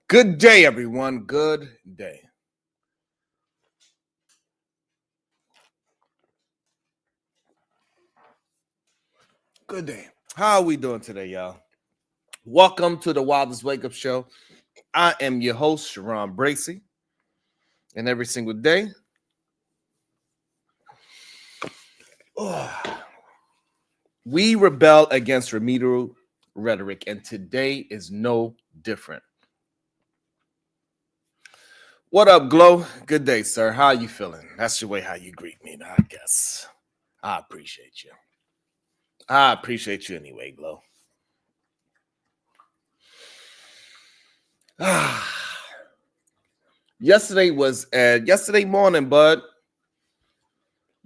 Good day, everyone. Good day. Good day. How are we doing today, y'all? Welcome to the Wildest Wake Up Show. I am your host, Sharon Bracey. And every single day, we rebel against remedial rhetoric, and today is no different. What up, Glow? Good day, sir. How are you feeling? That's the way how you greet me, I guess. I appreciate you. I appreciate you anyway, Glow. Yesterday morning, bud.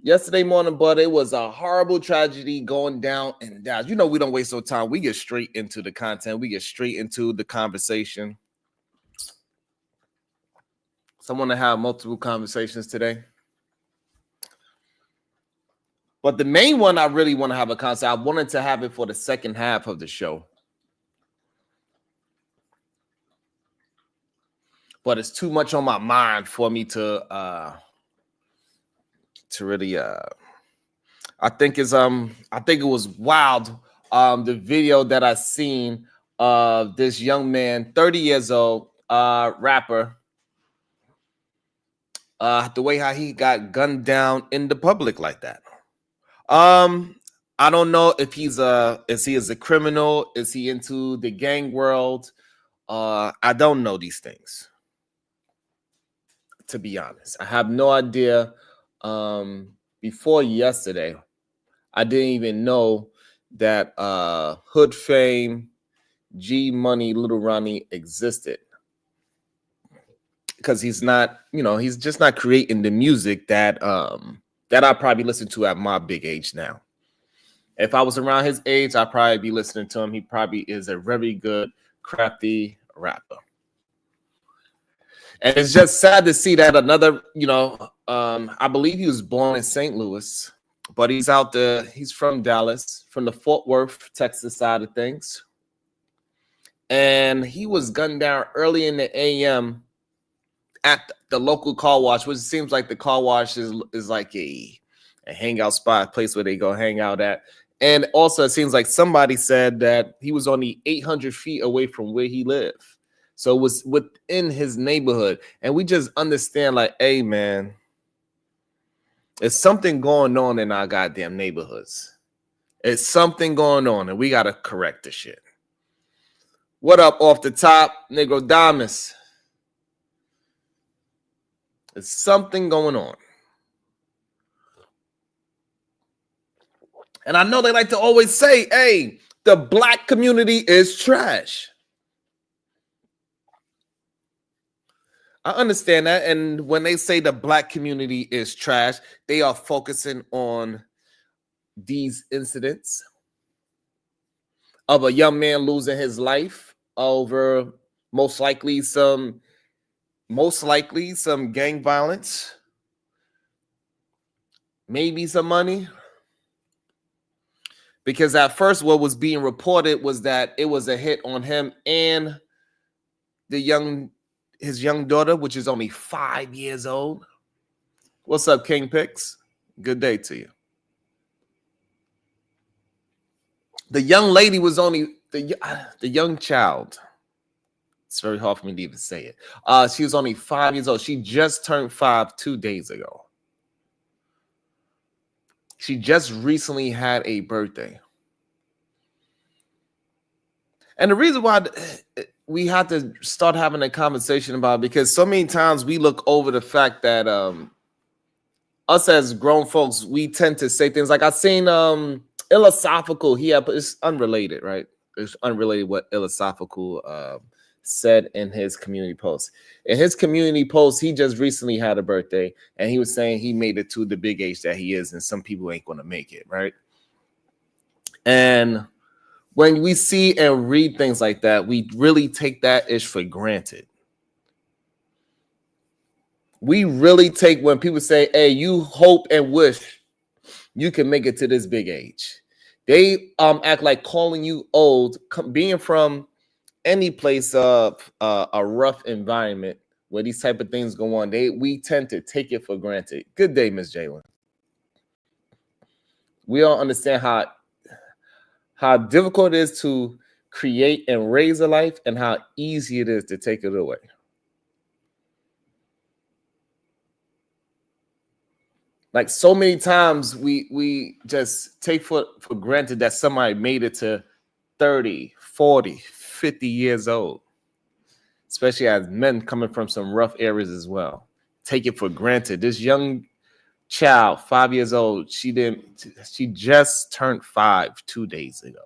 It was a horrible tragedy going down in Dallas. You know, we don't waste no time. We get straight into the content. We get straight into the conversation. So I want to have multiple conversations today. But the main one I really want to have a conversation. I wanted to have it for the second half of the show. But it's too much on my mind for me to really I think it was wild. The video that I seen of this young man, 30 years old, rapper, the way how he got gunned down in the public like that. I don't know if is he a criminal? Is he into the gang world? I don't know these things, to be honest. I have no idea. Before yesterday, I didn't even know that hoodfame, G Money, Lil Ronnie existed. Because he's not, he's just not creating the music that I probably listen to at my big age now. If I was around his age, I'd probably be listening to him. He probably is a very good, crafty rapper. And it's just sad to see that another, I believe he was born in St. Louis, but he's out there. He's from Dallas, from the Fort Worth, Texas side of things. And he was gunned down early in the AM at the local car wash, which seems like the car wash is like a hangout spot, a place where they go hang out at. And also, it seems like somebody said that he was only 800 feet away from where he lived. So it was within his neighborhood. And we just understand, like, hey, man, there's something going on in our goddamn neighborhoods. It's something going on, and we got to correct the shit. What up off the top, Negro Damas? There's something going on. And I know they like to always say, hey, the black community is trash. I understand that. And when they say the black community is trash, they are focusing on these incidents of a young man losing his life over most likely some gang violence, maybe some money. Because at first what was being reported was that it was a hit on him and his young daughter, which is only 5 years old. What's up, King Picks? Good day to you. The young lady was only the young child. It's very hard for me to even say it. She was only 5 years old. She just turned 5 2 days ago. She just recently had a birthday. And the reason why we have to start having a conversation about it, because so many times we look over the fact that us as grown folks, we tend to say things like, I seen Philosophical. It's unrelated, right? It's unrelated what Philosophical said in his community post. In his community post, he just recently had a birthday, and he was saying he made it to the big age that he is, and some people ain't going to make it, right? And when we see and read things like that, we really take that ish for granted. We really take when people say, hey, you hope and wish you can make it to this big age. They act like calling you old, being from any place of a rough environment where these type of things go on, we tend to take it for granted. Good day, Miss Jalen. We don't understand how difficult it is to create and raise a life and how easy it is to take it away. Like so many times we just take for granted that somebody made it to 30, 40, 50 years old, especially as men coming from some rough areas as well. Take it for granted. This young child, 5 years old, she just turned 5 2 days ago.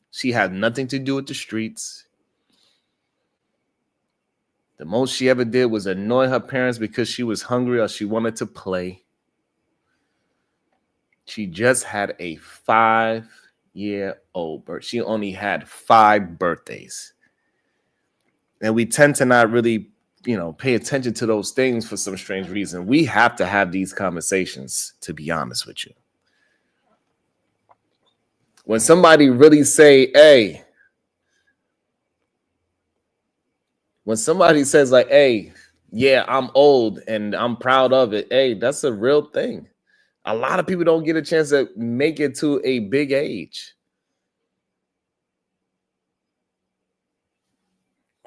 She had nothing to do with the streets. The most she ever did was annoy her parents because she was hungry or she wanted to play. She just had a 5-year-old birth. She only had 5 birthdays. And we tend to not really, pay attention to those things for some strange reason. We have to have these conversations, to be honest with you. When somebody really say, hey, when somebody says like, hey, yeah, I'm old and I'm proud of it. Hey, that's a real thing. A lot of people don't get a chance to make it to a big age.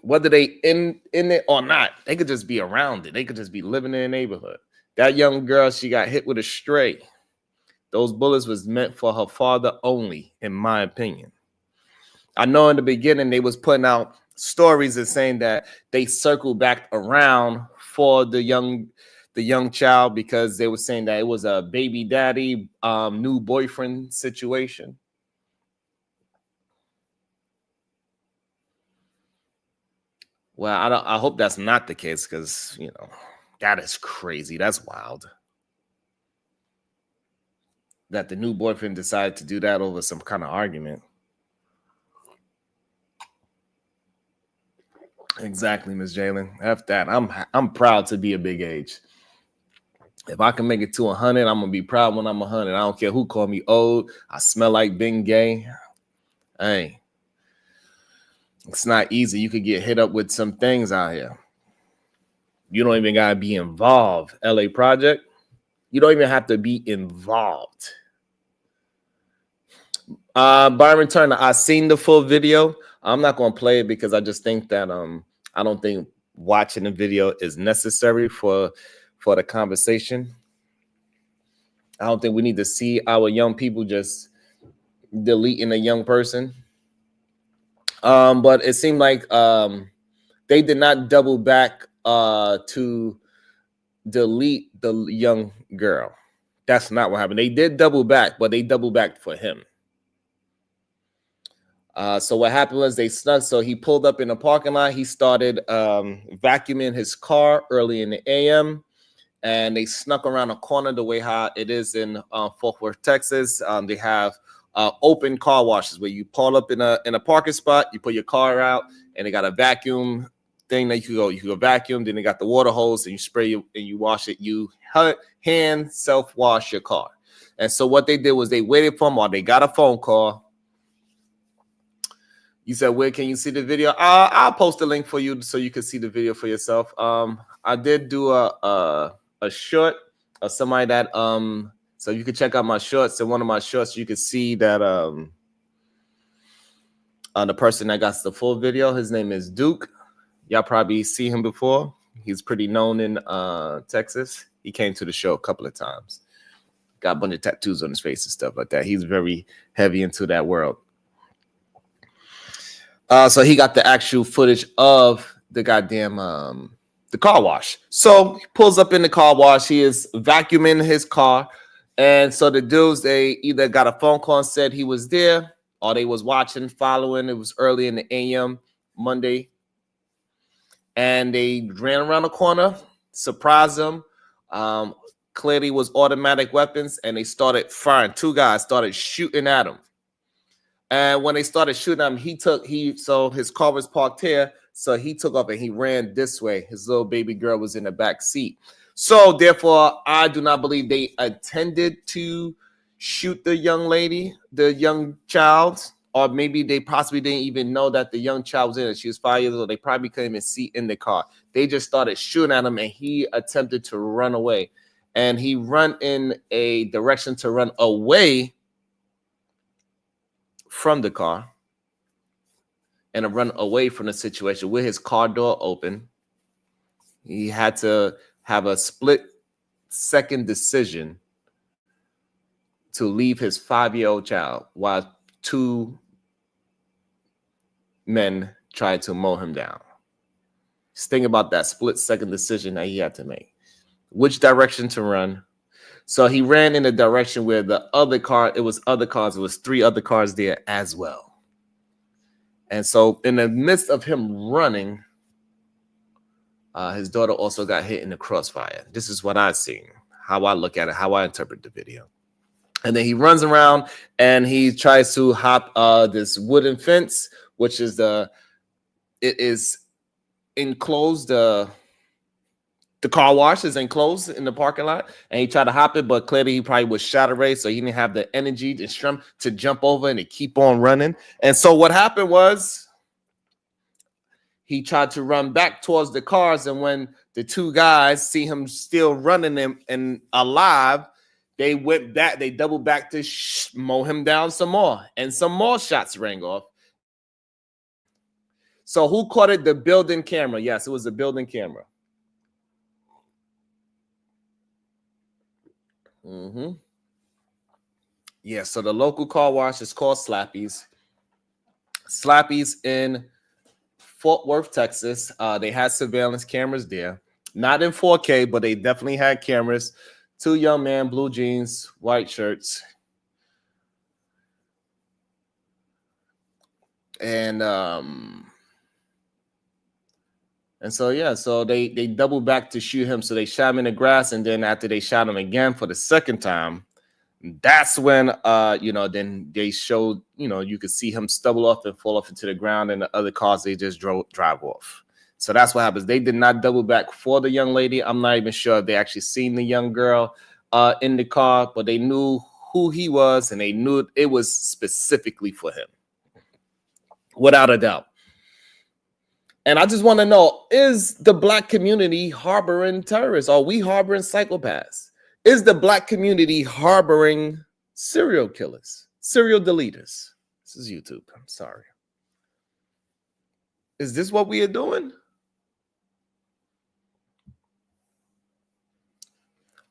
Whether they in it or not, they could just be around it. They could just be living in a neighborhood. That young girl, she got hit with a stray. Those bullets was meant for her father only, in my opinion. I know in the beginning they was putting out stories and saying that they circled back around for the young child because they were saying that it was a baby daddy new boyfriend situation. Well, I hope that's not the case because that is crazy. That's wild. That the new boyfriend decided to do that over some kind of argument. Exactly, Miss Jalen. F that. I'm proud to be a big age. If I can make it to 100, I'm gonna be proud when I'm 100. I don't care who call me old. I smell like being gay. Hey, it's not easy. You could get hit up with some things out here. You don't even gotta be involved. LA Project. You don't even have to be involved. Byron Turner, I seen the full video. I'm not gonna play it because I just think that I don't think watching the video is necessary for the conversation. I don't think we need to see our young people just deleting a young person. But it seemed like they did not double back to delete the young girl. That's not what happened. They did double back, but they double backed for him. So what happened was they snuck. So he pulled up in the parking lot. He started vacuuming his car early in the AM, and they snuck around a corner the way how it is in Fort Worth, Texas. They have open car washes where you pull up in a parking spot, you put your car out, and they got a vacuum thing that you can go vacuum. Then they got the water hose, and you spray it and you wash it. You hand self wash your car. And so what they did was they waited for him while they got a phone call. You said, where can you see the video? I'll post a link for you so you can see the video for yourself. I did do a short of somebody that so you can check out my shorts. In one of my shorts, you can see that the person that got the full video, his name is Duke. Y'all probably see him before. He's pretty known in Texas. He came to the show a couple of times. Got a bunch of tattoos on his face and stuff like that. He's very heavy into that world. So he got the actual footage of the goddamn the car wash. So he pulls up in the car wash. He is vacuuming his car. And so the dudes, they either got a phone call and said he was there, or they was watching, following. It was early in the AM Monday. And they ran around the corner, surprised him. Clearly was automatic weapons, and they started firing. 2 guys started shooting at him. And when they started shooting him, so his car was parked here. So he took off and he ran this way. His little baby girl was in the back seat. So therefore, I do not believe they intended to shoot the young lady, the young child. or maybe they possibly didn't even know that the young child was in it. She was 5 years old. They probably couldn't even see in the car. They just started shooting at him, and he attempted to run away. And he run in a direction to run away from the car and run away from the situation with his car door open. He had to have a split-second decision to leave his 5-year-old child while 2 men tried to mow him down. Just think about that split-second decision that he had to make. Which direction to run. So he ran in the direction where the other car, it was 3 other cars there as well. And so in the midst of him running, his daughter also got hit in the crossfire. This is what I've seen, how I look at it, how I interpret the video. And then he runs around and he tries to hop this wooden fence, which is it is enclosed. The car wash is enclosed in the parking lot, and he tried to hop it, but clearly he probably was shattered, so he didn't have the energy, the strength to jump over and to keep on running. And so what happened was he tried to run back towards the cars, and when the 2 guys see him still running and alive, they went back, they doubled back to mow him down some more, and some more shots rang off. So who caught it? The building camera. Yes, it was the building camera. Yeah, so the local car wash is called Slappy's. Slappy's in Fort Worth, Texas. They had surveillance cameras there. Not in 4K, but they definitely had cameras. 2 young men, blue jeans, white shirts. And so, yeah, so they doubled back to shoot him. So they shot him in the grass. And then after they shot him again for the second time, that's when, then they showed, you could see him stumble off and fall off into the ground, and the other cars, they just drive off. So that's what happens. They did not double back for the young lady. I'm not even sure if they actually seen the young girl in the car, but they knew who he was, and they knew it was specifically for him, without a doubt. And I just want to know, is the Black community harboring terrorists? Are we harboring psychopaths? Is the Black community harboring serial killers, serial deleters? This is YouTube. I'm sorry. Is this what we are doing?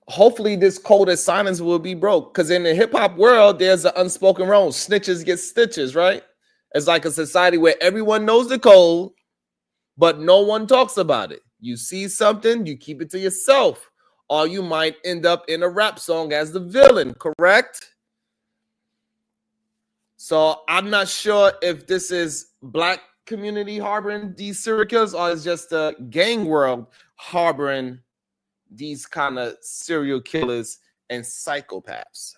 Hopefully this code of silence will be broke, because in the hip-hop world, there's an unspoken rule. Snitches get stitches, right? It's like a society where everyone knows the code, but no one talks about it. You see something, you keep it to yourself, or you might end up in a rap song as the villain, correct? So I'm not sure if this is Black community harboring these serial killers, or it's just the gang world harboring these kind of serial killers and psychopaths.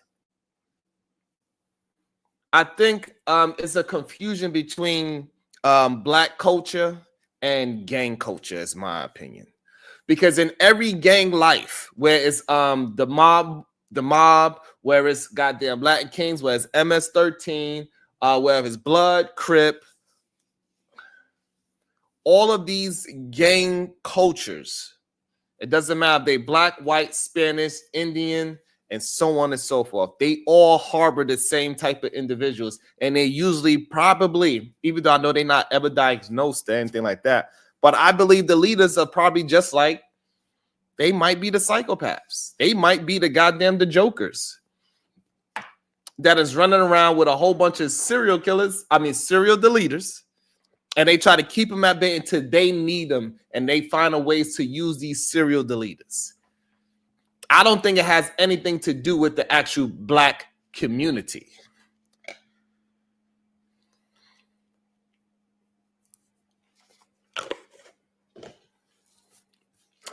I think it's a confusion between Black culture and gang culture, is my opinion. Because in every gang life, where it's the mob, where it's goddamn Latin Kings, where it's MS-13, where it's Blood, Crip, all of these gang cultures, it doesn't matter if they Black, white, Spanish, Indian, and so on and so forth. They all harbor the same type of individuals, and they usually probably, even though I know they're not ever diagnosed or anything like that, but I believe the leaders are probably just like, they might be the psychopaths. They might be the jokers that is running around with a whole bunch of serial deleters, and they try to keep them at bay until they need them, and they find a ways to use these serial deleters. I don't think it has anything to do with the actual Black community.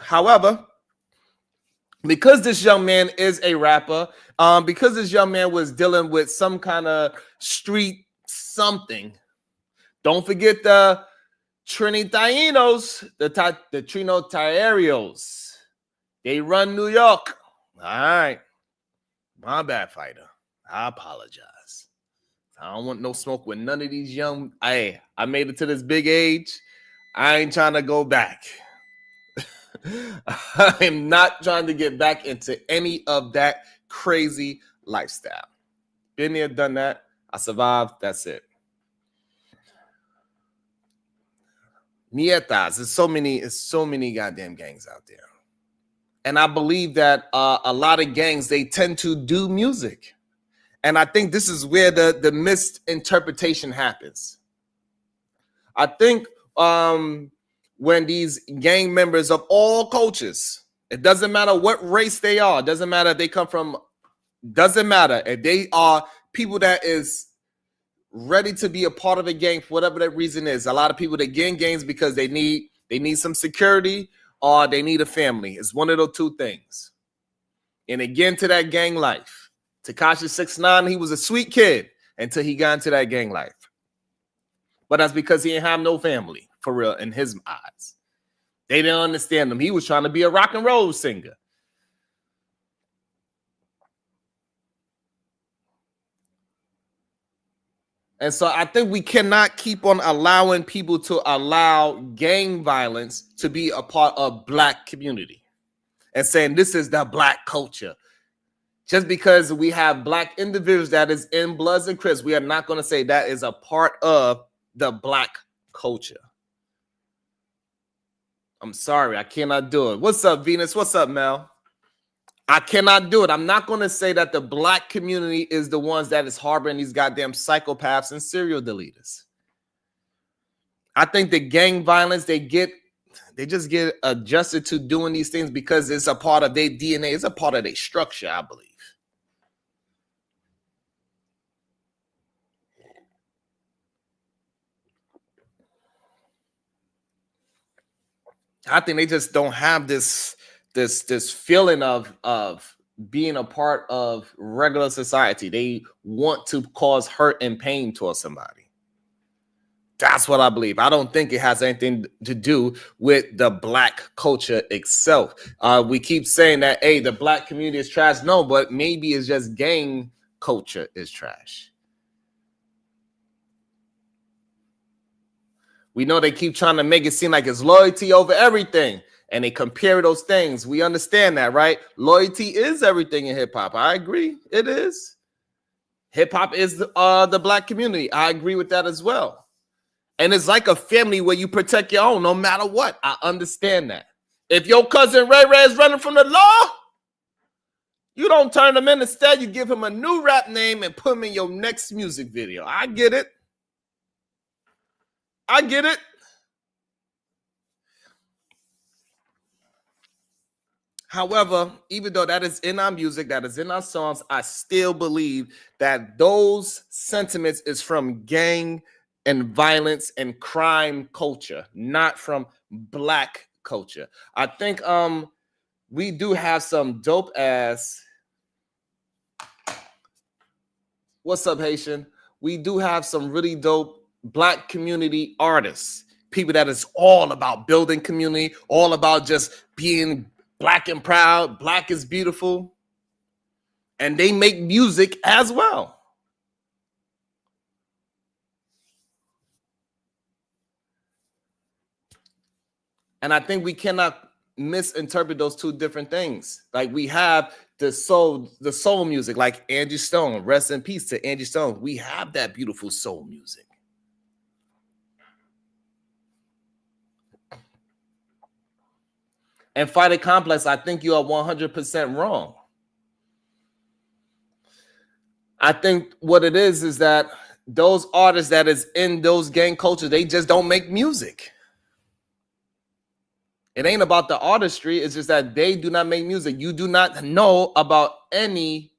However, because this young man is a rapper, because this young man was dealing with some kind of street something, don't forget the Trinitarios, the Trinitarios. They run New York. All right. My bad, fighter. I apologize. I don't want no smoke with none of these young. I made it to this big age. I ain't trying to go back. I am not trying to get back into any of that crazy lifestyle. Been there, done that. I survived. That's it. Nietas. There's so many goddamn gangs out there. And I believe that a lot of gangs, they tend to do music. And I think this is where the misinterpretation happens. I think when these gang members of all cultures, it doesn't matter what race they are, doesn't matter if they come from, doesn't matter if they are people that is ready to be a part of a gang for whatever that reason is. A lot of people that get in gangs because they need some security or they need a family. It's one of those two things. And again, to that gang life. Tekashi 6ix9ine, he was a sweet kid until he got into that gang life. But that's because he didn't have no family, for real, in his eyes. They didn't understand him. He was trying to be a rock and roll singer. And so I think we cannot keep on allowing people to allow gang violence to be a part of Black community and saying this is the Black culture. Just because we have Black individuals that is in Bloods and Crips, we are not going to say that is a part of the Black culture. I'm sorry, I cannot do it. What's up, Venus? What's up, Mel? I cannot do it. I'm not going to say that the Black community is the ones that is harboring these goddamn psychopaths and serial deleters. I think the gang violence, they just get adjusted to doing these things because it's a part of their DNA. It's a part of their structure, I believe. I think they just don't have this feeling of being a part of regular society. They want to cause hurt and pain towards somebody. That's what I believe. I don't think it has anything to do with the Black culture itself. We keep saying that, hey, the Black community is trash. No, but maybe it's just gang culture is trash. We know they keep trying to make it seem like it's loyalty over everything. And they compare those things. We understand that, right? Loyalty is everything in hip hop. I agree. It is. Hip hop is the Black community. I agree with that as well. And it's like a family where you protect your own no matter what. I understand that. If your cousin Ray Ray is running from the law, you don't turn him in. Instead, you give him a new rap name and put him in your next music video. I get it. I get it. However, even though that is in our music, that is in our songs, I still believe that those sentiments is from gang and violence and crime culture, not from Black culture. I think we do have some dope ass. What's up, Haitian? We do have some really dope Black community artists, people that is all about building community, all about just being Black and proud. Black is beautiful. And they make music as well. And I think we cannot misinterpret those two different things. Like we have the soul music, like Angie Stone. Rest in peace to Angie Stone. We have that beautiful soul music. And Fighter Complex, I think you are 100% wrong. I think what it is that those artists that is in those gang culture, they just don't make music. It ain't about the artistry. It's just that they do not make music. You do not know about any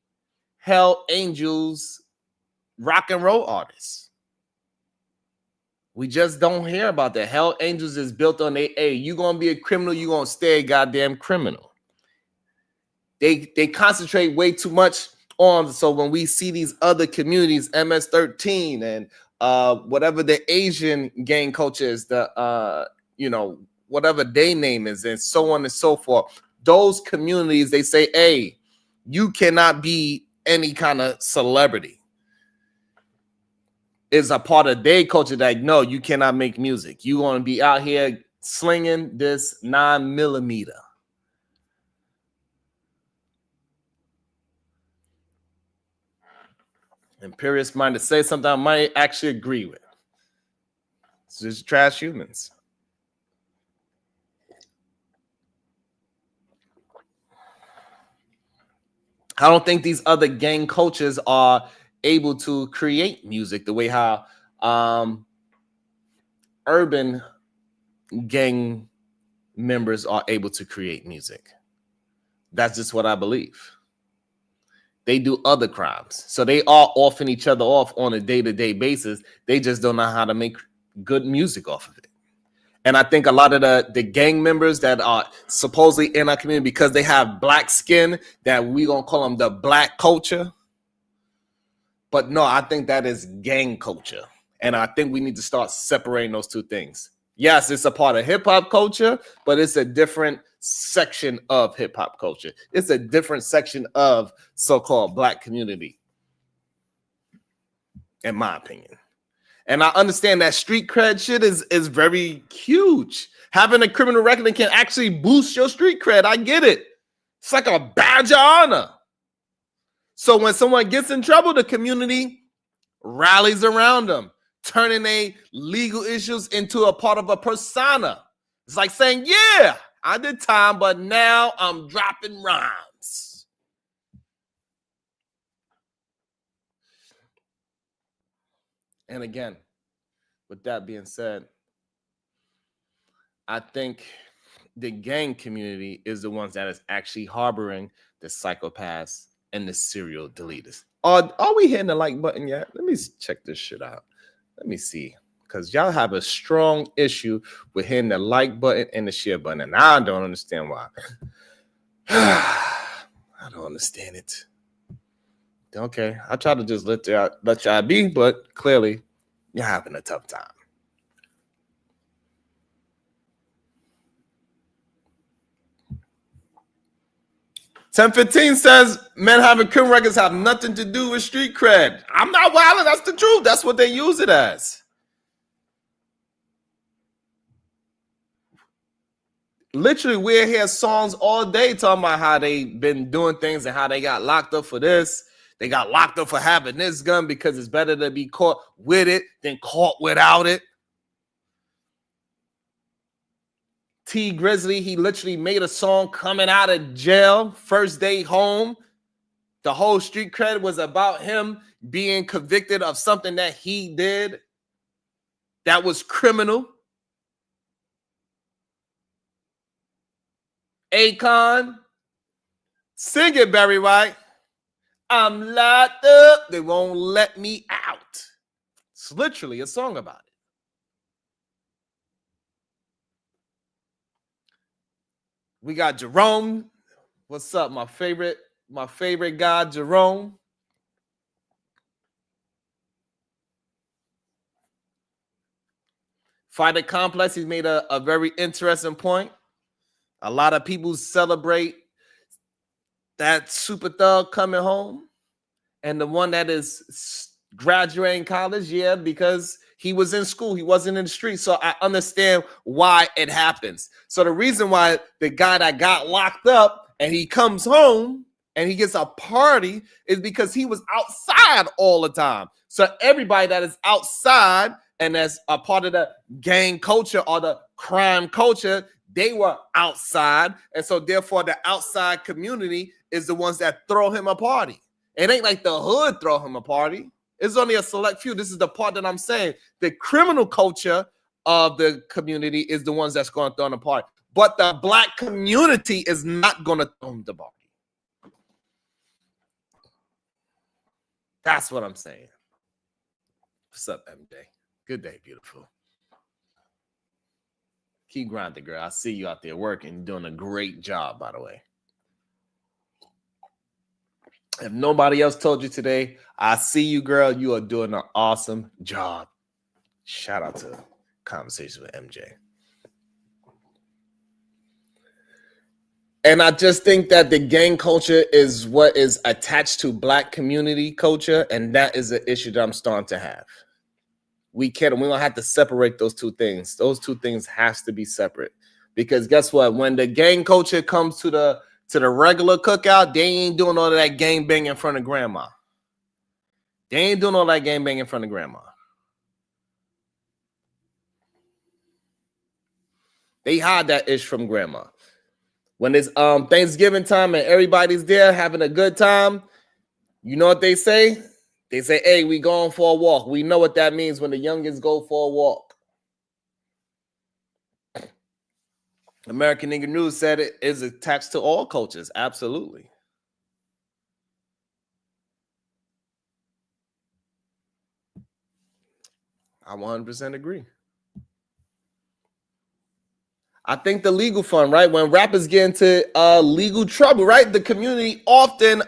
Hell Angels rock and roll artists. We just don't hear about that. Hell Angels is built on hey, you gonna be a criminal, you gonna stay a goddamn criminal. They concentrate way too much on. So when we see these other communities, MS-13 and whatever the Asian gang culture is, the whatever their name is, and so on and so forth. Those communities, they say, hey, you cannot be any kind of celebrity. is a part of their culture that, no, you cannot make music. You're going to be out here slinging this 9mm. Imperious mind to say something I might actually agree with. It's just trash humans. I don't think these other gang cultures are able to create music the way how urban gang members are able to create music. That's just what I believe. They do other crimes. So they are offing each other off on a day-to-day basis. They just don't know how to make good music off of it. And I think a lot of the gang members that are supposedly in our community, because they have black skin, that we gonna call them the black culture. But no, I think that is gang culture. And I think we need to start separating those two things. Yes, it's a part of hip-hop culture, but it's a different section of hip-hop culture. It's a different section of so-called black community, in my opinion. And I understand that street cred shit is very huge. Having a criminal record can actually boost your street cred. I get it. It's like a badge of honor. So when someone gets in trouble, the community rallies around them, turning their legal issues into a part of a persona. It's like saying, yeah, I did time, but now I'm dropping rhymes. And again, with that being said, I think the gang community is the ones that is actually harboring the psychopaths and the serial deleters. Are we hitting the like button yet? Let me check this shit out. Let me see. Because y'all have a strong issue with hitting the like button and the share button. And I don't understand why. I don't understand it. Okay, I try to just let y'all be, but clearly you're having a tough time. $10.15 says men having criminal records have nothing to do with street cred. I'm not wilding. That's the truth. That's what they use it as. Literally, we hear songs all day talking about how they've been doing things and how they got locked up for this. They got locked up for having this gun because it's better to be caught with it than caught without it. T Grizzly, he literally made a song coming out of jail, first day home. The whole street cred was about him being convicted of something that he did that was criminal. Akon, sing it, Barry White. I'm locked up. They won't let me out. It's literally a song about it. We got Jerome. What's up, my favorite guy, Jerome. Fighter Complex, he's made a very interesting point. A lot of people celebrate that super thug coming home, and the one that is graduating college, yeah, because he was in school, he wasn't in the street. So I understand why it happens. So the reason why the guy that got locked up and he comes home and he gets a party is because he was outside all the time. So everybody that is outside and that's a part of the gang culture or the crime culture, they were outside. And so therefore the outside community is the ones that throw him a party. It ain't like the hood throw him a party. It's only a select few. This is the part that I'm saying. The criminal culture of the community is the ones that's going to throw him a party. But the black community is not going to throw him the party. That's what I'm saying. What's up, MJ? Good day, beautiful. Keep grinding, girl. I see you out there working, doing a great job, by the way. If nobody else told you today, I see you, girl. You are doing an awesome job. Shout out to Conversation with MJ. And I just think that the gang culture is what is attached to black community culture, and that is an issue that I'm starting to have. we don't have to separate those two things. Those two things has to be separate, because guess what? When the gang culture comes to the regular cookout, they ain't doing all of that gang bang in front of grandma. They ain't doing all that gang bang in front of grandma. They hide that ish from grandma. When it's Thanksgiving time and everybody's there having a good time, you know what they say? They say, hey, we going for a walk. We know what that means when the youngins go for a walk. American Nigga News said it is attached to all cultures. Absolutely. I 100% agree. I think the legal fund, right? When rappers get into legal trouble, right? The community often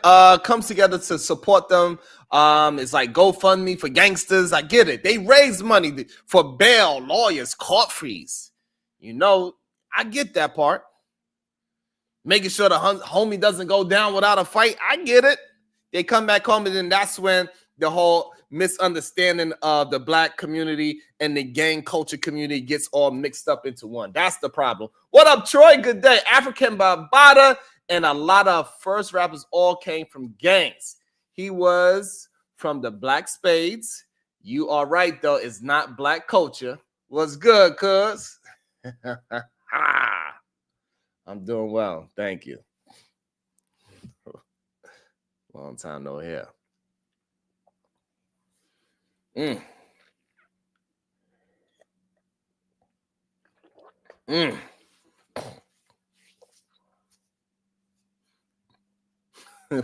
comes together to support them. It's like GoFundMe for gangsters. I get it. They raise money for bail, lawyers, court fees. You know, I get that part. Making sure the homie doesn't go down without a fight. I get it. They come back home, and then that's when the whole misunderstanding of the black community and the gang culture community gets all mixed up into one. That's the problem. What up, Troy? Good day. African Bambaataa and a lot of first rappers all came from gangs. He was from the Black Spades. You are right, though. It's not black culture. What's good, cuz? I'm doing well. Thank you. Long time no hear.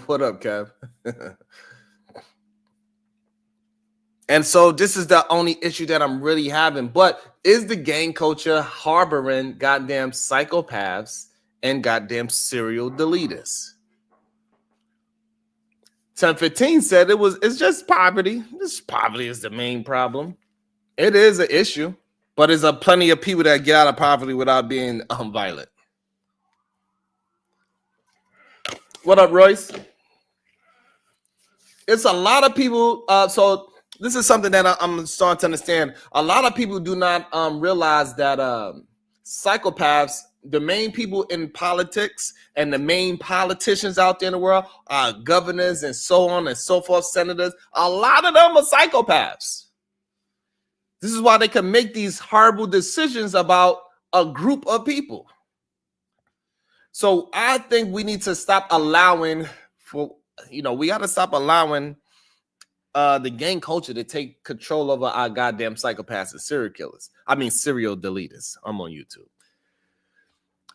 What up, Kev? And so this is the only issue that I'm really having. But is the gang culture harboring goddamn psychopaths and goddamn serial deleters? 1015 said it's just poverty. This poverty is the main problem. It is an issue, but there's plenty of people that get out of poverty without being violent. What up, Royce? It's a lot of people. So this is something that I'm starting to understand. A lot of people do not realize that psychopaths, the main people in politics and the main politicians out there in the world, governors and so on and so forth, senators, a lot of them are psychopaths. This is why they can make these horrible decisions about a group of people. So I think we need to stop allowing we got to stop allowing the gang culture to take control over our goddamn psychopaths and serial killers. I mean, serial deleters. I'm on YouTube.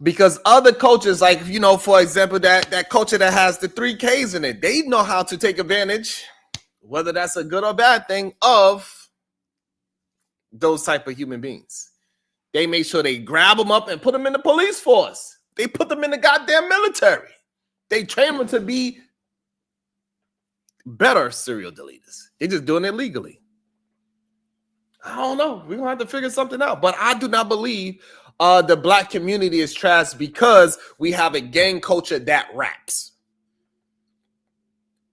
Because other cultures, like, for example, that culture that has the 3 Ks in it, they know how to take advantage, whether that's a good or bad thing, of those type of human beings. They make sure they grab them up and put them in the police force. They put them in the goddamn military. They train them to be better serial deleters. They're just doing it legally. I don't know. We're going to have to figure something out. But I do not believe the black community is trash because we have a gang culture that raps.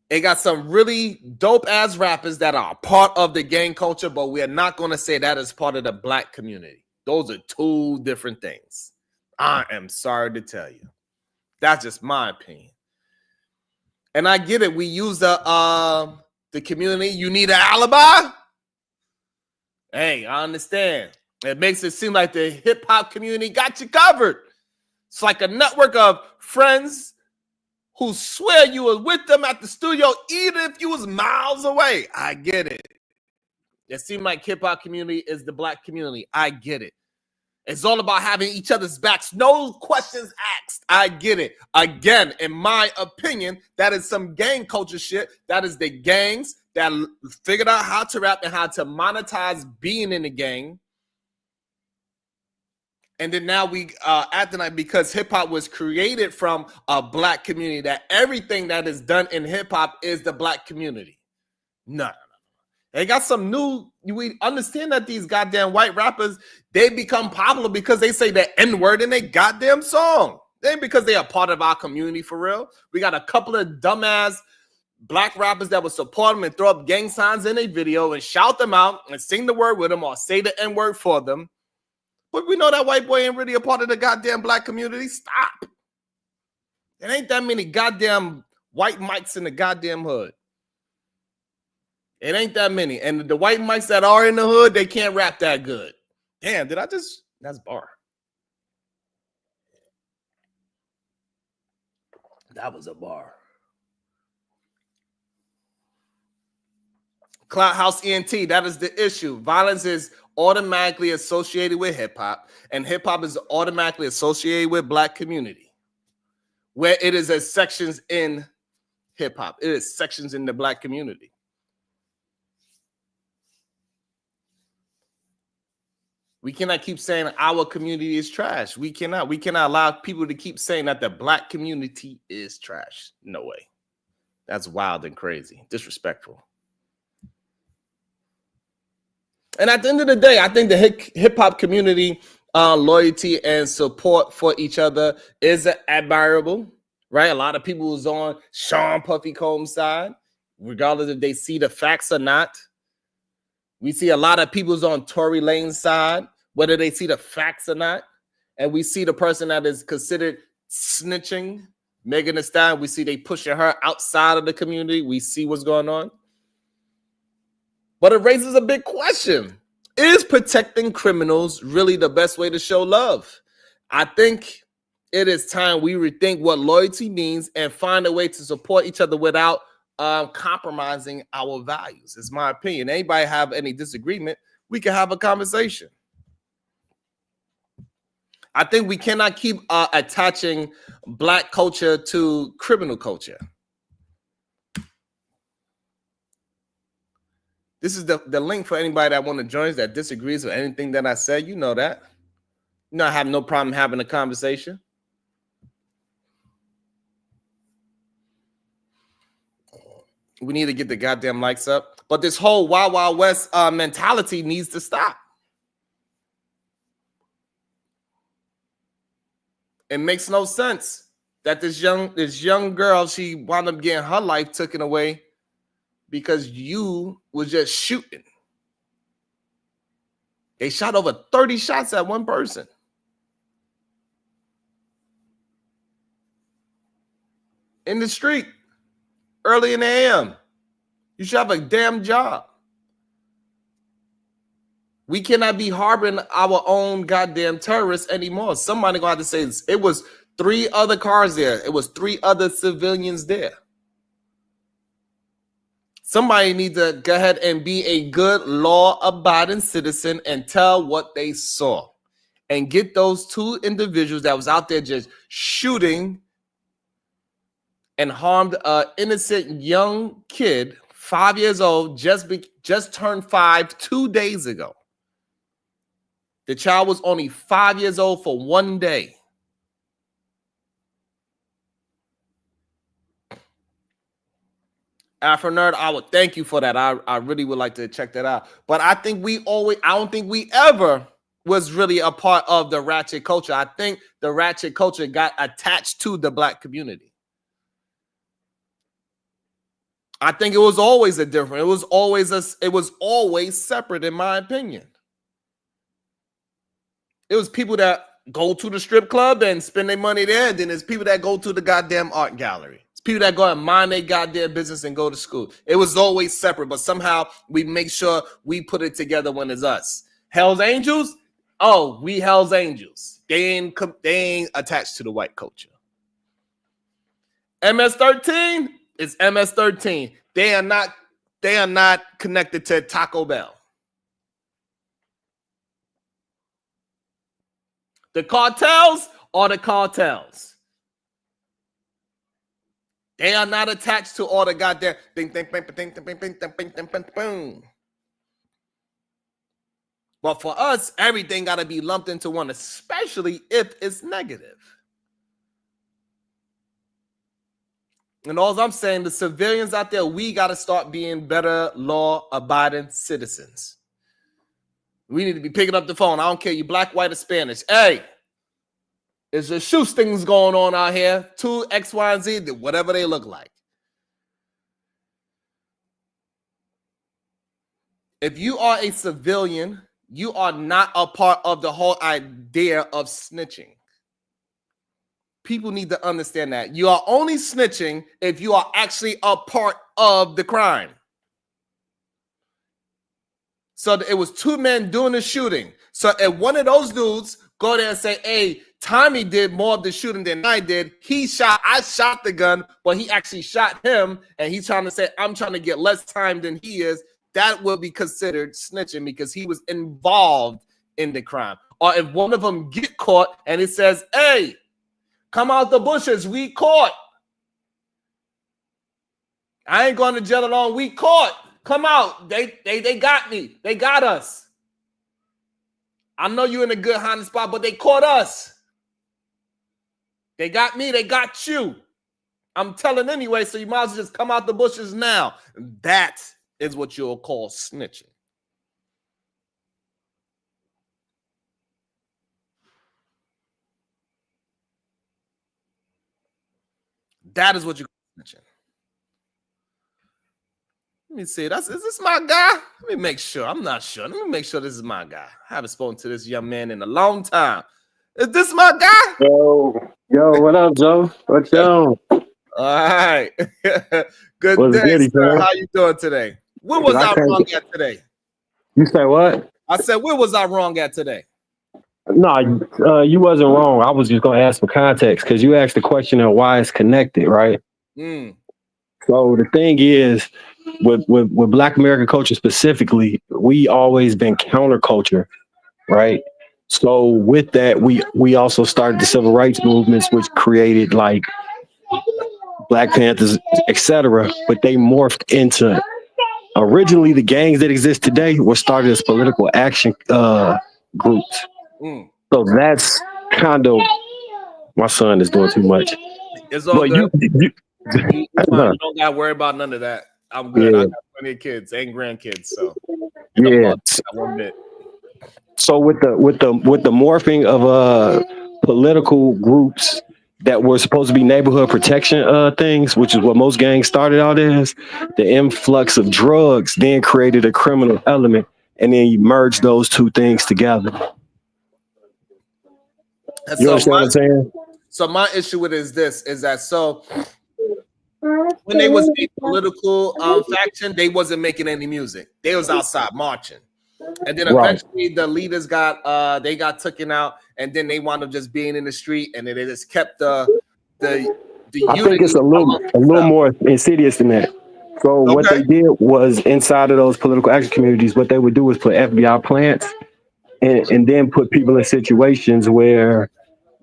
They got some really dope-ass rappers that are part of the gang culture, but we are not going to say that is part of the black community. Those are 2 different things. I am sorry to tell you. That's just my opinion. And I get it. We use the community. You need an alibi? Hey, I understand. It makes it seem like the hip-hop community got you covered. It's like a network of friends who swear you were with them at the studio, even if you was miles away. I get it. It seems like hip-hop community is the black community. I get it. It's all about having each other's backs. No questions asked. I get it. Again, in my opinion, that is some gang culture shit. That is the gangs that figured out how to rap and how to monetize being in the gang. And then now we acting like because hip-hop was created from a black community, that everything that is done in hip-hop is the black community. No. They got some new, we understand that these goddamn white rappers, they become popular because they say the N-word in their goddamn song. They ain't because they are part of our community for real. We got a couple of dumbass black rappers that would support them and throw up gang signs in a video and shout them out and sing the word with them or say the N-word for them. But we know that white boy ain't really a part of the goddamn black community. Stop. There ain't that many goddamn white mics in the goddamn hood. It ain't that many. And the white mics that are in the hood, they can't rap that good. Damn, that's bar. That was a bar. Clout House ENT, that is the issue. Violence is automatically associated with hip-hop, and hip-hop is automatically associated with black community, where it is as sections in hip-hop. It is sections in the black community. We cannot keep saying our community is trash. We cannot allow people to keep saying that the black community is trash. No way. That's wild and crazy. Disrespectful. And at the end of the day, I think the hip-hop community loyalty and support for each other is admirable, right? A lot of people was on Sean Puffy Combs' side, regardless if they see the facts or not. We see a lot of people's on Tory Lane's side, whether they see the facts or not. And we see the person that is considered snitching, Megan Thee Stallion. We see they pushing her outside of the community. We see what's going on. But it raises a big question. Is protecting criminals really the best way to show love? I think it is time we rethink what loyalty means and find a way to support each other without compromising our values. It's my opinion. Anybody have any disagreement, we can have a conversation. I think we cannot keep attaching black culture to criminal culture. This is the link for anybody that want to join us that disagrees with anything that I said. You know that. You know I have no problem having a conversation. We need to get the goddamn likes up. But this whole Wild Wild West mentality needs to stop. It makes no sense that this young girl, she wound up getting her life taken away because you was just shooting. They shot over 30 shots at one person. In the street, early in the AM. You should have a damn job. We cannot be harboring our own goddamn terrorists anymore. Somebody gonna have to say this. It was 3 other cars there. It was 3 other civilians there. Somebody needs to go ahead and be a good law-abiding citizen and tell what they saw. And get those 2 individuals that was out there just shooting and harmed an innocent young kid, 5 years old, just turned 5 2 days ago. The child was only 5 years old for 1 day. Afro Nerd, I would thank you for that. I really would like to check that out. But I think I don't think we ever was really a part of the ratchet culture. I think the ratchet culture got attached to the black community. I think it was always it was always separate, in my opinion. It was people that go to the strip club and spend their money there. And then there's people that go to the goddamn art gallery. It's people that go and mind their goddamn business and go to school. It was always separate, but somehow we make sure we put it together when it's us. Hell's Angels? Oh, we Hell's Angels. They ain't attached to the white culture. MS-13 is MS-13. They are not connected to Taco Bell. The cartels are the cartels. They are not attached to all the goddamn boom. But for us, everything got to be lumped into one, especially if it's negative. And all I'm saying, the civilians out there, we got to start being better law-abiding citizens. We need to be picking up the phone. I don't care you black, white, or Spanish. Hey, is there shootings going on out here? 2 X, Y, and Z, whatever they look like. If you are a civilian, you are not a part of the whole idea of snitching. People need to understand that. You are only snitching if you are actually a part of the crime. So it was two men doing the shooting. So if one of those dudes go there and say, hey, Tommy did more of the shooting than I did. I shot the gun, but he actually shot him. And he's trying to say, I'm trying to get less time than he is. That will be considered snitching because he was involved in the crime. Or if one of them get caught and it says, hey, come out the bushes, we caught. I ain't going to jail alone, we caught. Come out. They got me. They got us. I know you're in a good hiding spot, but they caught us. They got me. They got you. I'm telling anyway, so you might as well just come out the bushes now. That is what you'll call snitching. That is what you call snitching. Let me see. Is this my guy? Let me make sure. I'm not sure. Let me make sure this is my guy. I haven't spoken to this young man in a long time. Is this my guy? Yo, what up, Joe? What's up? All right. Good day, sir. How you doing today? Where was I wrong at today? You say what? I said, where was I wrong at today? No, you wasn't wrong. I was just going to ask for context because you asked the question of why it's connected, right? So the thing is, with Black American culture specifically, we always been counterculture, right? So with that, we also started the civil rights movements, which created like Black Panthers, etc. But they morphed into originally the gangs that exist today were started as political action groups. So that's kind of my son is doing too much. It's all good. You don't gotta worry about none of that. I'm good. I got plenty of kids and grandkids, so one bit. So with the morphing of political groups that were supposed to be neighborhood protection things, which is what most gangs started out as, the influx of drugs then created a criminal element, and then you merge those two things together. You understand what I'm saying? So my issue with it is this: is that so when they was a political faction, they wasn't making any music. They was outside marching. And then eventually the leaders got taken out, and then they wound up just being in the street, and then they just kept the unity. I think it's a little more insidious than that. So what they did was inside of those political action communities, what they would do is put FBI plants and then put people in situations where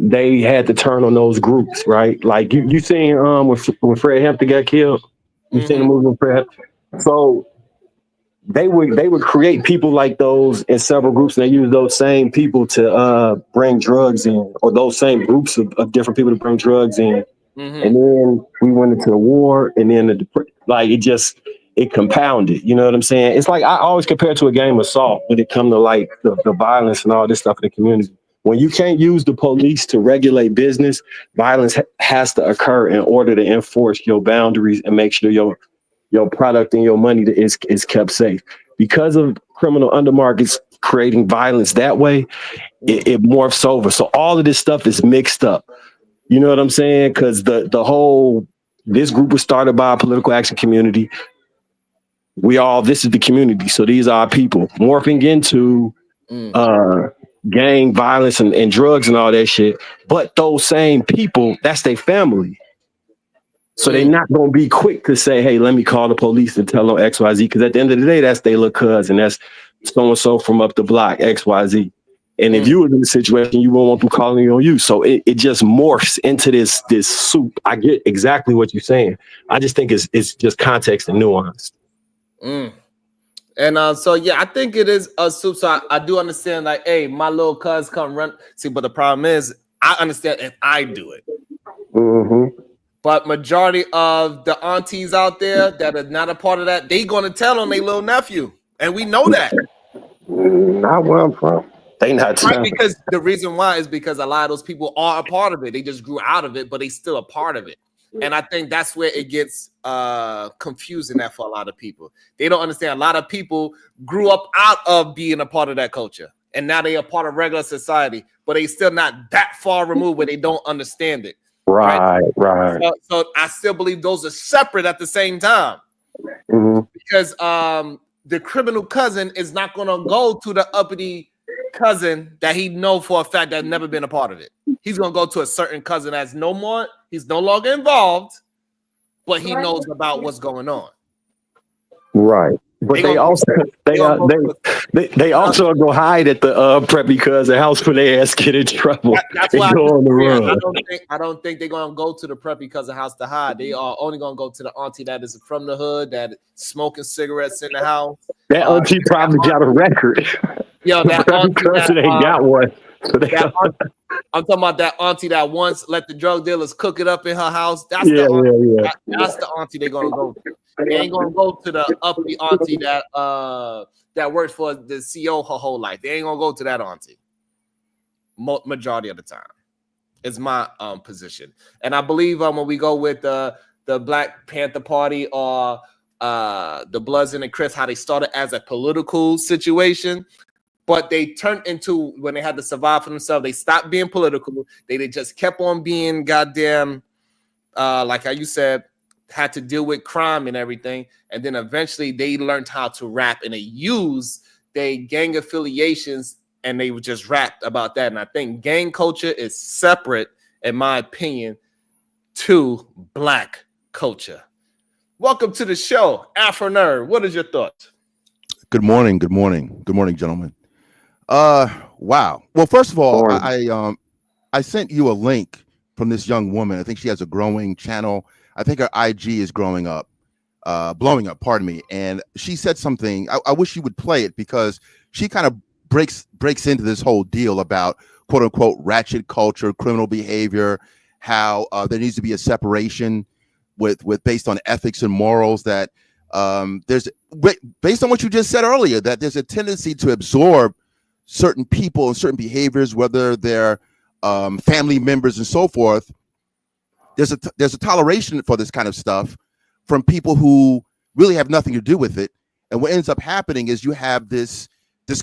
they had to turn on those groups, right? Like you seen when Fred Hampton got killed. You seen the movie with Fred Hampton? So they would create people like those in several groups, and they use those same people to bring drugs in, or those same groups of different people to bring drugs in. And then we went into the war, and then it compounded. You know what I'm saying? It's like I always compare it to a game of Salt when it comes to like the violence and all this stuff in the community. When you can't use the police to regulate business, violence has to occur in order to enforce your boundaries and make sure your product and your money is kept safe. Because of criminal undermarkets creating violence that way, it morphs over. So all of this stuff is mixed up. You know what I'm saying? Because this group was started by a political action community. This is the community. So these are our people morphing into gang violence and drugs and all that shit. But those same people, that's their family. So they're not going to be quick to say, hey, let me call the police and tell them XYZ. Because at the end of the day, that's their little cousin. That's so-and-so from up the block, XYZ. And if you were in the situation, you won't want them calling on you. So it just morphs into this soup. I get exactly what you're saying. I just think it's just context and nuance. And so, yeah, I think it is a soup. So I do understand, like, hey, my little cuz come run. See, but the problem is, I understand if I do it. But majority of the aunties out there that are not a part of that, they going to tell on their little nephew. And we know that. Not where I'm from. They not right, because the reason why is because a lot of those people are a part of it. They just grew out of it, but they still a part of it. And I think that's where it gets confusing that for a lot of people. They don't understand. A lot of people grew up out of being a part of that culture, and now they are part of regular society, but they still not that far removed where they don't understand it. Right. So I still believe those are separate at the same time. Because the criminal cousin is not going to go to the uppity cousin that he know for a fact that never been a part of it. He's going to go to a certain cousin that's he's no longer involved, but he knows about what's going on. Right. But they also go hide at the preppy cousin house when they ass get in trouble. That's why I don't think they're gonna go to the preppy cousin house to hide. They are only gonna go to the auntie that is from the hood, that smoking cigarettes in the house. That auntie probably got a record. Yo, that auntie cousin ain't got one. I'm talking about that auntie that once let the drug dealers cook it up in her house. That's the auntie they're gonna go to. They ain't gonna go to the uppity auntie that works for the CEO her whole life. They ain't gonna go to that auntie. Majority of the time, it's my position. And I believe when we go with the Black Panther Party or the Bloods and the Crips, how they started as a political situation, but they turned into, when they had to survive for themselves, they stopped being political. They just kept on being goddamn, like how you said, had to deal with crime and everything. And then eventually they learned how to rap, and they used their gang affiliations, and they would just rap about that. And I think gang culture is separate, in my opinion, to Black culture. Welcome to the show, Afro Nerd. What is your thoughts? Good morning, gentlemen. Wow. Well, first of all, I sent you a link from this young woman. I think she has a growing channel. I think her IG is blowing up, pardon me. And she said something, I wish you would play it, because she kind of breaks into this whole deal about quote unquote ratchet culture, criminal behavior, how there needs to be a separation with based on ethics and morals, that there's, based on what you just said earlier, that there's a tendency to absorb certain people and certain behaviors, whether they're family members and so forth. There's a toleration for this kind of stuff from people who really have nothing to do with it. And what ends up happening is you have this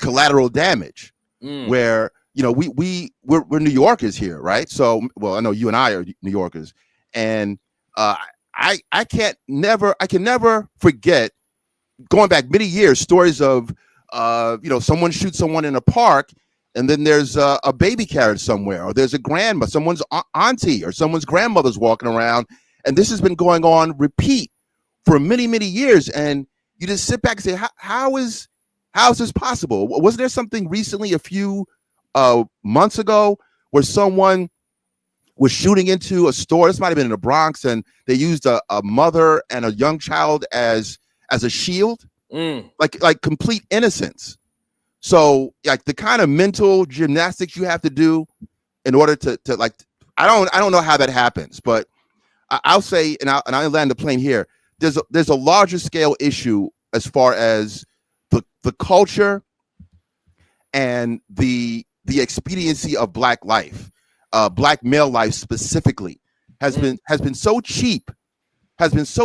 collateral damage where, you know, we're New Yorkers here, right? So, well, I know you and I are New Yorkers, and I can never forget, going back many years, stories of someone shoots someone in a park, and then there's a baby carriage somewhere, or there's a grandma, someone's auntie or someone's grandmother's walking around. And this has been going on repeat for many, many years. And you just sit back and say, how is this possible? Wasn't there something recently, a few months ago, where someone was shooting into a store? This might have been in the Bronx, and they used a mother and a young child as a shield, like complete innocence. So, like, the kind of mental gymnastics you have to do in order to I don't know how that happens, but I'll say, and I'll land the plane here. There's a larger scale issue as far as the culture and the expediency of Black life, Black male life specifically, has been so cheap since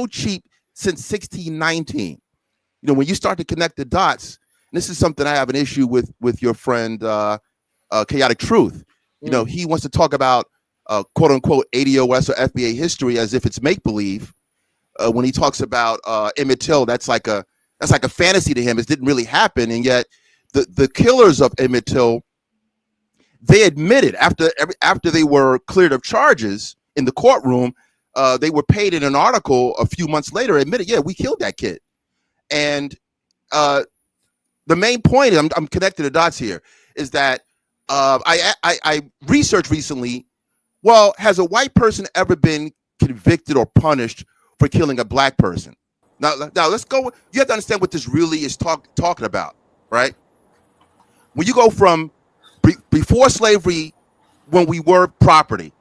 1619. You know, when you start to connect the dots. This is something I have an issue with your friend, Chaotic Truth. You know, he wants to talk about quote unquote ADOS or FBA history as if it's make believe. When he talks about Emmett Till, that's like a fantasy to him. It didn't really happen, and yet the killers of Emmett Till, they admitted after they were cleared of charges in the courtroom, they were paid in an article a few months later, admitted, yeah, we killed that kid. And the main point, I'm connecting the dots here, is that I researched recently, well, has a white person ever been convicted or punished for killing a Black person? Now let's go. You have to understand what this really is talking about, right? When you go from before slavery, when we were property,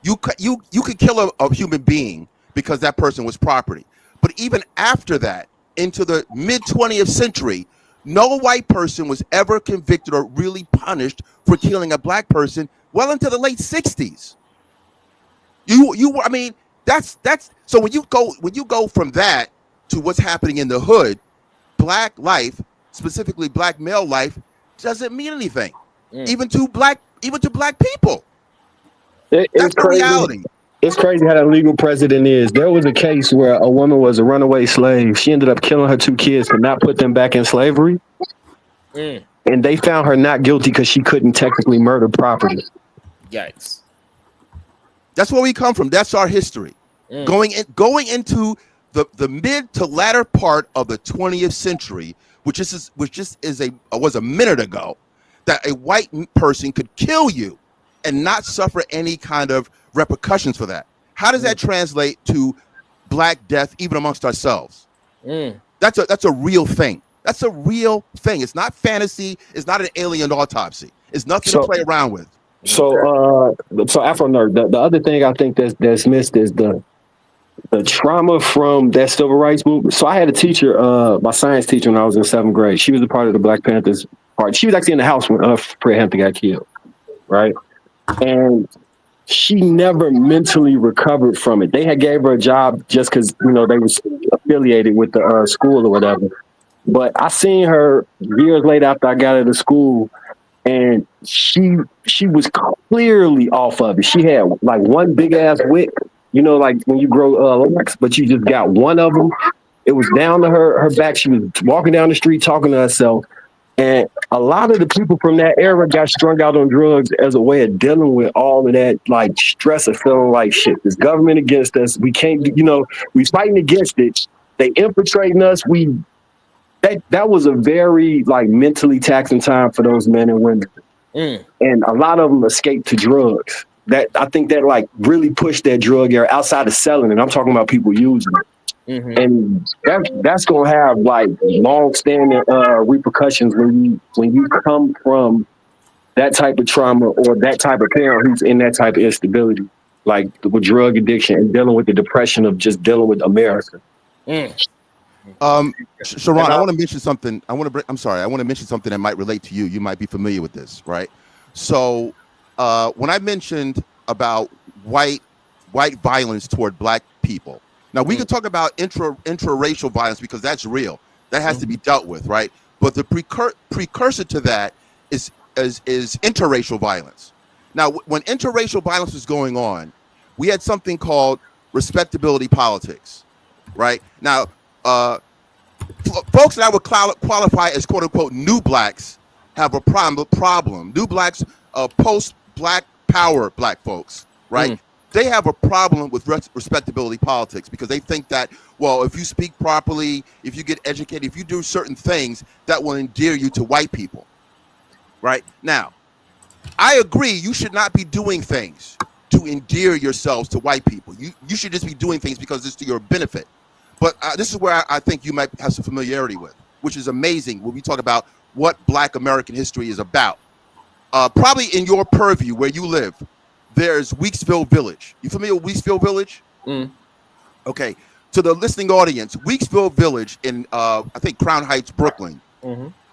you could kill a human being because that person was property. But even after that, into the mid 20th century, no white person was ever convicted or really punished for killing a Black person well into the late 60s. I mean, That's so when you go from that to what's happening in the hood, black life, specifically black male life, doesn't mean anything. Even to black people. That's the reality. It's crazy how that legal precedent is. There was a case where a woman was a runaway slave. She ended up killing her 2 kids to not put them back in slavery. And they found her not guilty because she couldn't technically murder property. Yikes. That's where we come from. That's our history. Going into the mid to latter part of the 20th century, which was a minute ago, that a white person could kill you and not suffer any kind of repercussions for that. How does that translate to black death even amongst ourselves? That's a real thing. That's a real thing. It's not fantasy. It's not an alien autopsy. It's nothing to play around with. So Afro Nerd, the other thing I think that's missed is the trauma from that civil rights movement. So I had a teacher, my science teacher, when I was in 7th grade. She was a part of the Black Panthers part. She was actually in the house when Fred Hampton got killed, right? And she never mentally recovered from it. They had gave her a job just because, you know, they was affiliated with the school or whatever. But I seen her years later after I got out of school, and she was clearly off of it. She had like one big ass wick, you know, like when you grow locks, but you just got one of them. It was down to her back. She was walking down the street talking to herself. And a lot of the people from that era got strung out on drugs as a way of dealing with all of that, like stress of feeling like shit. This government against us. We can't, you know, we fighting against it. They infiltrating us. That was a very like mentally taxing time for those men and women. And a lot of them escaped to drugs. That I think that like really pushed that drug era outside of selling it. I'm talking about people using it. And that's gonna have like long-standing repercussions when you come from that type of trauma or that type of parent who's in that type of instability, like with drug addiction and dealing with the depression of just dealing with America. Sharon, I want to mention something. I want to mention something that might relate to you. You might be familiar with this, right? So when I mentioned about white violence toward black people. Now, we can talk about intraracial violence because that's real. That has to be dealt with, right? But the precursor to that is interracial violence. Now, when interracial violence was going on, we had something called respectability politics, right? Now, folks that I would qualify as quote-unquote new blacks have a problem. New blacks, post-black power black folks, right? They have a problem with respectability politics because they think that, well, if you speak properly, if you get educated, if you do certain things, that will endear you to white people, right? Now, I agree you should not be doing things to endear yourselves to white people. You should just be doing things because it's to your benefit. But this is where I think you might have some familiarity with, which is amazing when we talk about what Black American history is about. Probably in your purview where you live, there's Weeksville Village. You familiar with Weeksville Village? Okay. To the listening audience, Weeksville Village in I think Crown Heights, Brooklyn,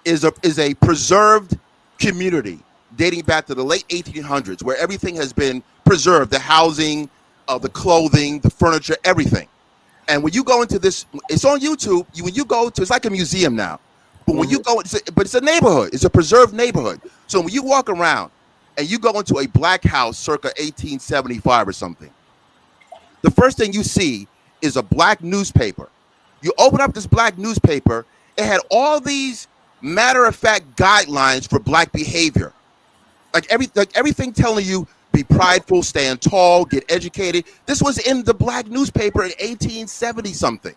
is a preserved community dating back to the late 1800s, where everything has been preserved: the housing, the clothing, the furniture, everything. And when you go into this, it's on YouTube. When you go to, it's like a museum now. But when you go, but it's a neighborhood. It's a preserved neighborhood. So when you walk around and you go into a black house circa 1875 or something, the first thing you see is a black newspaper. You open up this black newspaper, it had all these matter-of-fact guidelines for black behavior. Like everything telling you, be prideful, stand tall, get educated. This was in the black newspaper in 1870 something.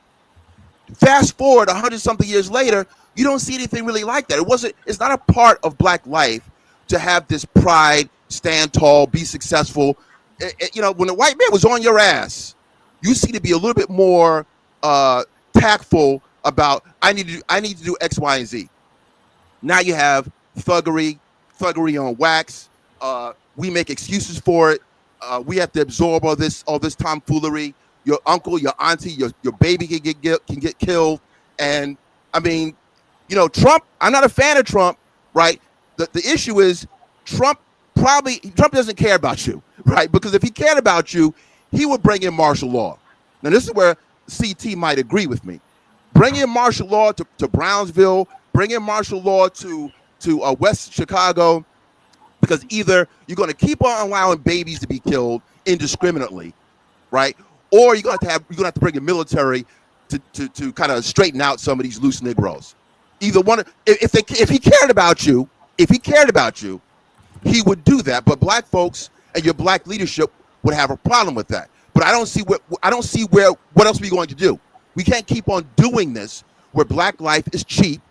Fast forward 100-something years later, you don't see anything really like that. It's not a part of black life to have this pride, stand tall, be successful. You know, when the white man was on your ass, you see to be a little bit more tactful about, I need to do X, Y, and Z. Now you have thuggery on wax. We make excuses for it. We have to absorb all this tomfoolery. Your uncle, your auntie, your baby can get killed. And I mean, you know, Trump, I'm not a fan of Trump, right? The issue is Trump doesn't care about you, right? Because if he cared about you, he would bring in martial law. Now, this is where CT might agree with me. Bring in martial law to Brownsville, bring in martial law to West Chicago, because either you're going to keep on allowing babies to be killed indiscriminately, right? Or you're going to have to bring the military to kind of straighten out some of these loose Negroes. Either one, if he cared about you, he would do that. But black folks and your black leadership would have a problem with that. But I don't see what else we're going to do. We can't keep on doing this where black life is cheap.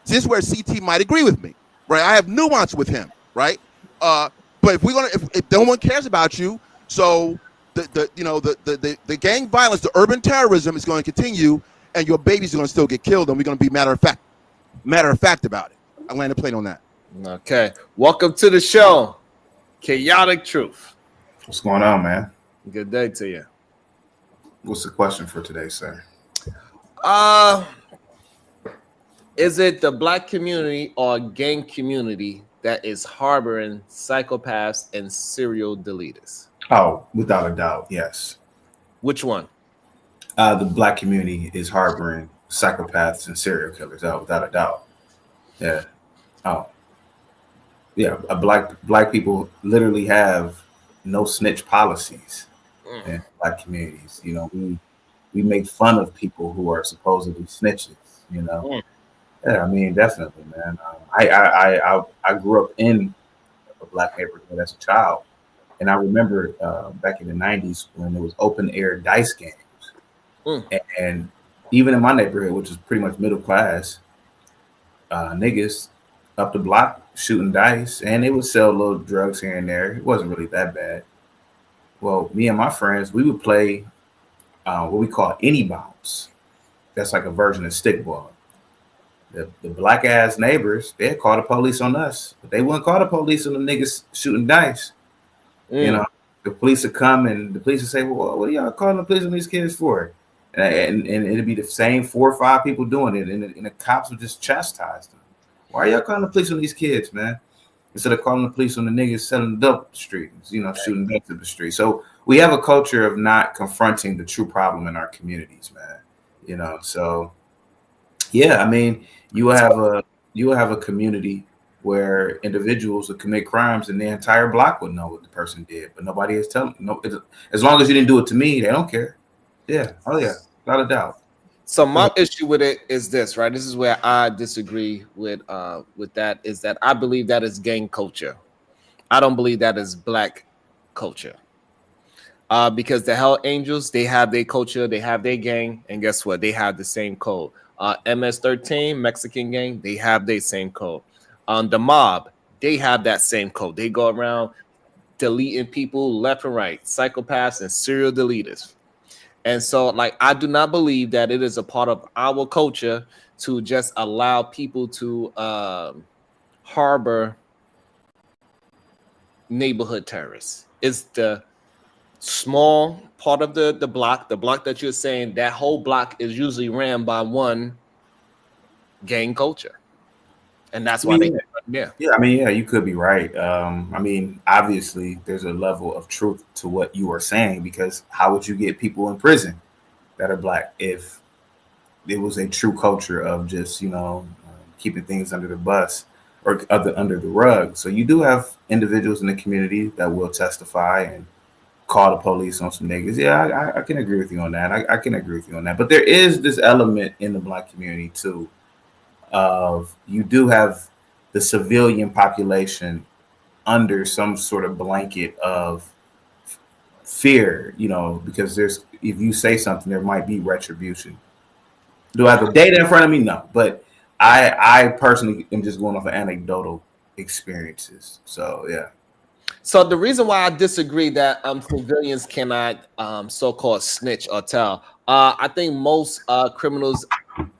This is where CT might agree with me, right? I have nuance with him, right? But if no one cares about you, so the gang violence, the urban terrorism is going to continue, and your babies are going to still get killed, and we're going to be matter of fact about it. I land a plane on that. Okay, welcome to the show, Chaotic Truth. What's going on, man? Good day to you. What's the question for today, sir? Is it the black community or gang community that is harboring psychopaths and serial deleters? Oh, without a doubt, yes. Which one? The black community is harboring psychopaths and serial killers. Oh, without a doubt. Yeah. Oh. Yeah. Black people literally have no snitch policies in black communities. You know, we make fun of people who are supposedly snitches. You know. Yeah, I mean, definitely, man. I grew up in a black neighborhood as a child, and I remember back in the 90s when there was open air dice games, and even in my neighborhood, which is pretty much middle class, niggas up the block shooting dice, and they would sell little drugs here and there. It wasn't really that bad. Well, me and my friends, we would play what we call any bounce. That's like a version of stickball. The black ass neighbors, they'd call the police on us, but they wouldn't call the police on the niggas shooting dice. You know, the police would come and the police would say, "Well, what are y'all calling the police on these kids for?" And it'd be the same 4 or 5 people doing it, and the cops would just chastise them. Why are y'all calling the police on these kids, man? Instead of calling the police on the niggas selling dope up the street, you know, shooting dope up the street. So we have a culture of not confronting the true problem in our communities, man. You know, so yeah, I mean, you will have a community where individuals would commit crimes and the entire block would know what the person did, but nobody is telling. No, as long as you didn't do it to me, they don't care. Yeah, oh yeah, without a doubt. So my issue with it is this, right? This is where I disagree with that. Is that I believe that is gang culture. I don't believe that is black culture. Because the Hell Angels, they have their culture, they have their gang, and guess what? They have the same code. MS-13, Mexican gang, they have their same code. The Mob, they have that same code. They go around deleting people left and right, psychopaths and serial deleters. And so, like, I do not believe that it is a part of our culture to just allow people to harbor neighborhood terrorists. It's the small part of the block that you're saying, that whole block is usually ran by one gang culture. And that's why yeah, I mean, yeah, you could be right. I mean, obviously, there's a level of truth to what you are saying, because how would you get people in prison that are black if there was a true culture of just, you know, keeping things under the bus or under the rug? So you do have individuals in the community that will testify and call the police on some niggas. Yeah, I can agree with you on that. I can agree with you on that. But there is this element in the black community too of you do have the civilian population under some sort of blanket of fear, you know, because if you say something, there might be retribution. Do I have the data in front of me? No, but I personally am just going off of anecdotal experiences. So yeah. So the reason why I disagree that civilians cannot so-called snitch or tell, I think most criminals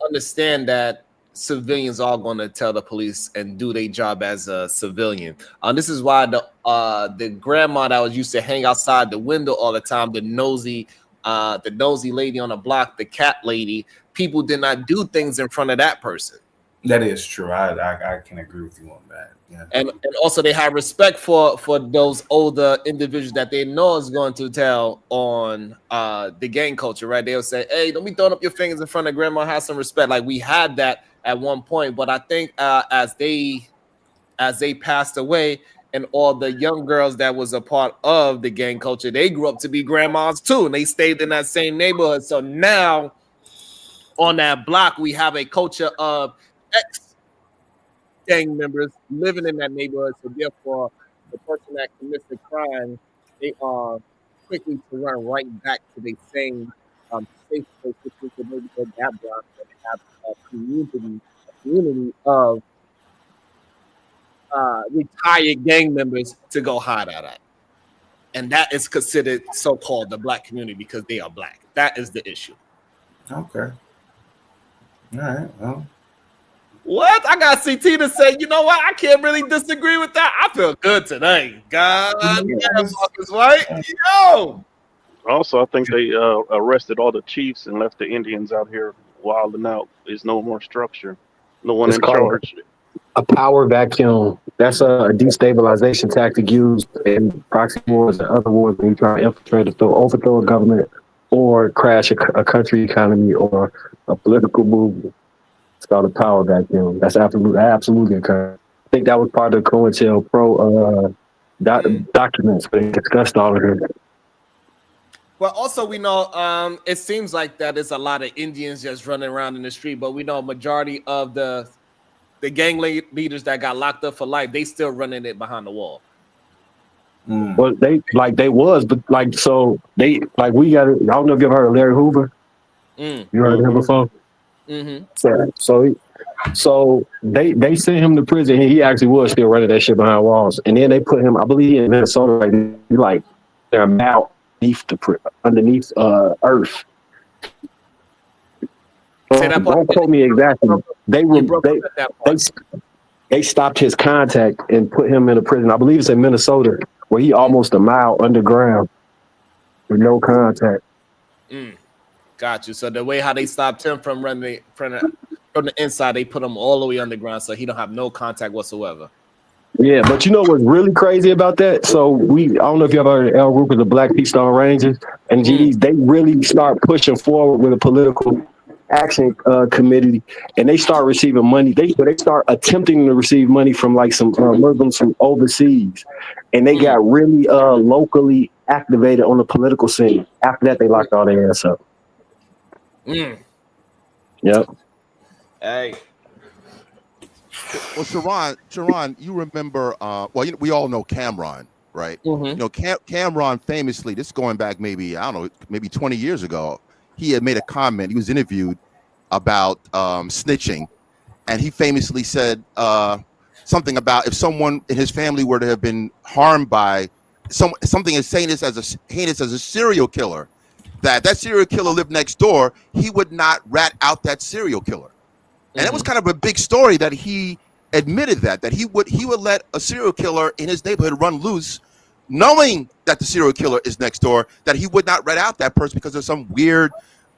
understand that civilians are going to tell the police and do their job as a civilian. This is why the grandma that was used to hang outside the window all the time, the nosy lady on the block, the cat lady, people did not do things in front of that person. That is true. I can agree with you on that. Yeah. And also they have respect for those older individuals that they know is going to tell on the gang culture, right? They'll say, "Hey, don't be throwing up your fingers in front of grandma. Have some respect." Like we had that at one point, but I think as they passed away, and all the young girls that was a part of the gang culture, they grew up to be grandmas too, and they stayed in that same neighborhood. So now on that block, we have a culture of ex gang members living in that neighborhood. So therefore, the person that commits the crime, they are quickly to run right back to the same safe place, which is the neighborhood that block, and have a community of retired gang members to go hide out at. And that is considered so-called the black community because they are black. That is the issue. Okay. All right. Well. What? I got CT to say, you know what? I can't really disagree with that. I feel good today. God damn, Marcus White. Yo. Also, I think they arrested all the chiefs and left the Indians out here wilding out. There's no more structure. No one in charge. A power vacuum. That's a destabilization tactic used in proxy wars and other wars when you try to infiltrate or overthrow a government or crash a country economy or a political movement. It's called a power vacuum. That's absolutely occurred. I think that was part of the COINTELPRO documents, but they discussed all of it. Well, also we know it seems like that there's a lot of Indians just running around in the street, but we know a majority of the gang leaders that got locked up for life, they still running it behind the wall. Well, we got it. I don't know if you've heard of Larry Hoover. You heard of him before? Mm-hmm. So they sent him to prison, and he actually was still running that shit behind walls. And then they put him, I believe, in Minnesota. Like they're out underneath earth. Don't quote me exactly. They stopped his contact and put him in a prison. I believe it's in Minnesota, where he almost a mile underground with no contact. Got you. So the way how they stopped him from running from the inside, they put him all the way underground, so he don't have no contact whatsoever. Yeah, but you know what's really crazy about that? So I don't know if you ever heard of L Group of the Black Keystone Rangers and GDs. They really start pushing forward with a political action committee, and they start receiving money. They start attempting to receive money from like some Muslims from overseas, and they got really locally activated on the political scene. After that, they locked all their ass up. Yep. Hey. Well, Sharon, you remember? We all know Cameron, right? Mm-hmm. You know, Cameron famously, this going back maybe 20 years ago, he had made a comment. He was interviewed about snitching, and he famously said something about if someone in his family were to have been harmed by something as heinous as a serial killer, that serial killer lived next door, he would not rat out that serial killer. And it was kind of a big story that he admitted that he would let a serial killer in his neighborhood run loose, knowing that the serial killer is next door, that he would not rat out that person because of some weird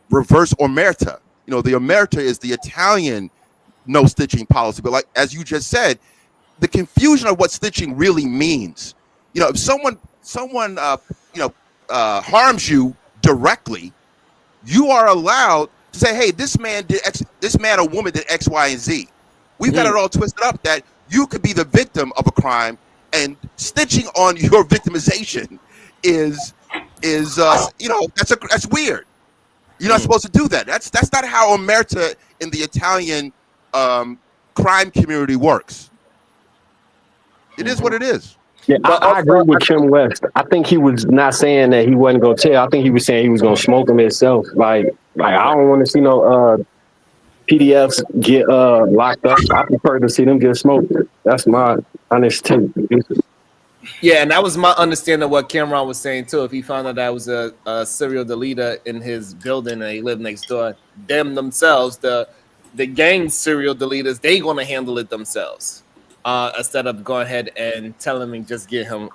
reverse omerta. You know, the omerta is the Italian no stitching policy. But like as you just said, the confusion of what stitching really means. You know, if someone harms you directly, you are allowed to say, hey, this man or woman did X, Y, and Z. We've got it all twisted up that you could be the victim of a crime, and stitching on your victimization is that's weird. You're not supposed to do that. That's not how omerta in the Italian crime community works. It is what it is. Yeah, I agree with Kim West. I think he was not saying that he wasn't gonna tell. I think he was saying he was gonna smoke them himself. Like I don't want to see no PDFs get locked up. I prefer to see them get smoked. That's my honest take. Yeah, and that was my understanding of what Cameron was saying too. If he found out that was a serial deleter in his building and he lived next door, themselves, the gang serial deleters, they gonna handle it themselves. Instead of going ahead and telling him and just get him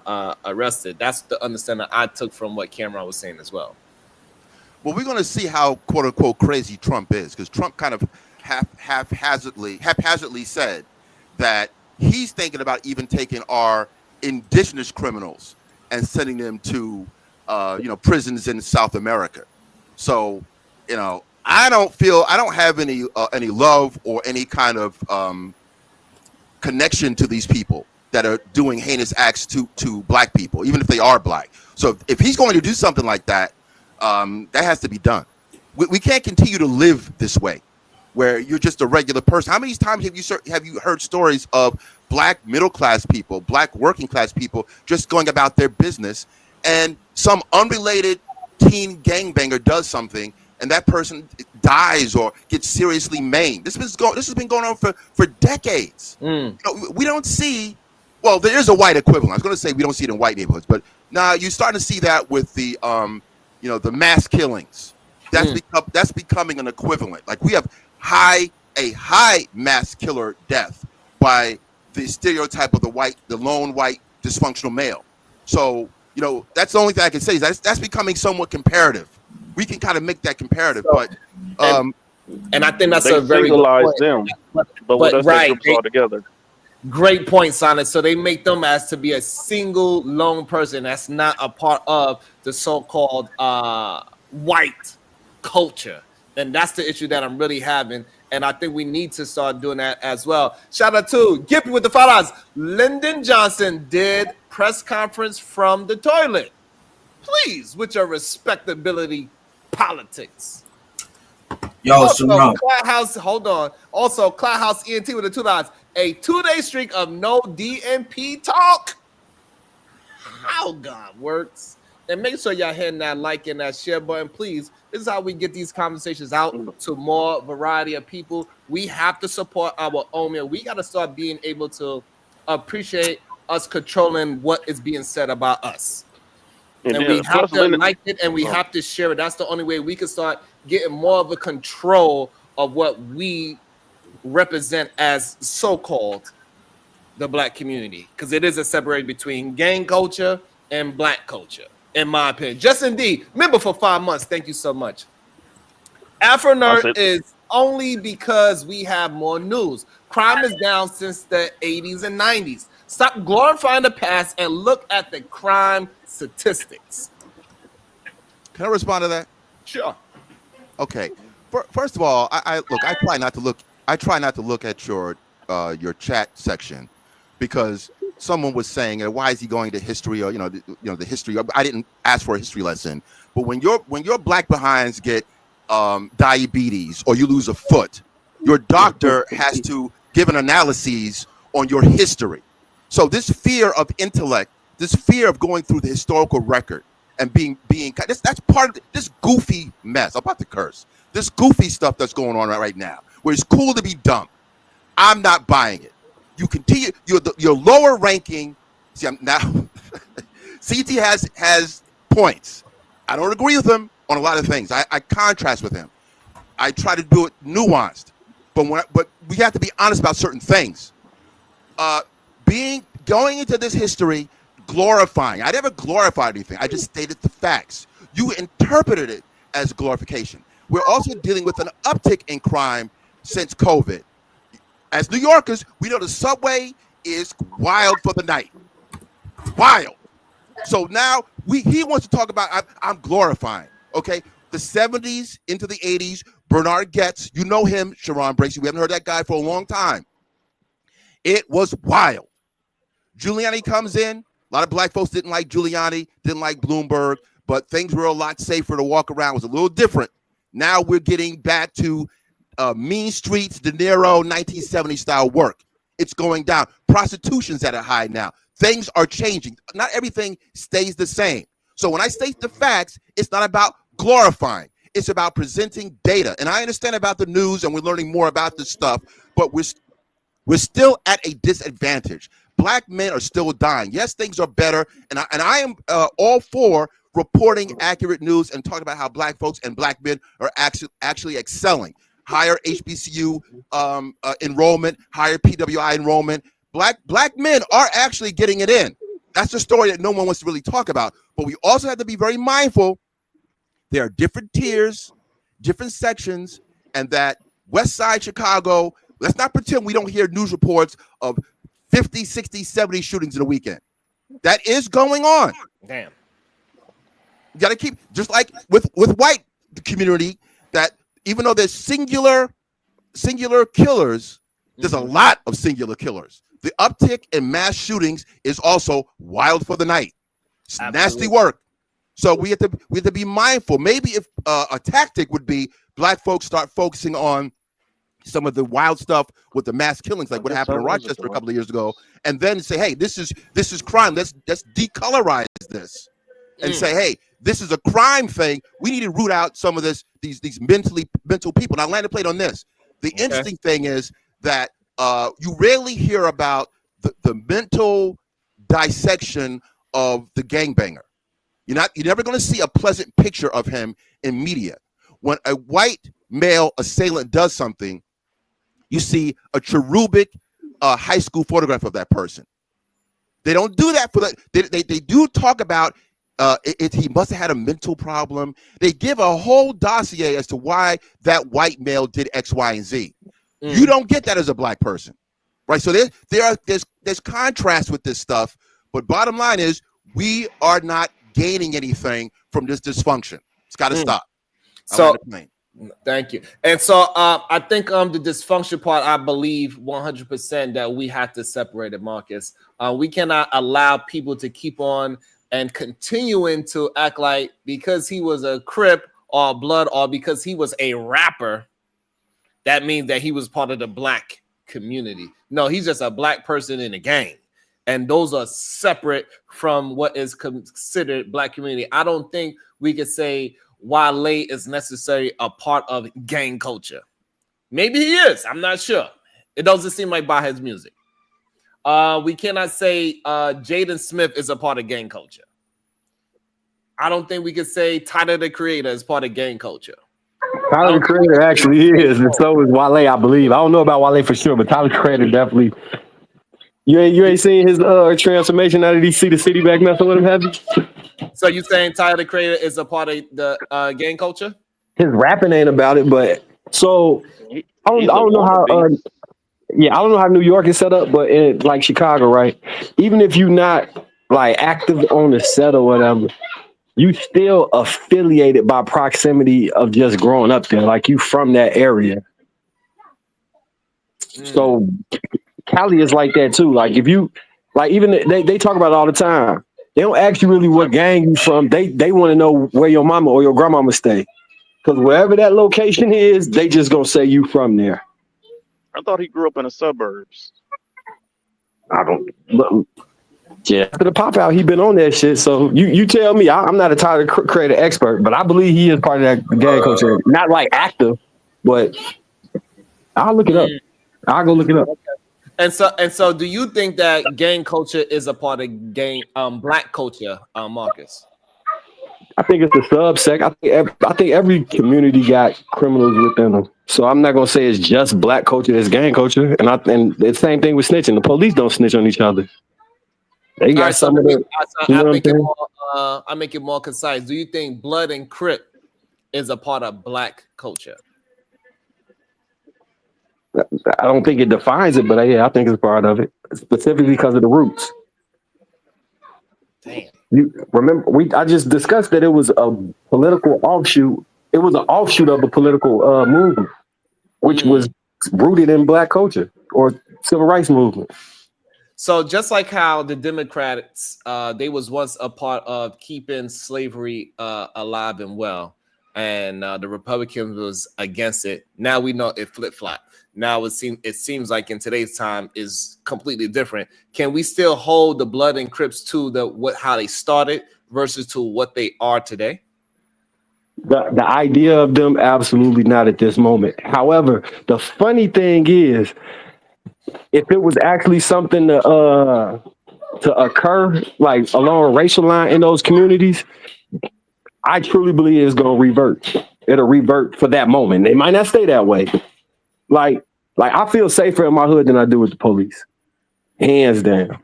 arrested. That's the understanding I took from what Cameron was saying as well. Well, we're going to see how quote unquote crazy Trump is, because Trump kind of haphazardly said that he's thinking about even taking our indigenous criminals and sending them to prisons in South America. So, I don't have any love or any kind of connection to these people that are doing heinous acts to black people, even if they are black. So if he's going to do something like that, that has to be done. We can't continue to live this way, where you're just a regular person. How many times have you heard stories of black middle class people, black working class people just going about their business, and some unrelated teen gangbanger does something, and that person dies or gets seriously maimed? This has been going on for decades. We don't see. Well, there is a white equivalent. I was going to say we don't see it in white neighborhoods, but now you're starting to see that with the the mass killings. That's becoming an equivalent. Like we have a high mass killer death by the stereotype of the lone white dysfunctional male. So that's the only thing I can say is that's becoming somewhat comparative. We can kind of make that comparative, but and I think that's they a very singleize good point. them, but with us they group all together. Great point, Sonic. So they make them as to be a single lone person that's not a part of the so-called white culture. And that's the issue that I'm really having. And I think we need to start doing that as well. Shout out to Gippy with the $5. Lyndon Johnson did press conference from the toilet. Please, with your respectability politics. Yo, also, Cloudhouse, hold on. Also, Cloudhouse ENT with the $2. A 2-day streak of no DNP talk. How God works. And make sure y'all hitting that like and that share button, please. This is how we get these conversations out to more variety of people. We have to support our own man. We got to start being able to appreciate us controlling what is being said about us. And we have to like it and we have to share it. That's the only way we can start getting more of a control of what we represent as so-called the black community, because it is a separation between gang culture and black culture, in my opinion. Justin D, member for 5 months. Thank you so much. Afro Nerd is only because we have more news. Crime is down since the 80s and 90s. Stop glorifying the past and look at the crime statistics. Can I respond to that? Sure. Okay. First of all, I try not to look at your chat section, because someone was saying, why is he going to history, or the history? I didn't ask for a history lesson, but when your black behinds get diabetes or you lose a foot, your doctor has to give an analysis on your history. So this fear of intellect, this fear of going through the historical record and being that's part of this goofy mess. I'm about to curse. This goofy stuff that's going on right now, where it's cool to be dumb. I'm not buying it. You continue your lower ranking. See, I'm now CT has points. I don't agree with him on a lot of things. I contrast with him. I try to do it nuanced, but we have to be honest about certain things. Going into this history, glorifying. I never glorified anything. I just stated the facts. You interpreted it as glorification. We're also dealing with an uptick in crime since COVID. As New Yorkers, we know the subway is wild for the night. Wild. So now he wants to talk about, I'm glorifying, okay? The 70s into the 80s, Bernard Goetz, you know him, Sharon Bracey. We haven't heard that guy for a long time. It was wild. Giuliani comes in. A lot of black folks didn't like Giuliani, didn't like Bloomberg, but things were a lot safer to walk around. It was a little different. Now we're getting back to mean streets, De Niro, 1970 style work. It's going down. Prostitution's at a high now. Things are changing. Not everything stays the same. So when I state the facts, it's not about glorifying. It's about presenting data. And I understand about the news, and we're learning more about this stuff, but we're still at a disadvantage. Black men are still dying. Yes, things are better, and I am all for reporting accurate news and talking about how black folks and black men are actually excelling. Higher HBCU enrollment, higher PWI enrollment. Black men are actually getting it in. That's the story that no one wants to really talk about. But we also have to be very mindful. There are different tiers, different sections, and that West Side Chicago. Let's not pretend we don't hear news reports of 50, 60, 70 shootings in a weekend. That is going on. Damn. You got to keep, just like with white community, that even though there's singular killers, there's a lot of singular killers. The uptick in mass shootings is also wild for the night. It's nasty work. So we have to be mindful. Maybe if a tactic would be black folks start focusing on some of the wild stuff with the mass killings, like what happened in Rochester a couple of years ago, and then say, hey, this is crime. Let's decolorize this and say, hey, this is a crime thing. We need to root out some of these mental people. Now, Landon played on this. The interesting thing is that you rarely hear about the mental dissection of the gangbanger. You're never going to see a pleasant picture of him in media. When a white male assailant does something, you see a cherubic high school photograph of that person. They don't do that for that. They do talk about he must have had a mental problem. They give a whole dossier as to why that white male did X, Y, and Z. You don't get that as a black person, right? So there's contrast with this stuff. But bottom line is, we are not gaining anything from this dysfunction. It's got to stop. So thank you. And so I think the dysfunction part, I believe 100% that we have to separate it, Marcus. We cannot allow people to keep on and continuing to act like because he was a Crip or Blood or because he was a rapper, that means that he was part of the black community. No, he's just a black person in a gang. And those are separate from what is considered black community. I don't think we could say Wale is necessarily a part of gang culture. Maybe he is. I'm not sure. It doesn't seem like by his music. We cannot say Jaden Smith is a part of gang culture. I don't think we could say Tyler, the Creator, is part of gang culture. Tyler, the Creator actually is, and so is Wale, I believe. I don't know about Wale for sure, but Tyler, the Creator definitely. You ain't seen his transformation now that he see the city back messing with him, have you? So you saying Tyler, the Creator, is a part of the gang culture? His rapping ain't about it, but so I don't know how. I don't know how New York is set up, but in like Chicago, right? Even if you're not like active on the set or whatever, you still affiliated by proximity of just growing up there. Like you from that area. So Cali is like that too. Like if you like, even they talk about it all the time. They don't ask you really what gang you from. They want to know where your mama or your grandmama stay. Because wherever that location is, they just gonna say you from there. I thought he grew up in the suburbs. I don't. Yeah, after the pop out, he been on that shit. So you tell me. I'm not a Tyler Creator expert, but I believe he is part of that gang culture. Not like active, but I'll look it up. I'll go look it up. And so, do you think that gang culture is a part of gang black culture, Marcus? I think it's a subsect. I think every community got criminals within them. So I'm not gonna say it's just black culture, it's gang culture. And the same thing with snitching. The police don't snitch on each other. They got some of the. I make it more concise. Do you think Blood and Crip is a part of black culture? I don't think it defines it, but yeah, I think it's part of it, specifically because of the roots. Damn. You remember I just discussed that it was a political offshoot. It was an offshoot of a political movement, which was rooted in black culture or civil rights movement. So just like how the Democrats, they was once a part of keeping slavery alive and well, and the Republicans was against it. Now we know it flip-flopped. Now it seems like in today's time is completely different. Can we still hold the Blood and Crips to how they started versus to what they are today? The idea of them, absolutely not at this moment. However, the funny thing is, if it was actually something to occur like along a racial line in those communities, I truly believe it's gonna revert. It'll revert for that moment. It might not stay that way. Like I feel safer in my hood than I do with the police, hands down.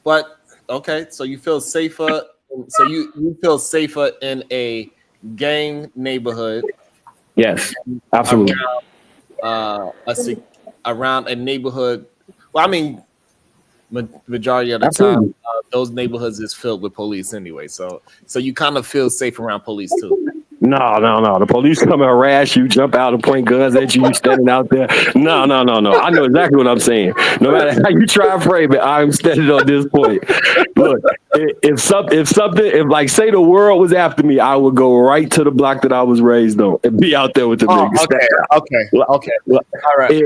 But okay, so you feel safer. So you feel safer in a gang neighborhood Yes, absolutely. Around a neighborhood. Well, I mean, majority of the Absolutely. time, those neighborhoods is filled with police anyway. So you kind of feel safe around police too. No. The police come and harass you, jump out and point guns at you. You standing out there. No. I know exactly what I'm saying. No matter how you try to frame it, I'm standing on this point. Look, if like say the world was after me, I would go right to the block that I was raised on and be out there with the niggas. Okay. All right.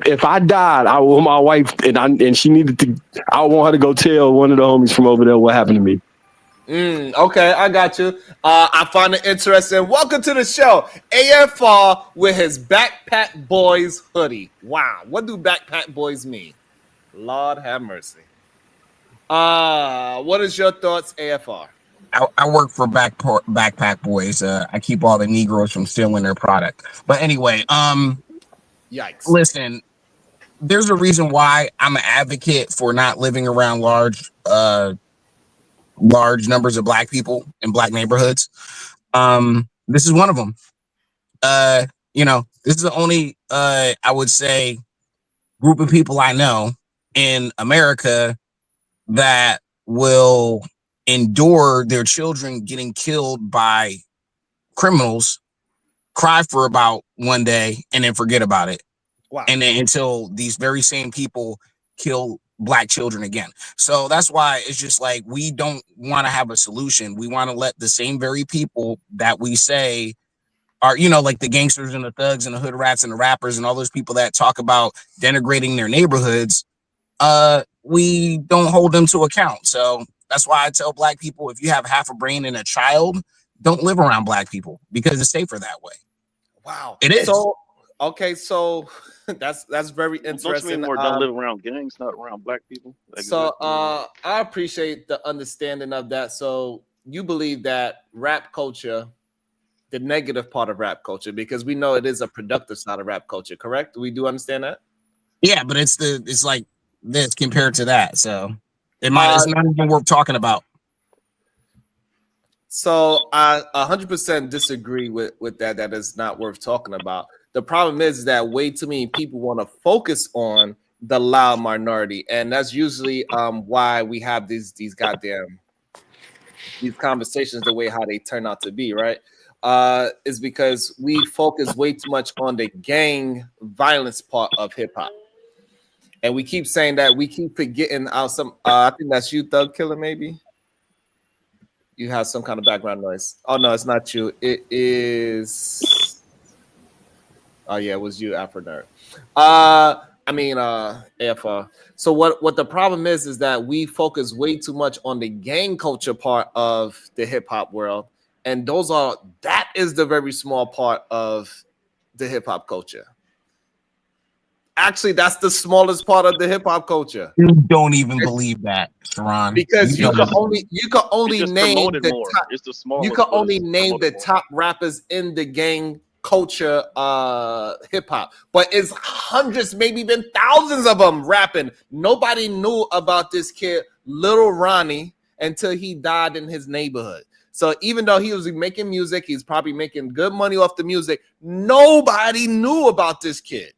If I died, I want my wife and she needed to. I want her to go tell one of the homies from over there what happened to me. Okay, I got you. I find it interesting. Welcome to the show. AFR with his Backpack Boys hoodie. Wow, what do Backpack Boys mean? Lord have mercy. What is your thoughts, AFR? I work for Backpack Boys. I keep all the Negroes from stealing their product. But anyway, yikes. Listen, there's a reason why I'm an advocate for not living around large numbers of black people in black neighborhoods. This is one of them. This is the only I would say group of people I know in America that will endure their children getting killed by criminals, cry for about one day, and then forget about it. Wow. And then until these very same people kill black children again. So that's why it's just like we don't want to have a solution. We want to let the same very people that we say are, like the gangsters and the thugs and the hood rats and the rappers and all those people that talk about denigrating their neighborhoods, we don't hold them to account. So that's why I tell black people, if you have half a brain and a child, don't live around black people because it's safer that way. Wow. It is. So that's very interesting. Don't you mean more don't live around gangs, not around black people? So I appreciate the understanding of that. So you believe that rap culture, the negative part of rap culture, because we know it is a productive side of rap culture, correct? We do understand that? Yeah, but it's like this compared to that. So it's not even worth talking about. So I 100% disagree with that. That is not worth talking about. The problem is that way too many people want to focus on the loud minority, and that's usually why we have these conversations the way how they turn out to be, right? Is because we focus way too much on the gang violence part of hip hop, and we keep saying that we keep forgetting out some. I think that's you, Thug Killer, maybe. You have some kind of background noise. Oh no, it's not you. It is. Oh yeah, it was you, Afro Nerd. AFR. So what the problem is that we focus way too much on the gang culture part of the hip hop world, and that is the very small part of the hip hop culture. Actually, that's the smallest part of the hip hop culture. You don't even believe that, Sharon. Because you can only name the top rappers in the gang culture hip hop, but it's hundreds, maybe even thousands of them rapping. Nobody knew about this kid, Lil Ronnie, until he died in his neighborhood. So even though he was making music, he's probably making good money off the music. Nobody knew about this kid.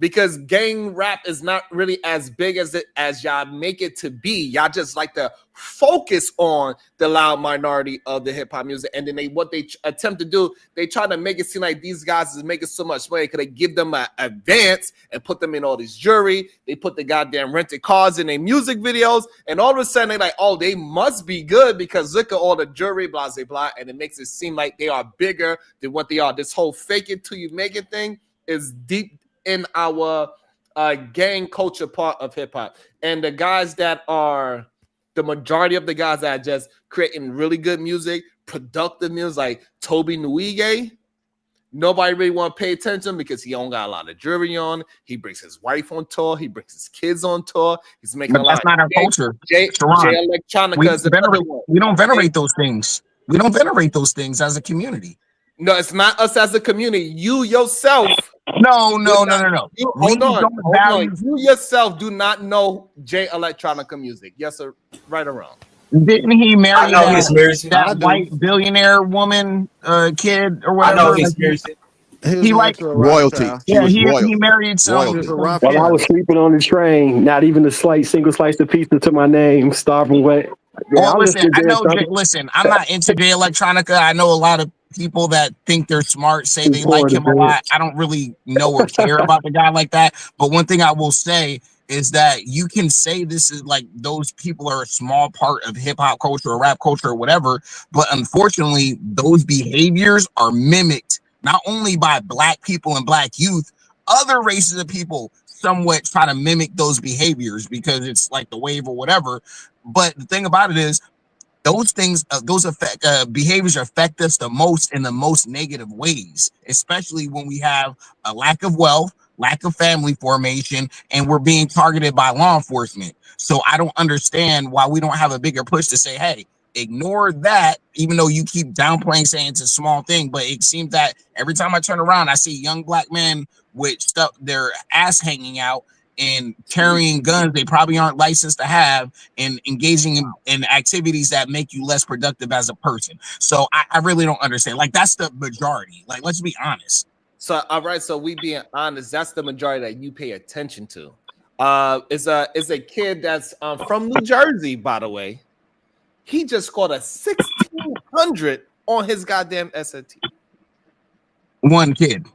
Because gang rap is not really as big as y'all make it to be. Y'all just like to focus on the loud minority of the hip hop music, and then what they attempt to do, they try to make it seem like these guys is making so much money because they give them an advance and put them in all this jewelry. They put the goddamn rented cars in their music videos, and all of a sudden they're like, oh, they must be good because look at all the jewelry, blah blah blah, and it makes it seem like they are bigger than what they are. This whole fake it till you make it thing is deep in our gang culture part of hip hop, and the guys that are the majority of the guys that are just creating really good music, productive music, like Toby Nwige, nobody really want to pay attention because he don't got a lot of jewelry on. He brings his wife on tour. He brings his kids on tour. He's making a lot. That's not our culture. Jay Electronica is another one. We don't venerate those things. We don't venerate those things as a community. No, it's not us as a community. You yourself. No. Hold on. You yourself do not know Jay Electronica music. Yes, sir. Right or wrong? Didn't he marry I know he smears it. that white billionaire woman kid or I know whatever? he smears it. He was He married like to a rock Royalty. child. She yeah was he royalty. married She was a some rock While I child. was sleeping on the train, not even a single slice of pizza to my name, starving wet. Yeah, Well, I listen, listened I there. know. Listen, I'm not into Jay Electronica. I know a lot of people that think they're smart, say they like him a lot. I don't really know or care about the guy like that. But one thing I will say is that you can say this is like those people are a small part of hip hop culture or rap culture or whatever. But unfortunately, those behaviors are mimicked not only by black people and black youth, other races of people somewhat try to mimic those behaviors because it's like the wave or whatever. But the thing about it is, those things, those behaviors affect us the most in the most negative ways, especially when we have a lack of wealth, lack of family formation, and we're being targeted by law enforcement. So I don't understand why we don't have a bigger push to say, hey, ignore that, even though you keep downplaying saying it's a small thing. But it seems that every time I turn around, I see young black men with stuff, their ass hanging out and carrying guns they probably aren't licensed to have, and engaging in activities that make you less productive as a person. So I really don't understand. Like, that's the majority. Like, let's be honest. So all right, so we being honest, that's the majority that you pay attention to. Is a kid that's from New Jersey, by the way. He just scored a 1600 on his goddamn SAT. One kid.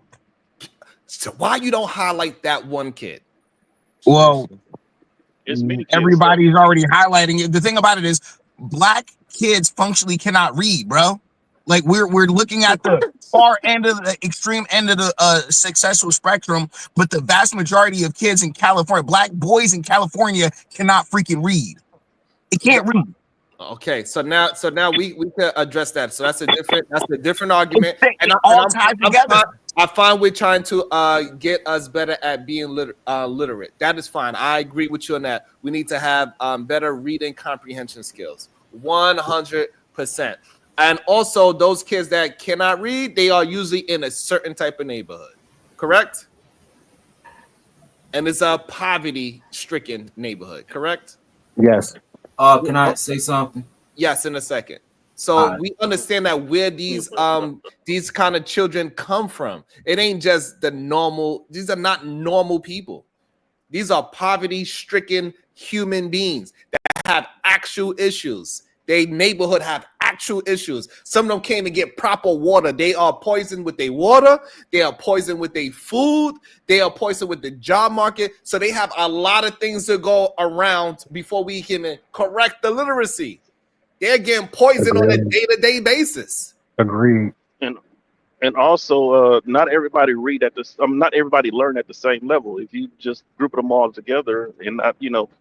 So why you don't highlight that one kid? Well, It's many kids, everybody's already highlighting it. The thing about it is, black kids functionally cannot read, bro. Like, we're looking at the far end of the extreme end of the successful spectrum, but the vast majority of kids in California, black boys in California, cannot freaking read. They can't read. Okay, so now we can address that. So that's a different argument. And all tied together. I find we're trying to get us better at being literate. That is fine. I agree with you on that. We need to have better reading comprehension skills. 100%. And also, those kids that cannot read, they are usually in a certain type of neighborhood. Correct? And it's a poverty-stricken neighborhood. Correct? Yes. Can I say something? Yes, in a second. So we understand that where these kind of children come from. It ain't just the normal. These are not normal people. These are poverty-stricken human beings that have actual issues. Their neighborhood have actual issues. Some of them can't even get proper water. They are poisoned with their water. They are poisoned with their food. They are poisoned with the job market. So they have a lot of things to go around before we can correct the literacy. They're getting poisoned on a day-to-day basis. Agreed. And also, not everybody not everybody learn at the same level. If you just group them all together, and not,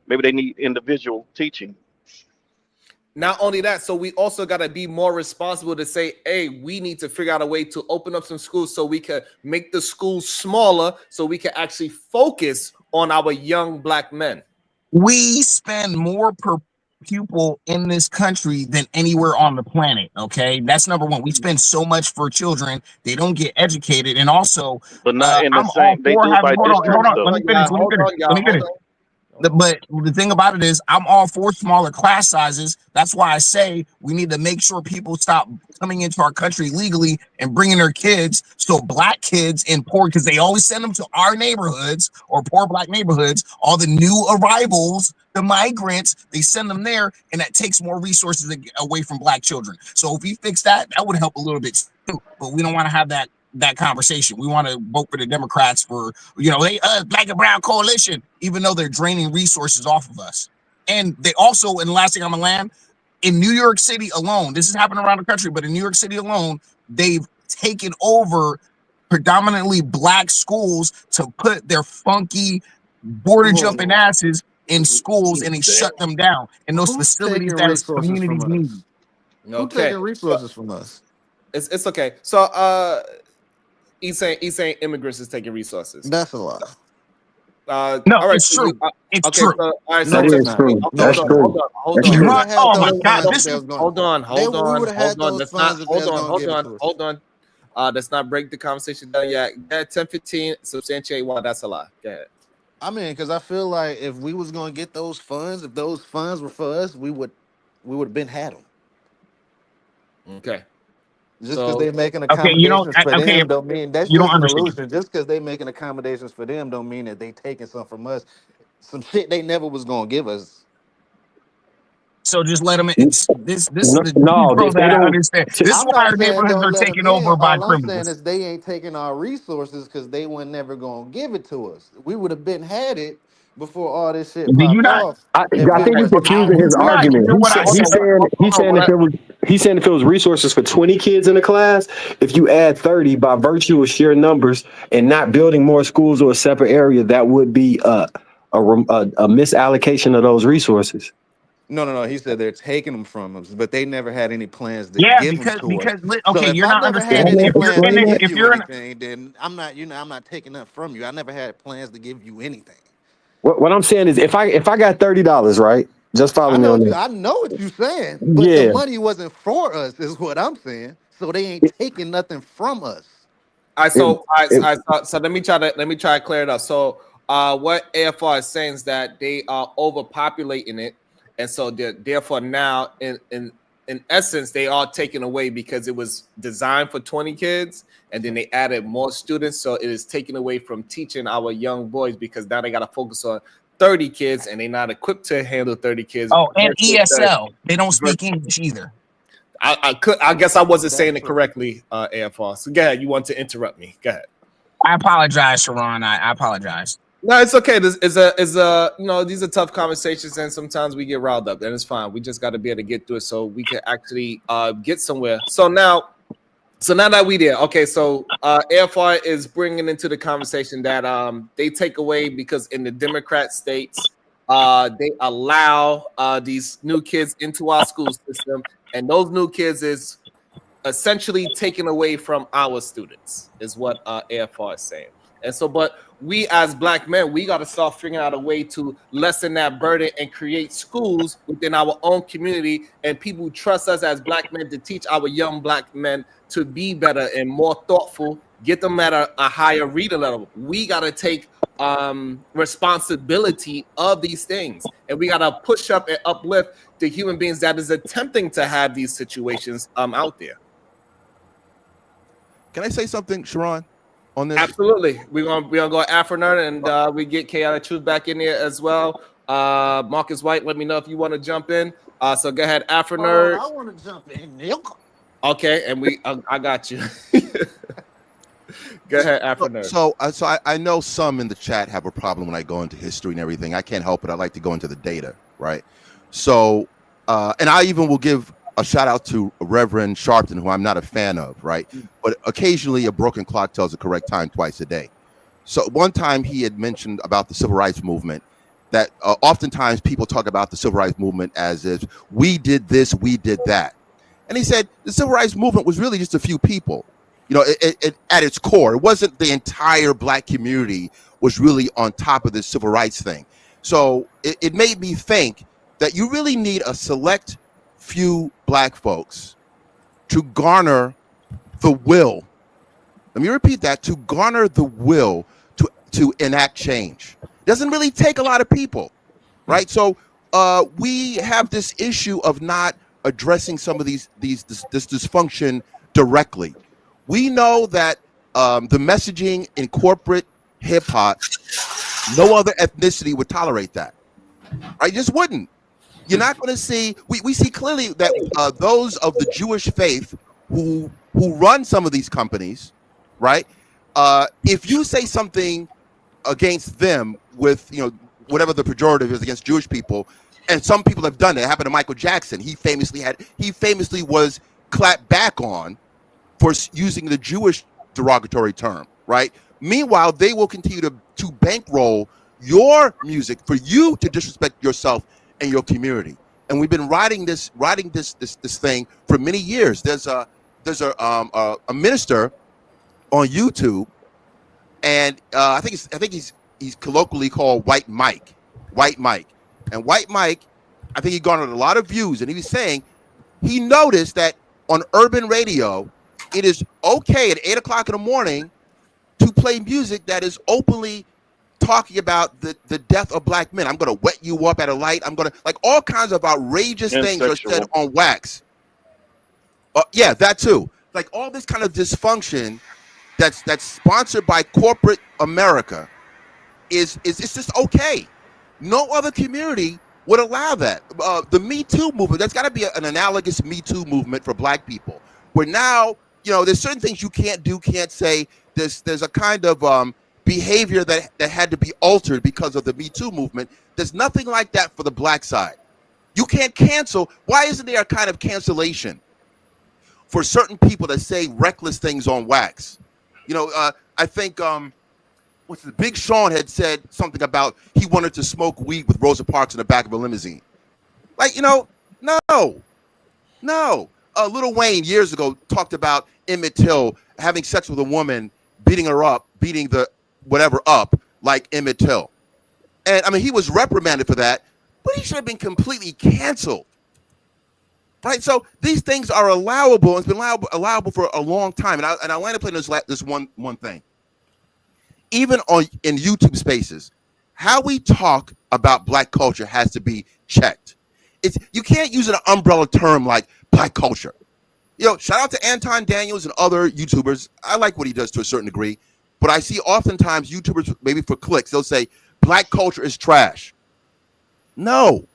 maybe they need individual teaching. Not only that, so we also got to be more responsible to say, hey, we need to figure out a way to open up some schools so we can make the schools smaller so we can actually focus on our young black men. We spend more per pupil in this country than anywhere on the planet. Okay, that's number one. We spend so much for children; they don't get educated, and also, but not in the I'm same. all They for do having. by Hold on. Let me finish. Let me finish. But the thing about it is, I'm all for smaller class sizes. That's why I say we need to make sure people stop coming into our country legally and bringing their kids. So black kids in poor, because they always send them to our neighborhoods or poor black neighborhoods. All the new arrivals, the migrants, they send them there, and that takes more resources away from black children. So if we fix that, that would help a little bit too. But we don't want to have that conversation. We want to vote for the Democrats for, they black and brown coalition, even though they're draining resources off of us. And they also, and the last thing I'm gonna land, in New York City alone, this is happening around the country, but in New York City alone, they've taken over predominantly black schools to put their funky border jumping asses in schools, and they shut them down in those facilities that communities need. Who's taking resources from us? It's okay. So he's saying immigrants is taking resources. That's a lie. No, all right, it's true. It's okay, true. So, all right, That is true. That's true. Hold on. Oh my God! Hold on. Hold on. Let's not break the conversation down yet. 10-15, substantiate why that's a lie. Go ahead. I mean, because I feel like if we was gonna get those funds, if those funds were for us, we would we would have been had them. Okay. Just because they making Okay, you don't. accommodations for Okay, them don't mean that's you don't just an understand. illusion. Just because they making accommodations for them don't mean that they taking something from us. Some shit they never was gonna give us. So just let them. It's this. This is the No, Negro they that I don't. understand. This is I'm why not our saying neighborhoods don't are let them taken in. over by All I'm saying criminals. is they ain't taking our resources because they were never gonna give it to us. We would have been had it before all this shit Did you popped not? off. I If it think you're wasn't confusing Did his ours. you not argument. hear what I said? He's saying if it was resources for 20 kids in a class, if you add 30 by virtue of sheer numbers and not building more schools or a separate area, that would be a misallocation of those resources. No. He said they're taking them from us, but they never had any plans to Yeah, give them to us. So okay, if you're I not never had understanding. any If you're plans in to it, give if you you're in, anything, then I'm not taking up from you. I never had plans to give you anything. What I'm saying is if I got $30, right? Just follow me on that. I know what you're saying, but the Yeah. money wasn't for us, is what I'm saying. So they ain't taking nothing from us. It- it- So let me try to clear it up. So what AFR is saying is that they are overpopulating it, and so therefore now in essence they are taken away because it was designed for 20 kids and then they added more students, so it is taken away from teaching our young boys because now they got to focus on 30 kids and they're not equipped to handle 30 kids. oh, and ESL, they don't speak English either. I guess I wasn't That's saying it true. correctly, AFR. So go ahead. You want to interrupt me? Go ahead. I apologize, Sharon. I apologize. No, it's okay. This is these are tough conversations, and sometimes we get riled up, and it's fine. We just got to be able to get through it so we can actually get somewhere. So now that we there, okay. So AFR is bringing into the conversation that they take away because in the Democrat states, they allow these new kids into our school system, and those new kids is essentially taken away from our students, is what AFR is saying. And so, but we as Black men, we got to start figuring out a way to lessen that burden and create schools within our own community and people who trust us as Black men to teach our young Black men to be better and more thoughtful, get them at a higher reader level. We got to take responsibility of these things, and we got to push up and uplift the human beings that is attempting to have these situations out there. Can I say something, Sharon, on this? Absolutely. We're gonna go Afro Nerd, and we get Chaotic Truth back in here as well. Marcus White, let me know if you want to jump in. So go ahead, Afro Nerd. I want to jump in. Okay, and I got you. Go ahead, Afro Nerd. So I know some in the chat have a problem when I go into history and everything. I can't help it. I like to go into the data, right? So, and I even will give a shout out to Reverend Sharpton, who I'm not a fan of, right? But occasionally a broken clock tells the correct time twice a day. So one time he had mentioned about the civil rights movement that oftentimes people talk about the civil rights movement as if we did this, we did that. And he said the civil rights movement was really just a few people. You know, it at its core, it wasn't the entire Black community was really on top of this civil rights thing. So it made me think that you really need a select few Black folks to garner the will. Let me repeat that: to garner the will to enact change. It doesn't really take a lot of people, right? So we have this issue of not addressing some of this dysfunction directly. We know that the messaging in corporate hip hop, no other ethnicity would tolerate that. I just wouldn't. You're not going to see. We see clearly that those of the Jewish faith who run some of these companies, right? If you say something against them with whatever the pejorative is against Jewish people, and some people have done it. It happened to Michael Jackson. He famously was clapped back on for using the Jewish derogatory term, right? Meanwhile, they will continue to bankroll your music for you to disrespect yourself and your community. And we've been riding this thing for many years. There's a minister on YouTube, and I think he's colloquially called White Mike. And White Mike, I think he garnered a lot of views, and he was saying he noticed that on urban radio, it is okay at 8 o'clock in the morning to play music that is openly talking about the death of black men. I'm going to wet you up at a light. I'm going to, like, all kinds of outrageous And things are said sexual. on wax. Yeah, that too. Like all this kind of dysfunction that's sponsored by corporate America is it's just okay. No other community would allow that. The Me Too movement, that's got to be an analogous Me Too movement for black people, where now, you know, there's certain things you can't do, can't say. There's a kind of behavior that had to be altered because of the Me Too movement. There's nothing like that for the black side. You can't cancel. Why isn't there a kind of cancellation for certain people that say reckless things on wax? You know, I think Big Sean had said something about he wanted to smoke weed with Rosa Parks in the back of a limousine. Like, you know, no. Lil Wayne years ago talked about Emmett Till having sex with a woman, beating the whatever up like Emmett Till. And I mean, he was reprimanded for that, but he should have been completely canceled. Right, so these things are allowable. It's been allowable for a long time, and I want to play this one thing. Even in YouTube Spaces, how we talk about black culture has to be checked. You can't use an umbrella term like black culture. You know, shout out to Anton Daniels and other YouTubers. I like what he does to a certain degree, but I see oftentimes YouTubers, maybe for clicks, they'll say black culture is trash. No,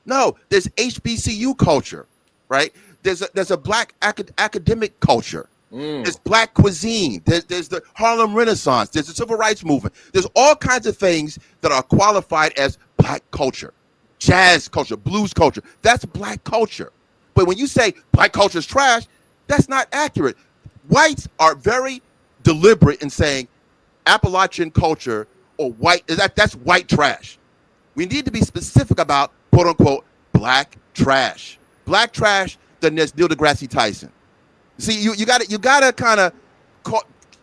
there's HBCU culture. Right? There's a black academic culture. There's black cuisine. There's the Harlem Renaissance. There's the Civil Rights Movement. There's all kinds of things that are qualified as black culture. Jazz culture, blues culture. That's black culture. But when you say black culture is trash, that's not accurate. Whites are very deliberate in saying Appalachian culture or white, that's white trash. We need to be specific about, quote unquote, black trash. Black trash than there's Neil deGrasse Tyson. See, you gotta kind of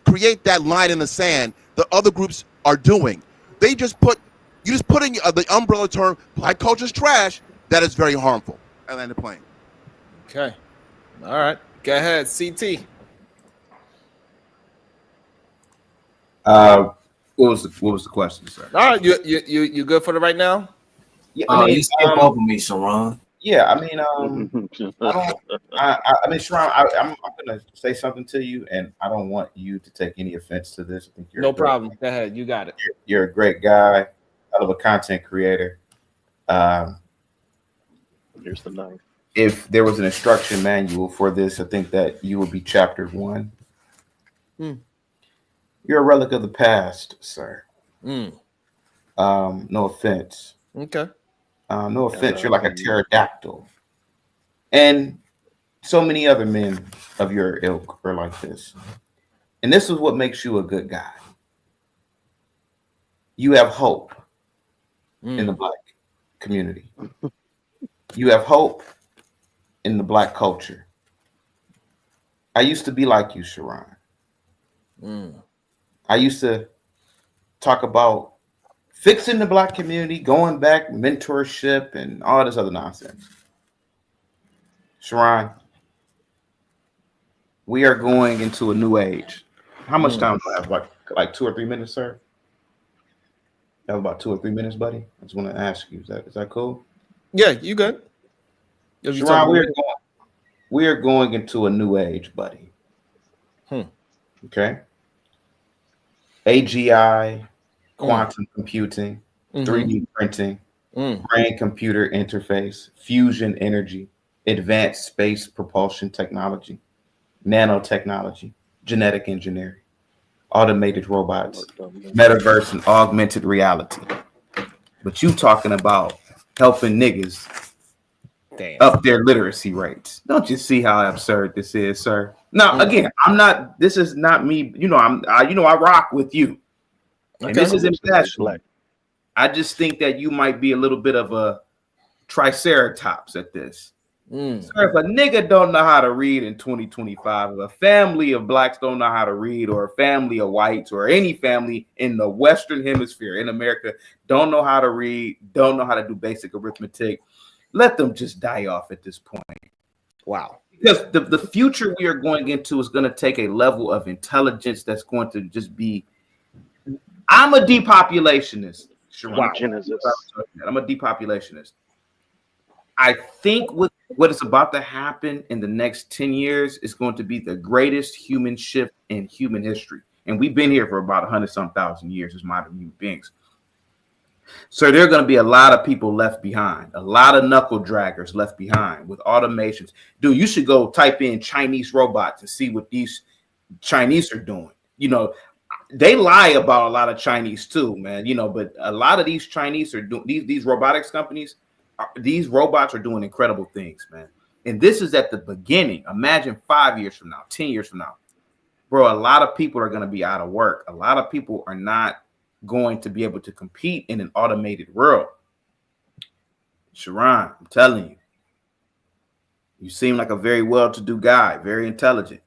create that line in the sand that other groups are doing. You just put in the umbrella term black culture's trash. That is very harmful. I land the plane. Okay, all right, go ahead, CT. What was the question, sir? All right, you good for the right now? Yeah, I mean, you skip over me, Sharon. Yeah, I mean, Sharon, I'm gonna say something to you, and I don't want you to take any offense to this. I think you're no problem. Go ahead, you got it. You're a great guy, hell of a content creator. Here's the knife. If there was an instruction manual for this, I think that you would be chapter 1. You're a relic of the past, sir. No offense. Okay. No offense, you're like a pterodactyl. And so many other men of your ilk are like this. And this is what makes you a good guy. You have hope in the black community. You have hope in the black culture. I used to be like you, Sharon. I used to talk about fixing the black community, going back, mentorship, and all this other nonsense. Sharon, we are going into a new age. How much time do I have? Like 2 or 3 minutes, sir? You have about 2 or 3 minutes, buddy? I just want to ask you, is that cool? Yeah, you good. Sharon, we are going into a new age, buddy. Okay? AGI, quantum computing, 3D printing, brain-computer interface, fusion energy, advanced space propulsion technology, nanotechnology, genetic engineering, automated robots, metaverse, and augmented reality. But you talking about helping niggas up their literacy rates. Don't you see how absurd this is, sir? Now, again, this is not me. You know, I rock with you. And this is intentional. I just think that you might be a little bit of a triceratops at this. Sir, if a nigga don't know how to read in 2025, if a family of blacks don't know how to read, or a family of whites, or any family in the Western Hemisphere in America don't know how to read, don't know how to do basic arithmetic, let them just die off at this point. Wow. Because the future we are going into is going to take a level of intelligence that's going to just be I'm a depopulationist. Wow. I'm a depopulationist. I think what is about to happen in the next 10 years is going to be the greatest human shift in human history. And we've been here for about 100-some thousand years as modern human beings. So there are going to be a lot of people left behind, a lot of knuckle draggers left behind with automations. Dude, you should go type in Chinese robots and see what these Chinese are doing. You know, they lie about a lot of Chinese too, man. You know, but a lot of these Chinese are doing these robotics companies. These robots are doing incredible things, man. And this is at the beginning. Imagine 5 years from now, 10 years from now, bro. A lot of people are going to be out of work. A lot of people are not going to be able to compete in an automated world. Sharon, I'm telling you, you seem like a very well-to-do guy, very intelligent.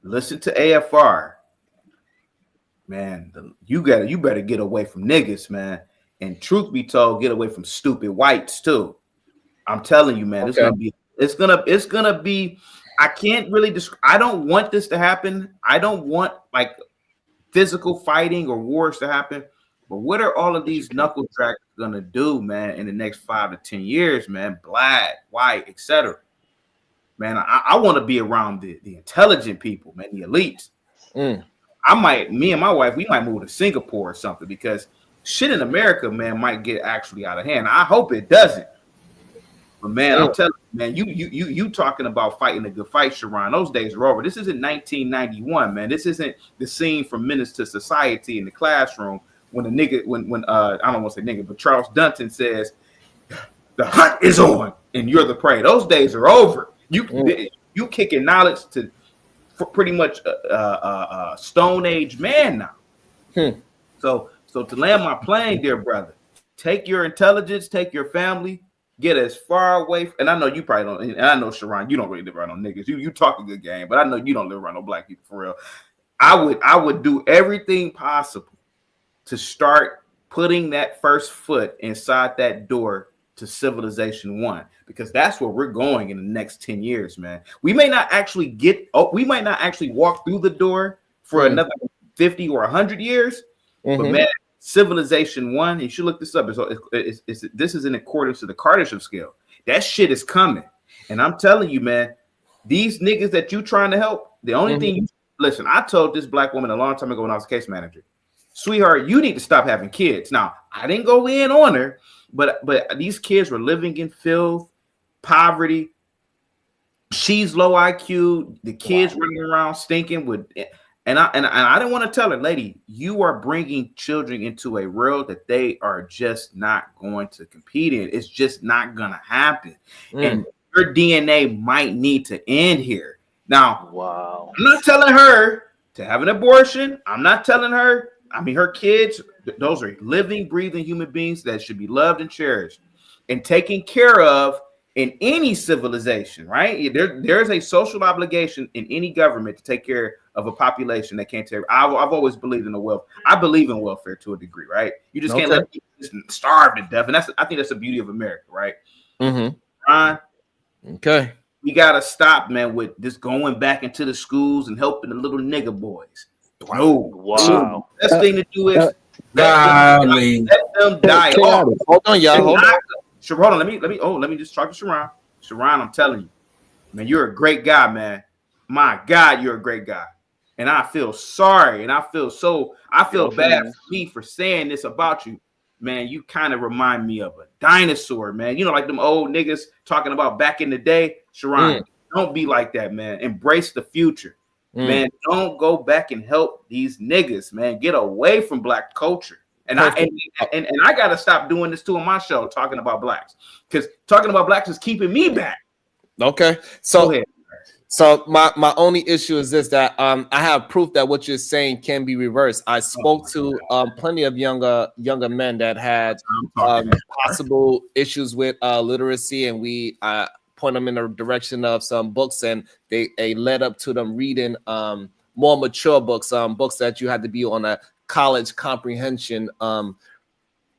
Listen to AFR, man. You better get away from niggas, man. And truth be told, get away from stupid whites too. I'm telling you, man. Okay. It's gonna be. I can't really describe. I don't want this to happen. I don't want like physical fighting or wars to happen. But what are all of these knuckle draggers gonna do, man, in the next 5 to 10 years, man? Black, white, etc. Man, I want to be around the intelligent people, man, the elites. Me and my wife, we might move to Singapore or something because shit in America, man, might get actually out of hand. I hope it doesn't. But man, I'm telling you, man, you talking about fighting a good fight, Sharon. Those days are over. This isn't 1991, man. This isn't the scene from Menace to Society in the classroom when the nigga, when I don't want to say nigga, but Charles Dunton says the hunt is on and you're the prey. Those days are over. You kicking knowledge to pretty much Stone Age man now. So to land my plane, dear brother, take your intelligence, take your family. Get as far away, and I know you probably don't. And I know Sharon, you don't really live around no niggas. You talk a good game, but I know you don't live around no black people for real. I would do everything possible to start putting that first foot inside that door to civilization 1, because that's where we're going in the next 10 years, man. We may not actually walk through the door for another 50 or 100 years, but man. Civilization 1, you should look this up. This is in accordance to the Kardashev scale. That shit is coming. And I'm telling you, man, these niggas that you trying to help, the only thing listen, I told this black woman a long time ago when I was a case manager, sweetheart, you need to stop having kids. Now, I didn't go in on her, but these kids were living in filth, poverty. She's low IQ. The kids running around stinking with. And I didn't want to tell her, lady, you are bringing children into a world that they are just not going to compete in. It's just not going to happen. And your DNA might need to end here. Now, I'm not telling her to have an abortion. I'm not telling her. I mean, her kids, those are living, breathing human beings that should be loved and cherished and taken care of in any civilization, right? There's a social obligation in any government to take care of a population that can't take. I've always believed in the wealth. I believe in welfare to a degree, right? You just can't let people just starve to death, and I think that's the beauty of America, right? Ron, okay, we gotta stop, man, with just going back into the schools and helping the little nigga boys. The best thing to do is let them die. Hold on, y'all. Hold on. Hold on, let me just talk to Sharon. Sharon, I'm telling you, man, you're a great guy, man. My God, you're a great guy. And I feel sorry, and I feel bad for me for saying this about you. Man, you kind of remind me of a dinosaur, man. You know, like them old niggas talking about back in the day. Sharon, don't be like that, man. Embrace the future. Man, don't go back and help these niggas, man. Get away from black culture. And I gotta stop doing this too on my show, talking about blacks, because talking about blacks is keeping me back. Okay, so my only issue is this, that I have proof that what you're saying can be reversed. I spoke to plenty of younger men that had possible issues with literacy, and we point them in the direction of some books, and they led up to them reading more mature books, books that you had to be on a college comprehension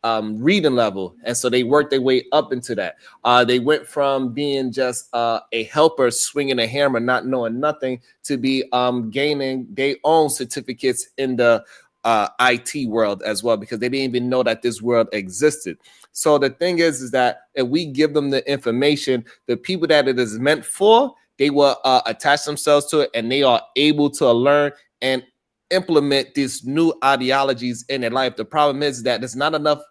reading level, and so they worked their way up into that. They went from being just a helper swinging a hammer, not knowing nothing, to be gaining their own certificates in the IT world as well, because they didn't even know that this world existed. So the thing is that if we give them the information, the people that it is meant for, they will attach themselves to it, and they are able to learn and implement these new ideologies in their life. The problem is that there's not enough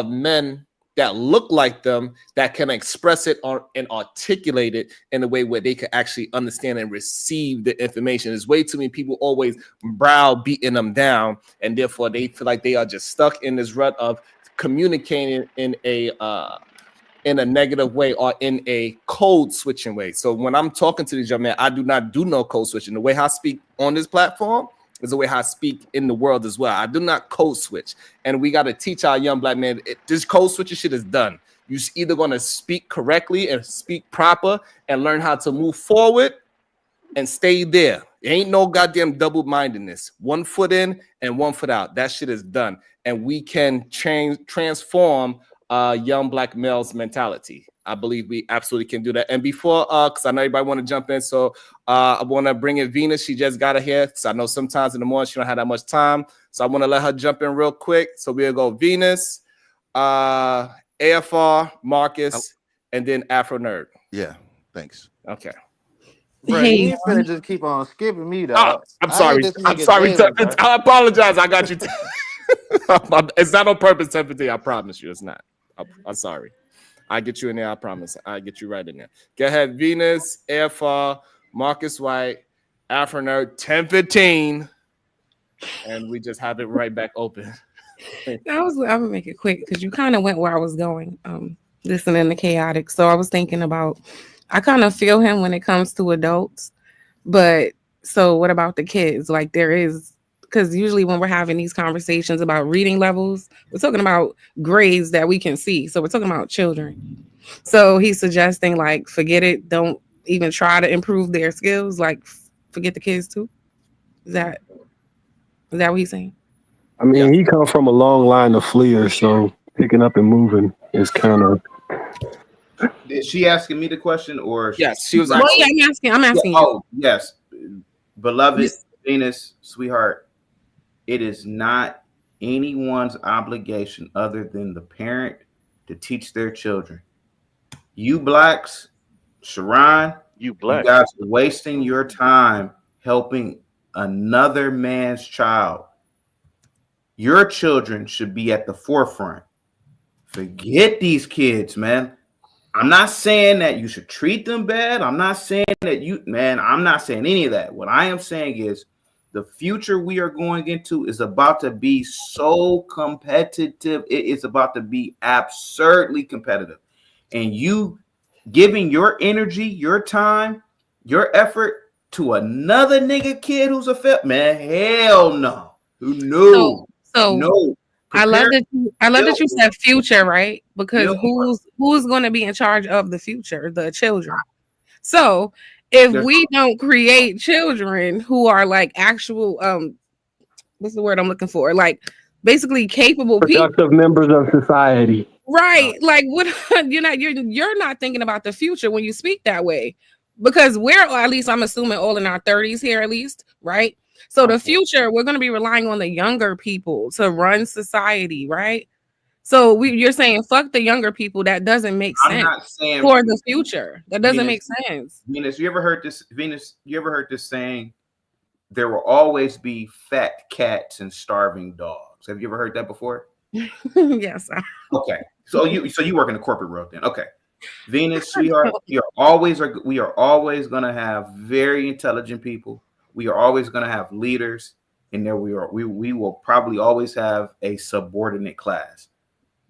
men that look like them that can express it and articulate it in a way where they can actually understand and receive the information. There's way too many people always browbeating them down, and therefore they feel like they are just stuck in this rut of communicating in a negative way or in a code switching way. So when I'm talking to these young men, I do not do no code switching. The way I speak on this platform is the way I speak in the world as well. I do not code switch. And we got to teach our young black men, this code switching shit is done. You're either going to speak correctly and speak proper and learn how to move forward and stay there. There ain't no goddamn double-mindedness. 1 foot in and 1 foot out. That shit is done. And we can transform young black males' mentality. I believe we absolutely can do that. And before, because I know everybody want to jump in, so I want to bring in Venus. She just got her here, because I know sometimes in the morning she don't have that much time. So I want to let her jump in real quick. So we'll go Venus, AFR, Marcus, and then Afro Nerd. Yeah, thanks. Okay. Bro, Hey, you ain't finna just keep on skipping me, dog. I'm sorry. I'm sorry. I apologize. I got you. It's not on purpose, 10:15. I promise you, it's not. I'm sorry. I get you in there. I promise. I get you right in there. Go ahead, Venus, AFR, Marcus White, Afro Nerd, 10:15, and we just have it right back open. I'm gonna make it quick because you kind of went where I was going. Listening to Chaotic, so I was thinking about. I kind of feel him when it comes to adults, but so what about the kids? Like there is, because usually when we're having these conversations about reading levels, we're talking about grades that we can see. So we're talking about children. So he's suggesting like, forget it. Don't even try to improve their skills. Like forget the kids too. Is that what he's saying? I mean, he comes from a long line of fleers, so picking up and moving is kind of. Is she asking me the question, or yes, she was asking? Well, yeah, I'm asking you. Oh, yes, beloved Venus, sweetheart. It is not anyone's obligation other than the parent to teach their children. You blacks, Sharon, you guys are wasting your time helping another man's child. Your children should be at the forefront. Forget these kids, man. I'm not saying that you should treat them bad. I'm not saying that I'm not saying any of that. What I am saying is the future we are going into is about to be so competitive. It is about to be absurdly competitive. And you giving your energy, your time, your effort to another nigga kid who's a man, hell no. No. No. I love that you said future, right? Because who's going to be in charge of the future? The children. So if we don't create children who are like actual what's the word I'm looking for? Like basically capable productive members of society. Right. Like what you're not thinking about the future when you speak that way. Because we're, or at least I'm assuming all in our 30s here at least, right? So the future, we're going to be relying on the younger people to run society, right? So you're saying fuck the younger people. That doesn't make sense. I'm not saying for the future. That doesn't make sense. Venus, you ever heard this? Venus, you ever heard this saying? There will always be fat cats and starving dogs. Have you ever heard that before? Yes. Okay. So you work in the corporate world then. Okay. Venus, sweetheart, we are always going to have very intelligent people. We are always going to have leaders, and there we will probably always have a subordinate class.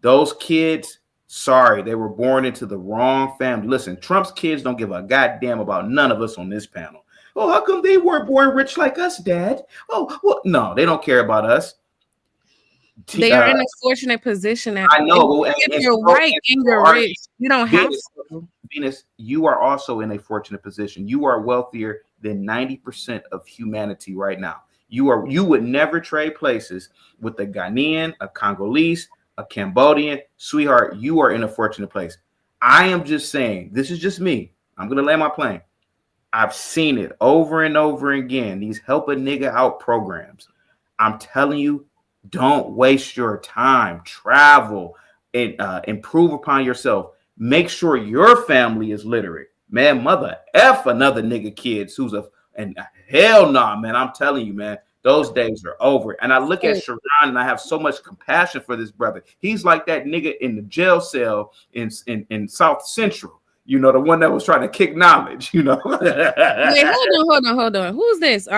Those kids, sorry, they were born into the wrong family. Listen, Trump's kids don't give a goddamn about none of us on this panel. Oh, how come they weren't born rich like us, Dad? Oh, well, no, they don't care about us. They are in a fortunate position. That I know. If you're white and you're rich, you don't have to. Venus, you are also in a fortunate position. You are wealthier than 90% of humanity right now. You would never trade places with a Ghanaian, a Congolese, a Cambodian. Sweetheart, you are in a fortunate place. I am just saying, this is just me. I'm going to land my plane. I've seen it over and over again. These help a nigga out programs. I'm telling you, don't waste your time. Travel and improve upon yourself. Make sure your family is literate. Man, mother F another nigga kids who's and hell nah, man. I'm telling you, man, those days are over. And I look at Sharon and I have so much compassion for this brother. He's like that nigga in the jail cell in South Central. You know, the one that was trying to kick knowledge, you know. Wait, hold on. Who's this?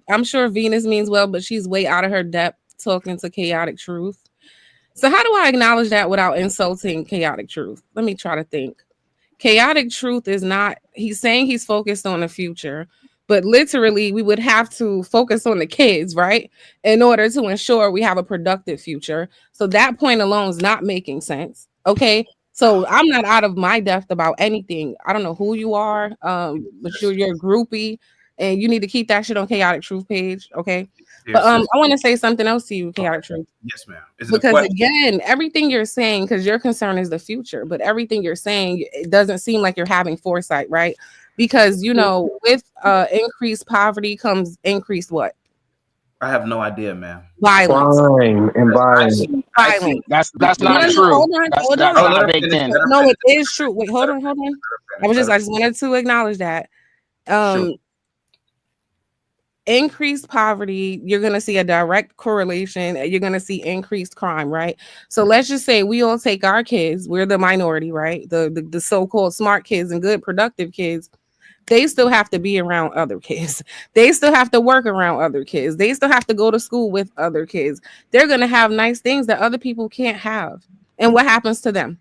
I'm sure Venus means well, but she's way out of her depth talking to Chaotic Truth. So how do I acknowledge that without insulting Chaotic Truth? Let me try to think. Chaotic Truth is not, he's saying he's focused on the future, but literally we would have to focus on the kids, right? In order to ensure we have a productive future. So that point alone is not making sense. Okay. So I'm not out of my depth about anything. I don't know who you are, but you're a groupie and you need to keep that shit on Chaotic Truth page. Okay. But I want to say something else to you, Chaotic Truth. Yes, ma'am. Because again, everything you're saying, because your concern is the future, but everything you're saying, it doesn't seem like you're having foresight, right? Because you know, with increased poverty comes increased what? I have no idea, ma'am. Violence. Crime and violence. Violence. That's not true. Hold on. That's not baked in. No, it is true. Wait, hold on. I just wanted to acknowledge that. Increased poverty, you're going to see a direct correlation. You're going to see increased crime, right? So let's just say we all take our kids. We're the minority, right? The so-called smart kids and good productive kids. They still have to be around other kids. They still have to work around other kids. They still have to go to school with other kids. They're going to have nice things that other people can't have. And what happens to them?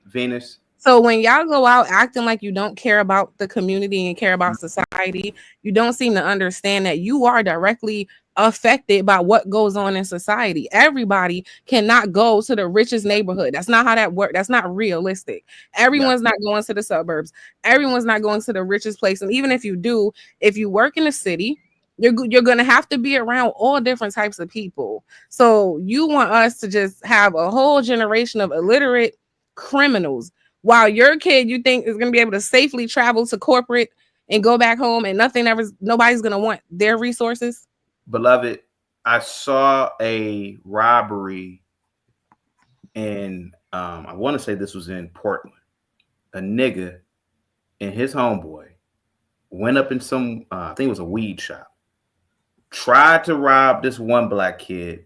Venus. So when y'all go out acting like you don't care about the community and care about society, you don't seem to understand that you are directly affected by what goes on in society. Everybody cannot go to the richest neighborhood. That's not how that works. That's not realistic. Everyone's not going to the suburbs. Everyone's not going to the richest place. And even if you do, if you work in the city, you're going to have to be around all different types of people. So you want us to just have a whole generation of illiterate criminals, while your kid you think is going to be able to safely travel to corporate and go back home and nobody's going to want their resources. Beloved, I saw a robbery and I want to say this was in Portland. A nigga and his homeboy went up in some, I think it was a weed shop, tried to rob this one black kid,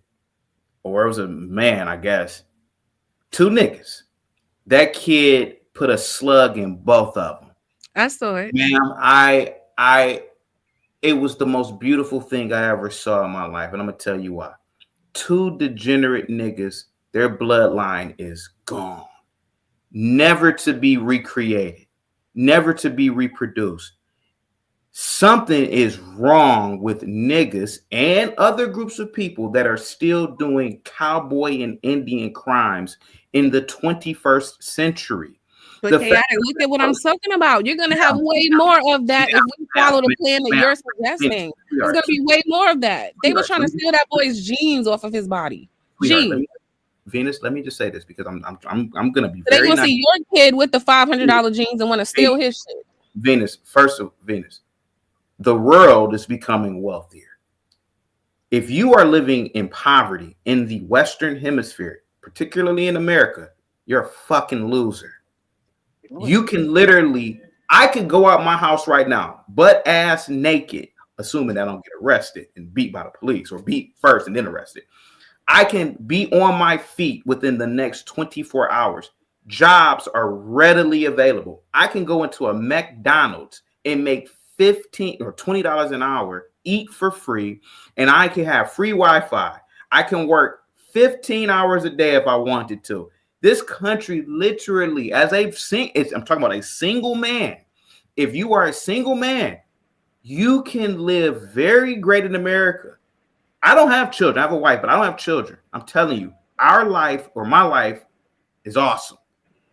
or it was a man, I guess, two niggas. That kid put a slug in both of them. I saw it. Ma'am, it was the most beautiful thing I ever saw in my life. And I'm going to tell you why. Two degenerate niggas, their bloodline is gone. Never to be recreated. Never to be reproduced. Something is wrong with niggas and other groups of people that are still doing cowboy and Indian crimes in the 21st century. But look at what I'm talking about. You're going to have way more of that if we follow the plan that you're suggesting. There's going to be way more of that. They were trying to steal that boy's genes off of his body. Venus, let me just say this because I'm going to be very. They're going to see your kid with the $500 jeans and want to steal his shit. Venus, the world is becoming wealthier. If you are living in poverty in the Western Hemisphere, particularly in America, you're a fucking loser. You can literally, I could go out my house right now, butt ass naked, assuming I don't get arrested and beat by the police or beat first and then arrested. I can be on my feet within the next 24 hours. Jobs are readily available. I can go into a McDonald's and make $15 or $20 an hour, eat for free, and I can have free Wi-Fi. I can work 15 hours a day if I wanted to. This country literally, as I'm talking about a single man. If you are a single man, you can live very great in America. I don't have children. I have a wife, but I don't have children. I'm telling you, our life or my life is awesome.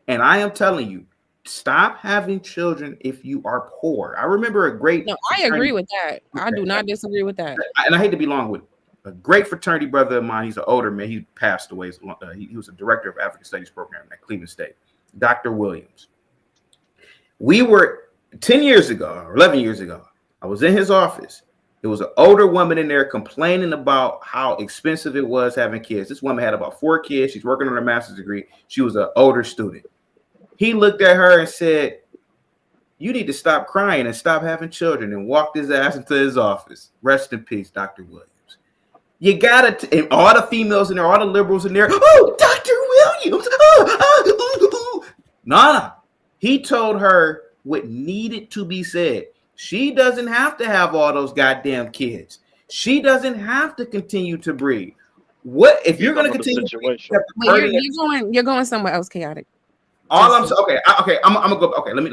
And I am telling you, stop having children if you are poor. I remember a great... No, I agree with that. I do not disagree with that. And I hate to be long with it. A great fraternity brother of mine, he's an older man. He passed away. He was a director of African Studies program at Cleveland State, Dr. Williams. We were 10 years ago, or 11 years ago, I was in his office. There was an older woman in there complaining about how expensive it was having kids. This woman had about 4 kids. She's working on her master's degree. She was an older student. He looked at her and said, "You need to stop crying and stop having children," and walked his ass into his office. Rest in peace, Dr. Williams. You gotta, and all the females in there, all the liberals in there. Oh, Dr. Williams. No. He told her what needed to be said. She doesn't have to have all those goddamn kids. She doesn't have to continue to breed. What if you're going to continue? You're going somewhere else, chaotic. All I'm saying, okay. I'm gonna go. Okay, let me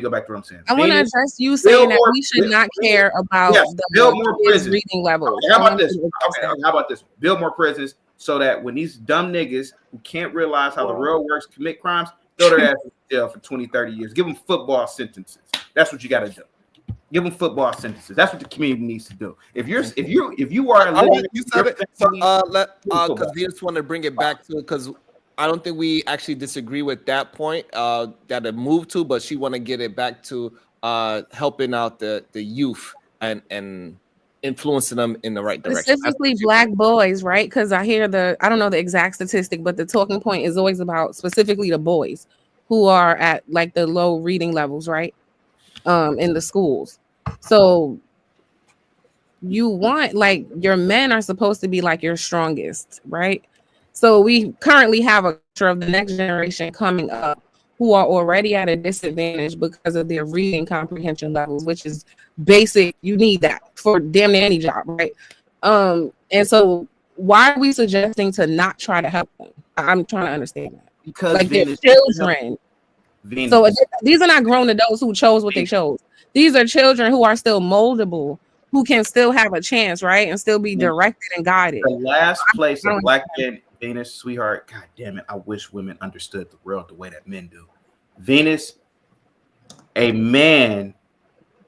go back to what I'm saying. I want to address you saying that we should not care about build more prisons, reading levels. Okay, how about this? Okay, how about this? Build more prisons so that when these dumb niggas who can't realize how the world works commit crimes, throw their ass in jail for 20, 30 years. Give them football sentences. That's what you got to do. Give them football sentences. That's what the community needs to do. If you are living, you said it. So because we just want to bring it back to, because I don't think we actually disagree with that point that it moved to, but she want to get it back to helping out the youth and influencing them in the right direction. Specifically Black boys, right? Because I don't know the exact statistic, but the talking point is always about specifically the boys who are at like the low reading levels, right? In the schools. So you want, like, your men are supposed to be like your strongest, right? So we currently have a picture of the next generation coming up who are already at a disadvantage because of their reading comprehension levels, which is basic. You need that for damn near any job, right? And so why are we suggesting to not try to help them? I'm trying to understand that. Because like they're children. So these are not grown adults who chose what they chose. These are children who are still moldable, who can still have a chance, right? And still be directed and guided. The last place a Black man, Venus, sweetheart, God damn it, I wish women understood the world the way that men do. Venus, a man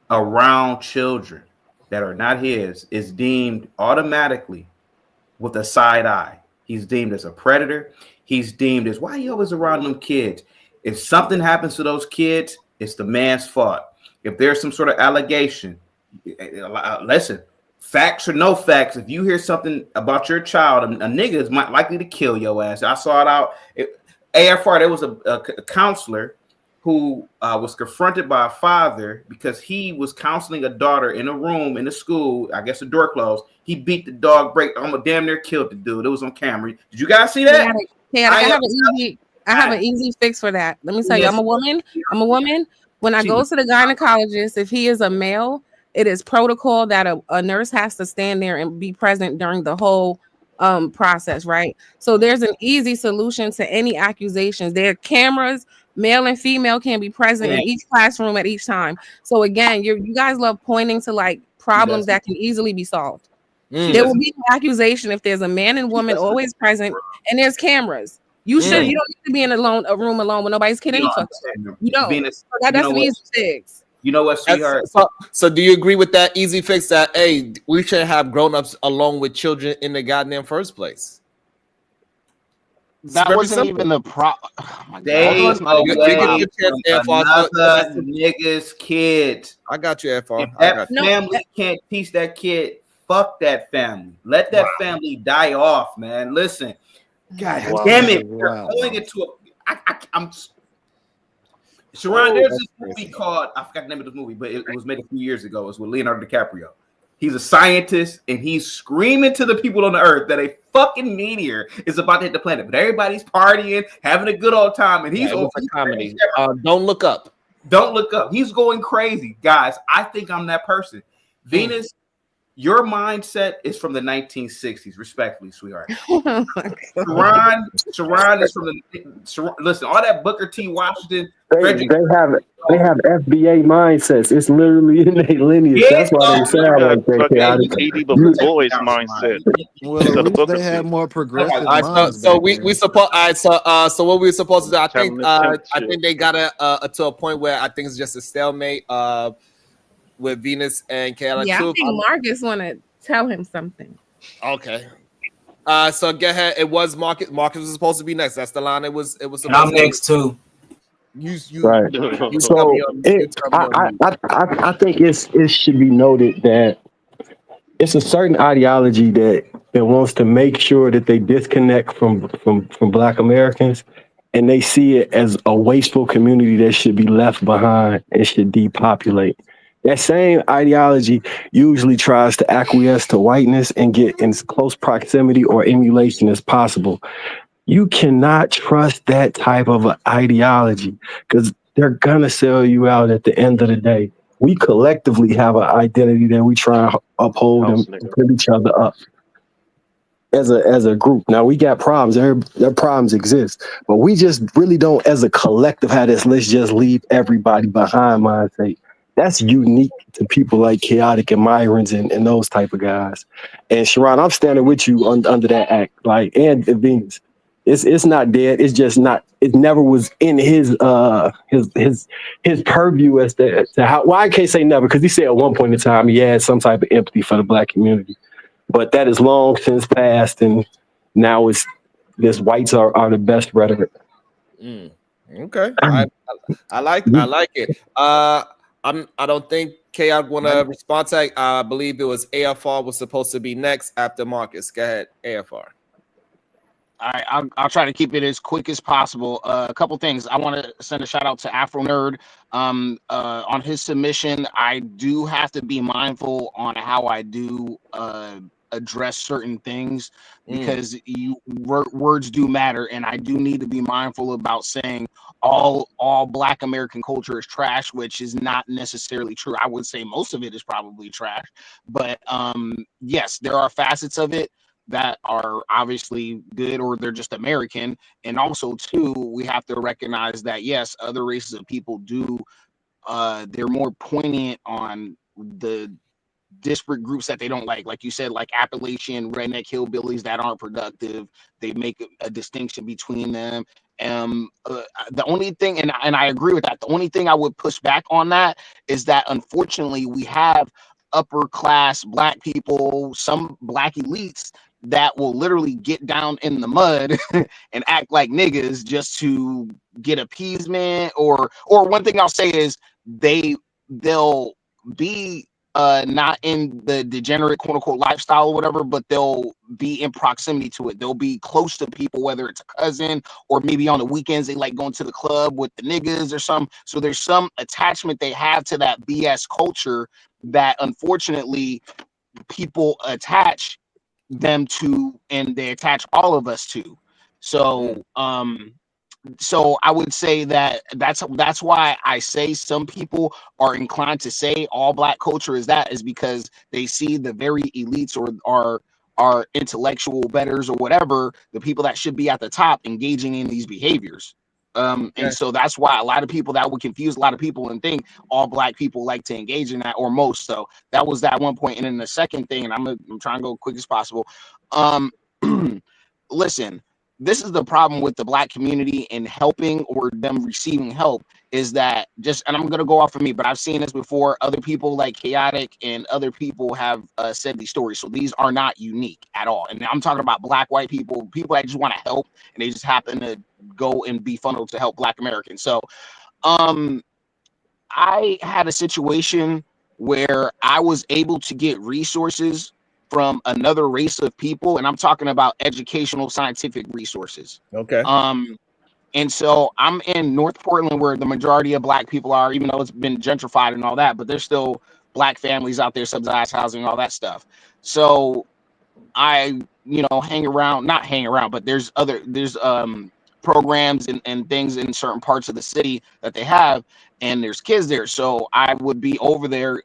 around children that are not his is deemed automatically with a side eye. He's deemed as a predator. He's deemed as, why are you always around them kids? If something happens to those kids, it's the man's fault. If there's some sort of allegation, listen, facts or no facts, if you hear something about your child, a nigga is likely to kill your ass. I saw it out. AFR, there was a counselor who was confronted by a father because he was counseling a daughter in a room in a school. I guess the door closed. He beat the dog, almost damn near killed the dude. It was on camera. Did you guys see that? I have an easy fix for that. Let me tell you, I'm a woman. When I go to the gynecologist, if he is a male, it is protocol that a nurse has to stand there and be present during the whole process, right? So there's an easy solution to any accusations. There are cameras, male and female can be present in each classroom at each time. So again, you guys love pointing to like problems that can easily be solved. There will be an accusation if there's a man and woman always present and there's cameras. You don't need to be in a room alone with nobody's kid. You don't. Venus, that's an easy fix. You know what, sweetheart? So do you agree with that easy fix that, hey, we should have grown-ups along with children in the goddamn first place? That wasn't even the problem. Another nigga's kid. I got you, FR. If that family can't teach that kid, fuck that family. Let that family die off, man. Listen. God damn it. We're going into I'm Sharon, there's this movie called, I forgot the name of the movie, but it was made a few years ago. It was with Leonardo DiCaprio. He's a scientist and he's screaming to the people on the earth that a fucking meteor is about to hit the planet. But everybody's partying, having a good old time, and he's over a comedy. Don't look up. Don't look up. He's going crazy. Guys, I think I'm that person. Venus, your mindset is from the 1960s, respectfully, sweetheart. Sharon is from the listen, all that Booker T. Washington. They have FBA mindsets. It's literally in their lineage. That's why they sound like that. Boys mindset. Well, at least they have more progressive minds. So we support. So what we're supposed to do? I think they got to a point where I think it's just a stalemate. With Venus and Kayla. Yeah, I think Marcus want to tell him something. Okay. So go ahead. It was Marcus. Marcus was supposed to be next. That's the line. It was. And I'm next too. Right. I think it should be noted that it's a certain ideology that wants to make sure that they disconnect from Black Americans, and they see it as a wasteful community that should be left behind and should depopulate. That same ideology usually tries to acquiesce to whiteness and get in as close proximity or emulation as possible. You cannot trust that type of ideology because they're gonna sell you out at the end of the day. We collectively have an identity that we try and uphold and put each other up as a group. Now we got problems. Their problems exist, but we just really don't, as a collective, have this let's just leave everybody behind mindset. That's unique to people like Chaotic and Myrons and those type of guys. And Sharon, I'm standing with you under that act, like, and Venus. It's not dead. It's just not. It never was in his purview as to how. Well, I can't say never because he said at one point in time he had some type of empathy for the Black community, but that is long since passed, and now it's this whites are the best rhetoric. Okay, I like it. I don't think Chaos want to respond to. I believe it was AFR was supposed to be next after Marcus. Go ahead, AFR. All right, I'll try to keep it as quick as possible. A couple things. I want to send a shout out to Afro Nerd on his submission. I do have to be mindful on how I do address certain things because words do matter, and I do need to be mindful about saying all Black American culture is trash, which is not necessarily true. I would say most of it is probably trash, but yes, there are facets of it that are obviously good, or they're just American. And also too, we have to recognize that yes, other races of people do they're more poignant on the disparate groups that they don't like you said, like Appalachian redneck hillbillies that aren't productive. They make a distinction between them. The only thing, and I agree with that, the only thing I would push back on that is that unfortunately we have upper class Black people, some Black elites that will literally get down in the mud and act like niggas just to get appeasement. Or one thing I'll say is they'll be not in the degenerate quote unquote lifestyle or whatever, but they'll be in proximity to it. They'll be close to people, whether it's a cousin or maybe on the weekends they like going to the club with the niggas or something. So there's some attachment they have to that BS culture that unfortunately people attach them to, and they attach all of us to. So so I would say that's why I say some people are inclined to say all Black culture is because they see the very elites or are intellectual betters or whatever, the people that should be at the top engaging in these behaviors. And so that's why a lot of people, that would confuse a lot of people and think all Black people like to engage in that, or most. So that was that one point. And then the second thing, and I'm trying to go quick as possible. Listen, this is the problem with the Black community in helping or them receiving help, is that and I'm going to go off of me, but I've seen this before. Other people like Chaotic and other people have said these stories. So these are not unique at all. And I'm talking about Black, white people that just want to help, and they just happen to go and be funneled to help Black Americans. So I had a situation where I was able to get resources from another race of people, and I'm talking about educational, scientific resources. Okay. And so I'm in North Portland, where the majority of Black people are, even though it's been gentrified and all that, but there's still Black families out there, subsidized housing, all that stuff. So I, not hang around, but there's programs and things in certain parts of the city that they have, and there's kids there. So I would be over there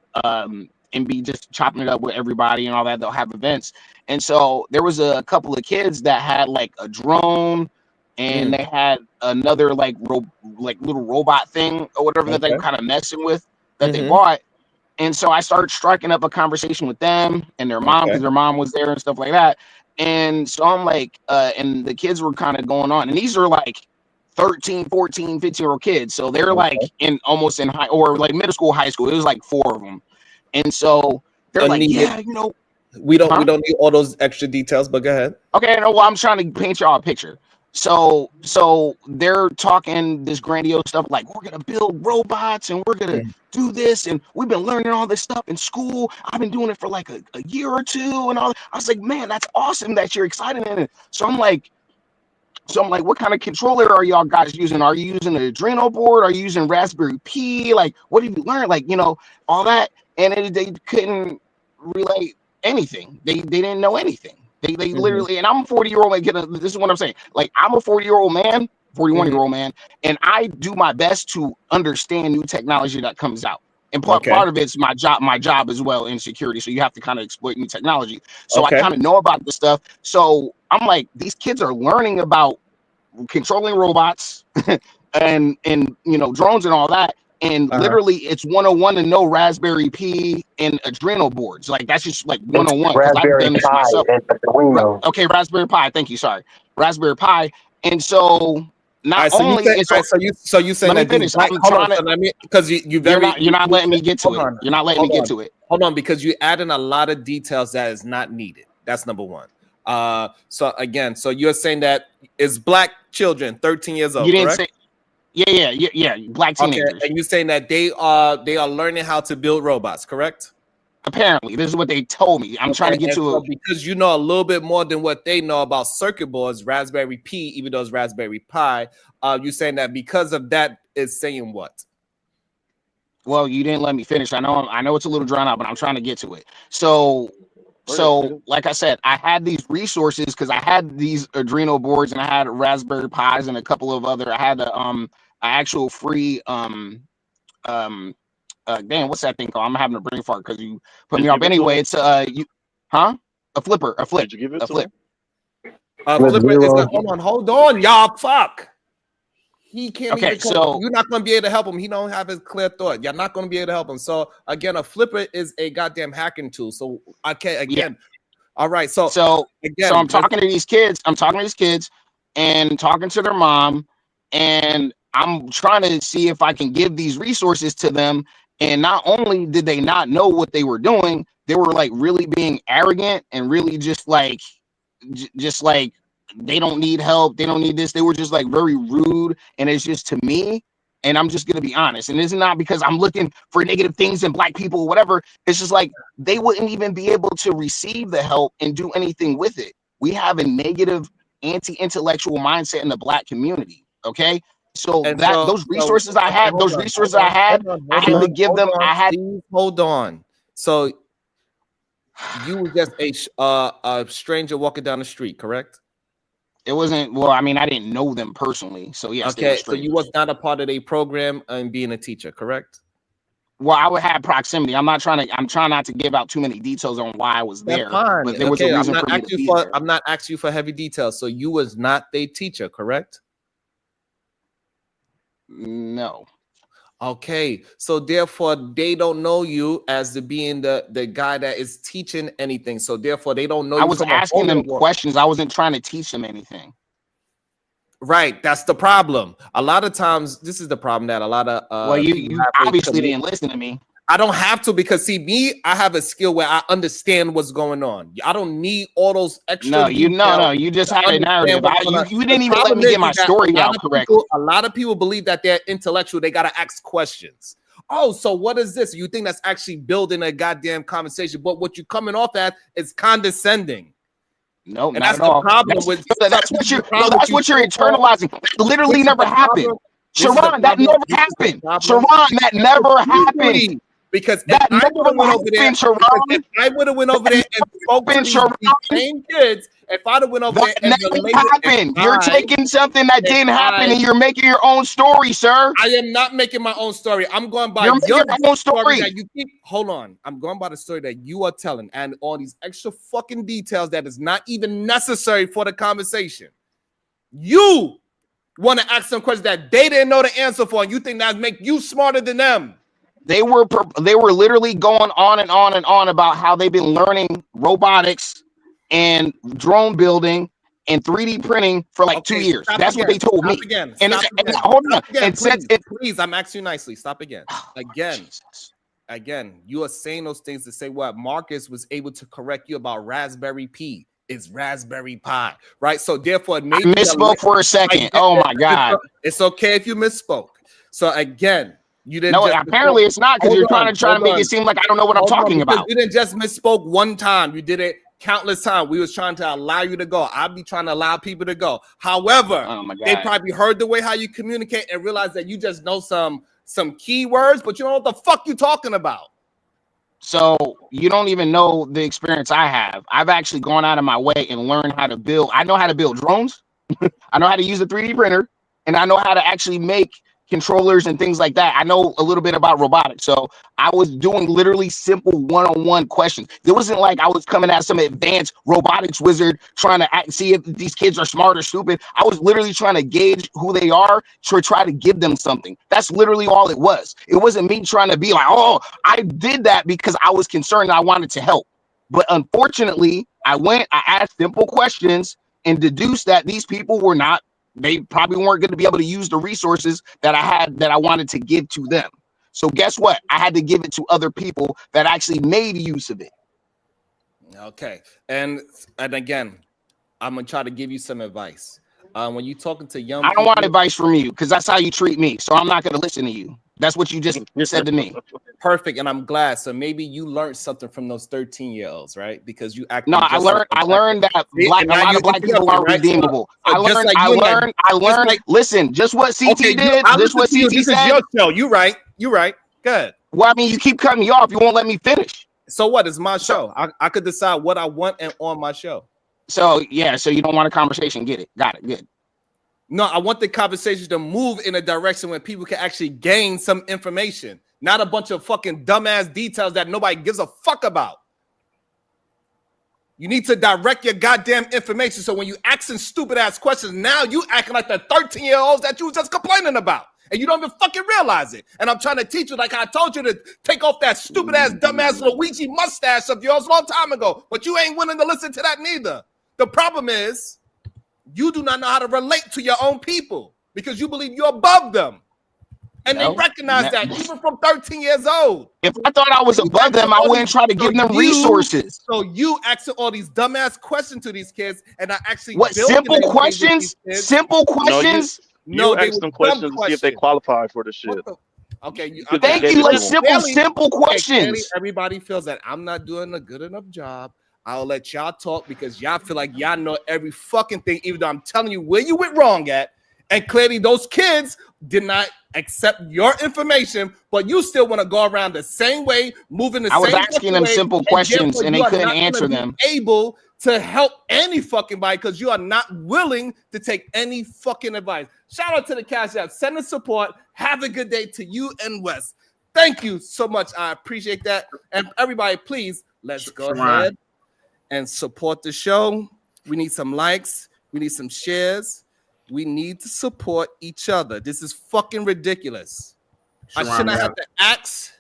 and be just chopping it up with everybody and all that. They'll have events. And so there was a couple of kids that had like a drone, and they had another like little robot thing or whatever that they were kind of messing with that they bought. And so I started striking up a conversation with them and their mom, because their mom was there and stuff like that. And so I'm like, and the kids were kind of going on, and these are like 13, 14, 15-year-old kids. So they're like almost in high or like middle school, high school. It was like 4 of them. And so they're like, yeah, we don't need all those extra details, but go ahead. Okay, no, well, I'm trying to paint y'all a picture. So they're talking this grandiose stuff like we're gonna build robots and we're gonna do this and we've been learning all this stuff in school. I've been doing it for like a year or two and all. I was like, man, that's awesome that you're excited in it. So I'm like, what kind of controller are y'all guys using? Are you using an Adreno board? Are you using Raspberry Pi? Like, what have you learned? Like, all that. And they couldn't relate anything. They didn't know anything. They literally, and I'm a 40-year-old man. This is what I'm saying. Like, I'm a 40-year-old man, 41-year-old man, and I do my best to understand new technology that comes out. And part of it's my job as well in security. So you have to kind of exploit new technology. So I kind of know about this stuff. So I'm like, these kids are learning about controlling robots and drones and all that. And literally it's 101 to know Raspberry Pi and Adreno boards. Like, that's just like 101 because I've done this myself. Okay, Raspberry Pi. Thank you. Sorry, Raspberry Pi. And so not only so you saying that finish. I'm trying to, because you're not letting me get to it. You're not letting me get to it. Hold on, because you add in a lot of details that is not needed. That's number one. So you're saying that it's black children, 13 years old. You didn't correct? say. Yeah. Black teenagers. Okay, and you're saying that they are learning how to build robots, correct? Apparently, this is what they told me. I'm trying to get to it because you know a little bit more than what they know about circuit boards, Raspberry Pi, even though it's Raspberry Pi. You're saying that because of that, it's saying what? Well, you didn't let me finish. I know it's a little drawn out, but I'm trying to get to it. So like I said, I had these resources because I had these Adreno boards and I had Raspberry Pis and a couple of other. I had an actual free damn, what's that thing called? I'm having a brain fart because you put me off. Anyway, it's a flip. Did you give it to flipper is hold on, y'all. Fuck. He can't even so you're not going to be able to help him. He don't have his clear thought. You're not going to be able to help him. So again, a flipper is a goddamn hacking tool. So all right. So I'm talking to these kids. I'm talking to these kids and talking to their mom, and I'm trying to see if I can give these resources to them. And not only did they not know what they were doing, they were like really being arrogant and really just like they don't need help. They don't need this. They were just like very rude. And it's just to me, and I'm just going to be honest. And it's not because I'm looking for negative things in black people or whatever. It's just like they wouldn't even be able to receive the help and do anything with it. We have a negative anti-intellectual mindset in the black community. Okay. So those resources I had, I had to give them. Hold on. So you were just a stranger walking down the street, correct? It wasn't. Well, I mean, I didn't know them personally, so yes. Okay, so you was not a part of a program and being a teacher, correct? Well, I would have proximity. I'm trying not to give out too many details on why I was there. But there was a reason for me to be there. I'm not asking you for heavy details. So you was not a teacher, correct? No. Okay, so therefore they don't know you as being the guy that is teaching anything. So therefore they don't know. I was asking them questions. I wasn't trying to teach them anything. Right, that's the problem. A lot of times, this is the problem that a lot of well, you obviously didn't listen to me. I don't have to because see me, I have a skill where I understand what's going on. I don't need all those extra. No, you just had a narrative. You didn't even let me get my story out correctly. A lot of people believe that they're intellectual. They gotta ask questions. Oh, so what is this? You think that's actually building a goddamn conversation? But what you're coming off at is condescending. No, and that's the problem with that's what you're internalizing. That literally never happened. Sharon, that never happened. Sharon, that never happened. Because if I would have went over there and spoke to these same kids, if I'd have went over there and never happened. You're taking something that didn't happen and you're making your own story, sir. I am not making my own story. I'm going by your own story. That you keep. Hold on. I'm going by the story that you are telling and all these extra fucking details that is not even necessary for the conversation. You want to ask some questions that they didn't know the answer for, and you think that make you smarter than them. They were literally going on and on and on about how they've been learning robotics and drone building and 3D printing for like 2 years. That's what they told me. Hold on. Please, I'm asking you nicely. Stop again. Again, you are saying those things to say what Marcus was able to correct you about Raspberry Pi. is Raspberry Pi, right? So therefore, maybe I misspoke for a second. Oh my God. It's okay if you misspoke. So again, you didn't. No, just apparently it's not, because you're trying to make it seem like I don't know what I'm talking about. You didn't just misspoke one time. You did it countless times. We was trying to allow you to go. I'll be trying to allow people to go. However, they probably heard the way how you communicate and realized that you just know some keywords, but you don't know what the fuck you talking about. So you don't even know the experience I have. I've actually gone out of my way and learned how to build. I know how to build drones. I know how to use a 3D printer, and I know how to actually make controllers and things like that. I know a little bit about robotics. So I was doing literally simple one-on-one questions. It wasn't like I was coming at some advanced robotics wizard trying to see if these kids are smart or stupid. I was literally trying to gauge who they are to try to give them something. That's literally all it was. It wasn't me trying to be like, oh, I did that because I was concerned and I wanted to help. But unfortunately, I asked simple questions and deduced that these people were not, they probably weren't going to be able to use the resources that I had that I wanted to give to them. So guess what? I had to give it to other people that actually made use of it. Okay. And again, I'm going to try to give you some advice. When you're talking to young people, I don't want advice from you because that's how you treat me. So I'm not going to listen to you. That's what you just said to me. Perfect. And I'm glad. So maybe you learned something from those 13-year-olds, right? Because you act. No, I learned that a lot of black people are redeemable. I learned. Listen, just what CT did. Just what CT said. This is your show. You right. Good. Well, I mean, you keep cutting me off. You won't let me finish. So what? It's my show. I could decide what I want and on my show. So yeah. So you don't want a conversation? Get it? Got it. Good. No, I want the conversation to move in a direction where people can actually gain some information, not a bunch of fucking dumbass details that nobody gives a fuck about. You need to direct your goddamn information. So when you asking stupid ass questions, now you acting like the 13-year-olds that you was just complaining about. And you don't even fucking realize it. And I'm trying to teach you, like I told you, to take off that stupid ass, dumbass Luigi mustache of yours a long time ago. But you ain't willing to listen to that neither. The problem is, you do not know how to relate to your own people because you believe you're above them. And they recognize that even from 13 years old. If I thought I was above them, I wouldn't try to give them resources. So you asking all these dumbass questions to these kids and I actually what simple questions? Simple questions? No, you ask them questions to see if they qualify for the shit. Okay. Thank you. Like simple questions. Everybody feels that I'm not doing a good enough job. I'll let y'all talk because y'all feel like y'all know every fucking thing, even though I'm telling you where you went wrong at. And clearly those kids did not accept your information, but you still want to go around the same way, moving the same way. I was asking them simple questions and they couldn't answer them. Able to help any fucking body because you are not willing to take any fucking advice. Shout out to the Cash App. Send us support. Have a good day to you and Wes. Thank you so much. I appreciate that. And everybody, please, let's go ahead and support the show. We need some likes. We need some shares. We need to support each other. This is fucking ridiculous. I shouldn't have to ask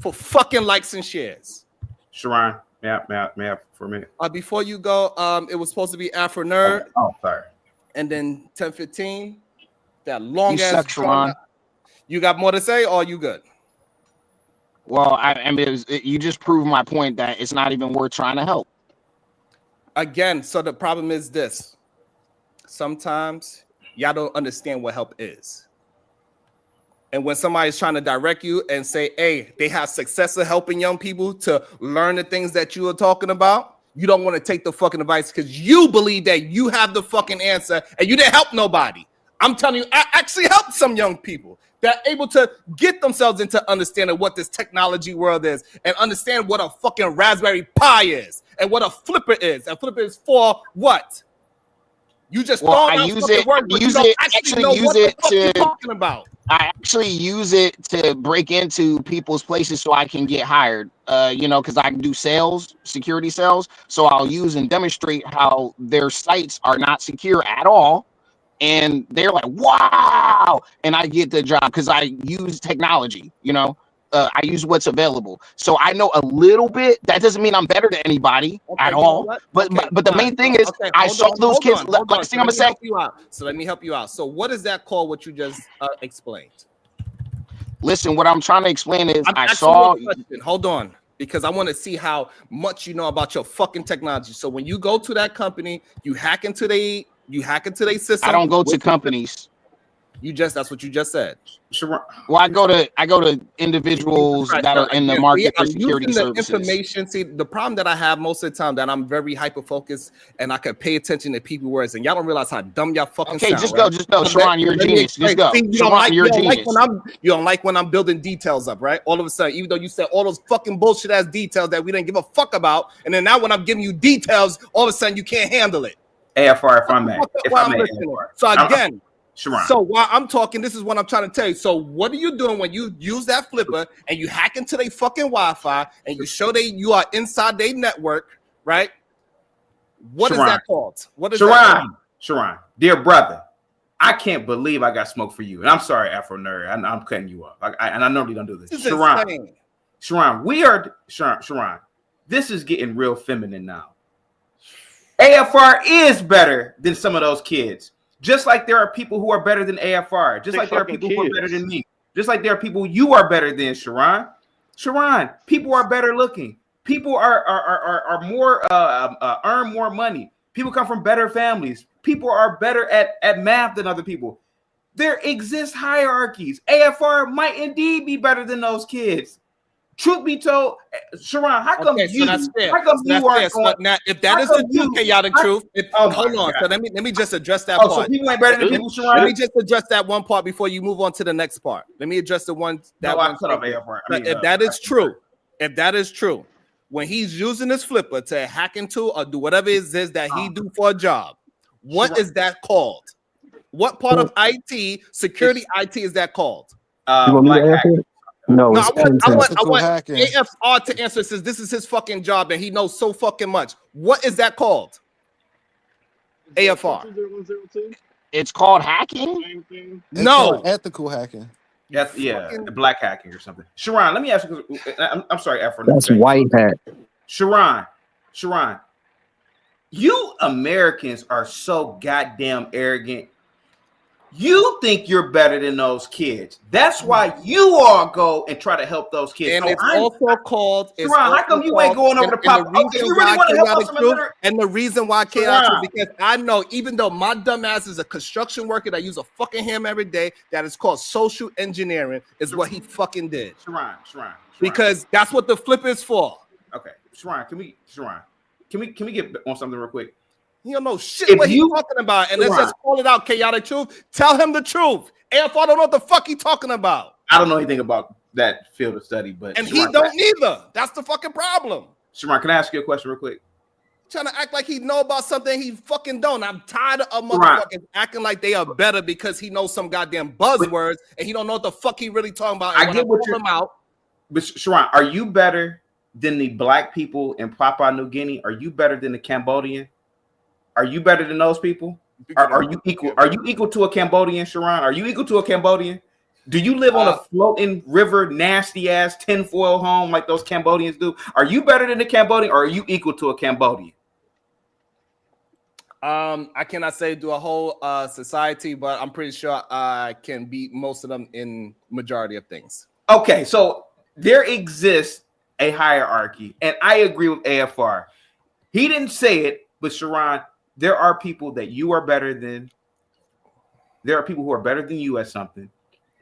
for fucking likes and shares. Sharon, may I for a minute? Before you go, it was supposed to be Afro Nerd. Oh, sorry. And then 1015. That long you ass. Suck, Sharon. You got more to say, or are you good? Well, I mean, you just proved my point that it's not even worth trying to help. Again, so the problem is this. Sometimes y'all don't understand what help is. And when somebody's trying to direct you and say, hey, they have success of helping young people to learn the things that you are talking about, you don't want to take the fucking advice because you believe that you have the fucking answer and you didn't help nobody. I'm telling you, I actually helped some young people that are able to get themselves into understanding what this technology world is and understand what a fucking Raspberry Pi is and what a flipper is. A flipper is for what? You just I actually use it to break into people's places so I can get hired. Because I can do sales, security sales. So I'll use and demonstrate how their sites are not secure at all. And they're like, wow. And I get the job because I use technology, I use what's available. So I know a little bit. That doesn't mean I'm better than anybody at all. But the main thing is I saw those kids. Last thing I'm going to say. So let me help you out. So what is that called, what you just explained? Listen, what I'm trying to explain is I saw. Hold on. because I want to see how much you know about your fucking technology. So when you go to that company, you hack into their system. I don't go to companies. That's what you just said. Well, I go to individuals that are in the market for security services. Information. See, the problem that I have most of the time that I'm very hyper focused and I can pay attention to people's words, and y'all don't realize how dumb y'all fucking sound. Just go. Sharon, you're a genius. Just go. See, you don't like when I'm building details up, right? All of a sudden, even though you said all those fucking bullshit ass details that we didn't give a fuck about, and then now when I'm giving you details, all of a sudden you can't handle it. AFR, if I may. So again. Sharon. So while I'm talking, this is what I'm trying to tell you. So what are you doing when you use that flipper and you hack into their fucking Wi-Fi and you show you are inside their network, right? What is that called? What is Sharon, dear brother, I can't believe I got smoke for you. And I'm sorry, Afro Nerd. I'm cutting you off. And I normally don't do this. Sharon, Sharon, this is getting real feminine now. AFR is better than some of those kids. Just like there are people who are better than AFR. Just like there are people who are better than me. Just like there are people you are better than, Sharon. Sharon, people are better looking. People are more earn more money. People come from better families. People are better at math than other people. There exist hierarchies. AFR might indeed be better than those kids. Truth be told, Sharon, how come you? So that's fair. How come you are going? Now, if that is the chaotic truth, hold on. So let me just address that part. So people ain't better than people, Sharon. Let me just address that one part before you move on to the next part. Let me address the one that one. If that is true, when he's using this flipper to hack into or do whatever it is that he do for a job, what is that called? What part of IT, security IT, is that called? Black hacker. No, I want AFR to answer. Says this is his fucking job and he knows so fucking much. What is that called? AFR. It's called hacking. No, ethical hacking. Yeah, black hacking or something. Sharon, let me ask you. I'm sorry, Afro. That's white hat. Sharon, you Americans are so goddamn arrogant. You think you're better than those kids. That's why you all go and try to help those kids. And it's also called. Sharon, how come you ain't going over the pop? Okay, you really want to help us? And the reason why chaotic is because I know, even though my dumb ass is a construction worker that use a fucking hammer every day, that is called social engineering, is what he fucking did. Sharon. Because that's what the flip is for. Okay, Sharon, can we get on something real quick? He don't know shit what he's talking about, and let's just call it out. Chaotic truth. Tell him the truth. AFR don't know what the fuck he talking about. I don't know anything about that field of study, but and Sharon, he don't neither. That's the fucking problem. Sharon, can I ask you a question real quick? Trying to act like he know about something he fucking don't. I'm tired of motherfuckers acting like they are better because he knows some goddamn buzzwords and he don't know what the fuck he really talking about. I get what you're out. But Sharon, are you better than the black people in Papua New Guinea? Are you better than the Cambodian? Are you better than those people? Are you equal? Are you equal to a Cambodian, Sharon? Are you equal to a Cambodian? Do you live on a floating river, nasty ass tinfoil home like those Cambodians do? Are you better than a Cambodian, or are you equal to a Cambodian? I cannot say do a whole society, but I'm pretty sure I can beat most of them in majority of things. Okay, so there exists a hierarchy, and I agree with AFR. He didn't say it, but Sharon, there are people that you are better than. There are people who are better than you at something.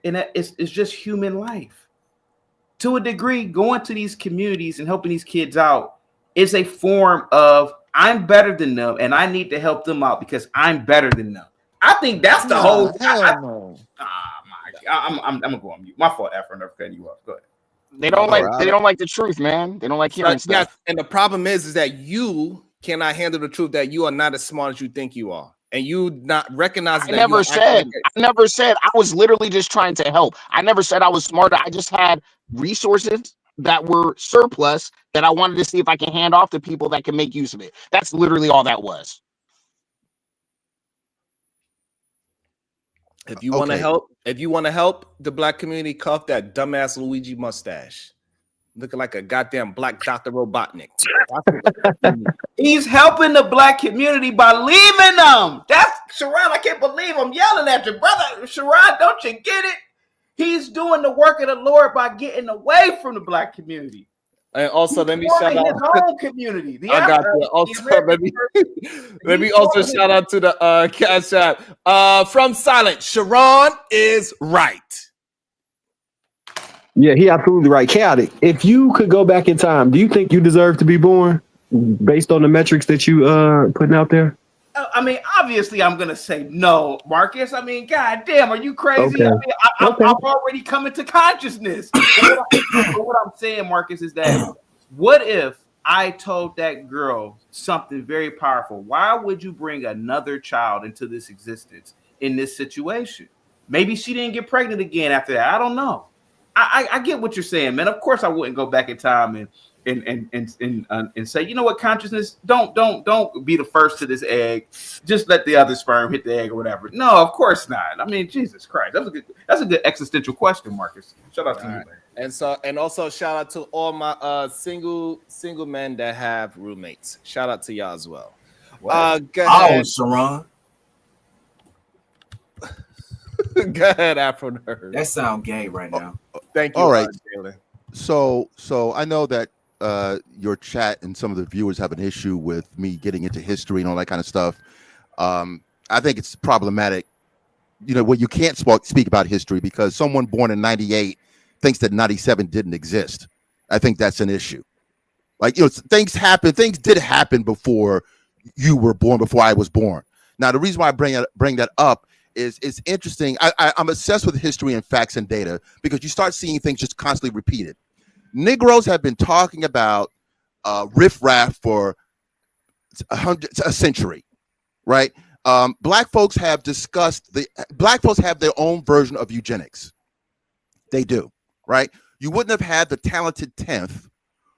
And it's just human life. To a degree, going to these communities and helping these kids out is a form of I'm better than them and I need to help them out because I'm better than them. I think that's the whole. I'm gonna go on mute. My fault, Afro, never cutting you off. Go ahead. They don't like the truth, man. They don't like hearing stuff. Yes, and the problem is that you cannot handle the truth that you are not as smart as you think you are, and you not recognizing. I never said I was literally just trying to help. I never said I was smarter. I just had resources that were surplus that I wanted to see if I can hand off to people that can make use of it. That's literally all that was. If you want to help the black community, cuff that dumbass Luigi mustache. Looking like a goddamn black Dr. Robotnik. He's helping the black community by leaving them. That's Sharon. I can't believe I'm yelling at you, brother. Sharon, don't you get it? He's doing the work of the Lord by getting away from the black community. And also, let me shout out his own community. I got you. Also, let me also shout out to the Cash App from Silent. Sharon is right. Yeah, he absolutely right. Chaotic. If you could go back in time, do you think you deserve to be born based on the metrics that you putting out there? I mean, obviously, I'm gonna say no, Marcus. I mean, god damn, are you crazy? Okay. I mean, I'm already coming to consciousness. What I'm saying, Marcus, is that what if I told that girl something very powerful? Why would you bring another child into this existence in this situation? Maybe she didn't get pregnant again after that. I don't know. I get what you're saying, man. Of course, I wouldn't go back in time and say, you know what, consciousness, don't be the first to this egg. Just let the other sperm hit the egg or whatever. No, of course not. I mean, Jesus Christ, that's a good existential question, Marcus. Shout out to you, man. And also shout out to all my single men that have roommates. Shout out to y'all as well. Go ahead, Sharon. Go ahead, Afro Nerd. That sound gay right now. Thank you. All right. Jalen. So I know that your chat and some of the viewers have an issue with me getting into history and all that kind of stuff. I think it's problematic, where you can't speak about history because someone born in 98 thinks that 97 didn't exist. I think that's an issue. Like, things happen. Things did happen before you were born, before I was born. Now, the reason why I bring that up is it's interesting. I'm obsessed with history and facts and data because you start seeing things just constantly repeated. Negroes have been talking about riffraff for a century, right? Black folks have Black folks have their own version of eugenics. They do, right? You wouldn't have had the talented 10th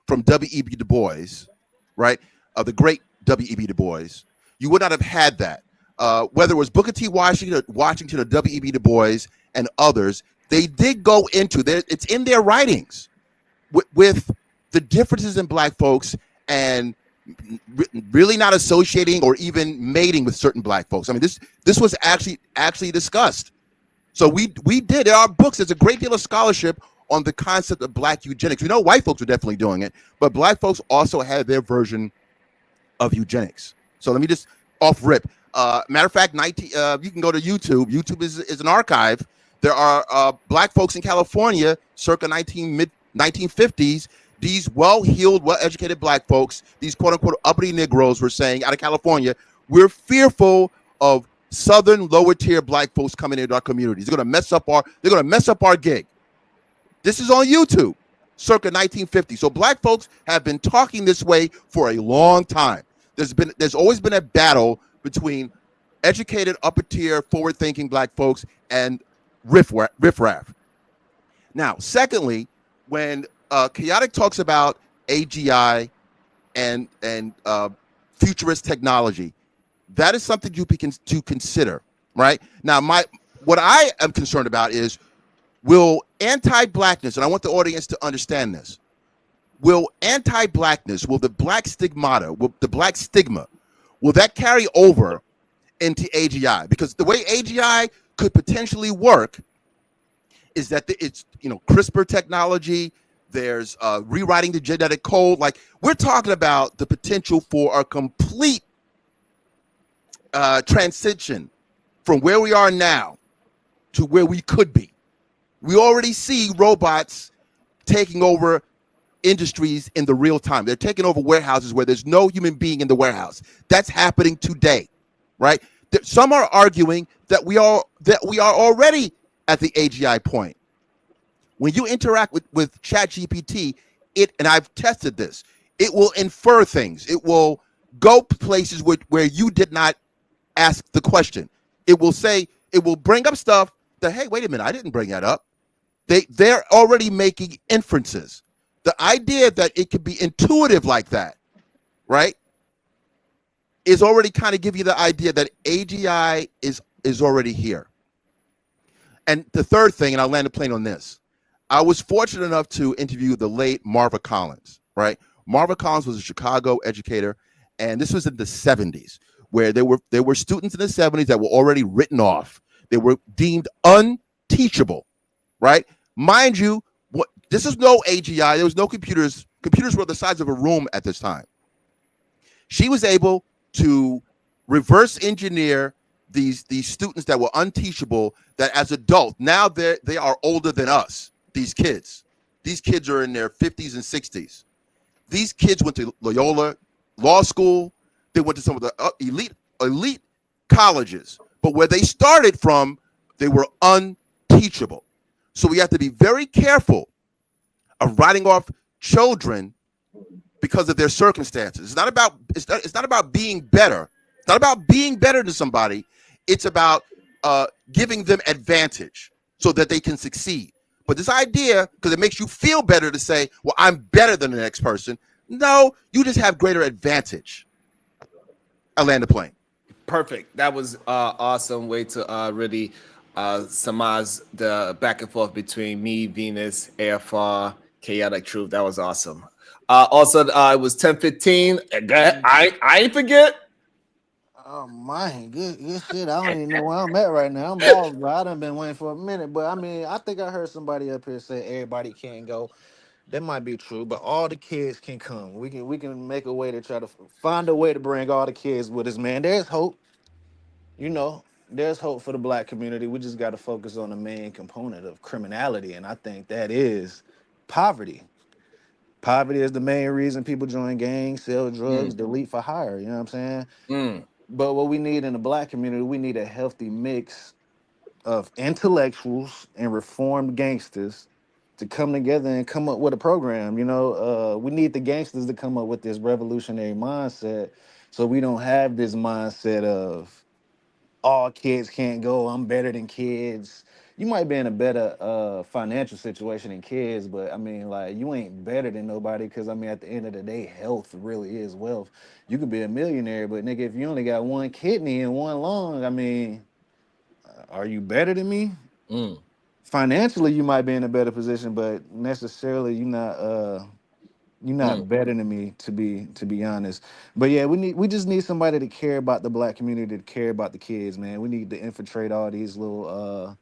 from W.E.B. Du Bois, right? The great W.E.B. Du Bois. You would not have had that. Whether it was Booker T. Washington or W.E.B. Du Bois and others, they did go into it's in their writings with the differences in Black folks and really not associating or even mating with certain Black folks. I mean, this was actually discussed. So we did in our books. There's a great deal of scholarship on the concept of Black eugenics. We know white folks were definitely doing it, but Black folks also had their version of eugenics. So let me just off rip. Matter of fact, you can go to YouTube. YouTube is an archive. There are Black folks in California, circa mid-1950s. These well-heeled, well-educated Black folks, these quote-unquote uppity Negroes, were saying out of California, we're fearful of Southern lower-tier Black folks coming into our communities. They're going to mess up our gig. This is on YouTube, circa 1950. So Black folks have been talking this way for a long time. There's always been a battle between educated, upper-tier, forward-thinking Black folks and riffraff. Now, secondly, when Chaotic talks about AGI and futurist technology, that is something to consider, right? Now, what I am concerned about is, will anti-Blackness, and I want the audience to understand this, will the Black stigmata, will that carry over into AGI? Because the way AGI could potentially work is that it's CRISPR technology. There's rewriting the genetic code. Like, we're talking about the potential for a complete transition from where we are now to where we could be. We already see robots taking over industries in the real time. They're taking over warehouses where there's no human being in the warehouse. That's happening today, right? Some are arguing that we are already at the AGI point. When you interact with ChatGPT, and I've tested this, it will infer things. It will go places where you did not ask the question. It will bring up stuff that, hey, wait a minute, I didn't bring that up. They're already making inferences. The idea that it could be intuitive like that, right, is already kind of give you the idea that AGI is already here. And the third thing, and I'll land the plane on this, I was fortunate enough to interview the late Marva Collins, right? Marva Collins was a Chicago educator, and this was in the 70s, where there were students in the 70s that were already written off. They were deemed unteachable, right? Mind you, this is no AGI. There was no computers Computers were the size of a room at this time. She was able to reverse engineer these students that were unteachable, that as adults, now they are older than us, these kids. These kids are in their 50s and 60s. These kids went to Loyola Law School. They went to some of the elite colleges. But where they started from, they were unteachable. So we have to be very careful of writing off children because of their circumstances. It's not about being better. It's not about being better than somebody. It's about giving them advantage so that they can succeed. But this idea, because it makes you feel better to say, well, I'm better than the next person. No, you just have greater advantage. I land the plane. Perfect. That was awesome way to really surmise the back and forth between me, Venus, AFR, Chaotic Truth. That was awesome. Also, it was 10:15. I ain't forget. Oh man, good shit. I don't even know where I'm at right now. I'm lost, bro. I done been waiting for a minute, but I mean, I think I heard somebody up here say everybody can't go. That might be true, but all the kids can come. We can make a way to try to find a way to bring all the kids with us, man. There's hope. You know, there's hope for the black community. We just got to focus on the main component of criminality, and I think that is poverty. Poverty is the main reason people join gangs, sell drugs, delete for hire. You know what I'm saying? But what we need in the black community, we need a healthy mix of intellectuals and reformed gangsters to come together and come up with a program. You know, we need the gangsters to come up with this revolutionary mindset, so we don't have this mindset of all kids can't go. I'm better than kids. You might be in a better financial situation than kids, but I mean, like, you ain't better than nobody, because I mean, at the end of the day, health really is wealth. You could be a millionaire, but nigga, if you only got one kidney and one lung, I mean, are you better than me? Financially, you might be in a better position, but necessarily you're not better than me, to be honest. But yeah, we just need somebody to care about the black community, to care about the kids, man. We need to infiltrate all these little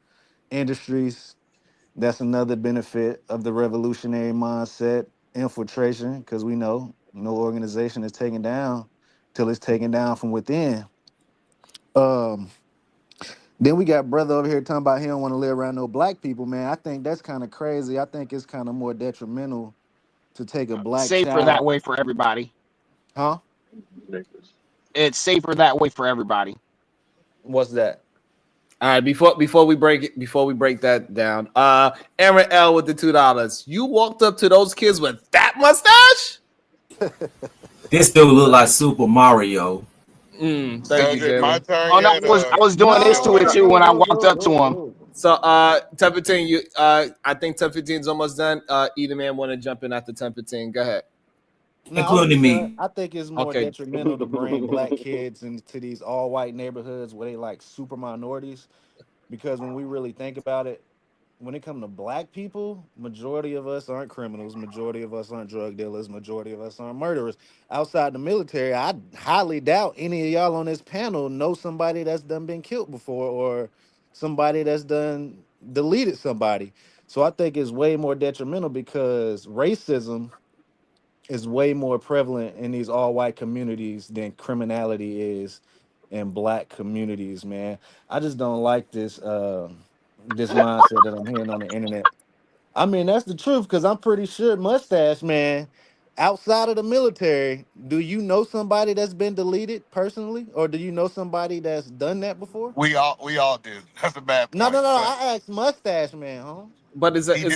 industries. That's another benefit of the revolutionary mindset, infiltration, because we know no organization is taken down till it's taken down from within. Um, then we got brother over here talking about he don't want to live around no black people, man. I think that's kind of crazy. I think it's kind of more detrimental to take a black Safer that child. way for everybody. Huh? It's safer that way for everybody. What's that? All right, before we break that down, Aaron L with the $2. You walked up to those kids with that mustache? This dude look like Super Mario. Thank you, Cedric, my Jimmy. turn Oh no, yet? I was doing this to it too when I walked up to him. So 10:15, you I think 10:15 is almost done. Either man want to jump in after 10:15. Go ahead. No, Including me. I think it's more Okay. detrimental to bring black kids into these all white neighborhoods where they like super minorities, because when we really think about it, when it comes to black people, majority of us aren't criminals, majority of us aren't drug dealers, majority of us aren't murderers. Outside the military, I highly doubt any of y'all on this panel know somebody that's done been killed before, or somebody that's done deleted somebody. So I think it's way more detrimental, because racism is way more prevalent in these all white communities than criminality is in black communities, man. I just don't like this mindset that I'm hearing on the internet. I mean, that's the truth, because I'm pretty sure Mustache Man, outside of the military, do you know somebody that's been deleted personally? Or do you know somebody that's done that before? We all do. That's a bad No, no, point, no. but I asked Mustache Man, huh? But it's he do.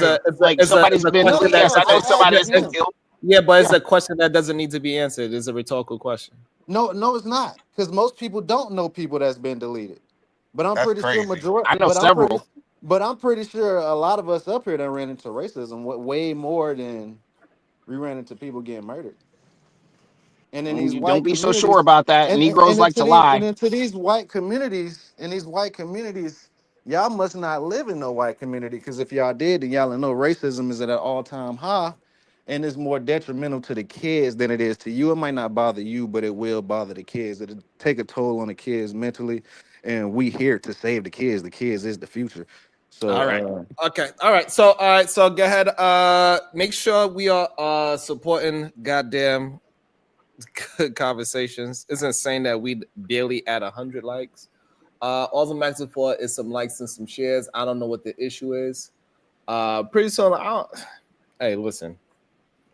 Somebody's a been. No, question no, that Yes, no. I know I somebody asked that's been him. killed. yeah, but it's Yeah. a question that doesn't need to be answered. It's a rhetorical question. No, no, it's not. Because most people don't know people that's been deleted. But I'm That's pretty sure crazy. majority. I know several. But I'm pretty sure a lot of us up here done ran into racism way more than we ran into people getting murdered. And in these You don't white be so sure communities, about that. Negroes like to lie. into these white communities, y'all must not live in no white community. Because if y'all did, then y'all know racism is at an all-time high, and it's more detrimental to the kids than it is to you. It might not bother you, but it will bother the kids. It'll take a toll on the kids mentally, and we here to save the kids. The kids is the future. So all right. Okay. All right. So go ahead. Make sure we are supporting goddamn good conversations. It's insane that we barely at 100 likes. All I'm asking for is some likes and some shares. I don't know what the issue is. Pretty soon, hey, listen,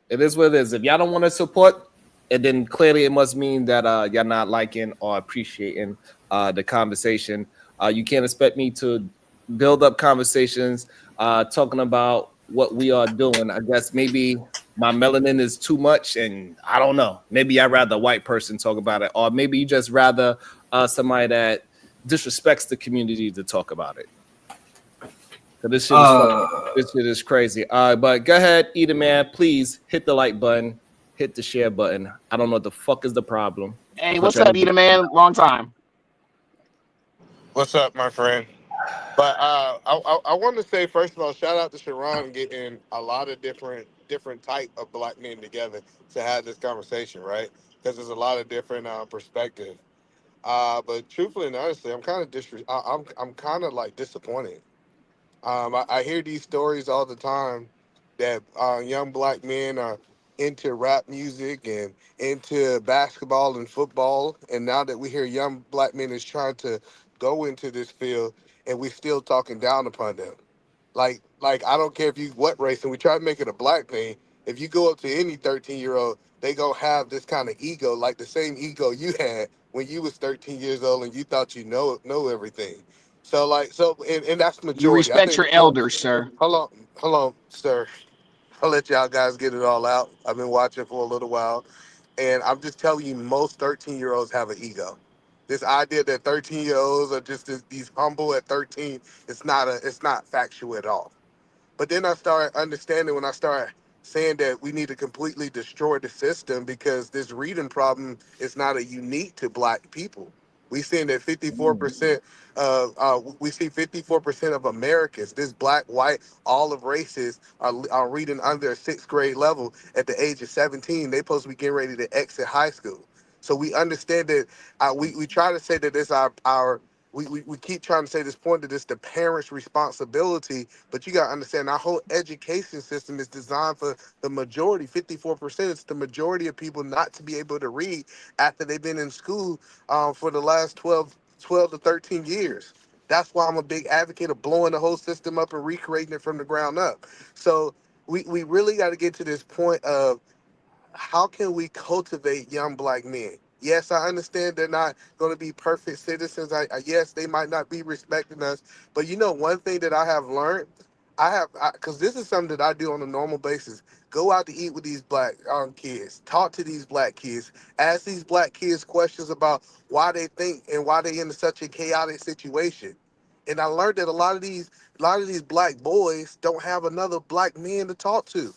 it is what it is. If y'all don't want to support, and then clearly it must mean that y'all not liking or appreciating the conversation. You can't expect me to build up conversations talking about what we are doing. I guess maybe my melanin is too much, and I don't know. Maybe I'd rather a white person talk about it, or maybe you just rather somebody that disrespects the community to talk about it. So this shit is this shit is crazy. But go ahead, Eater Man. Please hit the like button, hit the share button. I don't know what the fuck is the problem. Hey, what's up, Eater Man? Long time. What's up, my friend? But I want to say, first of all, shout out to Sharon getting a lot of different type of black men together to have this conversation, right? Because there's a lot of different perspectives. But truthfully and honestly, I'm kind of I'm kind of like disappointed. I hear these stories all the time that young black men are into rap music and into basketball and football, and now that we hear young black men is trying to go into this field, and we still talking down upon them. Like I don't care if you what race, and we try to make it a black thing. If you go up to any 13-year-old, they gonna have this kind of ego, like the same ego you had when you was 13 years old and you thought you know everything. And that's the You majority. I respect think. your elders, sir. Hold on, sir. I'll let y'all guys get it all out. I've been watching for a little while, and I'm just telling you, most 13-year-olds have an ego. This idea that 13-year-olds are just these humble at 13, it's not factual at all. But then I started understanding when I started saying that we need to completely destroy the system because this reading problem is not a unique to black people. We seen that 54% we see 54% of Americans, this black, white, all of races are reading under a sixth grade level at the age of 17. They supposed to be getting ready to exit high school. So we understand that we try to say that it's our we keep trying to say this point that it's the parents' responsibility, but you got to understand our whole education system is designed for the majority, 54%. It's the majority of people not to be able to read after they've been in school for the last 12 to 13 years. That's why I'm a big advocate of blowing the whole system up and recreating it from the ground up. So we really got to get to this point of how can we cultivate young black men? Yes, I understand they're not going to be perfect citizens. Yes, they might not be respecting us. But you know, one thing that I have learned, because this is something that I do on a normal basis. Go out to eat with these black kids, talk to these black kids, ask these black kids questions about why they think and why they in such a chaotic situation. And I learned that a lot of these black boys don't have another black man to talk to.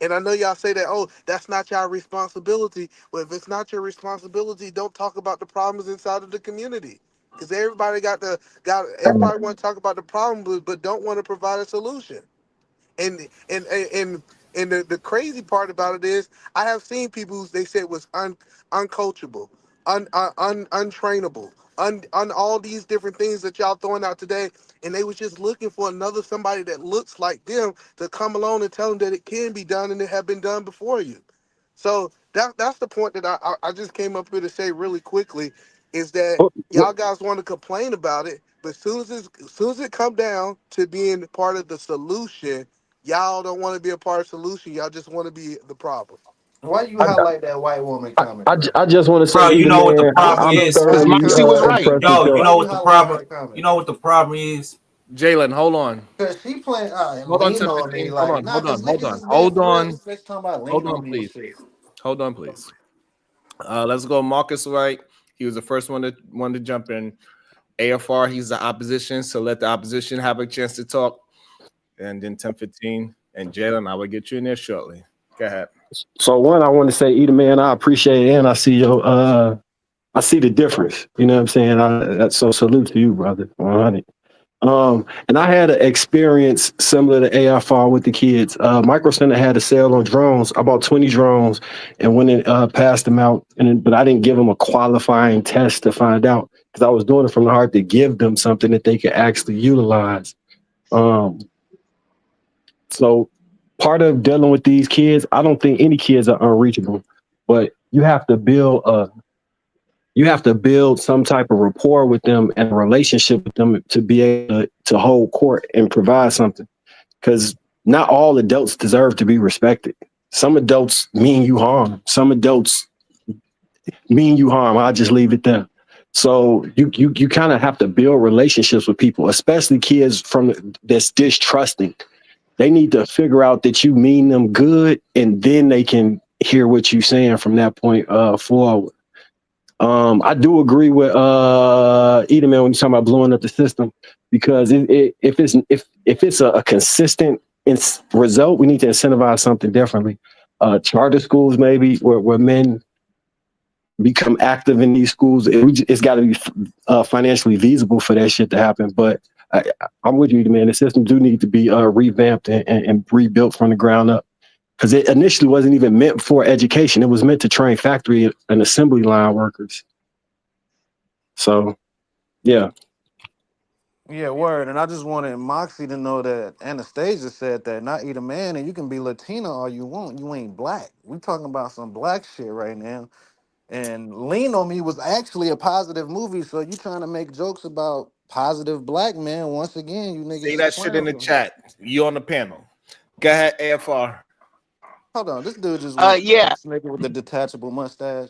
And I know y'all say that, oh, that's not your responsibility. Well, if it's not your responsibility, don't talk about the problems inside of the community. Because everybody want to talk about the problem, but don't want to provide a solution. And the crazy part about it is I have seen people who they said was uncoachable, untrainable, all these different things that y'all throwing out today, and they was just looking for another somebody that looks like them to come along and tell them that it can be done and it have been done before you. So that's the point that I just came up here to say really quickly is that y'all guys want to complain about it, but as soon as it come down to being part of the solution, y'all don't want to be a part of the solution. Y'all just want to be the problem. Why you highlight that white woman comment, bro? I just want to say, Bro, you know what the problem I'm is? Because thoroughly Moxie was right. impressed with Yo, you your. know what the problem? You know what the problem is? Jalen, hold on. Because she playing Hold on, lean on me 17. Hold like, on, nah, hold because on, hold niggas on, is being hold for real. on, This bitch talking about hold lean on, on me and please. shit. Hold on, please. Let's go. Marcus Wright. He was the first one to jump in. AFR, he's the opposition, so let the opposition have a chance to talk. And then 10-15. And Jalen, I will get you in there shortly. Go ahead. So one, I want to say, Eater Man, I appreciate it, and I see I see the difference. You know what I'm saying? So salute to you, brother. 100. And I had an experience similar to AFR with the kids. Micro Center had a sale on drones. I bought 20 drones and went and passed them out. But I didn't give them a qualifying test to find out because I was doing it from the heart to give them something that they could actually utilize. So part of dealing with these kids, I don't think any kids are unreachable, but you have to build some type of rapport with them and a relationship with them to be able to hold court and provide something. Because not all adults deserve to be respected. Some adults mean you harm. Some adults mean you harm. I'll just leave it there. So you kind of have to build relationships with people, especially kids that's distrusting. They need to figure out that you mean them good, and then they can hear what you're saying from that point forward. I do agree with Edom when you're talking about blowing up the system, because if it's a consistent result, we need to incentivize something differently. Charter schools, maybe, where men become active in these schools. It's got to be financially feasible for that shit to happen. But I'm with you, man. The system do need to be revamped and rebuilt from the ground up, because it initially wasn't even meant for education. It was meant to train factory and assembly line workers. So, yeah. Yeah, word. And I just wanted Moxie to know that Anastasia said that not eat a man, and you can be Latina all you want. You ain't black. We talking about some black shit right now. And Lean on Me was actually a positive movie. So you trying to make jokes about positive black men. Once again, you niggas say that shit in the chat. You on the panel. Go ahead, AFR. Hold on, this dude just went yeah. this nigga with the detachable mustache.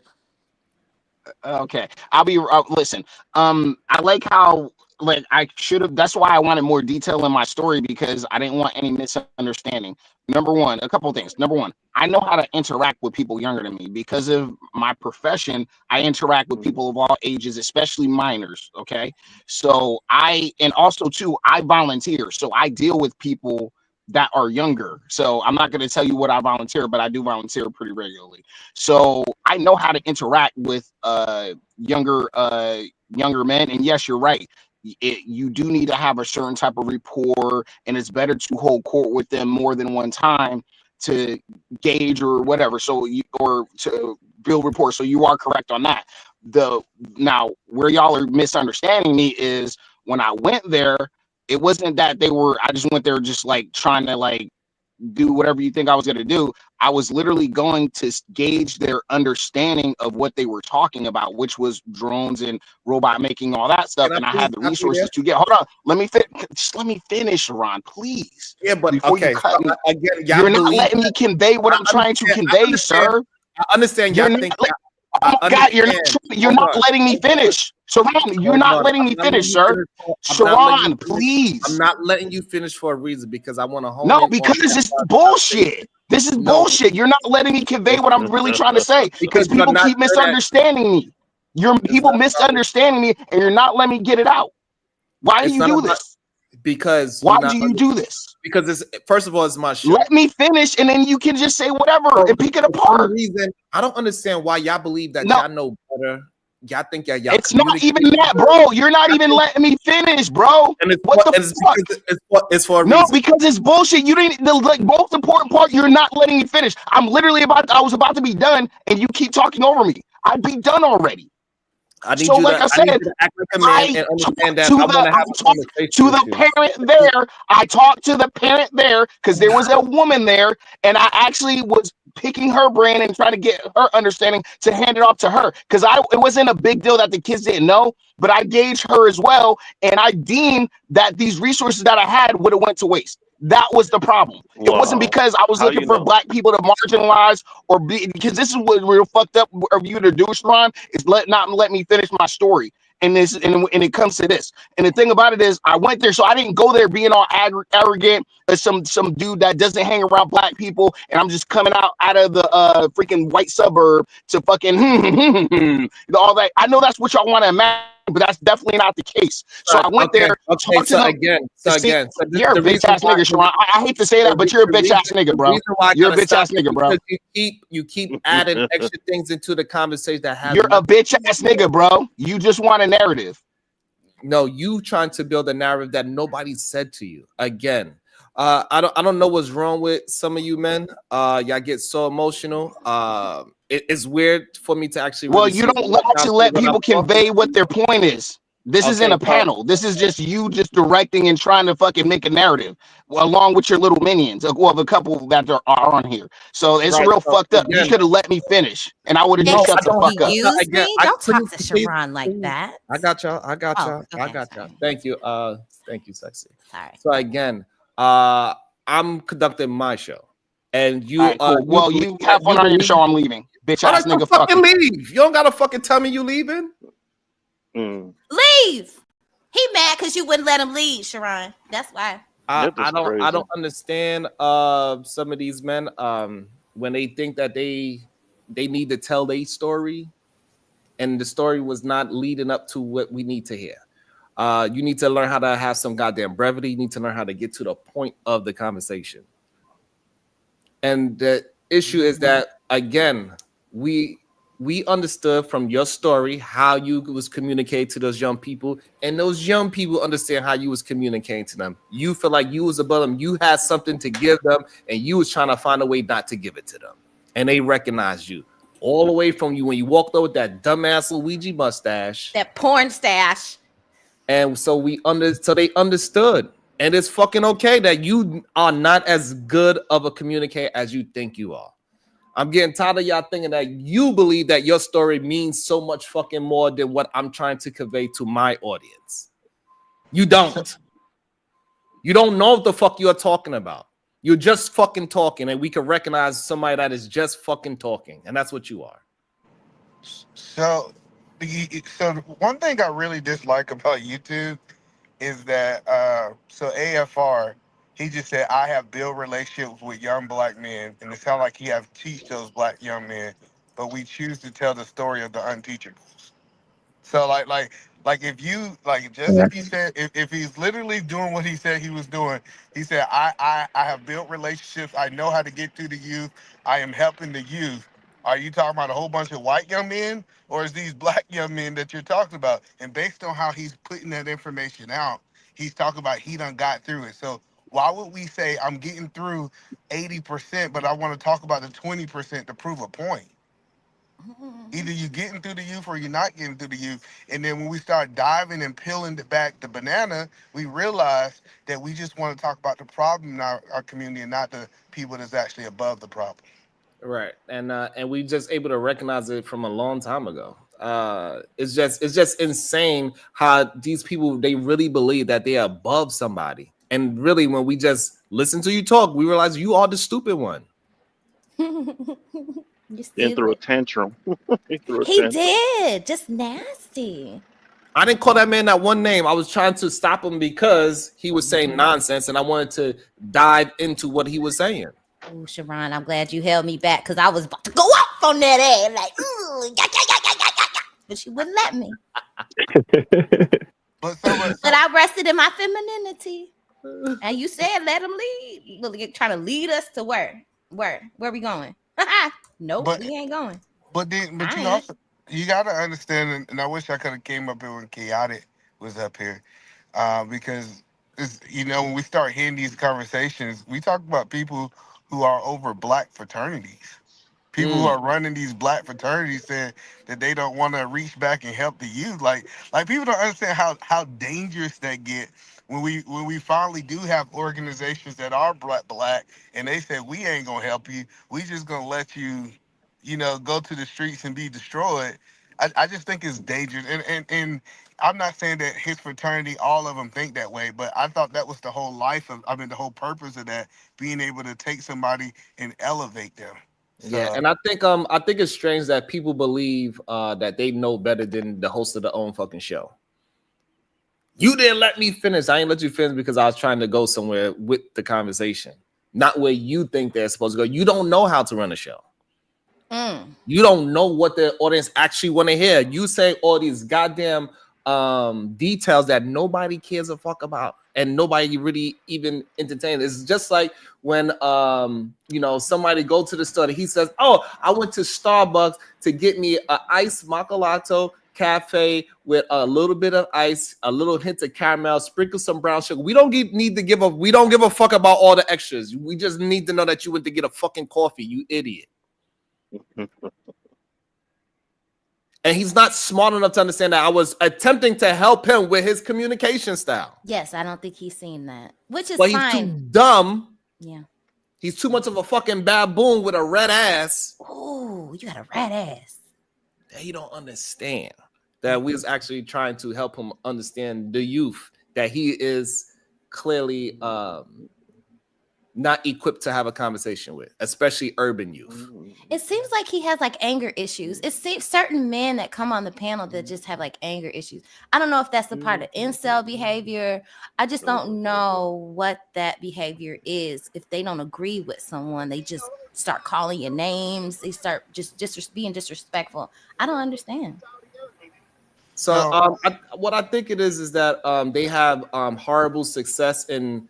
Okay, I'll be listen. I like how I should have. That's why I wanted more detail in my story, because I didn't want any misunderstanding. Number one, a couple of things. Number one, I know how to interact with people younger than me because of my profession. I interact with people of all ages, especially minors. Okay, so and also too, I volunteer, so I deal with people that are younger. So I'm not going to tell you what I volunteer, but I do volunteer pretty regularly. So I know how to interact with younger men. And yes, you're right. You do need to have a certain type of rapport, and it's better to hold court with them more than one time to gauge or whatever. So or to build rapport. So you are correct on that. Now where y'all are misunderstanding me is when I went there, it wasn't that I just went there just like trying to like do whatever you think I was going to do. I was literally going to gauge their understanding of what they were talking about, which was drones and robot making, all that stuff. And I had the resources to get. Hold on, just let me finish, Ron, please. Yeah, but before okay, you cut me, again, you're not letting me convey what I'm trying to convey, sir. I understand. Y'all think. Oh my God, you're not letting me finish. Sharon, you're not letting me finish, sir. Sharon, please. I'm not letting you finish for a reason, because I want to hone No, because it's bullshit. This is bullshit. You're not letting me convey what I'm really trying to say, because people keep misunderstanding me. People misunderstanding me, and you're not letting me get it out. Why do you do this? Because why do you do this? Because it's, first of all, it's my show. Let me finish, and then you can just say whatever and pick it apart. Reason, I don't understand why y'all believe that y'all know better. Y'all think y'all. It's not even that, bro. You're not even letting me finish, bro. And what the fuck? It's for a reason. No, because it's bullshit. You didn't. The most important part, you're not letting me finish. I was about to be done, and you keep talking over me. I'd be done already. I need you like to, I said, I act like a man and understand that I want to have a conversation to the parent there. I talked to the parent there because there was a woman there, and I actually was picking her brain and trying to get her understanding to hand it off to her, because it wasn't a big deal that the kids didn't know, but I gauged her as well, and I deemed that these resources that I had would have went to waste. That was the problem. It wasn't because I was looking for black people to marginalize or because this is what real fucked up of you to do, Sharon, is not let me finish my story. And it comes to this. And the thing about it is, I went there, so I didn't go there being all arrogant as some dude that doesn't hang around black people, and I'm just coming out of the freaking white suburb to fucking all that. I know that's what y'all want to imagine, but that's definitely not the case. So I went there. Okay, so you're a bitch ass nigga, Sharon. I hate to say that, but you're a bitch ass nigga, bro. You're a bitch ass nigga, bro. You keep adding extra things into the conversation that have. You're a bitch ass nigga, bro. You just want a narrative. No, you trying to build a narrative that nobody said to you. Again, I don't know what's wrong with some of you men. Y'all get so emotional. It's weird for me to actually. Well, you don't let people convey what their point is. This isn't a panel. This is just you just directing and trying to fucking make a narrative along with your little minions of a couple that are on here. So it's real fucked up. You could have let me finish and I would have just shut the fuck up. Excuse me? Don't talk to Sharon like that. I got y'all. I got y'all. Okay, I got y'all. Thank you. Thank you, Sexy. Sorry. So again, I'm conducting my show. And you cool. Well, you have fun on your show. I'm leaving. Bitch ass nigga, fucking leave. You don't gotta fucking tell me you leaving. Leave. He mad because you wouldn't let him leave, Sharon. That's why. I don't understand some of these men when they think that they need to tell their story, and the story was not leading up to what we need to hear. You need to learn how to have some goddamn brevity. You need to learn how to get to the point of the conversation. And the issue is that, again, we understood from your story how you was communicating to those young people, and those young people understand how you was communicating to them. You feel like you was above them. You had something to give them, and you was trying to find a way not to give it to them. And they recognized you all the way from you when you walked over with that dumbass Luigi mustache, that porn stash. And so they understood. And it's fucking okay that you are not as good of a communicator as you think you are. I'm getting tired of y'all thinking that you believe that your story means so much fucking more than what I'm trying to convey to my audience. You don't. You don't know what the fuck you're talking about. You're just fucking talking, and we can recognize somebody that is just fucking talking, and that's what you are. So one thing I really dislike about YouTube is that so AFR, he just said, I have built relationships with young black men, and it sounds like he have teach those black young men, but we choose to tell the story of the unteachables. So like if you if he said if he's literally doing what he said he was doing, he said I have built relationships, I know how to get through the youth, I am helping the youth. Are you talking about a whole bunch of white young men, or is these black young men that you're talking about? And based on how he's putting that information out, he's talking about he done got through it. So why would we say I'm getting through 80%, but I want to talk about the 20% to prove a point? Either you're getting through the youth or you're not getting through the youth. And then when we start diving and peeling back the banana, we realize that we just want to talk about the problem in our community and not the people that's actually above the problem. Right. And we just able to recognize it from a long time ago. It's just insane how these people, they really believe that they are above somebody. And really, when we just listen to you talk, we realize you are the stupid one. He threw a tantrum. He did. Just nasty. I didn't call that man that one name. I was trying to stop him because he was saying nonsense, and I wanted to dive into what he was saying. Oh, Sharon, I'm glad you held me back because I was about to go off on that ass. Like, but you wouldn't let me. But I rested in my femininity. And you said let him lead. You're trying to lead us to where? Where we going? Nope, we ain't going. But you gotta understand, and I wish I could have came up here when Chaotic was up here, because when we start hearing these conversations, we talk about people who are over black fraternities. People who are running these black fraternities saying that they don't want to reach back and help the youth. Like people don't understand how dangerous that get when we finally do have organizations that are black and they say we ain't gonna help you. We just gonna let you, go to the streets and be destroyed. I just think it's dangerous. And I'm not saying that his fraternity, all of them think that way, but I thought that was the whole the whole purpose of that, being able to take somebody and elevate them. Yeah, and I think it's strange that people believe that they know better than the host of their own fucking show. You didn't let me finish. I ain't let you finish because I was trying to go somewhere with the conversation, not where you think they're supposed to go. You don't know how to run a show. You don't know what the audience actually want to hear. You say all these goddamn details that nobody cares a fuck about and nobody really even entertains. It's just like when somebody go to the store and he says, oh, I went to Starbucks to get me an iced macchiato cafe with a little bit of ice, a little hint of caramel, sprinkle some brown sugar. We don't give a fuck about all the extras. We just need to know that you went to get a fucking coffee, you idiot. And he's not smart enough to understand that I was attempting to help him with his communication style. Yes, I don't think he's seen that, which is but fine. He's too dumb. Yeah. He's too much of a fucking baboon with a red ass. Oh, you got a red ass. That he don't understand that we was actually trying to help him understand the youth, that he is clearly not equipped to have a conversation with, especially urban youth. It seems like he has like anger issues. It seems certain men that come on the panel that just have like anger issues. I don't know if that's the part of incel behavior. I just don't know what that behavior is. If they don't agree with someone, they just start calling you names. They start just being disrespectful. I don't understand. So what I think it is that they have horrible success in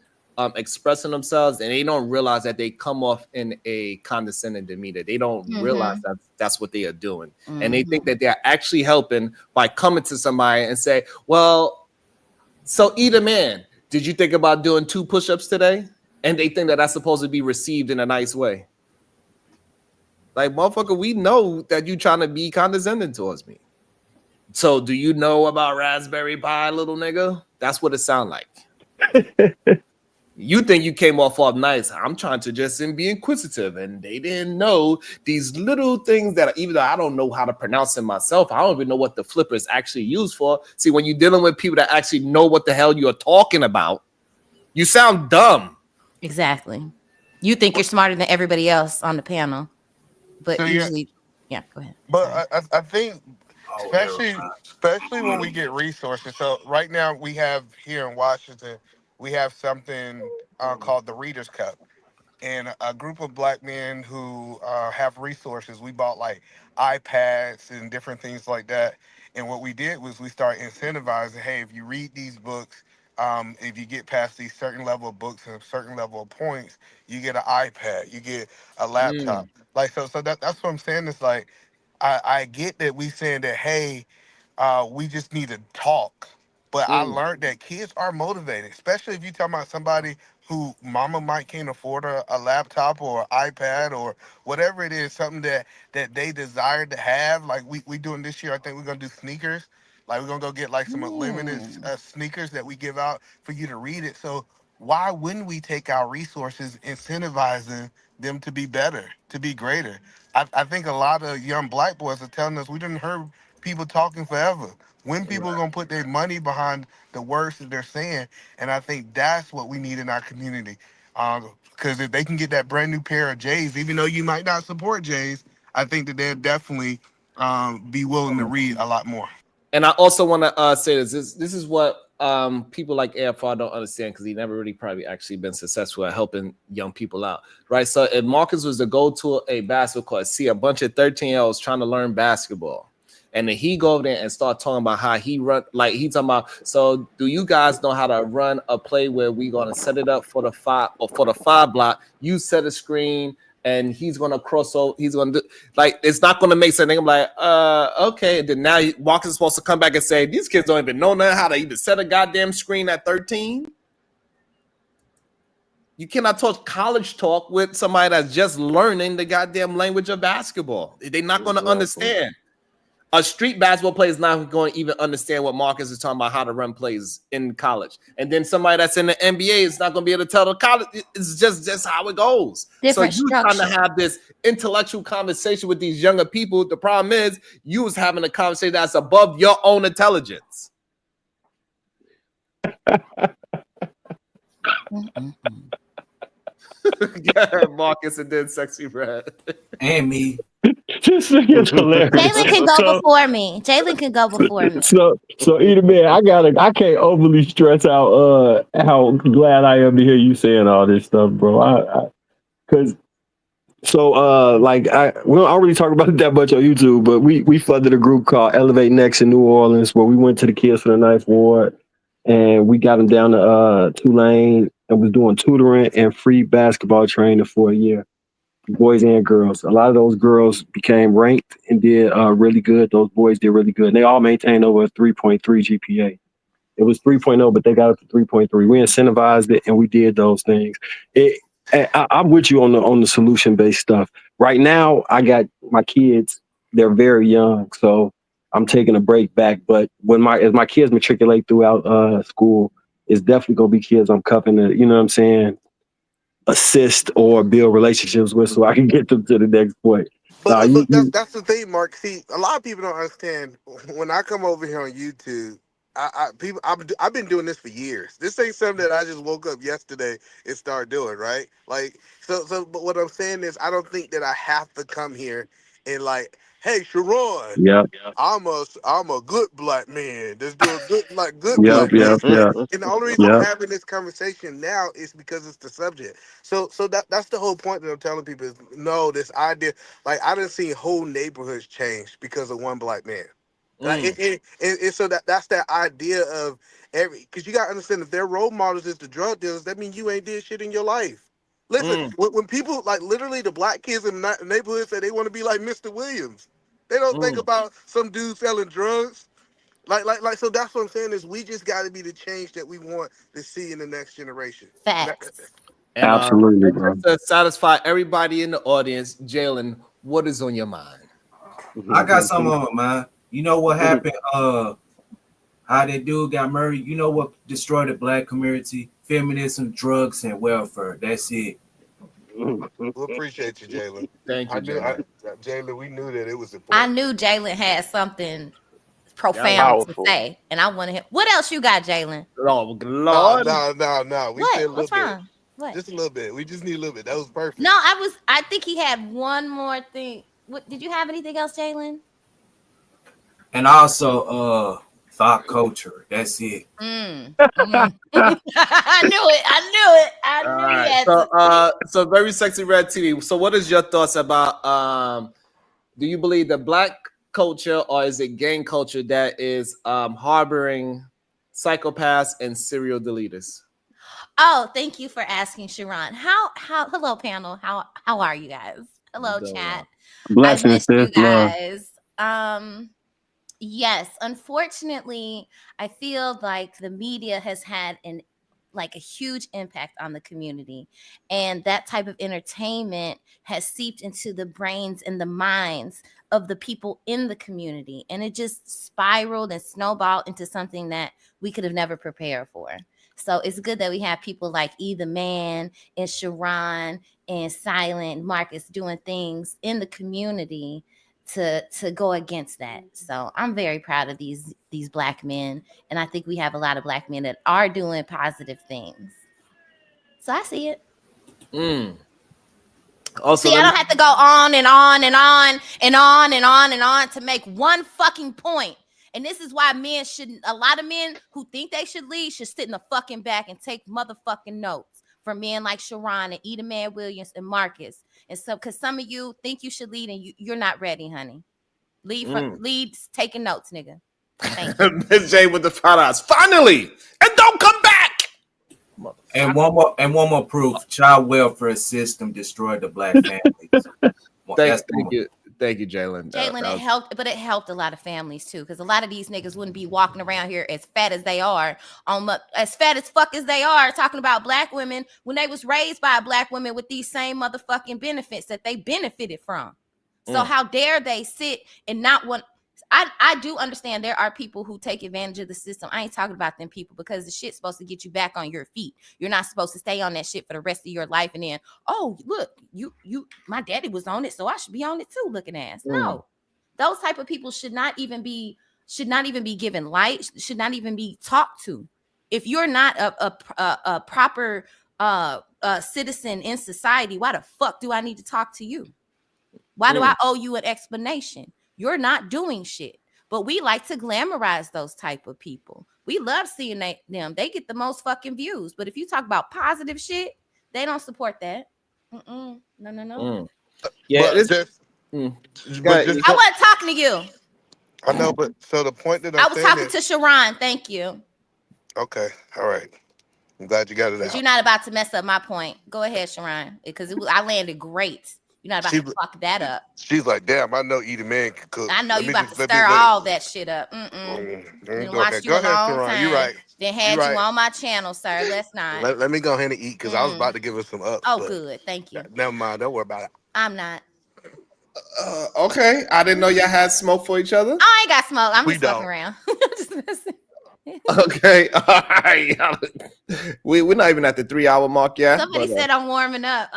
expressing themselves, and they don't realize that they come off in a condescending demeanor. They don't realize that that's what they are doing. And they think that they're actually helping by coming to somebody and say, well, so either man, did you think about doing 2 push-ups today? And they think that that's supposed to be received in a nice way. Like, motherfucker, we know that you trying to be condescending towards me. So do you know about Raspberry Pi, little nigga? That's what it sound like. You think you came off nice. I'm trying to just be inquisitive, and they didn't know these little things that even though I don't know how to pronounce them myself, I don't even know what the flipper is actually used for. See, when you're dealing with people that actually know what the hell you're talking about, you sound dumb. Exactly. You think you're smarter than everybody else on the panel, but So usually, yeah, go ahead. But I think, especially when we get resources. So right now we have here in Washington, we have something called the Reader's Cup, and a group of black men who have resources. We bought like iPads and different things like that. And what we did was we started incentivizing, hey, if you read these books, if you get past these certain level of books and a certain level of points, you get an iPad, you get a laptop. Like so that's what I'm saying. It's like I get that we saying that, hey, we just need to talk. But I learned that kids are motivated, especially if you're talking about somebody who mama might can't afford a laptop or an iPad or whatever it is, something that they desire to have. Like we doing this year, I think we're going to do sneakers. Like we're going to go get like some unlimited sneakers that we give out for you to read it. So why wouldn't we take our resources, incentivizing them to be better, to be greater? I think a lot of young black boys are telling us we didn't hear people talking forever. When people are going to put their money behind the words that they're saying, and I think that's what we need in our community. Because if they can get that brand new pair of J's, even though you might not support J's, I think that they'll definitely be willing to read a lot more. And I also want to say this is what people like AFR don't understand, because he never really probably actually been successful at helping young people out, right? So if Marcus was to go to a basketball court, see a bunch of 13-year-olds trying to learn basketball, and then he go over there and start talking about how he run, like he talking about, so do you guys know how to run a play where we gonna set it up for the 5 or for the 5 block? You set a screen and he's gonna cross over. He's gonna do, like, it's not gonna make sense. I'm like, okay. And then now Marcus is supposed to come back and say these kids don't even know nothing how to even set a goddamn screen at 13. You cannot talk college talk with somebody that's just learning the goddamn language of basketball. They're not gonna understand. A street basketball player is not going to even understand what Marcus is talking about, how to run plays in college. And then somebody that's in the NBA is not going to be able to tell the college. It's just how it goes. Different so you're trying to have this intellectual conversation with these younger people. The problem is you was having a conversation that's above your own intelligence. Yeah, Marcus and then Sexy Red. And me. This thing is hilarious. Jalen can go before me. Jalen can go before me. So either man, I can't overly stress out how glad I am to hear you saying all this stuff, bro. Because we don't really talk about it that much on YouTube, but we funded a group called Elevate Next in New Orleans, where we went to the Kids for the Ninth Ward, and we got them down to Tulane and was doing tutoring and free basketball training for a year. Boys and girls. A lot of those girls became ranked and did really good. Those boys did really good. And they all maintained over a 3.3 GPA. It was 3.0, but they got up to 3.3. We incentivized it and we did those things. I'm with you on the solution-based stuff. Right now, I got my kids. They're very young. So I'm taking a break back. But as my kids matriculate throughout school, it's definitely gonna be kids I'm cuffing to, you know what I'm saying, assist or build relationships with, so I can get them to the next point. But look, that's the thing, Mark. See, a lot of people don't understand. When I come over here on YouTube, I've been doing this for years. This ain't something that I just woke up yesterday and started doing, right? Like, so. But what I'm saying is, I don't think that I have to come here and like, hey, Sharon, Yeah. I'm a good black man. That's doing good Yep. black man. Yeah. And the only reason I'm having this conversation now is because it's the subject. So that's the whole point that I'm telling people is no, this idea. Like I done seen whole neighborhoods change because of one black man. Like, and so that's that idea of because you gotta understand, if their role models is the drug dealers, that means you ain't did shit in your life. Listen, when people like literally the black kids in the neighborhood say they want to be like Mr. Williams, they don't think about some dude selling drugs. Like so that's what I'm saying is we just got to be the change that we want to see in the next generation. Facts. And absolutely, bro. to satisfy everybody in the audience, Jalen, what is on your mind? I got something on, man. You know what happened? How that dude got murdered. You know what destroyed the black community? Feminism, drugs, and welfare. That's it. We appreciate you, Jalen. Thank you, Jalen. Jalen, we knew that it was important. I knew Jalen had something profound to say, and I wanted him. What else you got, Jalen? Oh, Lord. No. We said a little What's bit. wrong? What? Just a little bit. We just need a little bit. That was perfect. No, I think he had one more thing. What did you have anything else, Jalen? And also, thought culture. That's it. I knew it. I knew it. So very sexy red TV. So what is your thoughts about do you believe the black culture or is it gang culture that is harboring psychopaths and serial deleters? Oh, thank you for asking, Sharon. How hello panel. How are you guys? Hello, chat. Blessings, I missed you guys. Yes, unfortunately, I feel like the media has had a huge impact on the community, and that type of entertainment has seeped into the brains and the minds of the people in the community, and it just spiraled and snowballed into something that we could have never prepared for. So it's good that we have people like E the Man and Sharon and Silent Marcus doing things in the community to go against that. So I'm very proud of these black men, and I think we have a lot of black men that are doing positive things. So I see it. Also, see, I don't have to go on and on and on and on and on and on to make one fucking point. And this is why men shouldn't. A lot of men who think they should lead should sit in the fucking back and take motherfucking notes from men like Sharon and Eda Man Williams and Marcus. And so, because some of you think you should lead and you're not ready, honey. Leads taking notes, nigga. Thank you. Miss J with the $5. Finally, and don't come back. And one more proof: child welfare system destroyed the black families. Thank you, Jalen. Jalen, it helped, but it helped a lot of families too, because a lot of these niggas wouldn't be walking around here as fat as they are, as fat as fuck as they are, talking about black women when they was raised by black women with these same motherfucking benefits that they benefited from. So how dare they sit and not want? I do understand there are people who take advantage of the system. I ain't talking about them people, because the shit's supposed to get you back on your feet. You're not supposed to stay on that shit for the rest of your life. And then, oh, look, you, my daddy was on it, so I should be on it too, looking ass. No, those type of people should not even be given light, should not even be talked to. If you're not a proper citizen in society, why the fuck do I need to talk to you? Why do I owe you an explanation? You're not doing shit. But we like to glamorize those type of people. We love seeing them. They get the most fucking views. But if you talk about positive shit, they don't support that. No. Yeah, I wasn't talking to you. I know, but so the point that I was talking to Sharon. Thank you. Okay, all right. I'm glad you got it out. You're not about to mess up my point. Go ahead, Sharon, because I landed great. You're not about to fuck that up. She's like, damn, I know Eda Man can cook. I know you about to stir all that shit up. Been watched you a long time. You're right. Then had you on my channel, sir. Let's not. Let me go ahead and eat, because I was about to give her some up. Oh, good. Thank you. Never mind. Don't worry about it. I'm not. Okay, I didn't know y'all had smoke for each other. I ain't got smoke. I'm We just fucking don't. around. Just messing. Okay, all right. We're not even at the 3 hour mark yet. Somebody said I'm warming up.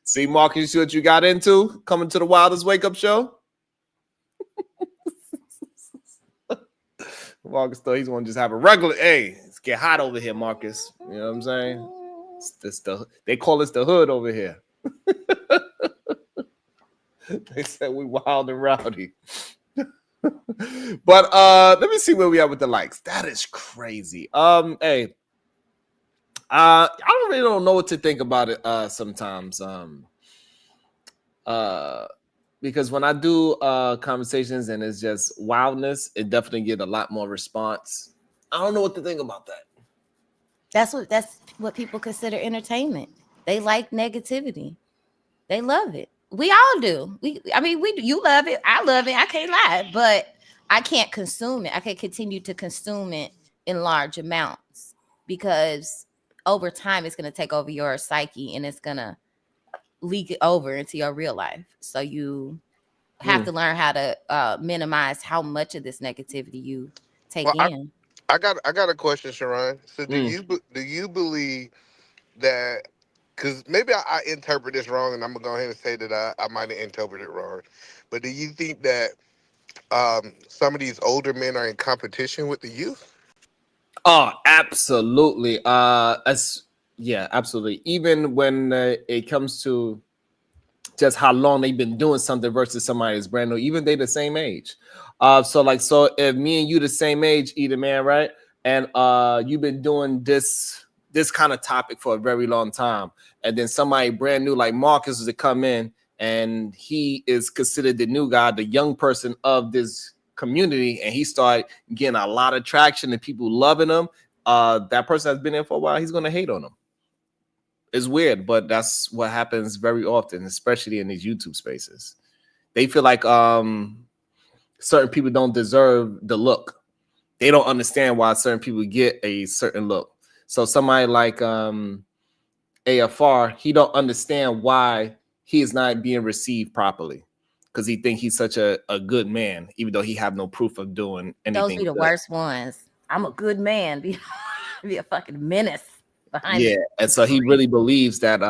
See, Mark, you see what you got into coming to the Wildest Wake Up Show? Marcus thought he's gonna just have a regular. Hey, it's get hot over here, Marcus. You know what I'm saying? They call us the hood over here. They said we wild and rowdy. But let me see where we are with the likes. That is crazy. Hey, I really don't know what to think about it sometimes. Because when I do conversations and it's just wildness, it definitely get a lot more response. I don't know what to think about that. That's what people consider entertainment. They like negativity. They love it. We all do. You love it. I love it. I can't lie, but I can't consume it. I can't continue to consume it in large amounts because over time it's going to take over your psyche and it's going to leak it over into your real life. So you have to learn how to minimize how much of this negativity you take in. I got a question, Sharon. So do you believe that? Because maybe I interpret this wrong, and I'm gonna go ahead and say that I might have interpreted it wrong. But do you think that some of these older men are in competition with the youth? Oh, absolutely. Absolutely. Even when it comes to just how long they've been doing something versus somebody that's brand new, even they the same age. So if me and you the same age, either man, right? And you've been doing this kind of topic for a very long time, and then somebody brand new like Marcus is to come in and he is considered the new guy, the young person of this community, and he started getting a lot of traction and people loving him. That person has been there for a while, he's gonna hate on him. It's weird, but that's what happens very often, especially in these YouTube spaces. They feel like certain people don't deserve the look. They don't understand why certain people get a certain look. So somebody like AFR, he don't understand why he is not being received properly because he think he's such a good man, even though he have no proof of doing anything. Those be the worst ones. I'm a good man. Be a fucking menace behind you. And so he really believes that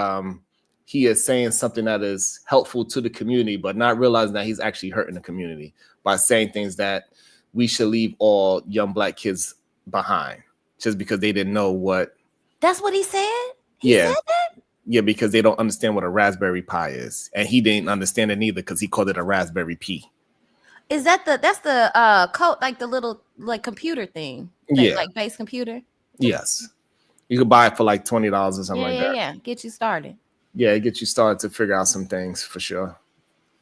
he is saying something that is helpful to the community, but not realizing that he's actually hurting the community by saying things that we should leave all young Black kids behind just because they didn't know what. That's what he said? He said that? Yeah, because they don't understand what a Raspberry Pi is. And he didn't understand it either because he called it a Raspberry Pi. Is that's the code, like the little like computer thing? Like base computer? Yes. You could buy it for like $20 or something like that. Yeah. Get you started. Yeah, it gets you started to figure out some things for sure.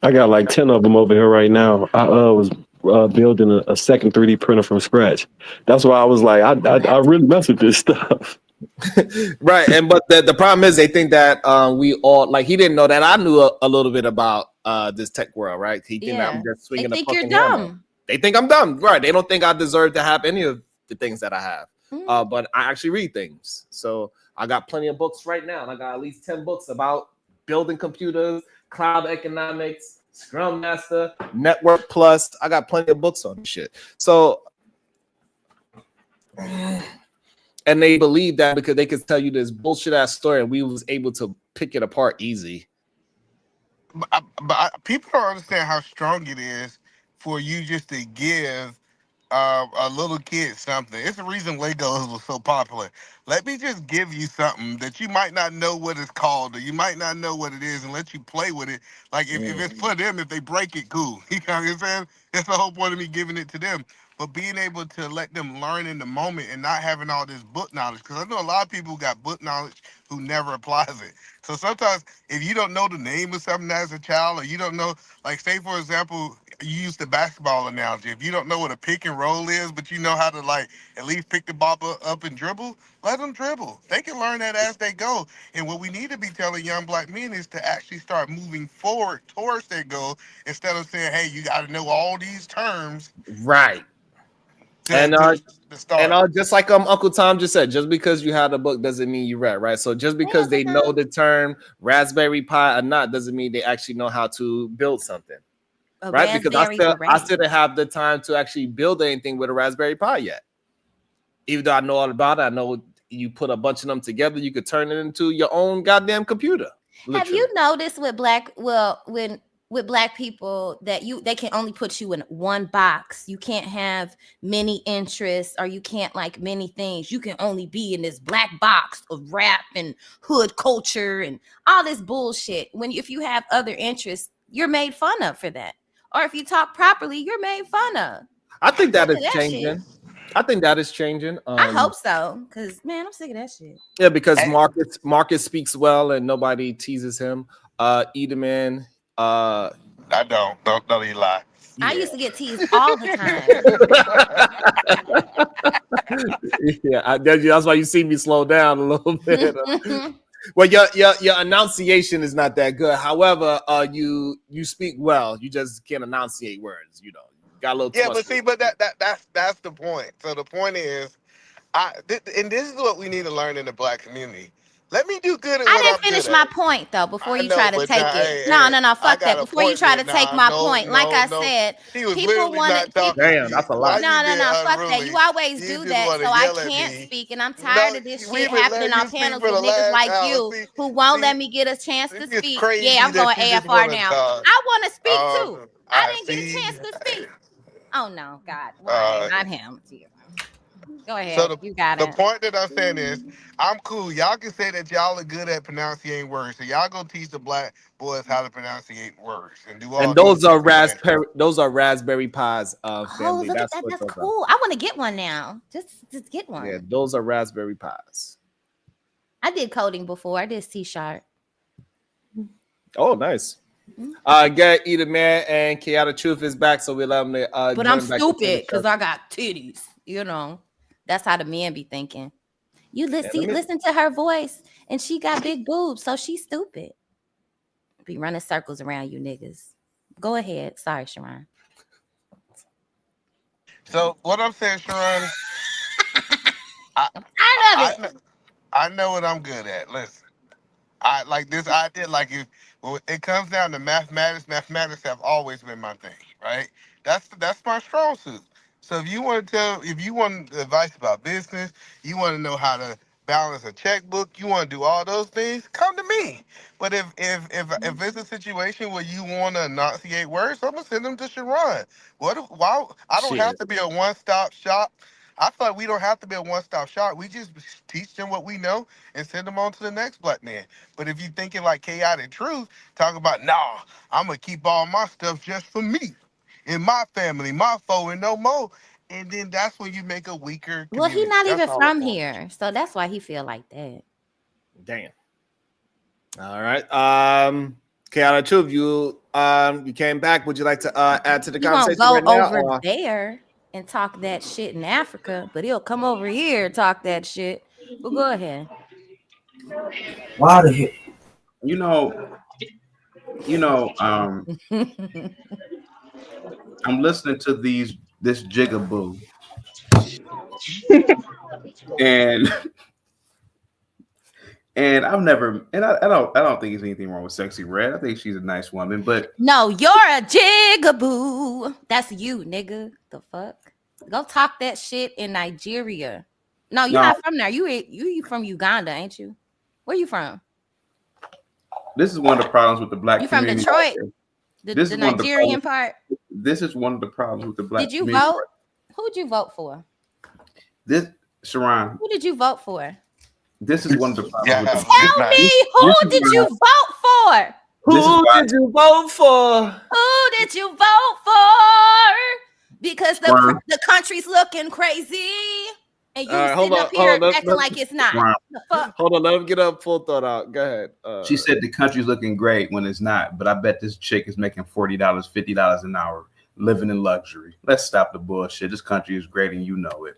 I got like 10 of them over here right now. I was building a second 3D printer from scratch. That's why I was like, I really mess with this stuff. Right. But the problem is they think that we all, like, he didn't know that I knew a little bit about this tech world, right? He think that I'm just swinging they a think you're fucking dumb. hammer. They think I'm dumb. Right. They don't think I deserve to have any of the things that I have. But I actually read things. So I got plenty of books right now. And I got at least 10 books about building computers, cloud economics, Scrum Master, Network Plus. I got plenty of books on this shit. So, and they believe that because they could tell you this bullshit ass story and we was able to pick it apart easy. But people don't understand how strong it is for you just to give a little kid something. It's the reason Legos was so popular. Let me just give you something that you might not know what it's called or you might not know what it is and let you play with it. Like if it's for them, if they break it, cool. You know what I'm saying? That's the whole point of me giving it to them. But being able to let them learn in the moment and not having all this book knowledge. Because I know a lot of people who got book knowledge who never applies it. So sometimes if you don't know the name of something as a child or you don't know, like say for example, you use the basketball analogy. If you don't know what a pick and roll is, but you know how to like at least pick the ball up and dribble, let them dribble. They can learn that as they go. And what we need to be telling young Black men is to actually start moving forward towards that goal instead of saying, hey, you got to know all these terms. Right. To to start. And just like Uncle Tom just said, just because you had a book doesn't mean you read, right? So just because they know the term Raspberry Pi or not doesn't mean they actually know how to build something, right? Because I still didn't have the time to actually build anything with a Raspberry Pi yet. Even though I know all about it, I know you put a bunch of them together, you could turn it into your own goddamn computer. Literally. Have you noticed with with black people that they can only put you in one box? You can't have many interests, or you can't like many things. You can only be in this black box of rap and hood culture and all this bullshit. If you have other interests, you're made fun of for that. Or if you talk properly, you're made fun of. I think that is changing. I think that is changing. I hope so, because man, I'm sick of that shit. Yeah, because Marcus speaks well and nobody teases him. Edelman. I don't you lie. I used to get teased all the time. Yeah, that's why you see me slow down a little bit. Well, your enunciation is not that good. However, you speak well. You just can't enunciate words. You know, got a little. Yeah, but see, but that's the point. So the point is, and this is what we need to learn in the black community. Let me do good at what I didn't finish my point though before you try to take it. No, fuck that. Before you try to take my point, like I said, people want to. Damn, that's a lot. No, fuck that. You always do that, so I can't speak, and I'm tired of this shit happening on panels with niggas like you who won't let me get a chance to speak. Yeah, I'm going AFR now. I want to speak too. I didn't get a chance to speak. Oh no, God, why not him? Go ahead. So you got it. The point that I'm saying is, I'm cool. Y'all can say that y'all are good at pronouncing words, so y'all go teach the black boys how to pronunciate words and do all. And those are Raspberry Pis. Family. Look at that. That's cool. I want to get one now. Just get one. Yeah, those are Raspberry Pis. I did coding before. I did C#. Oh, nice. Get Eat Man and Kiara Truth is back, so we let them. But I'm stupid because I got titties. You know. That's how the men be thinking. You listen to her voice, and she got big boobs, so she's stupid. Be running circles around you niggas. Go ahead. Sorry, Sharon. So what I'm saying, Sharon, I know what I'm good at. Listen, I like this idea. Like if it comes down to mathematics have always been my thing, right? That's my strong suit. So if you want advice about business, you want to know how to balance a checkbook, you want to do all those things, come to me. But if it's a situation where you want to enunciate words, I'm gonna send them to Sharon. Why? I don't have to be a one-stop shop. I thought we don't have to be a one-stop shop. We just teach them what we know and send them on to the next black man. But if you're thinking like Chaotic Truth, talk about, nah, I'm gonna keep all my stuff just for me. In my family, my foe, and no more. And then that's when you make a weaker community. Well, he's not even from here. So that's why he feel like that. Damn. All right. Kiara Truth, you came back. Would you like to add to the conversation? Go over there and talk that shit in Africa, but he'll come over here and talk that shit. But go ahead. Why the hell? I'm listening to this jigaboo, and I've never, and I don't think there's anything wrong with Sexy Red. I think she's a nice woman, but no, you're a jigaboo. That's you, nigga. The fuck? Go talk that shit in Nigeria. No, you're not from there. You from Uganda, ain't you? Where you from? This is one of the problems with the black community. You from Detroit? The Nigerian part. This is one of the problems with the black. Did you vote? Who'd you vote for? Sharon. Who did you vote for? This is one of the problems. Tell me, who did you vote for? Who did you vote for? Who did you vote for? Because the country's looking crazy. And you sitting up here acting like it's not. The fuck? Hold on, let him get up full thought out. Go ahead. She said the country's looking great when it's not, but I bet this chick is making $40, $50 an hour, living in luxury. Let's stop the bullshit. This country is great and you know it.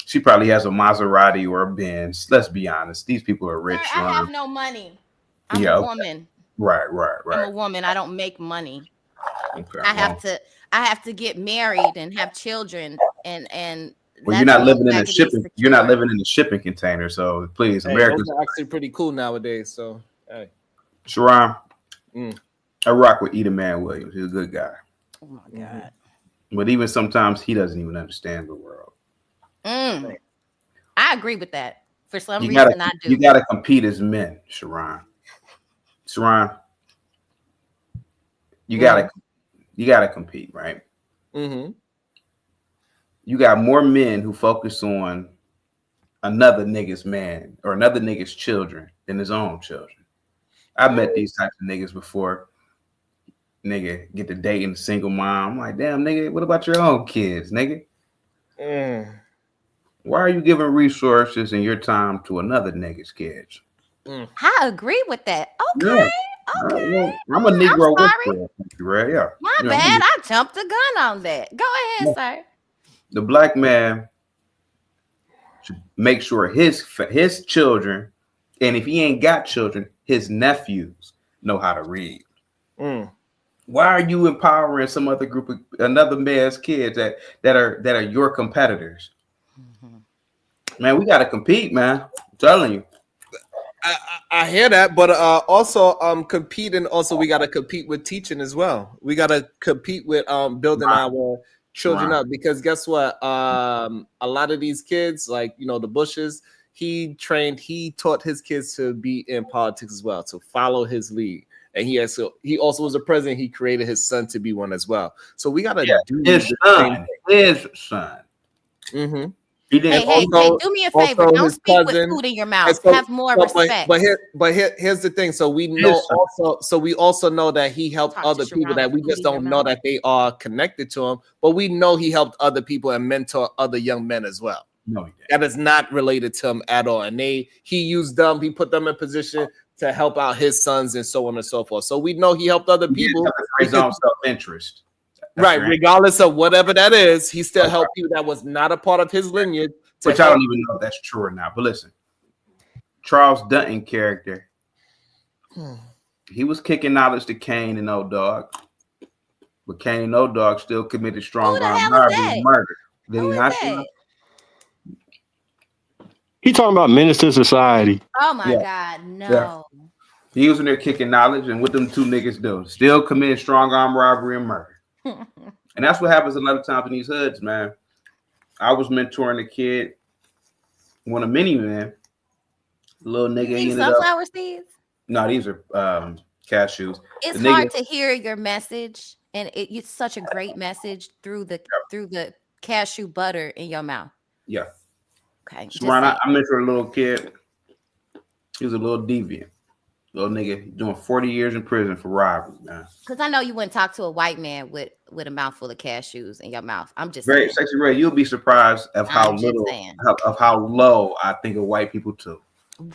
She probably has a Maserati or a Benz. Let's be honest. These people are rich. I have no money. I'm a woman. Right. I'm a woman. I don't make money. Okay, I have to get married and have children and Well, you're not living in a shipping. You're not living in a shipping container. So please, hey, Americans those are actually pretty cool nowadays. So, hey, Sharon, I rock with Eda Man Williams. He's a good guy. Oh my God. But even sometimes he doesn't even understand the world. I agree with that. For some reason, I do. You gotta compete as men, Sharon. Sharon, you gotta compete, right? Mm-hmm. You got more men who focus on another nigga's man or another nigga's children than his own children. I've met these types of niggas before. Nigga, get to dating a single mom. I'm like, damn, nigga, what about your own kids, nigga? Why are you giving resources and your time to another nigga's kids? I agree with that. Okay. Yeah. Okay. I'm a Negro sorry. whisperer, yeah. My bad. I jumped the gun on that. Go ahead, sir. The black man should make sure his children, and if he ain't got children, his nephews know how to read. Why are you empowering some other group of another man's kids that are your competitors? Man, we gotta compete, man. I'm telling you. I hear that, but also competing. Also, we gotta compete with teaching as well. We gotta compete with building our children up, because guess what? A lot of these kids, like the Bushes, he taught his kids to be in politics as well, to follow his lead. And he also was a president. He created his son to be one as well. So we gotta do his son. His son. Mm-hmm. Hey, do me a favor. Don't speak with food in your mouth. Have more respect. But here's the thing. So we know we also know that he helped other people that we just don't know that they are connected to him. But we know he helped other people and mentor other young men as well. No, that is not related to him at all. And he used them. He put them in position to help out his sons and so on and so forth. So we know he helped other people. His own self-interest. Right, regardless of whatever that is, he still helped people that was not a part of his lineage. Which I don't even know if that's true or not. But listen, Charles Dutton character, he was kicking knowledge to Kane and Old Dog, but Kane and Old Dog still committed strong arm robbery and murder. Did he not? He talking about Minister Society. Oh my God, no. Yeah. He was in there kicking knowledge, and what them two niggas do? Still committing strong arm robbery and murder. And that's what happens a lot of times in these hoods, man. I was mentoring a kid, one of many men, little nigga. These sunflower seeds? No, these are cashews. It's hard to hear your message, and it's such a great message through the cashew butter in your mouth. Yeah. Okay. So I mentored a little kid. He was a little deviant. Little nigga doing 40 years in prison for robbery, man. Because I know you wouldn't talk to a white man with a mouthful of cashews in your mouth. I'm just saying. Sexy Ray, you'll be surprised of how low I think of white people too.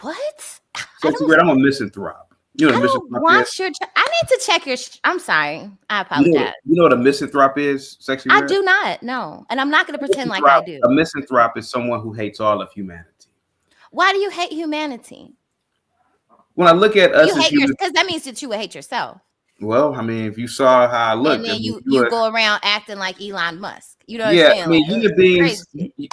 What? Sexy Ray, I'm a misanthrope. You know what I need to check your. I'm sorry. I apologize. You know what a misanthrope is, Sexy Ray? I do not know, and I'm not going to pretend like I do. A misanthrope is someone who hates all of humanity. Why do you hate humanity? When I look at us, because that means that you would hate yourself. Well, I mean, if you saw how I look, and then you go around acting like Elon Musk. You know what I'm saying? I mean,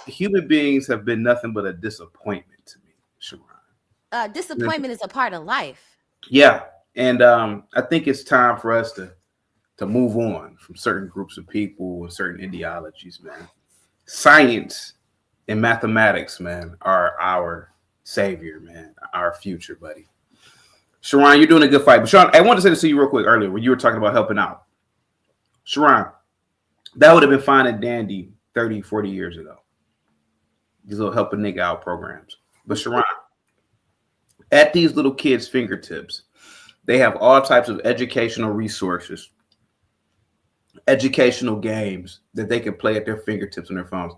human beings have been nothing but a disappointment to me, Sharon. Disappointment is a part of life. Yeah, and I think it's time for us to move on from certain groups of people and certain ideologies, man. Science and mathematics, man, are our savior, man, our future, buddy. Sharon, you're doing a good fight. But Sharon, I wanted to say this to you real quick earlier when you were talking about helping out. Sharon, that would have been fine and dandy 30, 40 years ago. These little help a nigga out programs. But Sharon, at these little kids' fingertips, they have all types of educational resources, educational games that they can play at their fingertips on their phones.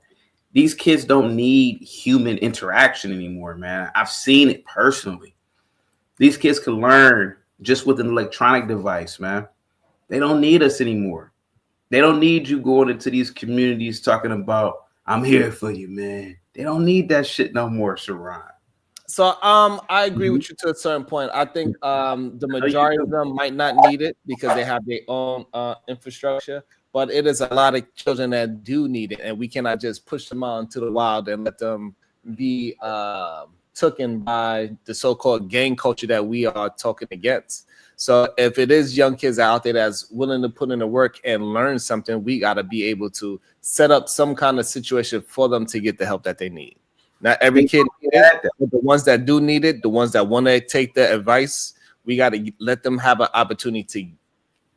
These kids don't need human interaction anymore, man. I've seen it personally. These kids can learn just with an electronic device, man. They don't need us anymore. They don't need you going into these communities talking about, I'm here for you, man. They don't need that shit no more, Sharon. So I agree with you to a certain point. I think the majority of them might not need it because they have their own infrastructure, but it is a lot of children that do need it, and we cannot just push them out into the wild and let them be taken by the so-called gang culture that we are talking against. So if it is young kids out there that's willing to put in the work and learn something, we got to be able to set up some kind of situation for them to get the help that they need. Not every kid need it, but the ones that do need it, the ones that want to take the advice, we got to let them have an opportunity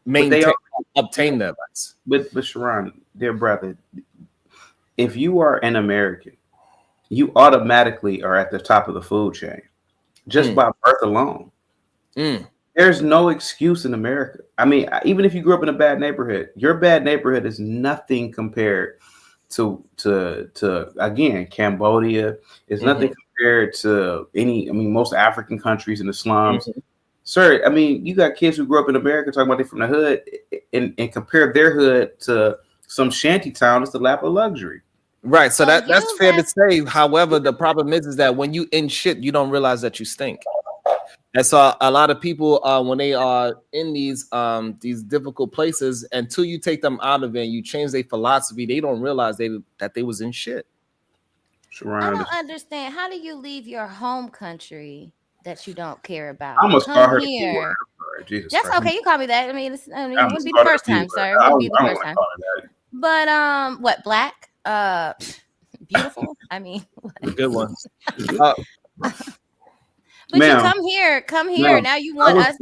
to obtain the advice. But Sharon, dear brother, if you are an American, you automatically are at the top of the food chain just by birth alone. There's no excuse in America. I mean, even if you grew up in a bad neighborhood, your bad neighborhood is nothing compared to again, Cambodia. Is nothing compared to most African countries in the slums. Sir, I mean, you got kids who grew up in America talking about they from the hood and compare their hood to some shanty town. It's the lap of luxury. Right. So that's fair to say. However, the problem is that when you in shit, you don't realize that you stink. And so a lot of people, when they are in these difficult places, until you take them out of it and you change their philosophy, they don't realize that they was in shit. I don't understand. How do you leave your home country that you don't care about? I almost call her here. Jesus That's Christ. okay. You call me that. I mean, it wouldn't be the first time, sir. It wouldn't be the first time. But what, black? Beautiful. I mean, good one. But you come here. Now you want us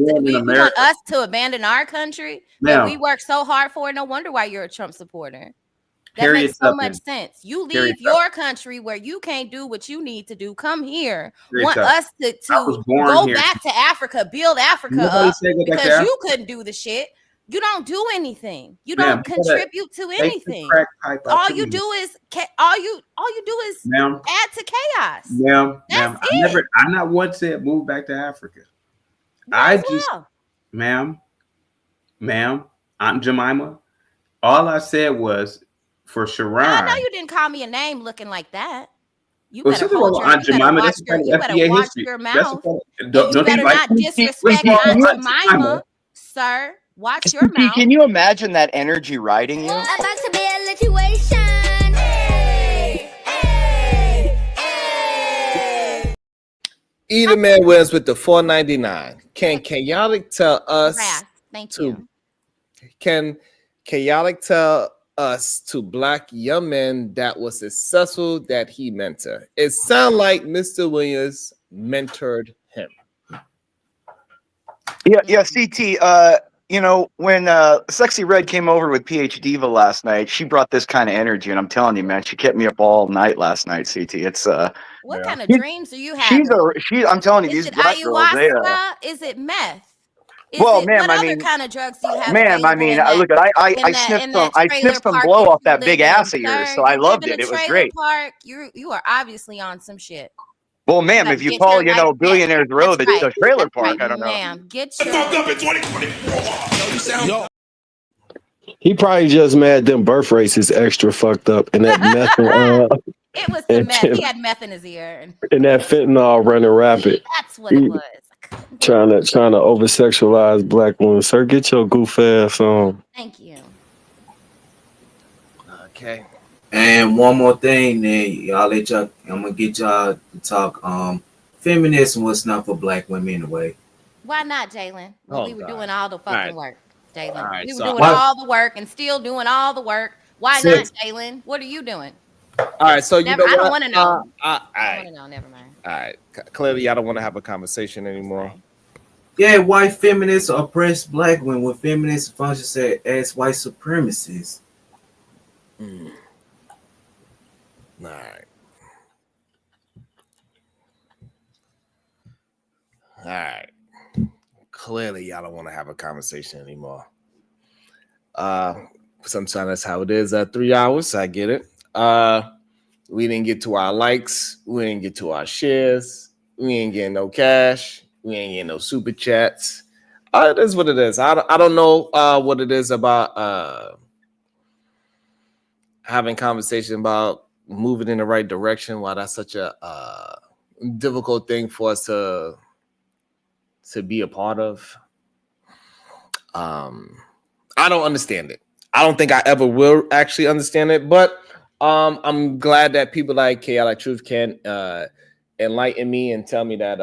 to abandon our country that we work so hard for. No wonder why you're a Trump supporter. That makes so much sense. You leave your country where you can't do what you need to do. Come here. Want us to go back to Africa, build Africa up because you couldn't do the shit. You don't do anything. You don't contribute to anything. All you do is add to chaos. I'm not one to move back to Africa. Ma'am, Aunt Jemima. All I said was for Sharon. I know you didn't call me a name looking like that. You better watch your mouth. You better not disrespect Aunt Jemima, sir. Watch your mouth. Can you imagine that energy riding you? About to be a situation. Either man wins with the $4.99. Can Chaotic tell us Can Chaotic tell us to black young men that was successful that he mentored? It sounds like Mr. Williams mentored him. Yeah, CT. When Sexy Red came over with PH Diva last night, she brought this kind of energy, and I'm telling you, man, she kept me up all night last night. CT, it's what kind of dreams do you have? I'm telling you, is these it black girls, is it meth? Ma'am, what other kind of drugs do you have? Ma'am, I sniffed some blow off that big ass of yours, so I loved it. It was great. Park, you are obviously on some shit. Well, ma'am, if you call, Billionaires Road, it's a trailer park. I don't know. Ma'am, get your fucked up in 2024. He probably just mad them birth rates is extra fucked up, and that meth. It was the meth. He had meth in his ear, and that fentanyl running rapid. That's what it was. Trying to over sexualize black women. Sir, get your goof ass on. Thank you. Okay. And one more thing, then I'm gonna get y'all to talk. Feminism was not for black women anyway. Why not, Jalen? We were doing all the fucking work, Jalen. We were doing all the work and still doing all the work. Why not, Jalen? What are you doing? All right, so I don't want to know. I want to know. Never mind. All right, clearly, I don't want to have a conversation anymore. Yeah, white feminists oppress black women when feminists function as white supremacists. All right. All right. Clearly, y'all don't want to have a conversation anymore. Sometimes that's how it is at 3 hours. I get it. We didn't get to our likes. We didn't get to our shares. We ain't getting no cash. We ain't getting no super chats. It is what it is. I don't know what it is about having conversation about moving in the right direction. Why that's such a difficult thing for us to be a part of. I don't understand it. I don't think I ever will actually understand it, but I'm glad that people like Chaotic Truth can enlighten me and tell me that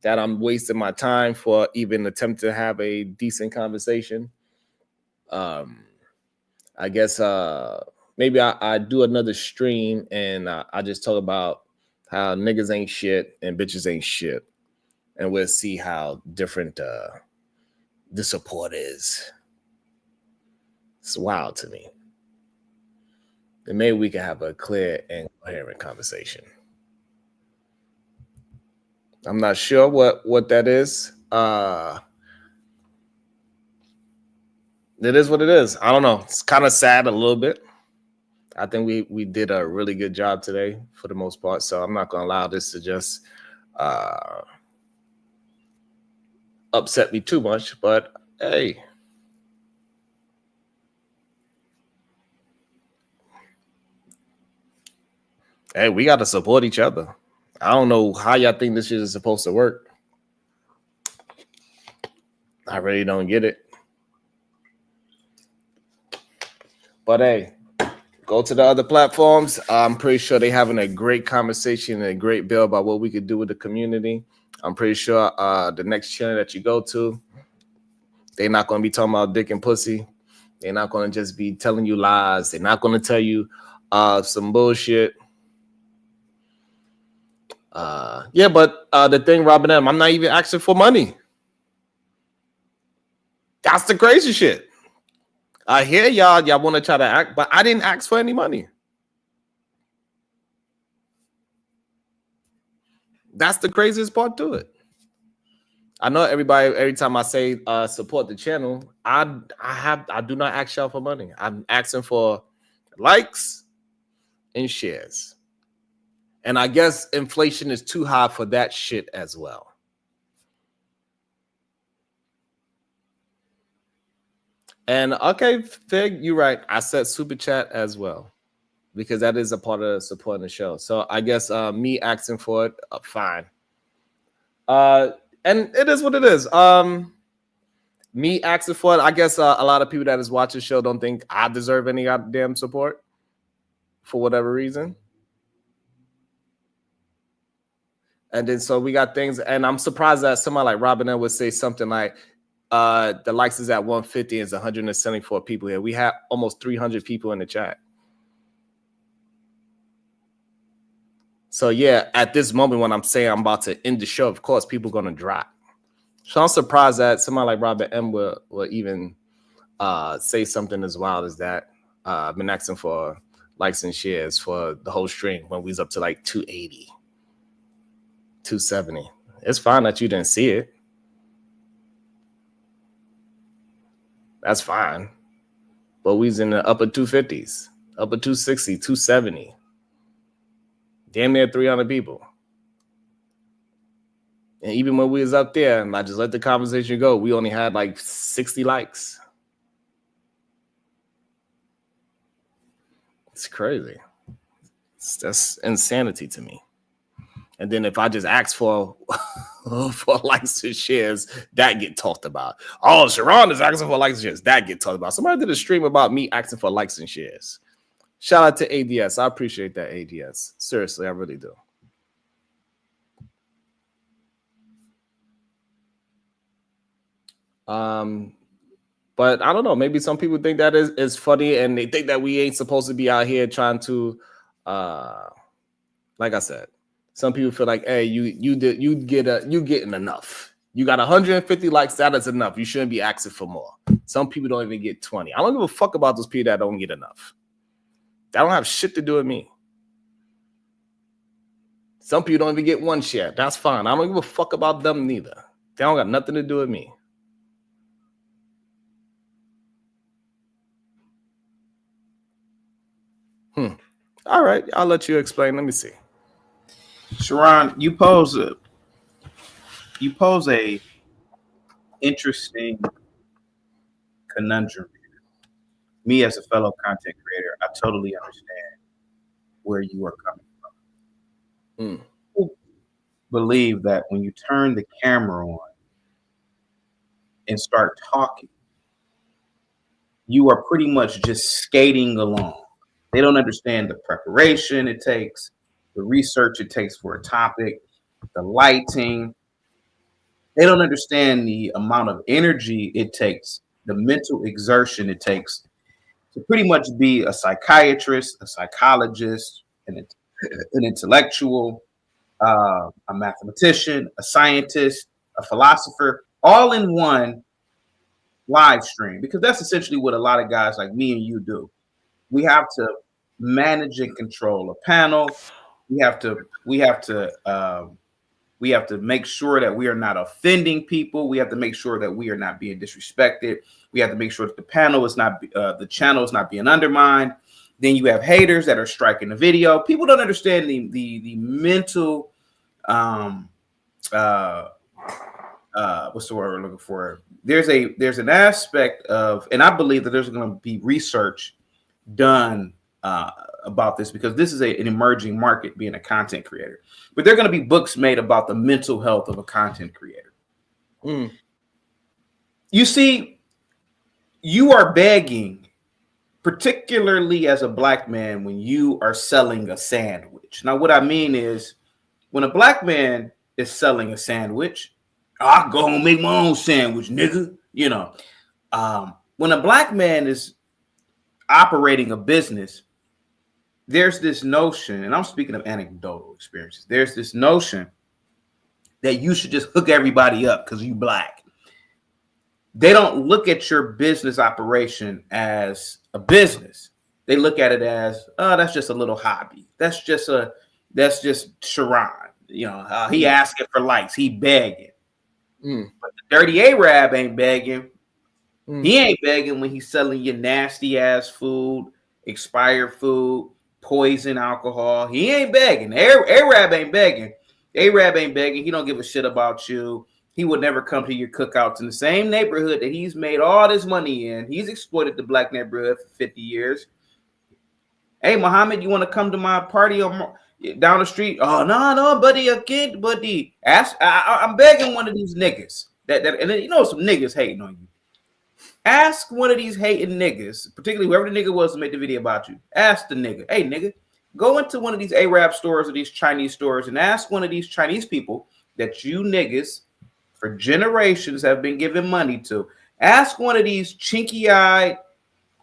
that I'm wasting my time for even attempting to have a decent conversation. I guess maybe I do another stream and I just talk about how niggas ain't shit and bitches ain't shit, and we'll see how different the support is. It's wild to me. And maybe we can have a clear and coherent conversation. I'm not sure what that is. It is what it is. I don't know. It's kind of sad a little bit. I think we did a really good job today for the most part. So I'm not going to allow this to just upset me too much. But hey. Hey, we got to support each other. I don't know how y'all think this shit is supposed to work. I really don't get it. But hey, go to the other platforms. I'm pretty sure they're having a great conversation and a great bill about what we could do with the community. I'm pretty sure the next channel that you go to, they're not going to be talking about dick and pussy. They're not going to just be telling you lies. They're not going to tell you some bullshit. Yeah, but the thing, Robin M., I'm not even asking for money. That's the crazy shit. I hear y'all want to try to act, but I didn't ask for any money. That's the craziest part to it. I know everybody, every time I say support the channel, I do not ask y'all for money. I'm asking for likes and shares. And I guess inflation is too high for that shit as well. And okay, Fig, you're right. I said super chat as well, because that is a part of supporting the show. So I guess me asking for it, fine. And it is what it is. Me asking for it, I guess a lot of people that is watching the show don't think I deserve any goddamn support for whatever reason. And then so we got things, and I'm surprised that somebody like Robin L would say something like, the likes is at 150 and 174 people here. We have almost 300 people in the chat. So yeah, at this moment when I'm saying I'm about to end the show, of course, people are going to drop. So I'm surprised that somebody like Robert M will even say something as wild as that. I've been asking for likes and shares for the whole stream when we was up to like 280, 270. It's fine that you didn't see it. That's fine. But we was in the upper 250s, upper 260, 270. Damn near 300 people. And even when we was up there, and I just let the conversation go, we only had like 60 likes. It's crazy. That's insanity to me. And then if I just ask for likes and shares, that get talked about. Oh, Sharon is asking for likes and shares. That get talked about. Somebody did a stream about me asking for likes and shares. Shout out to ADS. I appreciate that, ADS. Seriously, I really do. But I don't know. Maybe some people think that is funny, and they think that we ain't supposed to be out here trying to, like I said, some people feel like, hey, you getting enough. You got 150 likes. That is enough. You shouldn't be asking for more. Some people don't even get 20. I don't give a fuck about those people that don't get enough. That don't have shit to do with me. Some people don't even get one share. That's fine. I don't give a fuck about them neither. They don't got nothing to do with me. All right, I'll let you explain. Let me see. Sharon, you pose a interesting conundrum. Me as a fellow content creator, I totally understand where you are coming from. believe that when you turn the camera on and start talking, you are pretty much just skating along. They don't understand the preparation it takes, the research it takes for a topic, the lighting. They don't understand the amount of energy it takes, the mental exertion it takes to pretty much be a psychiatrist, a psychologist, an intellectual, a mathematician, a scientist, a philosopher, all in one live stream, because that's essentially what a lot of guys like me and you do. We have to manage and control a panel. We have to make sure that we are not offending people. We have to make sure that we are not being disrespected. We have to make sure that the channel is not being undermined. Then you have haters that are striking the video. People don't understand the mental what's the word we're looking for? There's an aspect of, and I believe that there's going to be research done about this, because this is an emerging market, being a content creator. But there are going to be books made about the mental health of a content creator. You see, you are begging, particularly as a black man, when you are selling a sandwich. Now, what I mean is, when a black man is selling a sandwich, I'll go home and make my own sandwich, nigga. You know, when a black man is operating a business, there's this notion, and I'm speaking of anecdotal experiences, there's this notion that you should just hook everybody up because you black. They don't look at your business operation as a business. They look at it as, oh, that's just a little hobby. That's just Sharon. You know, he asking for likes. He begging. But the dirty Arab ain't begging. He ain't begging when he's selling you nasty ass food, expired food, poison alcohol. He ain't begging. Arab ain't begging. Arab ain't begging. He don't give a shit about you. He would never come to your cookouts in the same neighborhood that he's made all this money in. He's exploited the black neighborhood for 50 years. Hey, Muhammad, you want to come to my party down the street? Oh, no, buddy, I can't, buddy. I'm begging one of these niggas. And then, you know, some niggas hating on you. Ask one of these hating niggas, particularly whoever the nigga was to make the video about you. Ask the nigga, hey, nigga, go into one of these Arab stores or these Chinese stores and ask one of these Chinese people that you niggas for generations have been giving money to. Ask one of these chinky-eyed,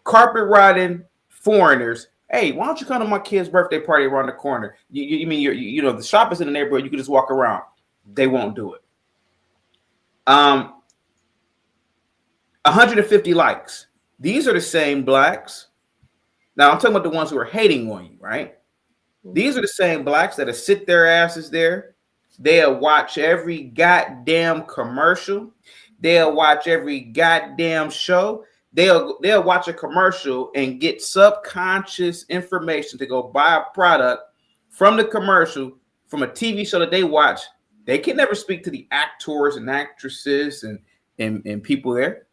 carpet-riding foreigners, hey, why don't you come to my kid's birthday party around the corner? You mean, you know, the shop is in the neighborhood. You can just walk around. They won't do it. 150 likes. These are the same blacks. Now, I'm talking about the ones who are hating on you, right? These are the same blacks that'll sit their asses there. They'll watch every goddamn commercial. They'll watch every goddamn show. They'll watch a commercial and get subconscious information to go buy a product from the commercial, from a TV show that they watch. They can never speak to the actors and actresses and people there.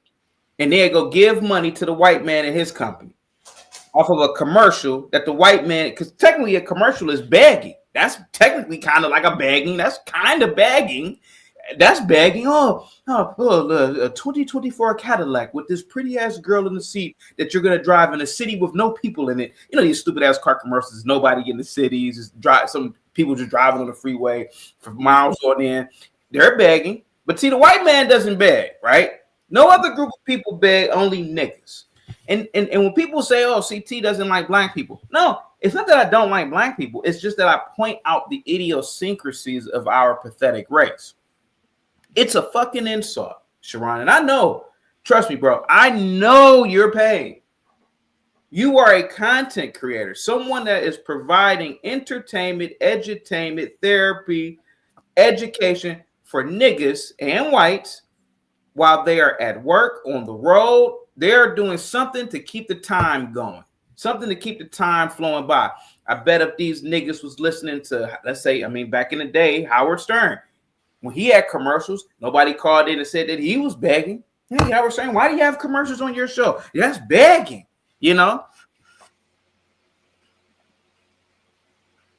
And they'll go give money to the white man and his company off of a commercial that the white man, because technically a commercial is begging. That's technically kind of like a begging. That's kind of begging. That's begging. Oh, a 2024 Cadillac with this pretty ass girl in the seat that you're gonna drive in a city with no people in it. You know, these stupid ass car commercials. Nobody in the cities. Just drive. Some people just driving on the freeway for miles on end. They're begging. But see, the white man doesn't beg, right? No other group of people beg. Only niggas. And when people say, oh, CT doesn't like black people, no, it's not that I don't like black people. It's just that I point out the idiosyncrasies of our pathetic race. It's a fucking insult, Sharon. And I know, trust me, bro, I know you're paid. You are a content creator, someone that is providing entertainment, edutainment, therapy, education for niggas and whites while they are at work, on the road. They're doing something to keep the time going, something to keep the time flowing by. I bet if these niggas was listening to, let's say, I mean, back in the day, Howard Stern, when he had commercials, nobody called in and said that he was begging. Hey, Howard Stern, why do you have commercials on your show? That's begging, you know?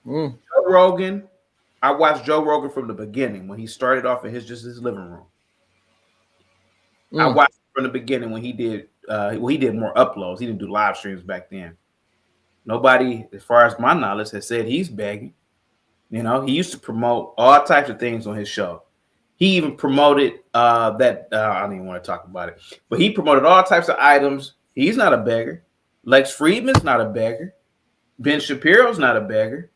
Joe Rogan, I watched Joe Rogan from the beginning when he started off in his living room. I watched from the beginning when he did more uploads. He didn't do live streams back then. Nobody, as far as my knowledge, has said he's begging. You know, he used to promote all types of things on his show. He even promoted I don't even want to talk about it, but he promoted all types of items. He's not a beggar. Lex Friedman's not a beggar. Ben Shapiro's not a beggar.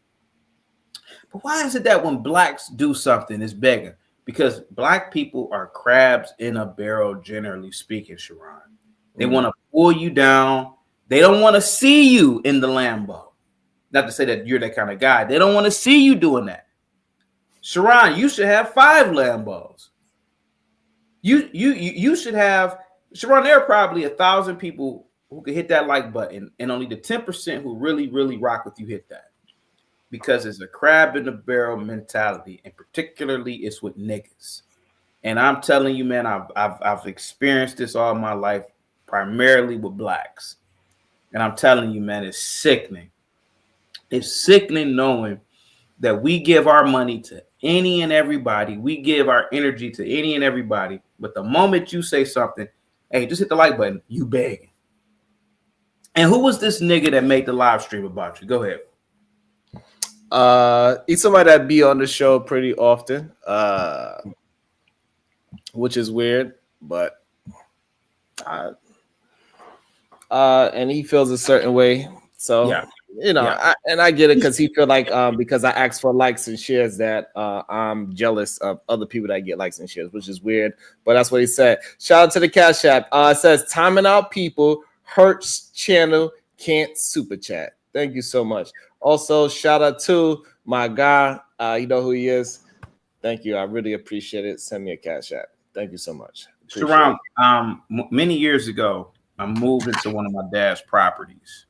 But why is it that when blacks do something, it's begging? Because black people are crabs in a barrel, generally speaking, Sharon. They want to pull you down. They don't want to see you in the Lambo. Not to say that you're that kind of guy. They don't want to see you doing that. Sharon, you should have 5 Lambos. You should have, Sharon, there are probably 1,000 people who could hit that like button, and only the 10% who really, really rock with you hit that. Because it's a crab in the barrel mentality, and particularly it's with niggas. And I'm telling you, man, I've experienced this all my life, primarily with blacks. And I'm telling you, man, it's sickening. It's sickening knowing that we give our money to any and everybody. We give our energy to any and everybody. But the moment you say something, hey, just hit the like button, you begging. And who was this nigga that made the live stream about you? Go ahead. He's somebody that be on the show pretty often, which is weird, but and he feels a certain way. So yeah. You know, Yeah. I get it because he feel like because I ask for likes and shares that I'm jealous of other people that get likes and shares, which is weird. But that's what he said. Shout out to the Cash App. It says timing out people hurts channel can't super chat. Thank you so much. Also, shout out to my guy. You know who he is. Thank you. I really appreciate it. Send me a Cash App. Thank you so much. Sharon, many years ago, I moved into one of my dad's properties.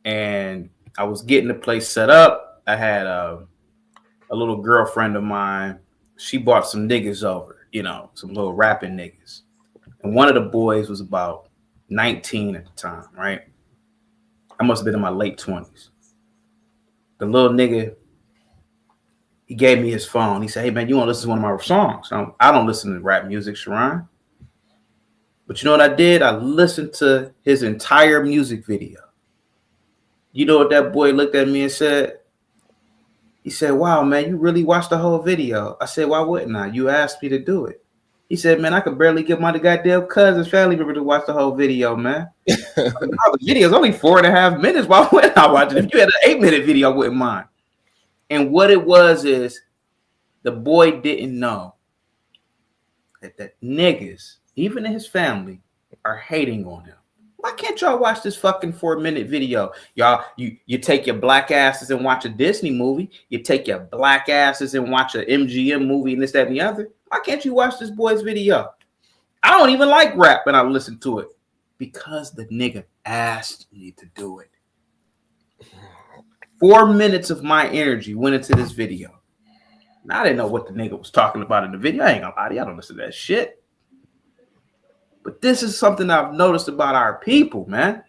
And I was getting the place set up. I had a little girlfriend of mine. She brought some niggas over, you know, some little rapping niggas. And one of the boys was about 19 at the time, right? I must have been in my late 20s. The little nigga, he gave me his phone. He said, hey, man, you want to listen to one of my songs? I don't listen to rap music, Sharon. But you know what I did? I listened to his entire music video. You know what that boy looked at me and said? He said, wow, man, you really watched the whole video. I said, why wouldn't I? You asked me to do it. He said, man, I could barely get my goddamn cousin's family member to watch the whole video, man. The video's only 4.5 minutes. Why wouldn't I watch it? If you had an 8-minute video, I wouldn't mind. And what it was is the boy didn't know that niggas, even in his family, are hating on him. Why can't y'all watch this fucking 4-minute video? Y'all, you take your black asses and watch a Disney movie. You take your black asses and watch an MGM movie and this, that, and the other. Why can't you watch this boy's video? I don't even like rap and I listen to it. Because the nigga asked me to do it. 4 minutes of my energy went into this video. Now I didn't know what the nigga was talking about in the video. I ain't gonna lie to you. I don't listen to that shit. But this is something I've noticed about our people, man.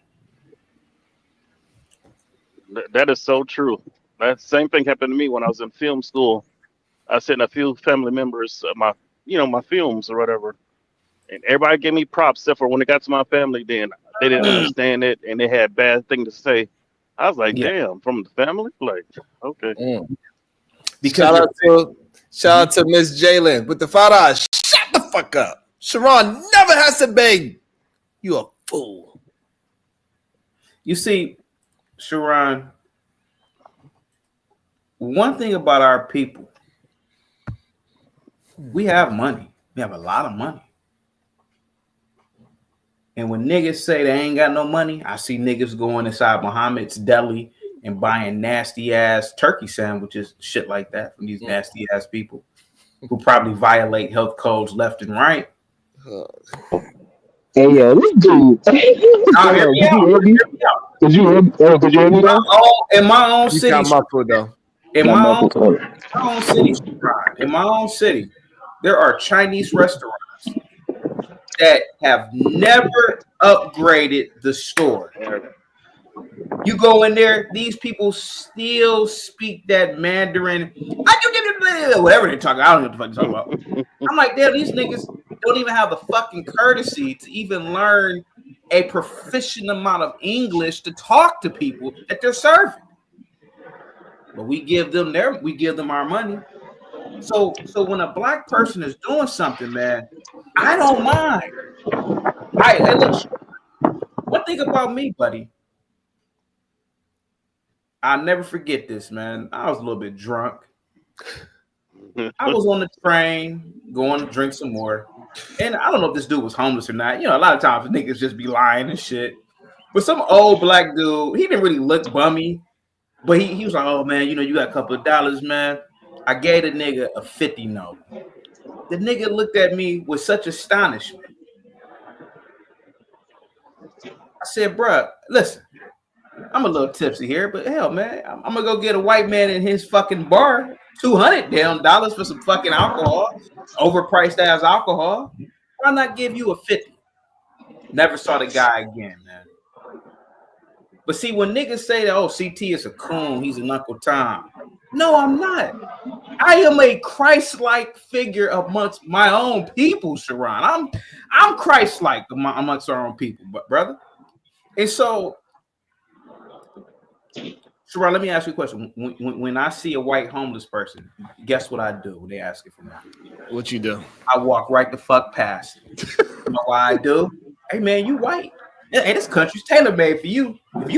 That is so true. That same thing happened to me when I was in film school. I sent a few family members my films or whatever, and everybody gave me props except for when it got to my family. Then they didn't understand it, and they had bad things to say. I was like, damn, from the family, like, okay. Because shout out to Miss Jalen with the $5. Shut the fuck up. Sharon never has to beg. You a fool. You see, Sharon, one thing about our people, we have money. We have a lot of money. And when niggas say they ain't got no money, I see niggas going inside Muhammad's deli and buying nasty ass turkey sandwiches, shit like that from these nasty ass people who probably violate health codes left and right. Hey, yo, this dude. Could you hear me now? In my own city. In my own city, there are Chinese restaurants that have never upgraded the store. You go in there, these people still speak that Mandarin. Whatever they're talking, I don't know what the fuck they're talking about. I'm like, damn, these niggas don't even have the fucking courtesy to even learn a proficient amount of English to talk to people that they're serving. But we give them our money. So when a black person is doing something, man, I don't mind. Hey, look, one thing about me, buddy, I'll never forget this, man. I was a little bit drunk. I was on the train going to drink some more. And I don't know if this dude was homeless or not. You know, a lot of times niggas just be lying and shit. But some old black dude, he didn't really look bummy. But he was like, oh, man, you know, you got a couple of dollars, man. I gave the nigga a 50 note. The nigga looked at me with such astonishment. I said, bruh, listen, I'm a little tipsy here, but hell, man, I'm gonna go get a white man in his fucking bar $200 damn dollars for some fucking alcohol, overpriced ass alcohol. Why not give you a 50? Never saw the guy again, man. But see, when niggas say that, oh, CT is a coon, he's an Uncle Tom. No, I'm not. I am a Christ-like figure amongst my own people, Sharon. I'm Christ-like amongst our own people, but brother. And so, Sharon, let me ask you a question. When I see a white homeless person, guess what I do when they ask it for me? What you do? I walk right the fuck past. You know why I do? Hey man, you white. Hey, this country's tailor-made for you. If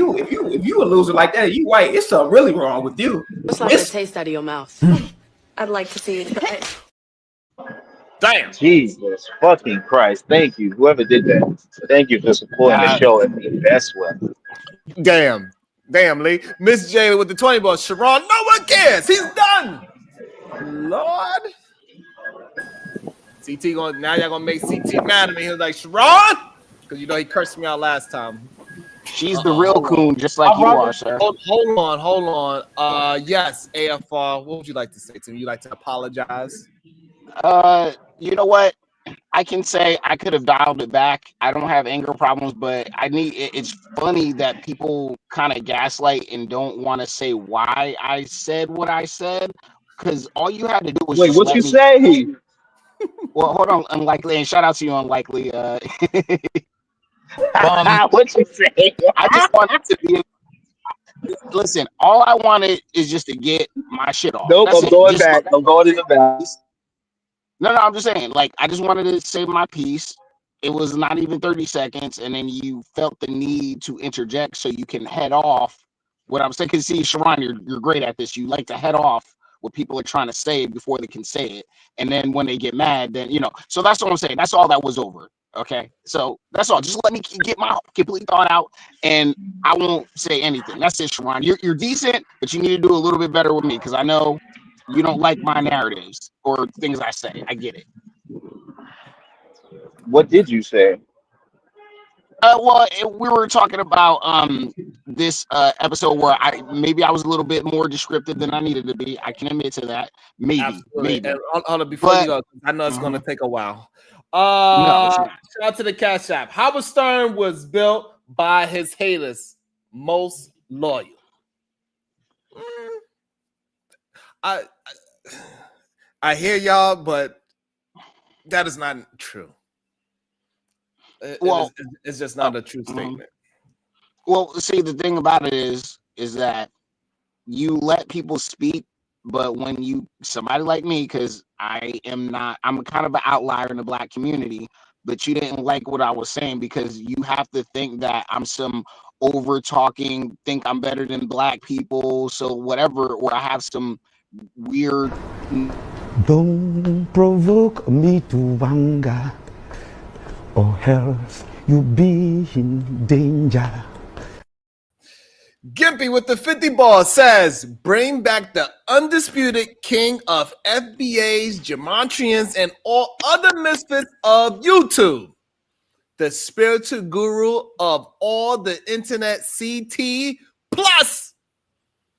you a loser like that, you white, it's something really wrong with you. It's like a taste out of your mouth. I'd like to see you try it. Damn. Jesus fucking Christ. Thank you. Whoever did that. Thank you for supporting the show in the best way. Damn, Lee. Miss Jada with the 20 bucks. Sharon, no one cares. He's done. Lord. CT going now. Y'all gonna make CT mad at me. He was like, Sharon, because you know he cursed me out last time. She's the real coon, just like you are, sir. Hold on. Yes, AFR. What would you like to say to me? You like to apologize? You know what? I can say I could have dialed it back. I don't have anger problems, but it's funny that people kind of gaslight and don't want to say why I said what I said, because all you had to do was wait. What you say? Well, hold on, Unlikely, and shout out to you, Unlikely. What you say? I just wanted to be. Listen, all I wanted is just to get my shit off. Nope, I'm going back. I'm going in the back. No, I'm just saying, like, I just wanted to say my piece. It was not even 30 seconds, and then you felt the need to interject so you can head off what I'm saying. Because, see, Sharon, you're great at this. You like to head off what people are trying to say before they can say it. And then when they get mad, then, you know. So that's what I'm saying. That's all that was over. Okay? So that's all. Just let me get my complete thought out, and I won't say anything. That's it, Sharon. You're decent, but you need to do a little bit better with me, because I know you don't like my narratives or things I say. I get it. What did you say? We were talking about this episode where I was a little bit more descriptive than I needed to be. I can admit to that. Maybe. And hold on, before you go, I know it's going to take a while. Shout out to the Cash App. Howard Stern was built by his haters, most loyal. I hear y'all, but that is not true. It's just not a true statement. Well, see, the thing about it is that you let people speak, but when somebody like me, because I'm kind of an outlier in the black community, but you didn't like what I was saying because you have to think that I'm some over talking, think I'm better than black people, so whatever, or I have some weird. Don't provoke me to anger, or else you'll be in danger. Gimpy with the 50 ball says, bring back the undisputed king of FBAs, gematria, and all other misfits of YouTube. The spiritual guru of all the internet, CT plus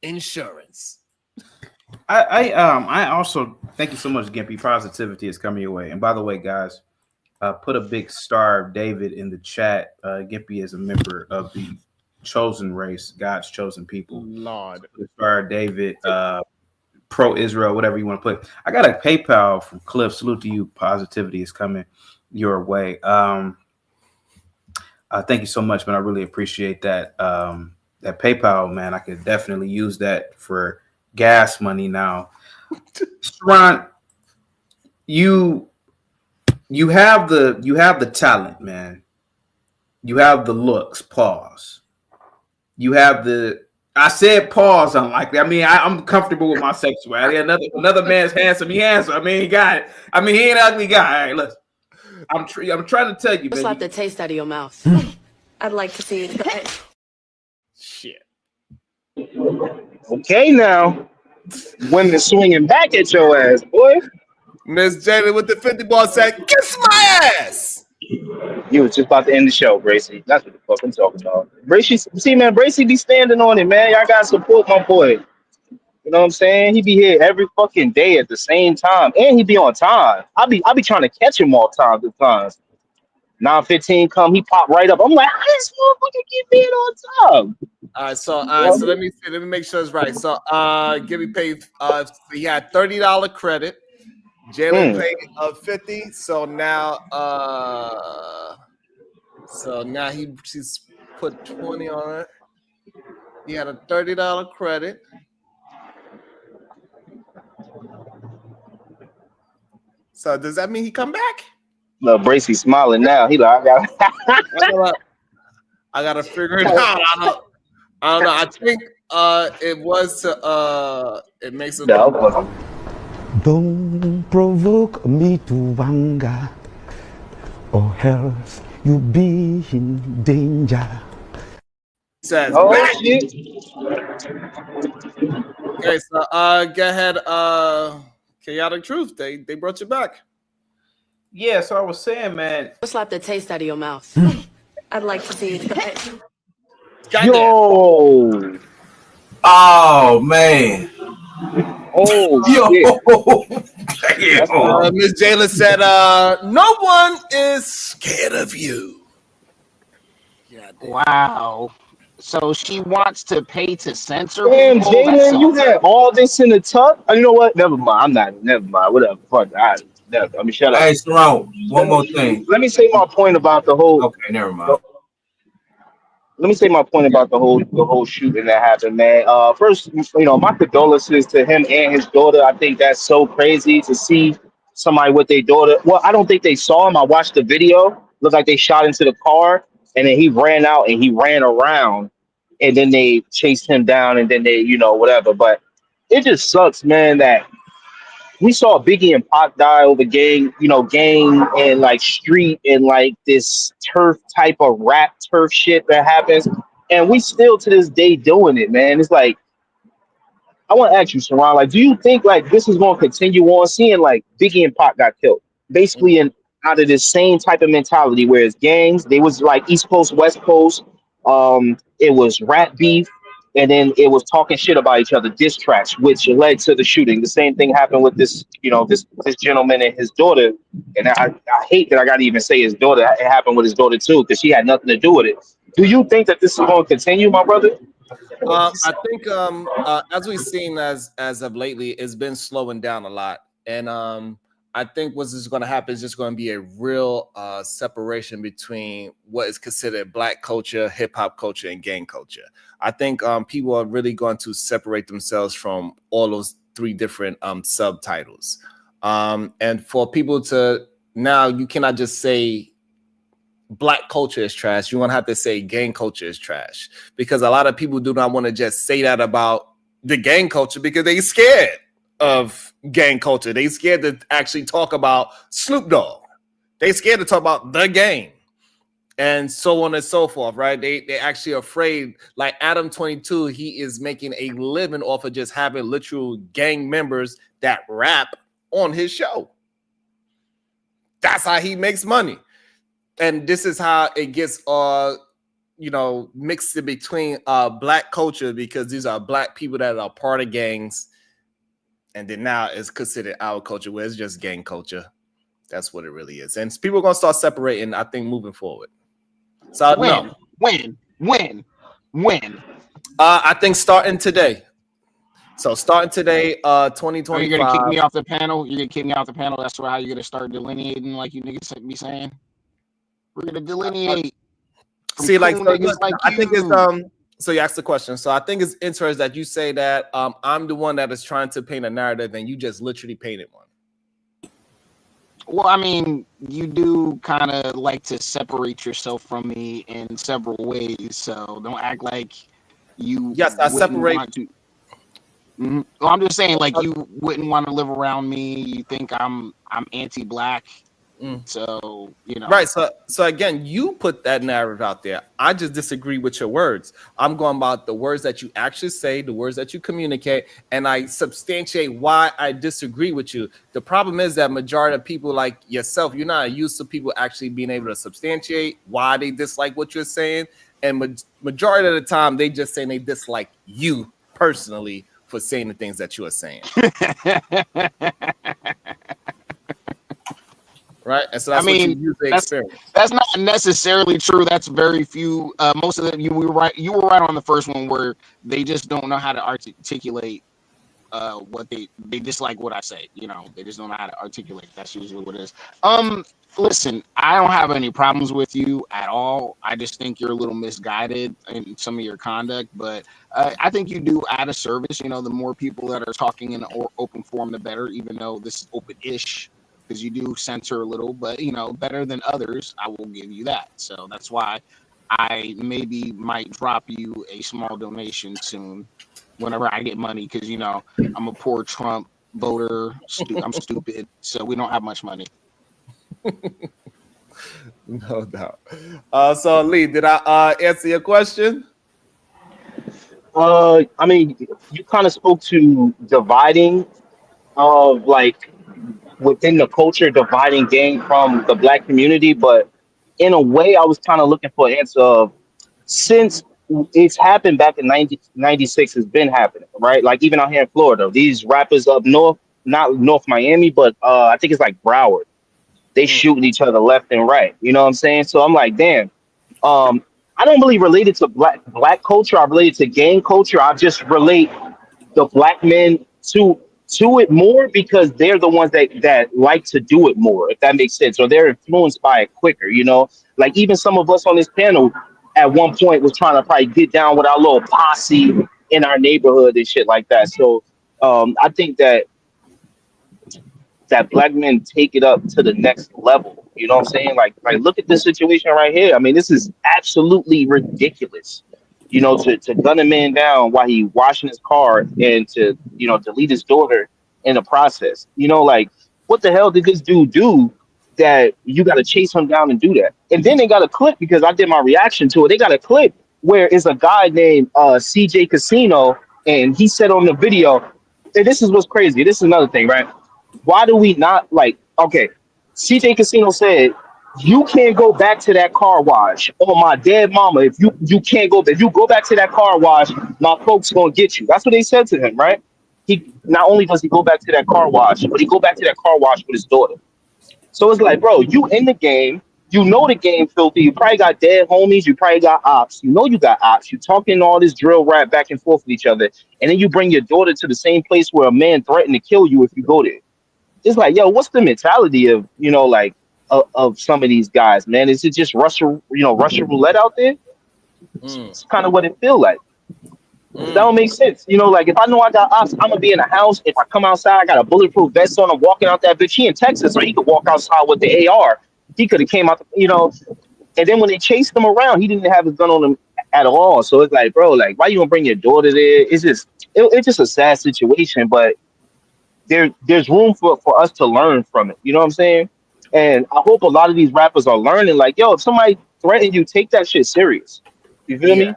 insurance. I also thank you so much, Gimpy. Positivity is coming your way. And by the way, guys, put a big star of David in the chat. Gimpy is a member of the chosen race, God's chosen people. Lord. David, pro-Israel, whatever you want to put. I got a PayPal from Cliff. Salute to you. Positivity is coming your way. Thank you so much, man. I really appreciate that. That PayPal, man. I could definitely use that for gas money now. Sharon, you have the talent, man. You have the looks. Pause. You have the. I said pause. Unlikely. I mean, I'm comfortable with my sexuality. Another man's handsome. He handsome. I mean, he got it. I mean, he ain't an ugly guy. All right, listen. I'm trying to tell you, man. Slap the taste out of your mouth. I'd like to see you try it. Shit. Okay, now. Women swinging back at your ass, boy. Miss Jalen with the 50 ball said, kiss my ass. You was just about to end the show, Bracy. That's what the fuck I'm talking about. Bracy, see, man, Bracy be standing on it, man. Y'all gotta support my boy. You know what I'm saying? He be here every fucking day at the same time, and he be on time. I be trying to catch him all times at times. 9:15 come, he pop right up. I'm like, how this motherfucker keep being on time? All right, so let me see. Let me make sure it's right. So Gibby paid he had $30 credit. Jalen paid 50. So now he's put 20 on it. He had a $30 credit. So does that mean he come back? Look, Bracy smiling now. He like, I gotta figure it out. I don't know. I think it was it makes it. Don't provoke me to anger, or else you be in danger. Says shit. Okay, so go ahead, Chaotic Truth. They brought you back. Yeah, so I was saying, man. Slap the taste out of your mouth. I'd like to see you try it. Yo. Oh man. Oh shit. Miss Jayla said, no one is scared of you. Yeah, wow. So she wants to pay to censor Damn, people? Jalen, you had all this in the tuck? You know what? Never mind. Never mind. Whatever. Fuck. I mean, shut up. Hey, Jerome, one more thing. Let me say my point about the whole. Okay, never mind. Let me say my point about the whole shooting that happened, man. First, my condolences to him and his daughter. I think that's so crazy to see somebody with their daughter. Well, I don't think they saw him. I watched the video. Looked like they shot into the car, and then he ran out and he ran around, and then they chased him down, and then they, whatever. But it just sucks, man, that we saw Biggie and Pac die over gang and like street and like this turf type of rap turf shit that happens. And we still to this day doing it, man. It's like, I want to ask you, Saran, like, do you think like this is going to continue on seeing like Biggie and Pac got killed? Basically out of this same type of mentality, where it's gangs, they was like East Coast, West Coast, it was rap beef, and then it was talking shit about each other, diss tracks, which led to the shooting. The same thing happened with this gentleman and his daughter. And I hate that I got to even say his daughter. It happened with his daughter too, because she had nothing to do with it. Do you think that this is going to continue, my brother? I think as we've seen as of lately, it's been slowing down a lot. And I think what's just going to happen is just going to be a real separation between what is considered Black culture, hip hop culture, and gang culture. I think people are really going to separate themselves from all those three different subtitles. And for people to now, you cannot just say Black culture is trash. You're going to have to say gang culture is trash, because a lot of people do not want to just say that about the gang culture because they're scared of gang culture. They scared to actually talk about Snoop Dogg. They scared to talk about the gang and so on and so forth, right? They actually afraid. Like Adam 22, he is making a living off of just having literal gang members that rap on his show. That's how he makes money. And this is how it gets mixed in between Black culture, because these are Black people that are part of gangs. And then now it's considered our culture, where it's just gang culture. That's what it really is. And people are going to start separating, I think, moving forward. So when? When? I think starting today. So starting today, So 2025. you're gonna kick me off the panel. You're gonna kick me off the panel. That's how you're gonna start delineating, like you niggas be saying. We're gonna delineate. See, like, so niggas like I think it's you. So you asked the question. So I think it's interesting that you say that I'm the one that is trying to paint a narrative, and you just literally painted one. Well, I mean, you do kind of like to separate yourself from me in several ways, so don't act like you. Yes, I separate. Want to. Mm-hmm. Well, I'm just saying, like, you wouldn't want to live around me. You think I'm anti-black. So, you know. Right. So again, you put that narrative out there. I just disagree with your words. I'm going about the words that you actually say, the words that you communicate, and I substantiate why I disagree with you. The problem is that majority of people like yourself, you're not used to people actually being able to substantiate why they dislike what you're saying. And majority of the time, they just saying they dislike you personally for saying the things that you are saying. Right, and so that's what you use the experience. That's not necessarily true. That's very few. Most of them, you were right. You were right on the first one where they just don't know how to articulate what they dislike what I say. You know, they just don't know how to articulate. That's usually what it is. Listen, I don't have any problems with you at all. I just think you're a little misguided in some of your conduct, but I think you do add a service. You know, the more people that are talking in an open forum, the better. Even though this is open-ish. Because you do censor a little, but you know, better than others, I will give you that. So that's why I maybe might drop you a small donation soon whenever I get money, because you know, I'm a poor Trump voter. I'm stupid, so we don't have much money. No doubt. So Lee, did I answer your question? I mean, you kind of spoke to dividing of like within the culture, dividing gang from the black community, but in a way, I was kind of looking for an answer of since it's happened back in 1996, it's been happening, right? Like even out here in Florida, these rappers up north, not North Miami, but I think it's like Broward, they shooting each other left and right. You know what I'm saying? So I'm like, damn. I don't really relate it to black culture. I relate it to gang culture. I just relate the black men to it more because they're the ones that like to do it more, if that makes sense, or they're influenced by it quicker. You know, like even some of us on this panel at one point was trying to probably get down with our little posse in our neighborhood and shit like that. So I think that black men take it up to the next level. You know what I'm saying? Like look at this situation right here. I mean, this is absolutely ridiculous. You know, to gun a man down while he washing his car and to, you know, delete his daughter in the process. You know, like what the hell did this dude do that you got to chase him down and do that? And then they got a clip because I did my reaction to it. They got a clip where it's a guy named CJ Casino, and he said on the video, and this is what's crazy. This is another thing, right? Why do we not like? Okay, CJ Casino said you can't go back to that car wash. Oh my dead mama, if you can't go, if you go back to that car wash, my folks gonna get you. That's what they said to him, right? He not only does he go back to that car wash, but he go back to that car wash with his daughter. So it's like, bro, you in the game, you know the game filthy. You probably got dead homies, you probably got ops. You know you got ops. You talking all this drill rap back and forth with each other, and then you bring your daughter to the same place where a man threatened to kill you if you go there. It's like, yo, what's the mentality of, you know, like of some of these guys, man? Is it just Russian roulette out there? It's kind of what it feel like. That don't make sense. You know, like if I know I got ops, I'm gonna be in a house. If I come outside, I got a bulletproof vest on. I'm walking out that bitch. He in Texas, so he could walk outside with the AR. He could have came out, you know. And then when they chased him around, he didn't have his gun on him at all. So it's like, bro, like why you gonna bring your daughter there? It's just a sad situation, but there's room for us to learn from it. You know what I'm saying? And I hope a lot of these rappers are learning, like, yo, if somebody threatens you, take that shit serious. You feel me?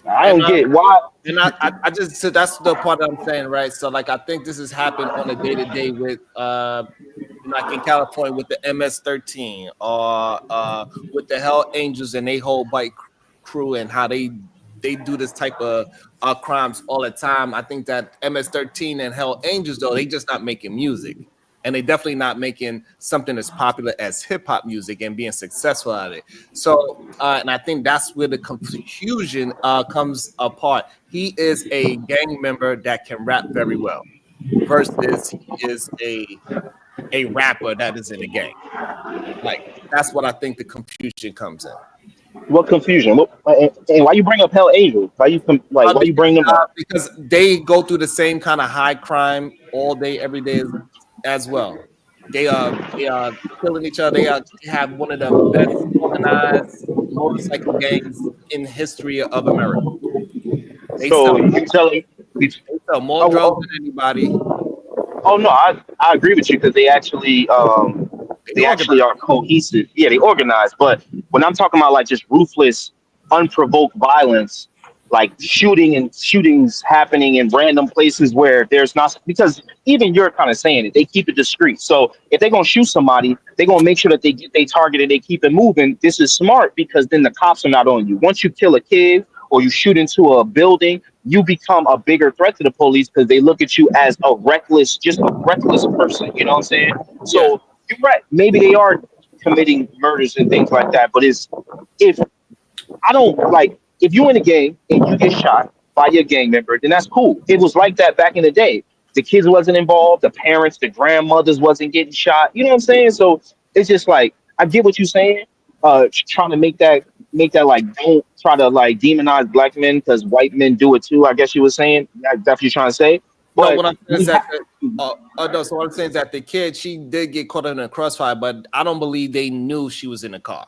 I don't get why. And I just, so that's the part that I'm saying, right? So like I think this has happened on a day-to-day with like in California with the MS-13 or with the Hell Angels and they whole bike crew and how they do this type of crimes all the time. I think that MS-13 and Hell Angels, though, they just not making music. and they definitely not making something as popular as hip hop music and being successful at it. So, and I think that's where the confusion comes apart. He is a gang member that can rap very well, versus he is a rapper that is in a gang. Like that's what I think the confusion comes in. What confusion? And why you bring up Hell Angel? Why you bring them up? Because they go through the same kind of high crime all day, every day as well. They are killing each other. They have one of the best organized motorcycle gangs in history of America. They So sell you telling me? more Oh, drugs oh, than anybody. oh no, I agree with you because They they organize. actually are cohesive. Yeah, they organize. But when I'm talking about like just ruthless, unprovoked violence, like shootings happening in random places where there's not, because even you're kind of saying it, they keep it discreet. So if they're gonna shoot somebody, they're gonna make sure that they get they target and they keep it moving. This is smart because then the cops are not on you. Once you kill a kid or you shoot into a building, you become a bigger threat to the police because they look at you as just a reckless person. You know what I'm saying? Yeah. So you're right. Maybe they are committing murders and things like that. But if I don't like if you in a gang and you get shot by your gang member, then that's cool. It was like that back in the day. The kids wasn't involved, the parents, the grandmothers wasn't getting shot. You know what I'm saying? So it's just like I get what you're saying. Trying to make that like don't try to like demonize black men because white men do it too. I guess you were saying that's what you're trying to say. No, But what I'm saying we is that have no. So what I'm saying is that the kid, she did get caught in a crossfire, but I don't believe they knew she was in the car.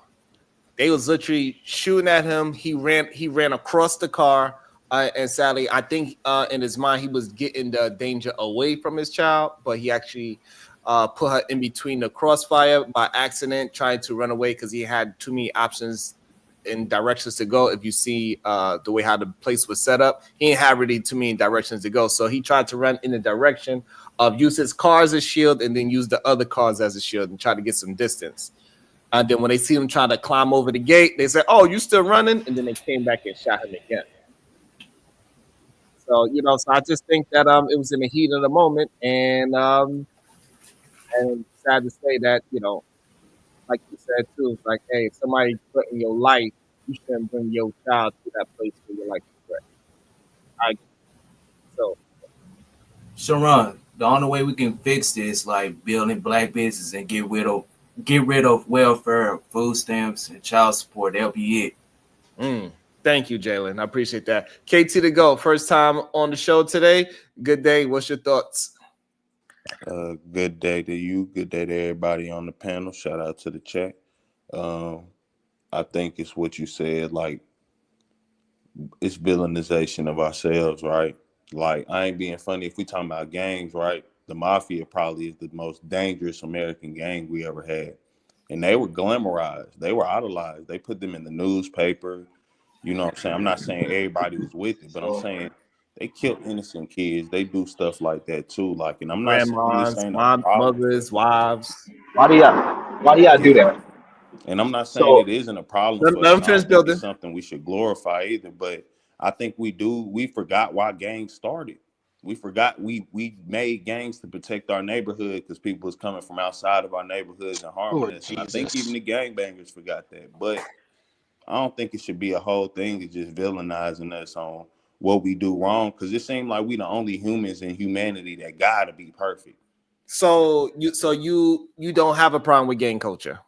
They was literally shooting at him. He ran across the car, and sadly, I think in his mind he was getting the danger away from his child, but he actually put her in between the crossfire by accident, trying to run away because he had too many options in directions to go. If you see the way how the place was set up, he didn't have really too many directions to go, so he tried to run in the direction of use his car as a shield and then use the other cars as a shield and try to get some distance. And then when they see him trying to climb over the gate, they say, "Oh, you still running?" And then they came back and shot him again. So so I just think that it was in the heat of the moment, and sad to say that like you said too, it's like, hey, if somebody threaten your life, you shouldn't bring your child to that place where your life is threatened. I so Sharon, the only way we can fix this, like building black business and get rid of welfare, food stamps, and child support. That'll be it. Thank you, Jalen. I appreciate that. KT to go. First time on the show today. Good day. What's your thoughts? Good day to you. Good day to everybody on the panel. Shout out to the chat. I think it's what you said. Like, it's villainization of ourselves, right? Like, I ain't being funny. If we talking about gangs, right? The mafia probably is the most dangerous American gang we ever had. And they were glamorized. They were idolized. They put them in the newspaper. You know what I'm saying? I'm not saying everybody was with it, but I'm saying they kill innocent kids. They do stuff like that too. Like, and I'm not saying this Grandmas, ain't a problem. mothers, wives. why do y'all do that? And I'm not saying So it isn't a problem Let, for let us, them and I finish don't think it's building. something we should glorify either. But I think we forgot why gangs started. We forgot we made gangs to protect our neighborhood because people was coming from outside of our neighborhoods and harming Lord us. And I think even Jesus. the gangbangers forgot that. But I don't think it should be a whole thing of just villainizing us on what we do wrong, because it seems like we the only humans in humanity that gotta be perfect. So you don't have a problem with gang culture.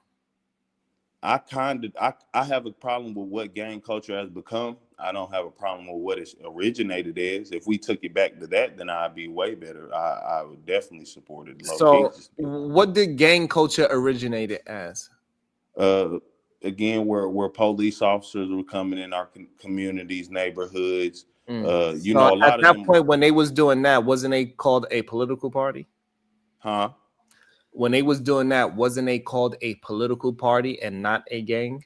I have a problem with what gang culture has become. I don't have a problem with what it's originated as. If we took it back to that, then I'd be way better. I would definitely support it low key. So what did gang culture originated as? Uh, Again, where police officers were coming in our communities, neighborhoods. So A at lot of that them. point, when they was doing that, wasn't they called a political party? Huh? When they was doing that, wasn't they called a political party and not a gang?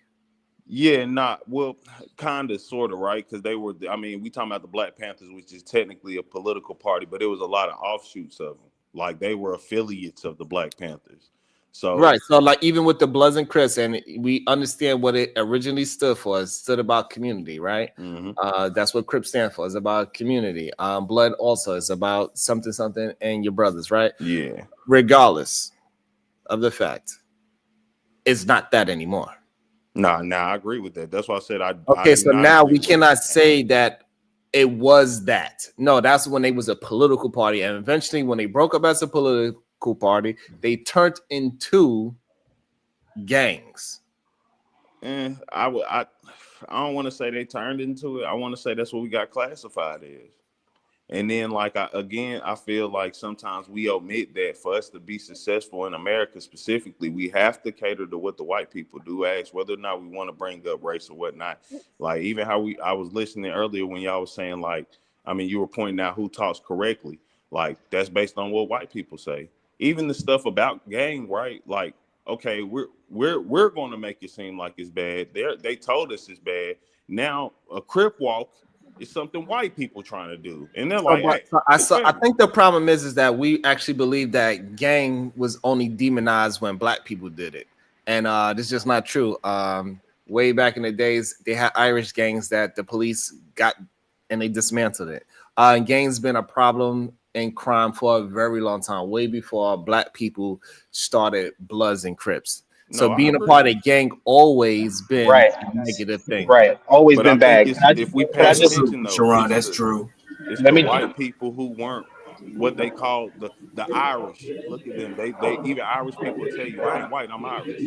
Yeah, not well, kind of, sort of, right? Because they were. I mean, we talking about the Black Panthers, which is technically a political party, but there was a lot of offshoots of them. Like, they were affiliates of the Black Panthers. So right. So like even with the Bloods and Crips, and we understand what it originally stood for. It stood about community, right? That's what Crips stand for. It's about community. Blood also is about something, something, and your brothers, right? Yeah. Regardless of the fact, it's not that anymore. Nah, I agree with that. That's why I said I Okay, do so not now agree we with cannot say that it was that. No, that's when they was a political party, and eventually, when they broke up as a political party, they turned into gangs. I don't want to say they turned into it. I want to say that's what we got classified as. And then, like, I feel like sometimes we omit that for us to be successful in America specifically, we have to cater to what the white people do ask, whether or not we want to bring up race or whatnot. Like, even I was listening earlier when y'all was saying, like, I mean, you were pointing out who talks correctly. Like, that's based on what white people say. Even the stuff about gang, right? Like, okay, we're going to make it seem like it's bad. They told us it's bad. Now, a Crip walk is something white people trying to do, and they're like, "Hey, I think the problem is that we actually believe that gang was only demonized when black people did it, and this is just not true. Way back in the days, they had Irish gangs that the police got and they dismantled it. Gangs been a problem in crime for a very long time, way before black people started Bloods and Crips. So being a part of gang always been a negative thing. Right. Always but been I think bad. if we pay attention, though, Sharon, that's true. It's Let the me white people who weren't what they call the Irish. Look at them. They even Irish people will tell you, I ain't white, I'm Irish,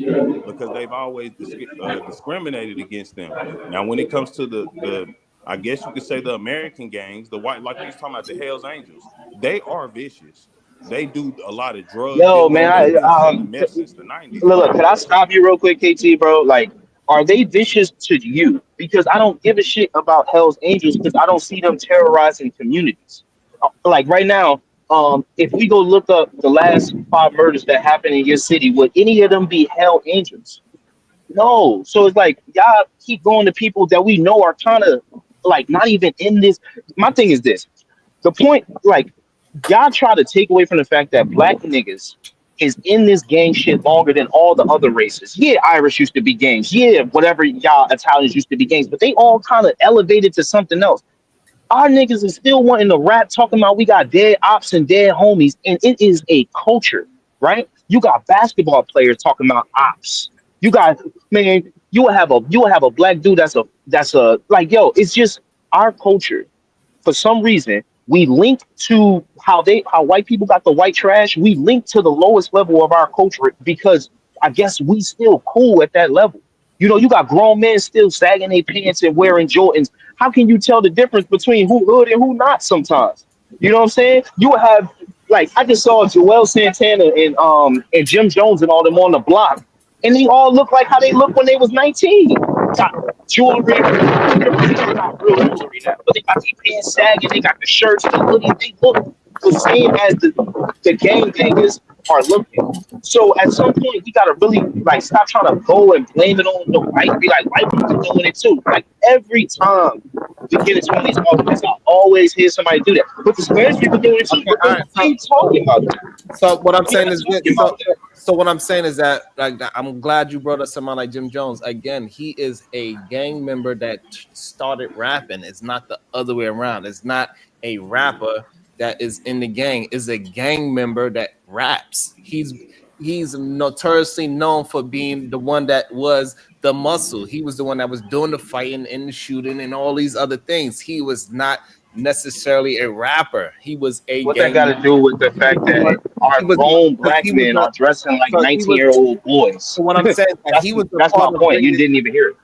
because they've always discriminated against them. Now, when it comes to the I guess you could say the American gangs, the white, like you was talking about the Hells Angels, they are vicious. They do a lot of drug Yo, dealing. man, They've been selling meth since the 90s. look, can I stop you real quick, KT, bro? Like, are they vicious to you? Because I don't give a shit about Hell's Angels because I don't see them terrorizing communities. Like right now, if we go look up the last 5 murders that happened in your city, would any of them be Hell Angels? No. So it's like y'all keep going to people that we know are kind of like not even in this. My thing is this: the point, like y'all try to take away from the fact that black niggas is in this gang shit longer than all the other races. Yeah, Irish used to be gangs. Yeah, whatever y'all Italians used to be gangs, but they all kind of elevated to something else. Our niggas is still wanting to rap talking about we got dead ops and dead homies, and it is a culture, right? You got basketball players talking about ops. You got man, you will have a black dude that's a like yo, it's just our culture for some reason we link to how white people got the white trash. We link to the lowest level of our culture because I guess we still cool at that level. You know, you got grown men still sagging their pants and wearing Jordans. How can you tell the difference between who hood and who not sometimes? You know what I'm saying? You would have like I just saw Joel Santana and Jim Jones and all them on the block, and they all look like how they looked when they was 19. Got jewelry, not real jewelry now, but they got these pants sagging, they got the shirts, the hoodies, they look the same as the gang bangers are looking. So at some point we gotta really like stop trying to go and blame it on the white, be like white people doing it too. Like every time we get into one of these arguments, I always hear somebody do that. But the Spanish people doing it too. But they ain't talking about that. So what I'm saying is this. So what I'm saying is that like I'm glad you brought up someone like Jim Jones. Again, he is a gang member that started rapping. It's not the other way around. It's not a rapper that is in the gang. It's a gang member that raps. He's notoriously known for being the one that was the muscle. He was the one that was doing the fighting and the shooting and all these other things. He was not necessarily a rapper. He was a what gang that got to do with the fact that our grown black men are dressing like 19-year-old boys? So what I'm saying is that he was a that's my part of point. You bringing, didn't even hear it.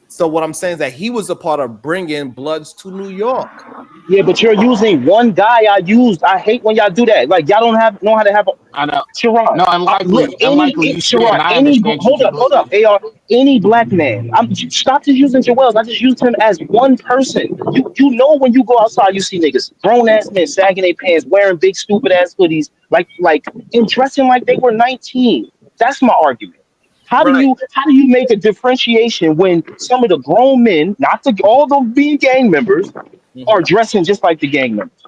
So what I'm saying is that he was a part of bringing Bloods to New York. Yeah, but you're using one guy I hate when y'all do that. Like y'all don't know how to have a I know. Sharon. No, unlikely you should, Sharon, and I understand you hold up, completely. AR, any black man. Stop just using Joel's. I just used him as one person. You know when you go outside, you see niggas, grown ass men sagging their pants, wearing big stupid ass hoodies, like and dressing like they were 19. That's my argument. How do you make a differentiation when some of the grown men, not all the being gang members, are dressing just like the gang members?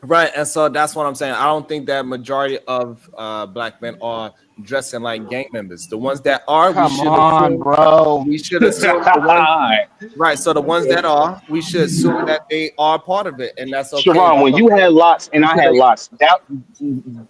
Right, and so that's what I'm saying. I don't think that majority of black men are dressing like gang members. The ones that are, Come on, bro. we should assume the ones, right. So the ones that are, we should assume that they are part of it, and that's okay. Sharon, That's when you okay. had lots and I had lots,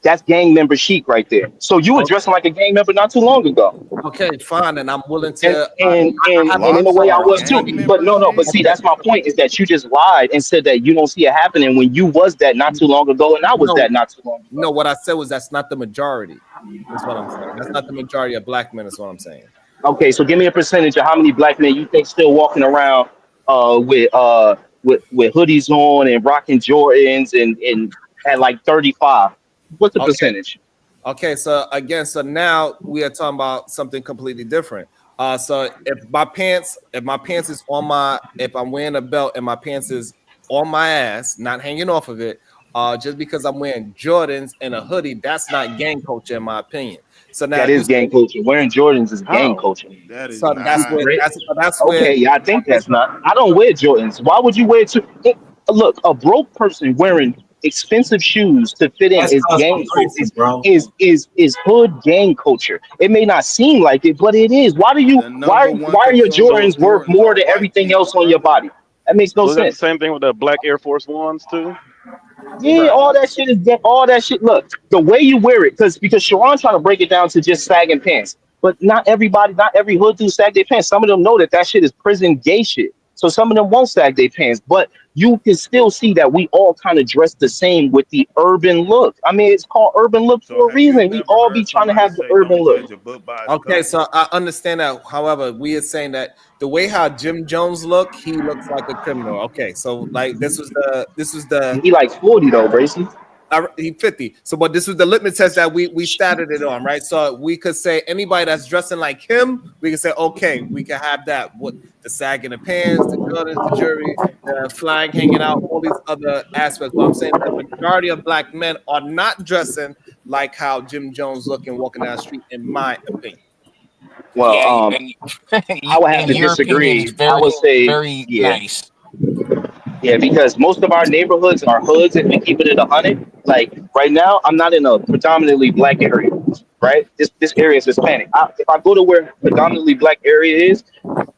that's gang member chic right there. So you were dressing like a gang member not too long ago. Okay, fine, and I'm willing And to. in a way I was too. But no, but see, that's my point is that you just lied and said that you don't see it happening when you was that not too long ago and I was that not too long ago. No, what I said was that's not the majority. That's what I'm saying. That's not the majority of black men. Is what I'm saying. Okay, so give me a percentage of how many black men you think still walking around with hoodies on and rocking Jordans and at like 35. What's the percentage? Okay, so again, so now we are talking about something completely different. So if my pants is on my, if I'm wearing a belt and my pants is on my ass, not hanging off of it, just because I'm wearing Jordans and a hoodie, that's not gang culture in my opinion. So now that is gang culture. Wearing Jordans is gang culture. That is so that's where that's okay, where, yeah, I think that's not. I don't wear Jordans. Why would you wear look, a broke person wearing expensive shoes to fit in That's is gang crazy, bro. is hood gang culture. It may not seem like it, but it is. Why are your Jordans worth more than everything else on your body? That makes no Was that the sense. same thing with the black Air Force Ones too? Yeah, all that shit is all that shit. Look, the way you wear it, because Sharon trying to break it down to just sagging pants, but not every hood do sag their pants. Some of them know that shit is prison gay shit. So some of them won't sag their pants, but you can still see that we all kind of dress the same with the urban look. I mean, it's called urban look for a reason. We all be trying to have the urban look. okay, so I understand that. However, we are saying that the way how Jim Jones look, he looks like a criminal. Okay, so like this was the he like 40 though, Bracy. He 50. So, but this was the litmus test that we started it on, right? So we could say anybody that's dressing like him, we could say, okay, we can have that. What the sag in the pants, the Jordans, the jury, the flag hanging out, all these other aspects. But I'm saying that the majority of black men are not dressing like how Jim Jones looking walking down the street, in my opinion. Well, I would have to disagree. I would say very nice. Yeah, because most of our neighborhoods are hoods, and we keep it at 100. Like right now, I'm not in a predominantly black area, right? This area is Hispanic. If I go to where predominantly black area is,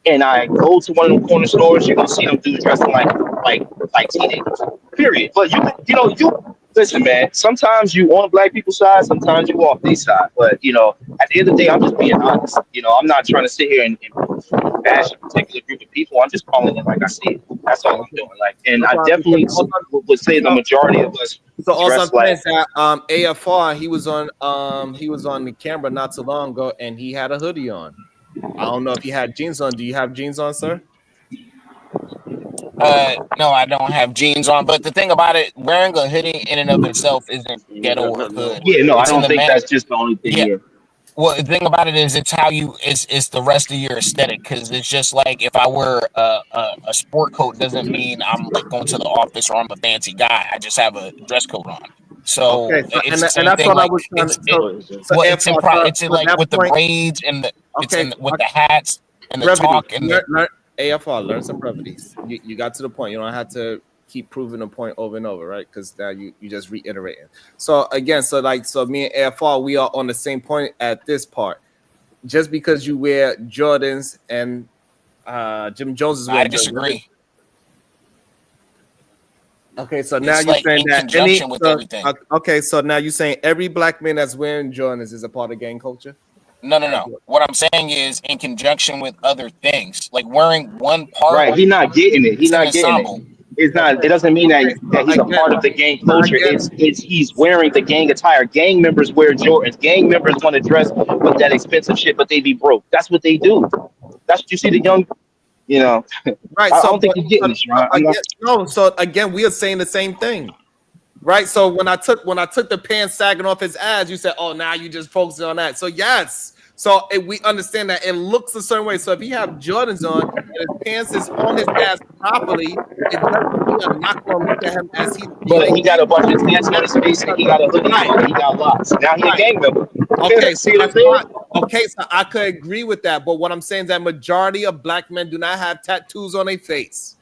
and I go to one of the corner stores, you're gonna see them dudes dressing like teenagers. Period. But you listen, man. Sometimes you on black people's side, sometimes you off their side. But at the end of the day, I'm just being honest. I'm not trying to sit here and bash a particular group of people. I'm just calling it like I see it. That's all I'm doing. And I definitely would say the majority of us. So also dress I'm saying that AFR, he was on the camera not too long ago, and he had a hoodie on. I don't know if he had jeans on. Do you have jeans on, sir? No, I don't have jeans on. But the thing about it, wearing a hoodie in and of itself isn't ghetto or hood. Yeah, no, I don't think that's just the only thing. Yeah. Well, the thing about it is, it's how it's the rest of your aesthetic. Because it's just like if I wear a sport coat, doesn't mean I'm like going to the office or I'm a fancy guy. I just have a dress coat on. So okay, it's the and that's thing. what I like, was trying to. It's like with the braids and with the hats and the brevity. talk and AFR, learn some brevities. You got to the point. You don't have to keep proving the point over and over, right? Because now you just reiterating. So again, so me and AFR, we are on the same point at this part. Just because you wear Jordans and Jim Jones is wearing, I disagree. Okay, so now it's you're like saying in that conjunction with everything. Okay, so now you're saying every black man that's wearing Jordans is a part of gang culture? No. What I'm saying is in conjunction with other things, like wearing one part. Right, he's not getting it. He's not getting it. It's not. It doesn't mean that he's a part of the gang culture. It's he's wearing the gang attire. Gang members wear Jordans. Gang members want to dress with that expensive shit, but they be broke. That's what they do. That's what you see the young. Right. I don't think you're getting this, right? No. So again, we are saying the same thing. Right. So when I took the pants sagging off his ass, you said, "Oh, now you just focusing on that." So yes. So we understand that it looks a certain way. So if he have Jordans on and his pants is on his ass properly, it doesn't mean I'm not going to look at him as he. But he got a bunch of pants on his face and he got a hoodie on. He got locks. Now he a gang member. Okay, see what I'm saying? Okay, so I could agree with that. But what I'm saying is that majority of black men do not have tattoos on their face.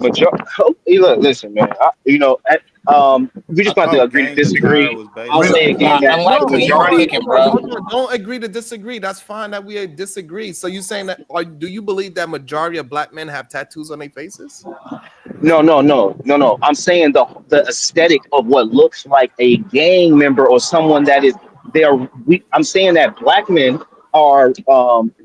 Look, listen, man. We just I got to thought agree to gang attire disagree. was I'll based say off again of. that the majority. Hold on. Don't agree to disagree. That's fine that we disagree. So you saying that, or do you believe that majority of black men have tattoos on their faces? No. I'm saying the aesthetic of what looks like a gang member or someone that is there. I'm saying that black men are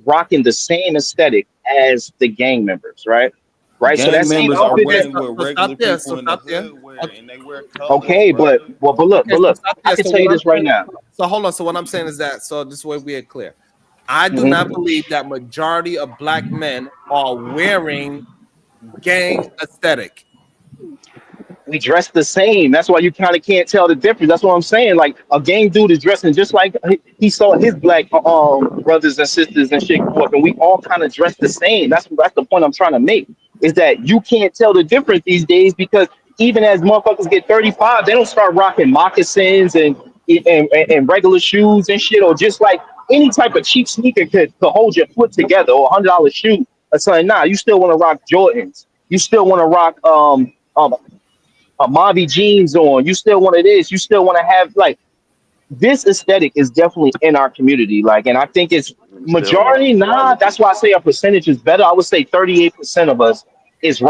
rocking the same aesthetic as the gang members, right? Right. So Gang that same members are outfit Okay, that wearing what so regular stop there. people So in the stop there. hood wear, Okay, and they wear colors, okay, but brother. look, okay, so stop I there. can So tell you what I'm this right saying. now. So hold on. So what I'm saying is that. So this way we are clear. I do not Mhm. believe that majority of black men are wearing gang aesthetic. We dress the same. That's why you kind of can't tell the difference. That's what I'm saying. Like a gang dude is dressing just like he saw his black brothers and sisters and shit grow up, and we all kind of dress the same. That's the point I'm trying to make. Is that you can't tell the difference these days because even as motherfuckers get 35, they don't start rocking moccasins and regular shoes and shit, or just like any type of cheap sneaker could hold your foot together, or $100 shoe or something. Nah, you still want to rock Jordans. You still want to rock Mavi jeans on. You still want this. You still want to have like this aesthetic is definitely in our community. Like, and I think it's You still rock majority. Nah, that's why I say our percentage is better. I would say 38% of us is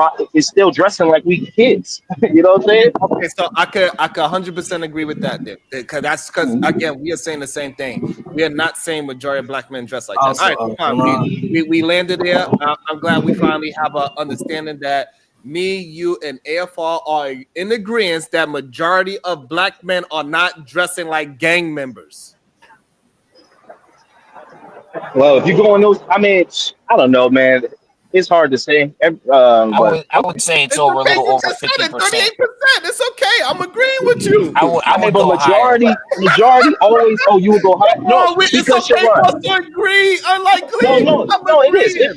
still dressing like we kids. You know what I'm saying? Okay, so I could 100% agree with that then, because again we are saying the same thing. We are not saying majority of black men dress like that. All Also, right, so fine. Sharon, We landed there. I'm glad we finally have a understanding that me, you, and AFR are in agreement that majority of black men are not dressing like gang members. Well, if you go on those, I mean, I don't know, man. It's hard to say. But I would say it's It's over a okay. little You over just said it, 50%. 38%. It's okay. I'm agreeing with you. I I mean, would but go higher. majority always. Oh, you would go high? No, No, it's because okay for us Sharon. to agree. Unlikely, I'm No, it is. agreeing.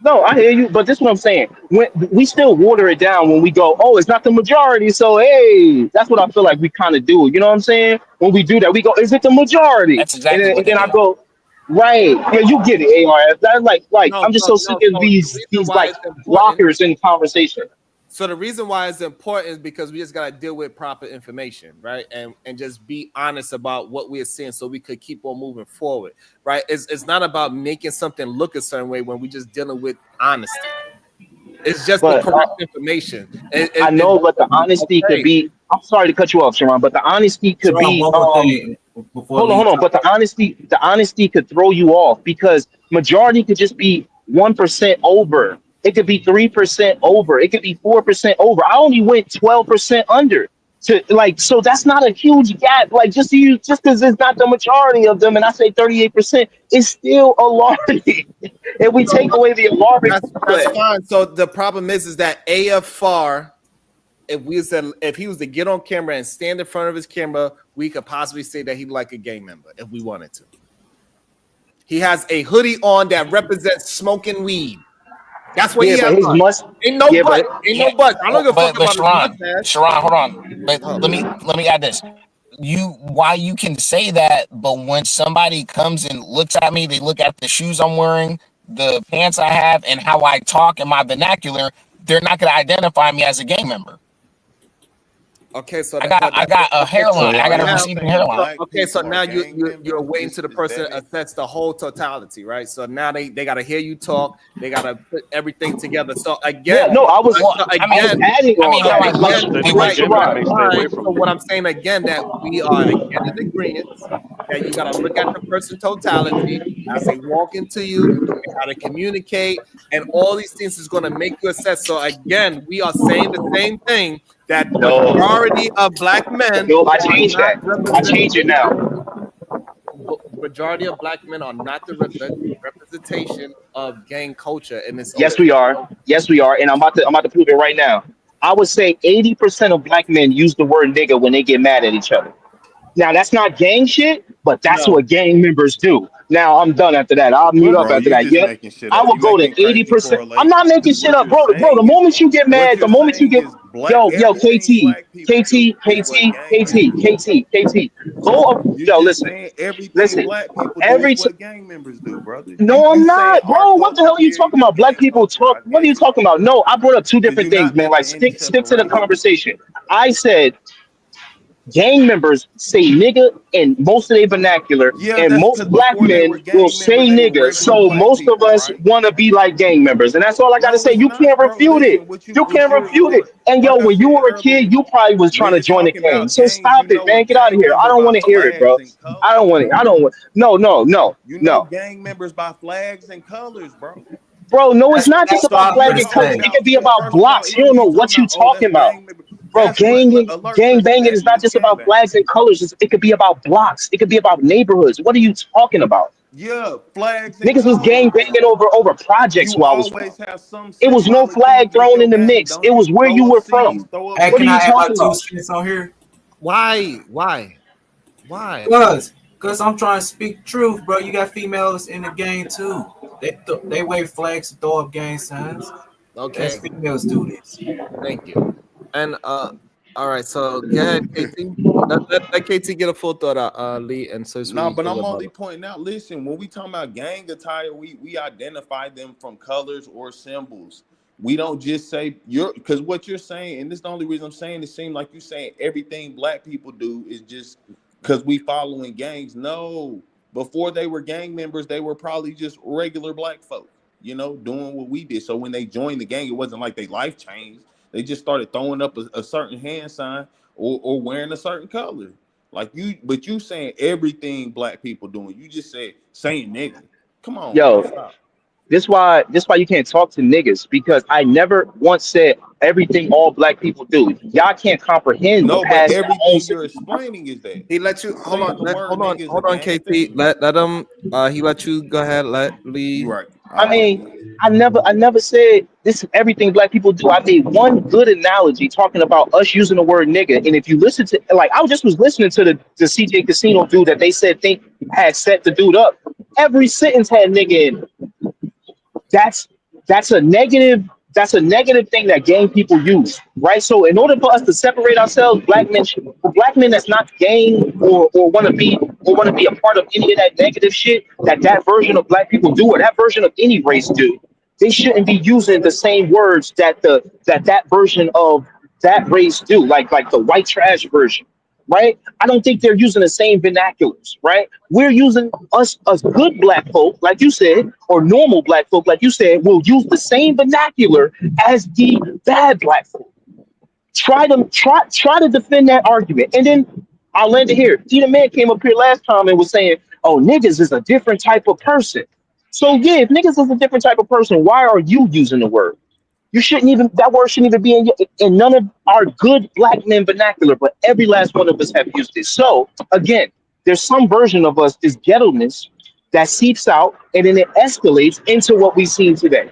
No, I hear you, but this is what I'm saying. When we still water it down when we go, oh, it's not the majority, so hey, that's what I feel like we kind of do. You know what I'm saying? When we do that, we go, is it the majority? That's exactly what And they then I do. go, right, yeah, you get it, ARF. That like No, I'm just so so sick no. of So the reason these why like it's important. blockers in conversation. So the reason why it's important is because we just gotta deal with proper information, right? And just be honest about what we're seeing, so we could keep on moving forward, right? It's not about making something look a certain way when we just dealing with honesty. It's just the But correct information. I know, but the honesty could Okay. be. I'm sorry to cut you off, Sharon, but the honesty could Sharon, be. one more thing before Hold on, Lee hold on. But the honesty could throw you off because majority could just be 1% over. It could be 3% over. It could be 4% over. I only went 12% under. To like, so that's not a huge gap. Like, just because it's not the majority of them, and I say 38%, it's still alarming. If we take away the alarming, That's fine. So the problem is that AFR, if he was to get on camera and stand in front of his camera, we could possibly say that he like a gang member if we wanted to. He has a hoodie on that represents smoking weed. That's what yeah, he has but his on. must, Ain't no yeah, butt. but Ain't no butt. I don't give a fuck But about his mustache. Sharon, hold on. But Oh, let me add this. Why you can say that, but when somebody comes and looks at me, they look at the shoes I'm wearing, the pants I have, and how I talk in my vernacular, they're not gonna identify me as a gang member. okay, so I got a okay, hairline. I got a now, receding hairline. so now you're waiting to the person to assess the whole totality, right? So now they got to hear you talk. They got to put everything together. So yeah, again, no, I was right. adding on that. So what I'm saying again, that we are again in agreement that you got to look at the person totality as they walk into you, and how to communicate, and all these things is going to make you assess. So again, we are saying the same thing, that majority of black men No, I are changed not that. I changed it now. majority of black men are not the representation of gang culture, and it's Yes, okay. we are. Yes, we are. And I'm about to prove it right now. I would say 80% of black men use the word nigga when they get mad at each other. Now that's not gang shit, but that's No. what gang members do. Now I'm done after that. I'll mute up Bro, after you that. just Yep. making shit I up. will You go to making crazy 80%. I'm not correlations making because shit what up, you're bro. Bro, the saying is moment you get what mad, the you're moment you saying get is black. yo, Everything KT, black people KT, do is what gang members do. Go up, You yo, just listen. saying everything Listen. black people do is Every what gang members do, brother. No, I'm You saying not, our bro. What the culture? hell are you Yeah, talking you about? Black gang people culture. talk. I What are get you it. talking about? No, I brought up two Cause different you're things, not man. Like making any stick to the separation. conversation. I said gang members say nigga in most of their vernacular, Yeah, and that's most because black before they men were will gang members, say they were nigga. regular So black most of people, us right? want to be like gang members, and that's all I got to No, say. it's You can't not, bro. refute it. Listen, You what can't you're refute look, it. And yo, like I when you said were a kid, earlier, you probably was trying when to it's join the talking gang. about So gangs, stop you it, know a man. Get out of gang here. I member don't by want to hear it, flags bro. and I don't colors, want it. I bro. don't want. No, no, no, You know no, gang members by flags and colors, bro. bro. No, it's not just That's So what about I'm you flag gonna and talking colors. say. It can about be about first of all, blocks. You even don't when know you what talking you about that's talking about. gang member, Bro, that's what alert gang banging trespassing is not is just gang about bang. flags and colors. It could be about blocks. It could be about neighborhoods. What are you talking about? Yeah, flags and Niggas was gang colors. banging over projects You where I was from. always have some It was no symbolic flag thing with thrown your in the gang, mix. don't It you? was where you Throw up were C's, from. throw up Hey, What are can I you add flags. my talking two about? cents on here? Why? Cause I'm trying to speak truth, bro. You got females in the game too. They wave flags and throw up gang signs. As Okay, females do this. thank you. And all right, so go ahead, KT. Let KT get a full thought out, Lee, and so No, we but can I'm only rebuttal. pointing out. Listen, when we talking about gang attire, we identify them from colors or symbols. We don't just say you're because what you're saying, and this is the only reason I'm saying it seems like you're saying everything black people do is just because we following gangs. No, before they were gang members, they were probably just regular black folk, doing what we did. So when they joined the gang, it wasn't like their life changed. They just started throwing up a certain hand sign or wearing a certain color. But you saying everything black people doing. You just said saying nigga. Come on, man, Yo, stop. this why you can't talk to niggas because I never once said everything all black people do. Y'all can't comprehend No, but past that own. everything you're explaining is that. He let you hold on. Saying the word nigga is a Hold on, gang KT. thing. Let him. He let you go ahead. Let You Lee. right. I mean, I never said this is everything black people do. I made one good analogy talking about us using the word nigga. And if you listen to like I just was listening to the CJ Casino dude that they said think had set the dude up. Every sentence had nigga in it. that's that's a negative thing that gang people use, right? So in order for us to separate ourselves, for black men that's not gang or want to be a part of any of that negative shit that version of black people do or that version of any race do, they shouldn't be using the same words that version of that race do, like the white trash version, right? I don't think they're using the same vernaculars, right? We're using us good black folk, like you said, or normal black folk, like you said, will use the same vernacular as the bad black folk. Try to defend that argument. And then I'll land it here. Tina Man came up here last time and was saying, oh, niggas is a different type of person. So yeah, if niggas is a different type of person, why are you using the word? You shouldn't even that word shouldn't even be in none of our good black men vernacular, but every last one of us have used it. So again, there's some version of us, this ghetto-ness that seeps out and then it escalates into what we see today.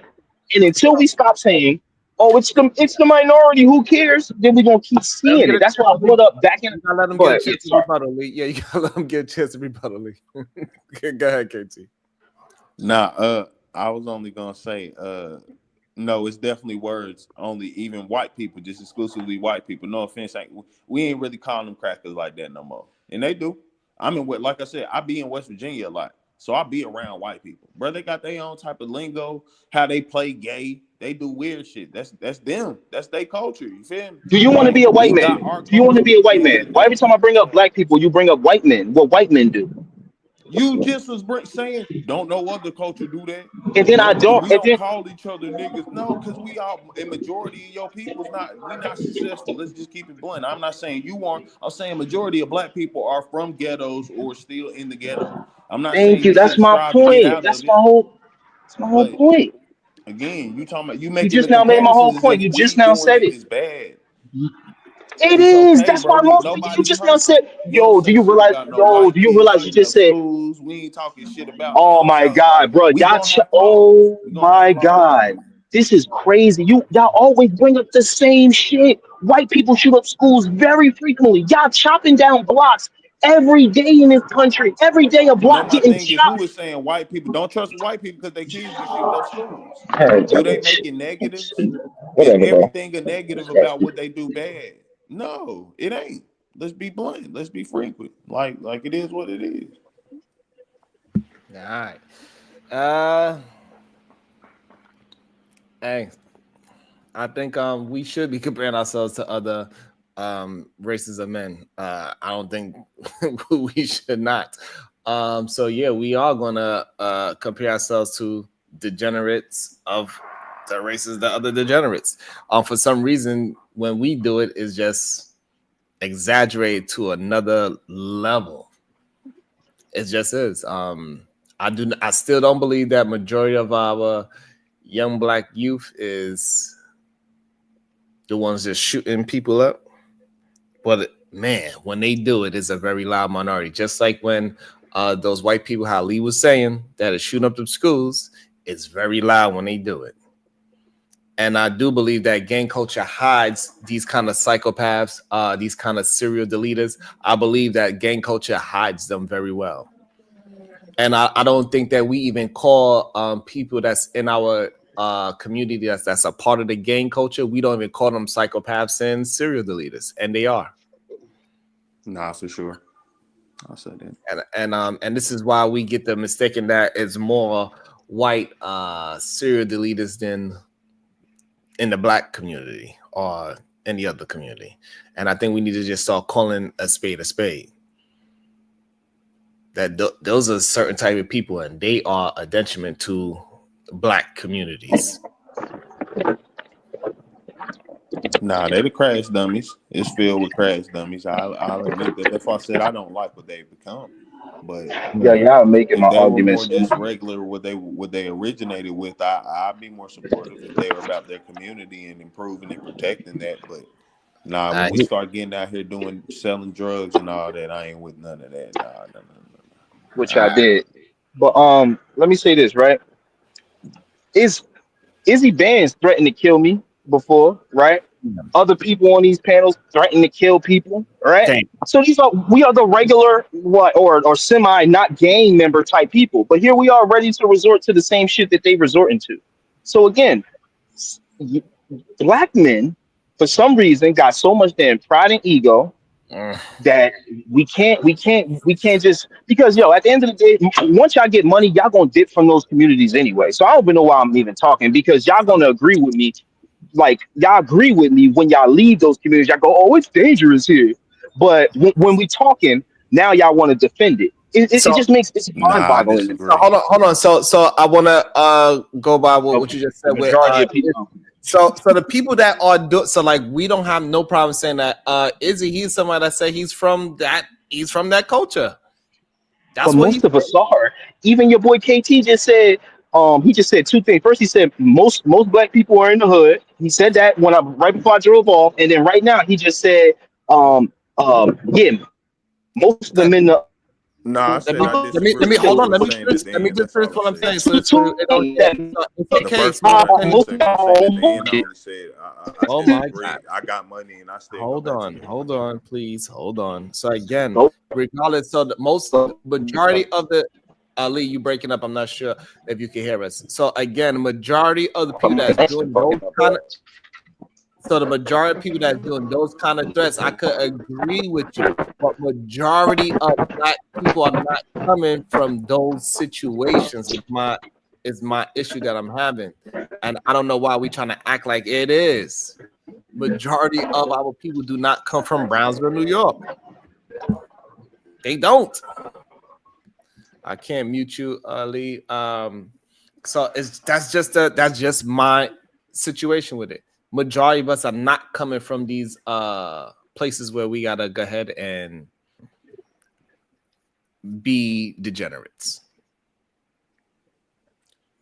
And until we stop saying, oh, it's the minority, who cares? Then we're gonna keep Let him seeing get it. a That's chance why I to brought up back in. You gotta let him Go get a ahead. Yeah, chance to sorry. rebuttal, Lee. Yeah, you gotta let him get a chance to rebuttal, Lee. Go ahead, KT. Nah, I was only gonna say, no, it's definitely words only. Even white people, just exclusively white people. No offense, we ain't really calling them crackers like that no more, and they do. I mean, like I said, I be in West Virginia a lot, so I be around white people. Bro, they got their own type of lingo, how they play gay. They do weird shit. That's them. That's their culture. You feel me? Do you want to Like be a white we man? got our Do you want to culture. be a white Yeah, man? Why every time I bring up black people, you bring up white men? What white men do? you just was saying don't know other culture do that. And then I don't. We And don't then call each other niggas. No, because we all a majority of your people's not we not successful. Let's just keep it blunt. I'm not saying you aren't. I'm saying majority of black people are from ghettos or still in the ghetto. I'm not thank saying you. you That's shouldn't my strive to get point. out of That's it. my whole But point. again, you talking about you You making the just now made my whole comparisons as point. if You just we now doing said it it. is bad. It It's is. okay, That's bro. why most people. You Nobody just get now hurt. said, We don't "Yo, do say you shit realize? about no Yo, white do you kids realize you shutting just up said?" schools. We ain't talking shit about Oh them. my So like God, bro, we gonna have flaws. oh We gonna have my flaws, God, man. this is crazy. Y'all always bring up the same shit. White people shoot up schools very frequently. Y'all chopping down blocks every day in this country. Every day a No, block my getting thing is who chopped. is saying white people don't trust white people because their kids be shooting up schools. Hey, Do type they of make shit. it negatives? Is Whatever, bro. everything a negative about what they do bad? No, it ain't. Let's be blunt. Let's be frequent. Like it is what it is. All right. Uh, hey, I think we should be comparing ourselves to other races of men. I don't think we should not. So yeah, we are gonna compare ourselves to degenerates of the races, the other degenerates. For some reason, when we do it, is just exaggerated to another level. It just is. I still don't believe that majority of our young black youth is the ones just shooting people up. But man, when they do it, it's a very loud minority. Just like when those white people, how Lee was saying, that is shooting up the schools, it's very loud when they do it. And I do believe that gang culture hides these kind of psychopaths, these kind of serial deleters. I believe that gang culture hides them very well. And I don't think that we even call people that's in our community that's a part of the gang culture. We don't even call them psychopaths and serial deleters, and they are. Nah, for sure. I'll say that. And this is why we get the mistaken that it's more white serial deleters than in the black community or any other community. And I think we need to just start calling a spade a spade. That those are certain type of people, and they are a detriment to black communities. Nah, they the crash dummies. It's filled with crash dummies. I'll admit that. That's why I said I don't like what they've become. But Yeah, y'all making my if they were argument more so just much. regular, what they originated with, I'd be more supportive if they were about their community and improving and protecting that. But nah, when we start getting out here selling drugs and all that, I ain't with none of that. Nah. Which I did. But let me say this, right? Izzy Bands threatened to kill me before, right? Other people on these panels threatened to kill people, right? Damn. So we are the regular or semi not gang member type people, but here we are ready to resort to the same shit that they resorting to. So again, black men for some reason got so much damn pride and ego that we can't just, because at the end of the day, once y'all get money, y'all gonna dip from those communities anyway. So I don't even know why I'm even talking, because y'all gonna agree with me. Like, y'all agree with me when y'all leave those communities. Y'all go, oh, it's dangerous here. But when we talking now, y'all want to defend it. It just makes it's mind I boggling. disagree. So hold on. So I want to go by what you just said. The majority of people. So the people that are so like, we don't have no problem saying that Izzy, he's somebody that say he's from that culture. That's But what most of us are. Even your boy KT just said, he just said two things. First, he said most black people are in the hood. He said that right before I drove off, and then right now he just said, yeah, most of them in the. No, I said I let disagree. me hold on. Let me finish What I'm saying. So It's okay. The first So 10 seconds I said at the end, I only said I disagree. I got money and I still hold go back to on, please, hold on. So again, regardless, so the majority of the Lee, you breaking up. I'm not sure if you can hear us. So again, majority of the people that's doing those kind of. So the majority of people that's doing those kind of threats, I could agree with you. But majority of black people are not coming from those situations. Is my issue that I'm having. And I don't know why we trying to act like it is. Majority of our people do not come from Brownsville, New York. They don't. I can't mute you, Lee. So that's just my situation with it. Majority of us are not coming from these places where we gotta go ahead and be degenerates.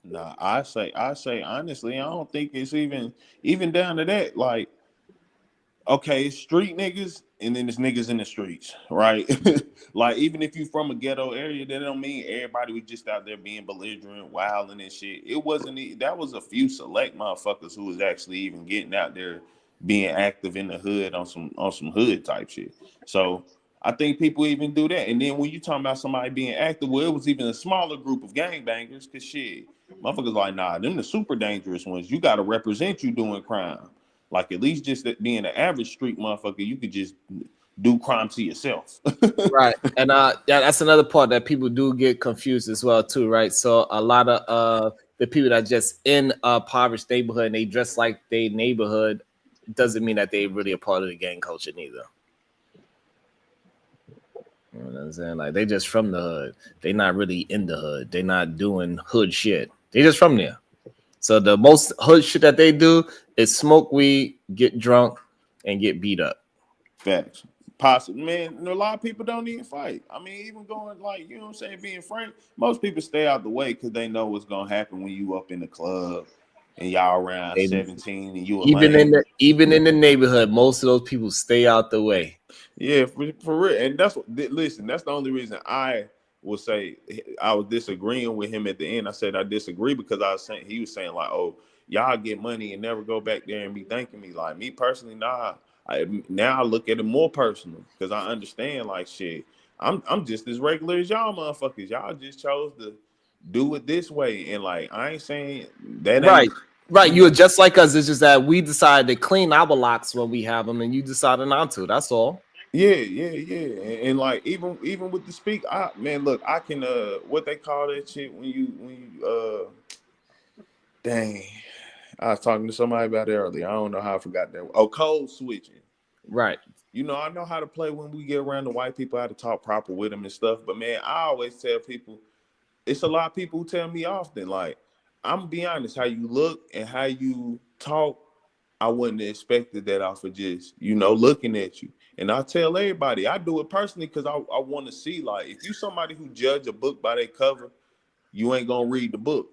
Nah, I say honestly, I don't think it's even down to that. Like, okay, it's street niggas, and then there's niggas in the streets, right? Like, even if you from a ghetto area, that don't mean everybody was just out there being belligerent, wilding and shit. It wasn't. That was a few select motherfuckers who was actually even getting out there, being active in the hood on some hood type shit. So I think people even do that. And then when you talking about somebody being active, well, it was even a smaller group of gangbangers, cause shit, motherfuckers like, nah, them the super dangerous ones. You got to represent you doing crime. Like, at least just that being an average street motherfucker, you could just do crime to yourself. Right. And that's another part that people do get confused as well too, right? So a lot of the people that just in a impoverished neighborhood and they dress like they neighborhood doesn't mean that they really a part of the gang culture neither. You know what I'm saying? Like they just from the hood. They not really in the hood. They not doing hood shit. They just from there. So the most hood shit that they do is smoke weed, get drunk, and get beat up. Facts. Possibly, man. A lot of people don't even fight. I mean, even going like, you know what I'm saying, being frank, most people stay out the way because they know what's gonna happen when you up in the club and y'all around 17 and you a lame. Even in the neighborhood, most of those people stay out the way. Yeah, for real. And that's what, listen, that's the only reason I will say I was disagreeing with him at the end. I said I disagree because he was saying like, oh, y'all get money and never go back there and be thanking me. Like me personally, nah. Now I look at it more personal because I understand like shit. I'm just as regular as y'all motherfuckers. Y'all just chose to do it this way. And like I ain't saying that ain't right. You're just like us. It's just that we decided to clean our locks when we have them, and you decided not to. That's all. Yeah. And like even with the speak, man, look, I can what they call that shit when you dang. I was talking to somebody about it earlier. I don't know how I forgot that. Oh, code switching. Right. You know, I know how to play when we get around the white people, how to talk proper with them and stuff. But man, I always tell people, it's a lot of people who tell me often, like, I'm gonna be honest, how you look and how you talk, I wouldn't have expected that off of just, looking at you. And I tell everybody, I do it personally because I want to see, like, if you somebody who judge a book by their cover, you ain't gonna read the book.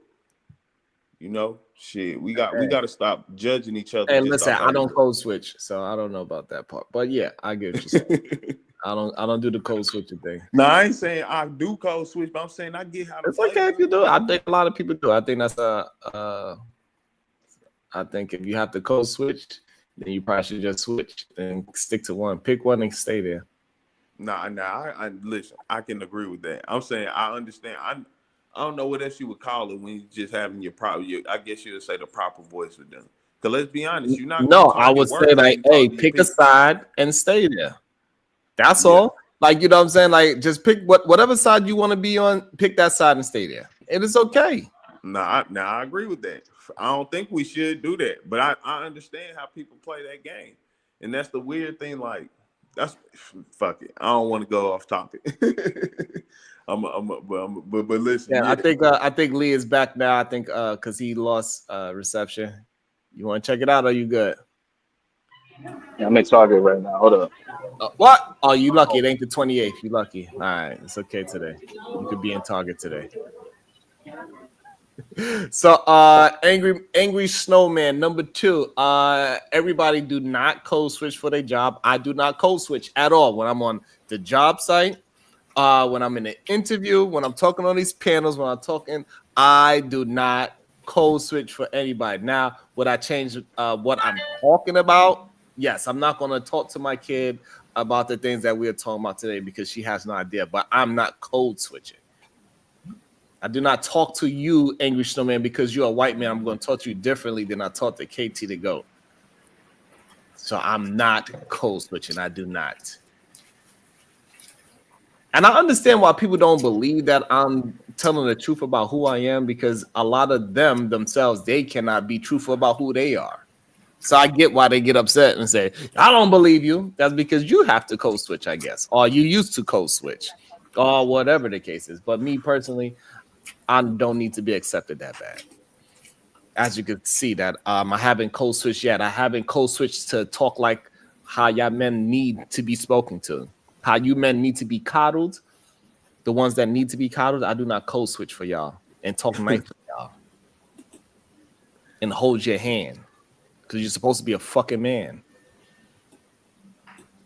Shit, we got to stop judging each other. And listen, I don't code switch, so I don't know about that part. But yeah, I get what you're saying. I don't do the code switching thing. No, I ain't saying I do code switch, but I'm saying I get how to. It's okay if you do. I think a lot of people do. I think that's I think if you have to code switch, then you probably should just switch and stick to one. Pick one and stay there. Nah. I listen. I can agree with that. I'm saying I understand. I don't know what else you would call it when you just having your proper. I guess you would say the proper voice with them. Because let's be honest, you're not. No, I would say like, hey, pick a side and stay there. That's all. Like, you know what I'm saying? Like, just pick whatever side you want to be on. Pick that side and stay there. It is okay. Nah, I agree with that. I don't think we should do that, but I understand how people play that game, and that's the weird thing. Like, that's fuck it. I don't want to go off topic. But listen. Yeah, I think Lee is back now. I think because he lost reception. You want to check it out? Or are you good? Yeah, I'm at Target right now. Hold up. What? Oh, you lucky. It ain't the 28th. You lucky. All right, it's okay today. You could be in Target today. So angry snowman number 2. Everybody do not code switch for their job. I do not code switch at all when I'm on the job site. When I'm in an interview, when I'm talking on these panels, when I'm talking, I do not code switch for anybody. Now, would I change what I'm talking about? Yes, I'm not going to talk to my kid about the things that we're talking about today because she has no idea, but I'm not code switching. I do not talk to you, Angry Snowman, because you're a white man. I'm going to talk to you differently than I talk to KT the GOAT. So I'm not code switching. I do not. And I understand why people don't believe that I'm telling the truth about who I am, because a lot of them themselves, they cannot be truthful about who they are. So I get why they get upset and say, I don't believe you. That's because you have to code switch, I guess, or you used to code switch, or whatever the case is. But me personally, I don't need to be accepted that bad. As you can see that I haven't code switched yet. I haven't code switched to talk like how y'all men need to be spoken to. How you men need to be coddled. The ones that need to be coddled, I do not code switch for y'all and talk nice to y'all. And hold your hand. Because you're supposed to be a fucking man.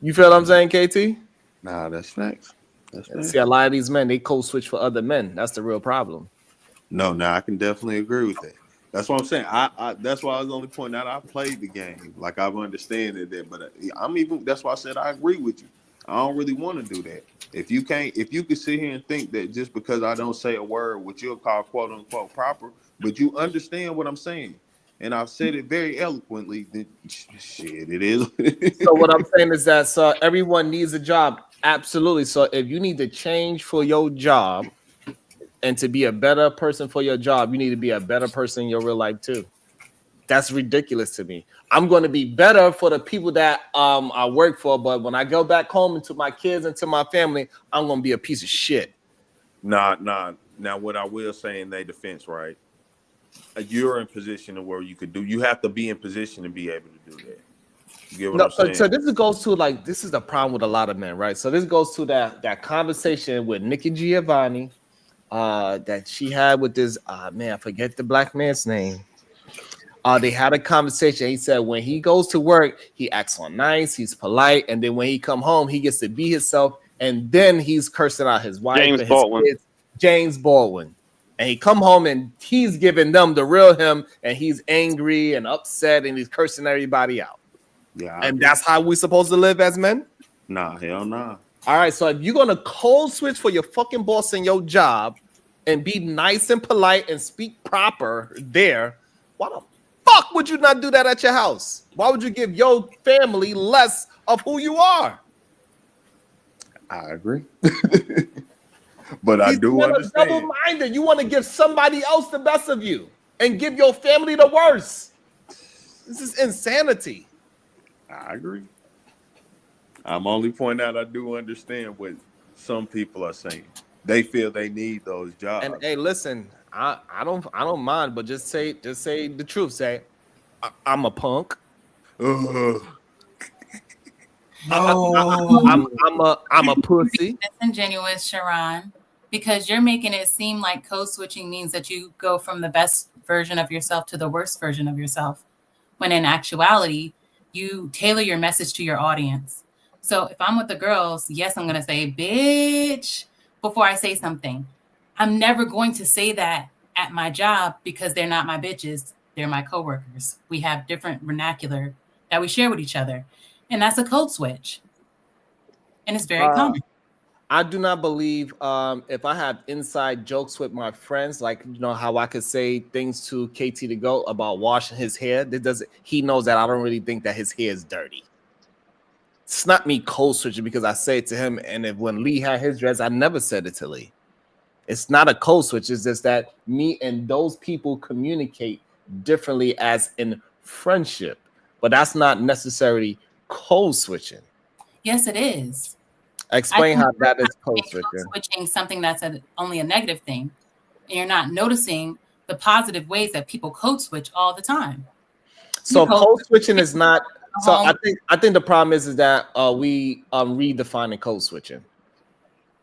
You feel what I'm saying, KT? Nah, that's facts. See, a lot of these men, they code switch for other men. That's the real problem. No, I can definitely agree with that. That's what I'm saying. I that's why I was only pointing out I played the game. Like I've understanded that, but that's why I said I agree with you. I don't really want to do that. If you can sit here and think that just because I don't say a word, what you'll call quote unquote proper, but you understand what I'm saying. And I've said it very eloquently. Then shit, it is. So what I'm saying is that everyone needs a job. Absolutely. So if you need to change for your job and to be a better person for your job, you need to be a better person in your real life too. That's ridiculous to me. I'm going to be better for the people that I work for, but when I go back home and to my kids and to my family, I'm going to be a piece of shit. Nah. Now, what I will say in their defense, right? You're in position where you have to be in position to be able to do that. You get what I'm saying? So this goes to like, this is the problem with a lot of men, right? So this goes to that conversation with Nikki Giovanni that she had with this man, I forget the black man's name. They had a conversation. He said when he goes to work, he acts all nice, he's polite, and then when he come home, he gets to be himself, and then he's cursing out his wife and his kids. James Baldwin. And he come home and he's giving them the real him, and he's angry and upset, and he's cursing everybody out. Yeah, and that's how we supposed to live as men? Nah, hell nah. All right, so if you're gonna code switch for your fucking boss in your job and be nice and polite and speak proper there, why the fuck would you not do that at your house? Why would you give your family less of who you are? I agree. But I do understand. Double-minded. You want to give somebody else the best of you and give your family the worst. This is insanity. I agree. I'm only pointing out I do understand what some people are saying. They feel they need those jobs. And hey, listen, I don't mind, but just say the truth. Say I'm a punk. I'm a pussy. Disingenuous, Sharon, because you're making it seem like code switching means that you go from the best version of yourself to the worst version of yourself, when in actuality, you tailor your message to your audience. So if I'm with the girls, yes, I'm going to say, bitch, before I say something. I'm never going to say that at my job because they're not my bitches. They're my coworkers. We have different vernacular that we share with each other. And that's a code switch. And it's very common. I do not believe if I have inside jokes with my friends, like, you know, how I could say things to KT to go about washing his hair. He knows that I don't really think that his hair is dirty. It's not me code switching because I say it to him. And when Lee had his dress, I never said it to Lee. It's not a code switch. It's just that me and those people communicate differently as in friendship. But that's not necessarily code switching. Yes, it is. Explain how that is code switching. Switching something that's only a negative thing. And you're not noticing the positive ways that people code switch all the time. So code switching is not. So I think the problem is that we redefining code switching.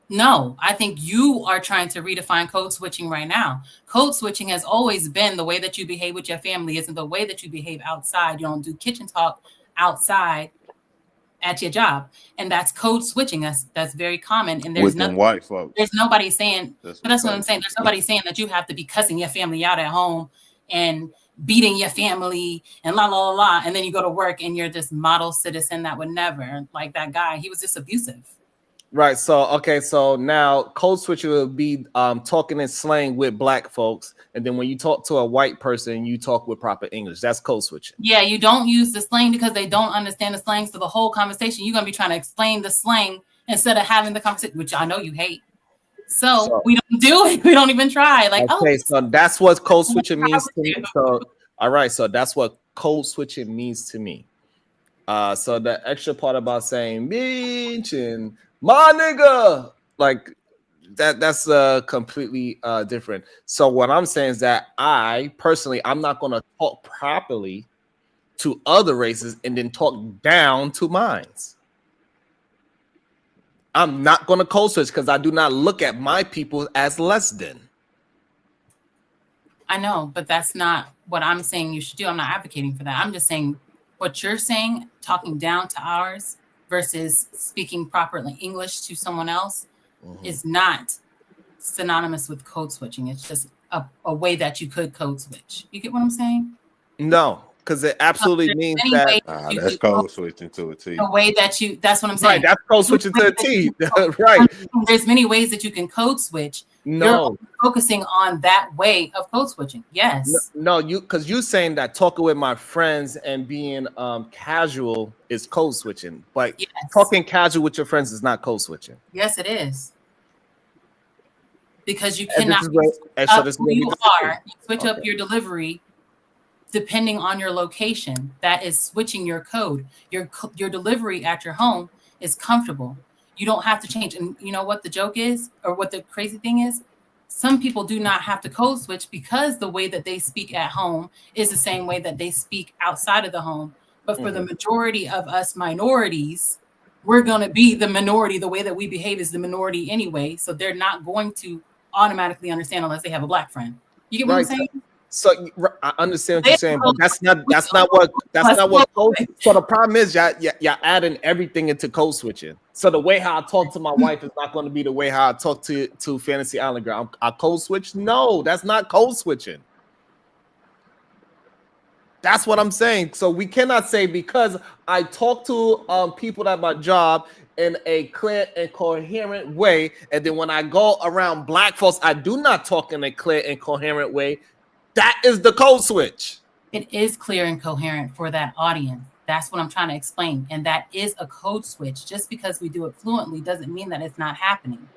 No, I think you are trying to redefine code switching right now. Code switching has always been the way that you behave with your family isn't the way that you behave outside. You don't do kitchen talk outside at your job, and that's code switching. That's very common. And there's nothing. White folks. There's nobody saying. That's what I'm saying. There's nobody saying that you have to be cussing your family out at home and beating your family and la la la la, and then you go to work and you're this model citizen that would never, like that guy. He was just abusive. Right. So okay. So now code switching will be talking in slang with black folks, and then when you talk to a white person, you talk with proper English. That's code switching. Yeah, you don't use the slang because they don't understand the slang. So the whole conversation, you're gonna be trying to explain the slang instead of having the conversation, which I know you hate. So we don't do it. We don't even try. Like, okay, so that's what code switching means to me. So all right, so that's what code switching means to me. So the extra part about saying bitch and my nigga, like that's completely different. So what I'm saying is that I'm not going to talk properly to other races and then talk down to mine. I'm not going to code switch because I do not look at my people as less than. I know, but that's not what I'm saying you should do. I'm not advocating for that. I'm just saying what you're saying, talking down to ours versus speaking properly English to someone else is not synonymous with code switching. It's just a way that you could code switch. You get what I'm saying? No, because it absolutely means that that's code switching to a T. The way that that's what I'm saying. Right, that's code switching to a T. Right. There's many ways that you can code switch. No. You're focusing on that way of code switching. Yes. No, because you're saying that talking with my friends and being casual is code switching, but talking casual with your friends is not code switching. Yes, it is. Because you cannot you switch up your delivery depending on your location, that is switching your code. Your delivery at your home is comfortable. You don't have to change. And you know what the joke is, or what the crazy thing is? Some people do not have to code switch because the way that they speak at home is the same way that they speak outside of the home. But for the majority of us minorities, we're going to be the minority. The way that we behave is the minority anyway. So they're not going to automatically understand unless they have a black friend. You get what I'm saying? So I understand what you're saying, but that's not what code. So the problem is y'all adding everything into code switching. So the way how I talk to my wife is not going to be the way how I talk to Fantasy Island Girl. I code switch? No, that's not code switching. That's what I'm saying. So we cannot say because I talk to people at my job in a clear and coherent way, and then when I go around black folks, I do not talk in a clear and coherent way. That is the code switch. It is clear and coherent for that audience. That's what I'm trying to explain. And that is a code switch. Just because we do it fluently doesn't mean that it's not happening.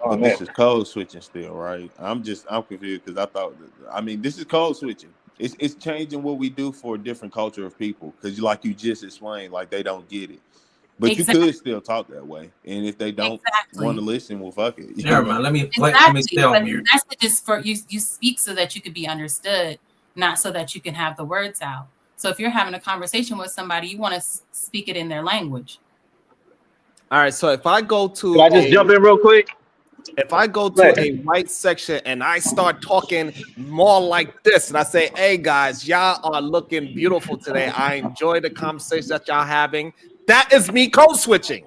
But this is code switching still, right? I'm confused because this is code switching. It's changing what we do for a different culture of people. Because like you just explained, like they don't get it. But you could still talk that way. And if they don't want to listen, well, fuck it. Never mind. Let me stay on mute. That's just for you speak so that you could be understood, not so that you can have the words out. So if you're having a conversation with somebody, you want to speak it in their language. All right. So if I go to Can I just jump in real quick? If I go to a white section and I start talking more like this, and I say, hey guys, y'all are looking beautiful today. I enjoy the conversation that y'all having. That is me code switching.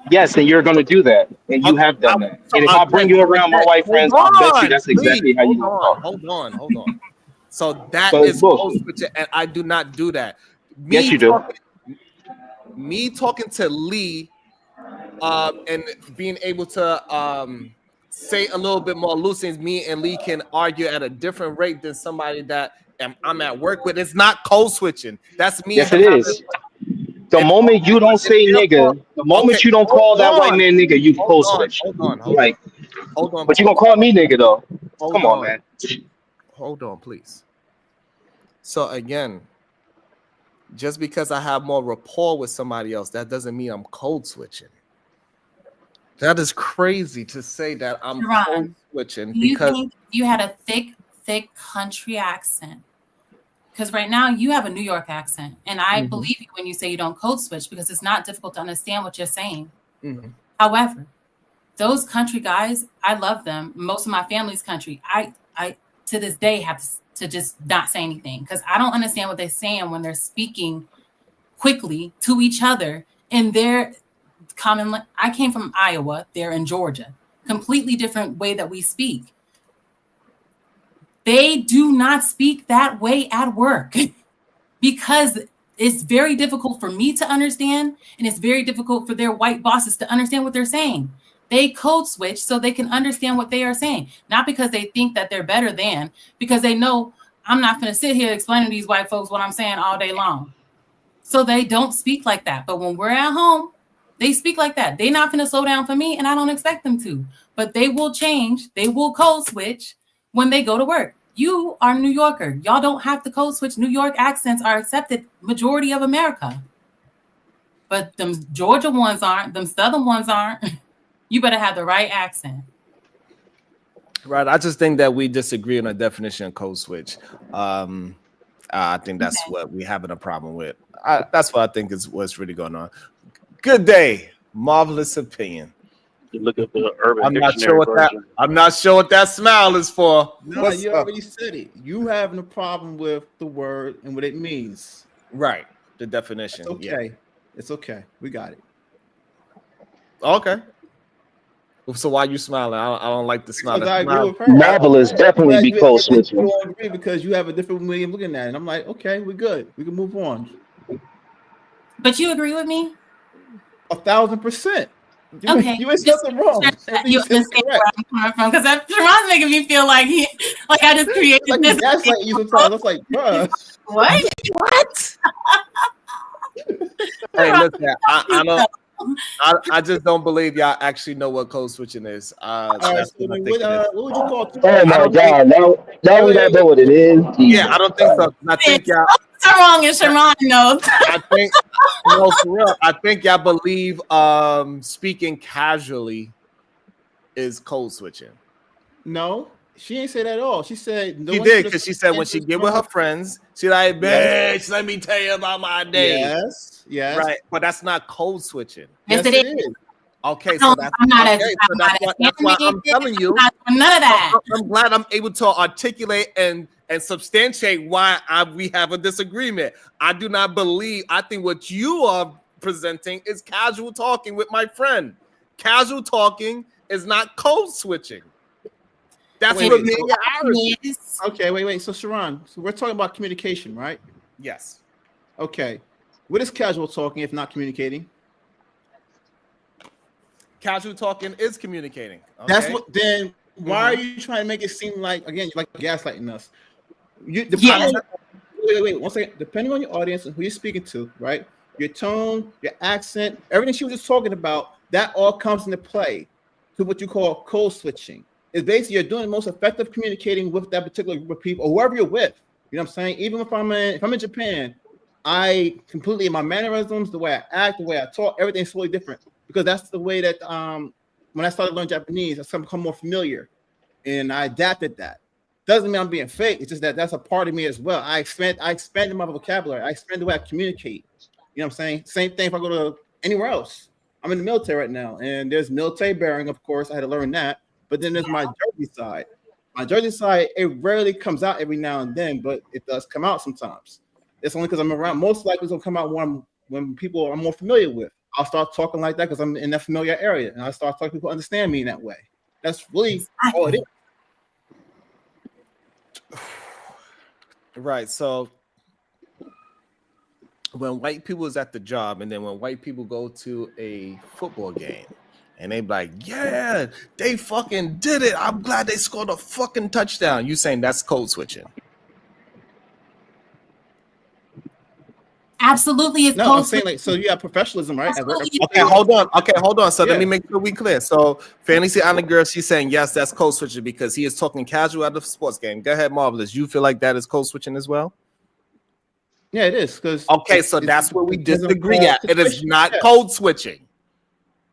Yes, and you're going to do that, and you have done that. And if I bring you around my white friends, I bet you that's exactly how you talk. Hold on. So that is code switching, and I do not do that. Yes, you do. Me talking to Lee, and being able to say a little bit more loose things, me and Lee can argue at a different rate than somebody that I'm at work with. It's not code switching. That's me. Yes, it is. The moment you don't say nigga, the moment you don't call that white man nigga, you code switch. Hold on. But you gonna call me nigga though? Come on, man. Hold on, please. So again, just because I have more rapport with somebody else, that doesn't mean I'm code switching. That is crazy to say that I'm code switching because think you had a thick country accent. Because right now you have a New York accent, and I believe you when you say you don't code switch because it's not difficult to understand what you're saying. However, those country guys, I love them. Most of my family's country. I to this day have to just not say anything because I don't understand what they're saying when they're speaking quickly to each other in their common. I came from Iowa. They're in Georgia. Completely different way that we speak. They do not speak that way at work because it's very difficult for me to understand, and it's very difficult for their white bosses to understand what they're saying. They code switch so they can understand what they are saying, not because they think that they're better than, because they know I'm not going to sit here explaining to these white folks what I'm saying all day long. So they don't speak like that. But when we're at home, they speak like that. They're not going to slow down for me, and I don't expect them to. But they will change. They will code switch when they go to work. You are New Yorker. Y'all don't have to code switch. New York accents are accepted majority of America. But them Georgia ones aren't. Them Southern ones aren't. You better have the right accent. Right. I just think that we disagree on a definition of code switch. I think that's what we're having a problem with. That's what I think is what's really going on. Good day. Marvelous opinion. You look at the Urban I'm not Dictionary sure version. I'm not sure what that smile is for. No, you already said it. You having a problem with the word and what it means. Right. The definition. It's okay. Yeah. It's okay. We got it. Okay. So why are you smiling? I don't like the smile. Marvelous definitely be code switching. You don't agree because you have a different way of looking at it. And I'm like, okay, we're good. We can move on. But you agree with me? 1,000%. Okay, you ain't nothing wrong. You understand where I'm coming from because Sharon's making me feel like I just created like this. That's like you sometimes. That's like, bruh. What? Hey, listen, I just don't believe y'all actually know what code switching is. All right, That's so what I then think it is. what would you call? Oh my God! Now we don't know what it is. Yeah, I don't think so. I think y'all. So wrong, and Sharon knows. I think no, for real. I think y'all believe speaking casually is code switching. No, she ain't say that at all. She said She did, because she said when she get with her friends, she like, bitch, let me tell you about my day. Yes, yes. Right, but that's not code switching. Yes, it is. Okay, so that's why I'm telling you. None of that. I'm glad I'm able to articulate and substantiate why we have a disagreement. I do not believe. I think what you are presenting is casual talking with my friend. Casual talking is not code switching. That's what me and your Okay, wait. So Sharon, so we're talking about communication, right? Yes. Okay. What is casual talking if not communicating? Casual talking is communicating. Okay? That's what. Then why are you trying to make it seem like, again, you're like gaslighting us? Wait. 1 second. Depending on your audience and who you're speaking to, right? Your tone, your accent, everything she was just talking about, that all comes into play to what you call code switching. It's basically you're doing the most effective communicating with that particular group of people or whoever you're with. You know what I'm saying? Even if I'm in Japan, I completely, my mannerisms, the way I act, the way I talk, everything's totally different. Because that's the way that when I started learning Japanese, I started become more familiar, and I adapted that. Doesn't mean I'm being fake. It's just that that's a part of me as well. I expanded my vocabulary. I expanded the way I communicate. You know what I'm saying? Same thing if I go to anywhere else. I'm in the military right now, and there's military bearing, of course. I had to learn that. But then there's my Jersey side. My Jersey side, it rarely comes out every now and then, but it does come out sometimes. It's only because I'm around. Most likely it's gonna come out when people I'm more familiar with. I'll start talking like that because I'm in that familiar area, and I start talking, people understand me in that way. That's really all it is. Right. So when white people is at the job, and then when white people go to a football game, and they be like, yeah, they fucking did it. I'm glad they scored a fucking touchdown. You saying that's code switching? Absolutely, it's no. I'm saying like, so you have professionalism, right? Okay, hold on. So let me make sure we clear. So Fantasy Island Girl, she's saying yes, that's code switching because he is talking casual at the sports game. Go ahead, Marvelous. You feel like that is code switching as well? Yeah, it is. Because so that's where we disagree at. It is not code switching.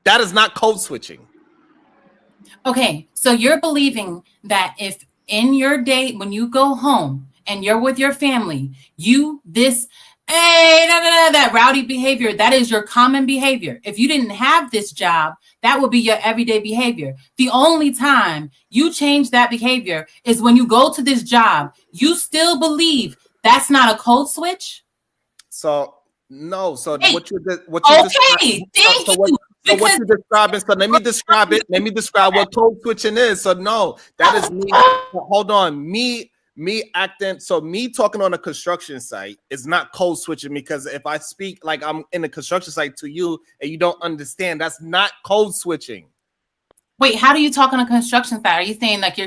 That is not code switching. Okay, so you're believing that if in your day when you go home and you're with your family, that rowdy behavior, that is your common behavior. If you didn't have this job, that would be your everyday behavior. The only time you change that behavior is when you go to this job. You still believe that's not a code switch? So no. So hey, what you're describing. So let me describe it. Let me describe what code switching is. So no, that is me. Hold on, me acting. So me talking on a construction site is not code switching, because if I speak like I'm in a construction site to you and you don't understand, that's not code switching. Wait, how do you talk on a construction site? Are you saying like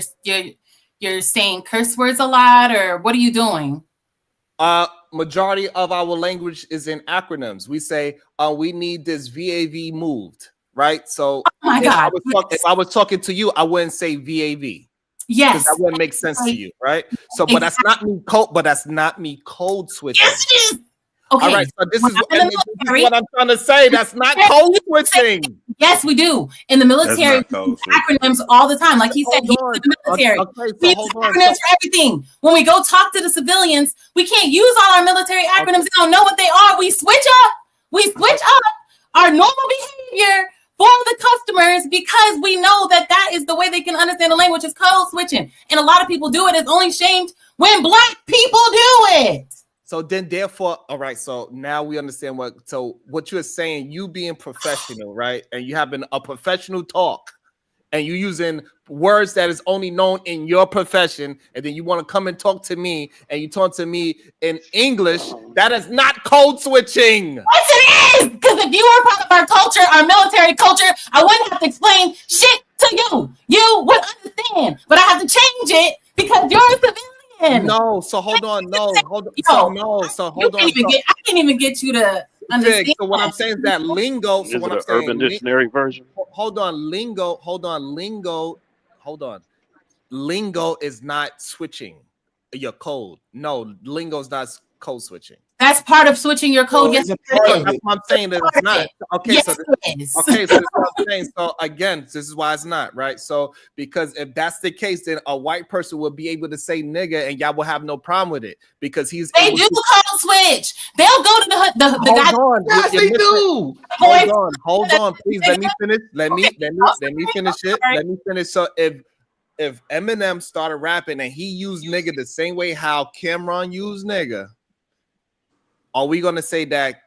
you're saying curse words a lot, or what are you doing? Majority of our language is in acronyms. We say we need this VAV moved, right? So if I was talking to you, I wouldn't say VAV. Yes, that wouldn't make sense to you, right? So, but that's not me code. But that's not me code switching. Yes, it is. Okay. All right. So this is what I'm trying to say. That's not code switching. Yes, we do. In the military, acronyms all the time. Like he said, he's in the military. We use acronyms for everything. When we go talk to the civilians, we can't use all our military acronyms. They don't know what they are. We switch up our normal behavior for the customers because we know that is the way they can understand the language is code switching. And a lot of people do it. It's only shamed when Black people do it. So then therefore, all right, so now we understand what you're saying, you being professional, right? And you having a professional talk and you using words that is only known in your profession, and then you want to come and talk to me and you talk to me in English, that is not code switching. Yes, it is! Because if you were part of our culture, our military culture, I wouldn't have to explain shit to you. You would understand, but I have to change it because you're a civilian. No, so hold on. I can't even get you to Fig, so what I'm saying is that lingo. So Is what it I'm an saying, Urban Dictionary version? hold on, lingo. Lingo is not switching your code. No, lingo is not code switching. That's part of switching your code. Yes, That's what I'm saying that it's not. Okay, yes, so it is. okay, so this is what I'm saying. So again, this is why it's not right. So because if that's the case, then a white person will be able to say nigga, and y'all will have no problem with it because he's. They do code switch. They'll go to the guy. On. Yes, You're they missing. do. Hold on, please. Let me finish. Let me finish it. Let me finish. So if Eminem started rapping and he used nigga the same way how Cameron used nigga, are we gonna say that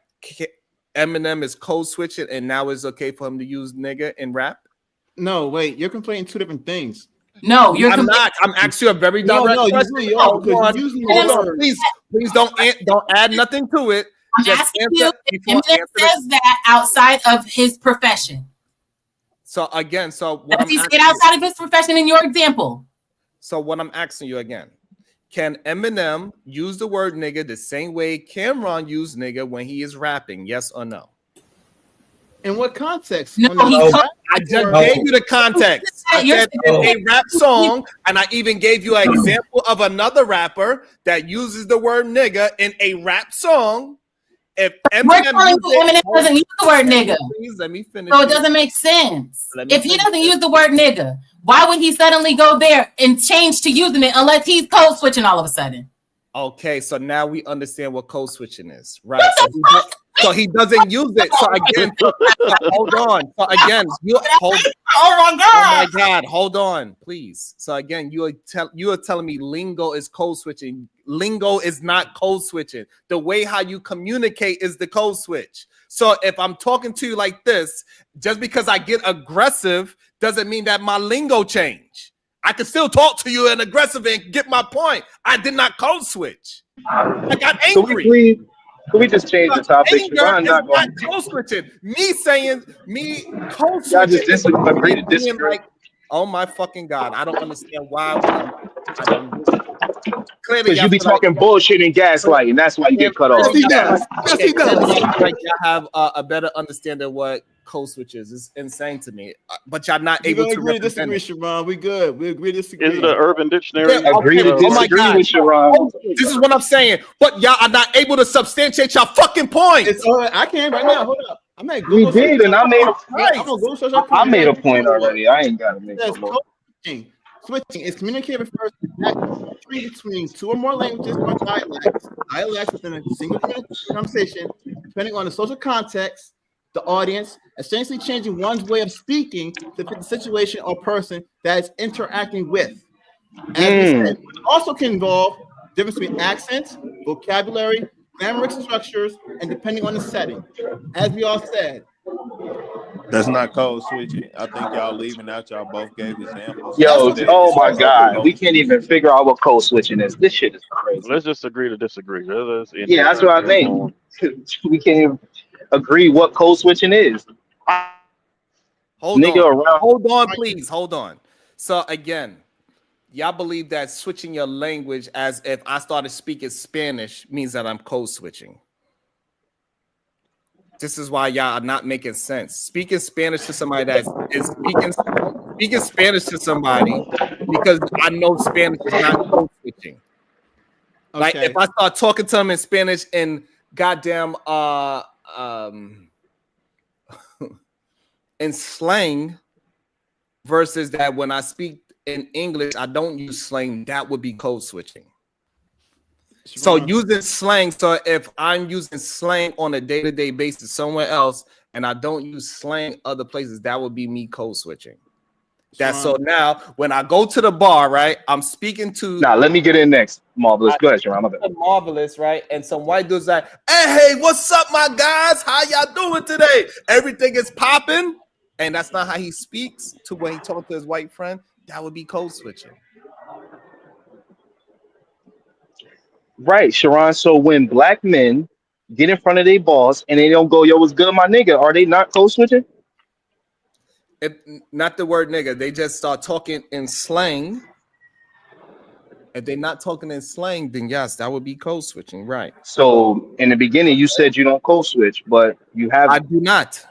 Eminem is code switching and now it's okay for him to use nigga in rap? No, wait, you're complaining two different things. No, I'm not. I'm asking you a very direct question. You really are, because you're using the word. Please don't add nothing to it. I'm Just asking answer you if Eminem says that outside of his profession. So again, what Does he say it outside of his profession in your example? So what I'm asking you again, can Eminem use the word nigga the same way Cameron used nigga when he is rapping? Yes or no? In what context? No, I just gave you the context. I said in a rap song, and I even gave you an example of another rapper that uses the word nigga in a rap song. If Eminem doesn't use the word nigga, please let me finish. So it doesn't make sense. If he doesn't use the word nigga, why would he suddenly go there and change to using it unless he's code switching all of a sudden? Okay, so now we understand what code switching is, right? So he doesn't use it. So again, hold on. So again, oh my God, hold on, please. So again, you are telling me lingo is code switching. Lingo is not code switching. The way how you communicate is the code switch. So if I'm talking to you like this, just because I get aggressive doesn't mean that my lingo change. I can still talk to you and aggressive and get my point. I did not code switch. I got angry. Can we just change the topic? Anger is not code switching. Me code switching. Y'all just agree to disagree. Like, oh my fucking God. I don't understand why. Because you be talking bullshit and gaslighting. That's why you get cut off. Yes, he does. Like y'all have a better understanding of what code switch is. It's insane to me. But y'all not able to agree to disagree, Sharon. We good. We agree to disagree. Is it an Urban Dictionary? Agree to disagree with Sharon. This is what I'm saying. But y'all are not able to substantiate your fucking point. I can right now. Hold up. I'm at Google. We did, and I made a point already. I ain't got to make no more. Switching is communicating first between two or more languages or dialects within a single conversation, depending on the social context, the audience, essentially changing one's way of speaking to fit the situation or person that is interacting with. As we said, it also can involve difference between accents, vocabulary, grammatical structures, and depending on the setting. As we all said, that's not code switching. I think y'all leaving out. Y'all both gave examples. Yo, oh my God, we can't even figure out what code switching is. This shit is crazy. Let's just agree to disagree. Yeah, that's what I think. We can't even agree what code switching is. Hold on, please. Hold on. So again, y'all believe that switching your language as if I started speaking Spanish means that I'm code switching. This is why y'all are not making sense. Speaking Spanish to somebody that is speaking Spanish to somebody because I know Spanish is not code switching. Okay. Like if I start talking to them in Spanish and goddamn in slang versus that when I speak in English, I don't use slang, that would be code switching. So using slang, so if I'm using slang on a day-to-day basis somewhere else and I don't use slang other places, that would be me code switching. That's so now when I go to the bar, right? I'm speaking to let me get in next. Marvelous. Go ahead, Sharon. Marvelous, right? And some white dudes like, hey, what's up, my guys? How y'all doing today? Everything is popping. And that's not how he speaks to when he talks to his white friend. That would be code switching. Right, Sharon. So when black men get in front of their boss and they don't go, yo, what's good, my nigga? Are they not code switching? Not the word nigga. They just start talking in slang. If they're not talking in slang, then yes, that would be code switching, right? So in the beginning, you said you don't code switch, but you have. I do not.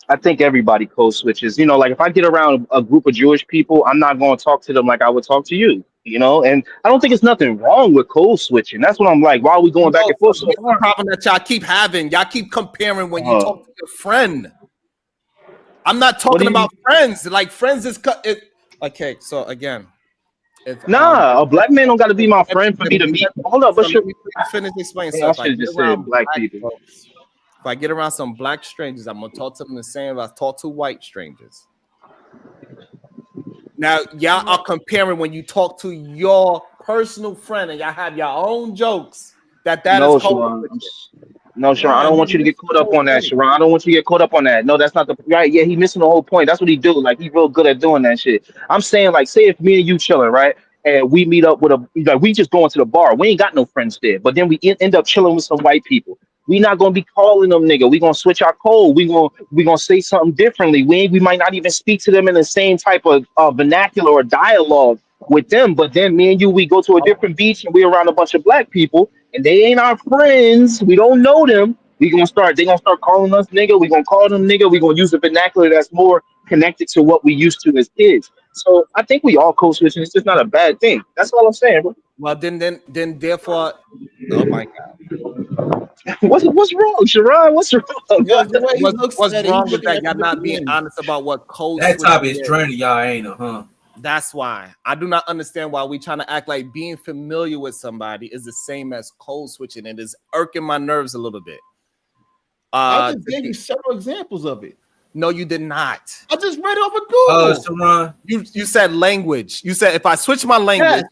I think everybody code switches. You know, like if I get around a group of Jewish people, I'm not going to talk to them like I would talk to you. You know, and I don't think it's nothing wrong with code switching. That's what I'm like. Why are we going back and forth so It's the far? problem that y'all keep having. Y'all keep comparing when you talk to your friend. I'm not talking about friends. Like friends is okay. So again, if a black man don't got to be my friend for me to meet. Hold up, but let me finish explaining. So I if I should get just around said black people. folks, if I get around some black strangers, I'm gonna talk to them the same as I talk to white strangers. Now, y'all are comparing when you talk to your personal friend and y'all have your own jokes. That No, is code Sharon. switching. No, Sharon, I don't want you to get caught up on that, Sharon. I don't want you to get caught up on that. No, that's not the right. Yeah, he missing the whole point. That's what he do. Like he real good at doing that shit. I'm saying, like, say if me and you chilling, right, and we meet up with we just going to the bar. We ain't got no friends there, but then we end up chilling with some white people. We not gonna be calling them nigga. We gonna switch our code. We gonna say something differently. We might not even speak to them in the same type of vernacular or dialogue with them. But then me and you, we go to a different beach and we around a bunch of black people and they ain't our friends. We don't know them. They gonna start calling us nigga. We gonna call them nigga. We gonna use the vernacular that's more connected to what we used to as kids. So I think we all code switching. It's just not a bad thing. That's all I'm saying, bro. Well, then therefore, oh my God. What's wrong, Sharon? What's wrong? Because the way he looks What's at it, wrong he's with looking that? at Y'all the not being beginning. honest about what code That switching topic is is. draining y'all, ain't it, huh? That's why I do not understand why we trying to act like being familiar with somebody is the same as code switching. It is irking my nerves a little bit. I just gave you several examples of it. No, you did not. I just read it over Google. Sharon. You said language. You said if I switch my language.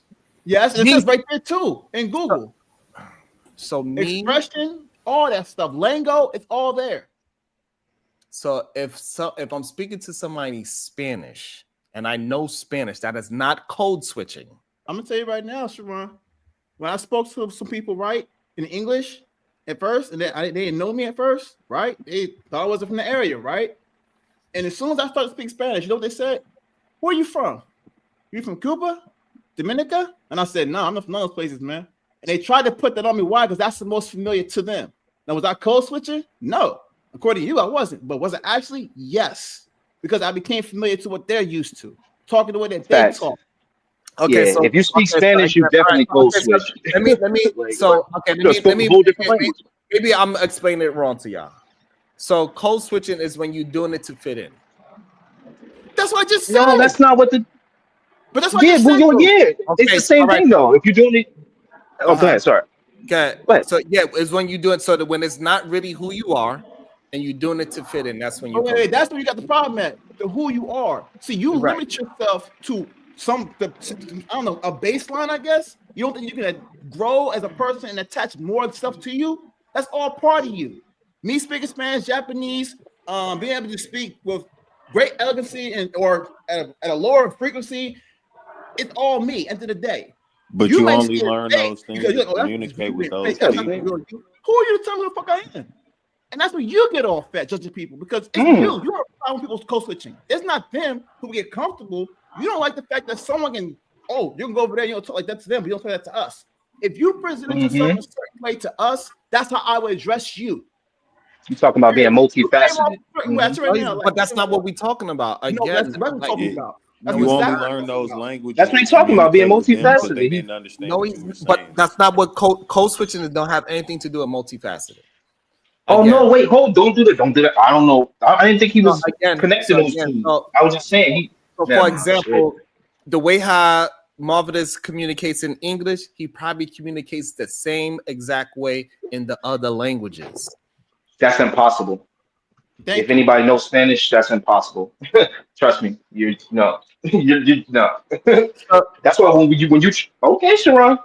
Yes, it says right there too in Google. So expression, all that stuff, lingo, it's all there. So if I'm speaking to somebody Spanish and I know Spanish, that is not code switching. I'm gonna tell you right now, Sharon. When I spoke to some people, right, in English at first, and then they didn't know me at first, right? They thought I wasn't from the area, right? And as soon as I started to speak Spanish, you know what they said? Where are you from? You from Cuba? Dominica? And I said, no, I'm not from those places, man. And they tried to put that on me. Why? Because that's the most familiar to them. Now, was I code switching? No. According to you, I wasn't. But was it actually? Yes. Because I became familiar to what they're used to, talking the way that they talk. Okay, yeah, so if you speak Spanish, you definitely code switch. Maybe I'm explaining it wrong to y'all. So code switching is when you're doing it to fit in. That's what I just said. No, that's not what the. But that's what I just said. It's the same thing though. If you're doing it, go ahead. Sorry. Okay. So yeah, it's when you do it so that when it's not really who you are, and you're doing it to fit in. That's when you. Wait, that's when you got the problem at who you are. See, you limit yourself to I don't know, a baseline. I guess you don't think you can grow as a person and attach more stuff to you. That's all part of you. Me speaking Spanish, Japanese, being able to speak with great elegancy or at a lower frequency, it's all me. End of the day. But you only learn those things to communicate with those people. Who are you to tell me who the fuck I am? And that's when you get all fat judging people because it's you. You are problem people's code switching. It's not them who get comfortable. You don't like the fact that someone can, you can go over there, you don't talk like that to them, but you don't say that to us. If you present yourself in a certain way to us, that's how I would address you. You talking about being multifaceted. But that's not what we're talking about. Again, no, that's what we're talking about. You only learn those languages. That's what he's talking about, being multifaceted. No, but that's not what code switching don't have anything to do with multifaceted. Oh no! Wait, don't do that! Don't do that! I don't know. I didn't think he was connecting those two. I was just saying. For example, the way how Marvelous communicates in English, he probably communicates the same exact way in the other languages. That's impossible. If anybody knows Spanish, that's impossible. Trust me. You no. That's why when you okay, Sharon.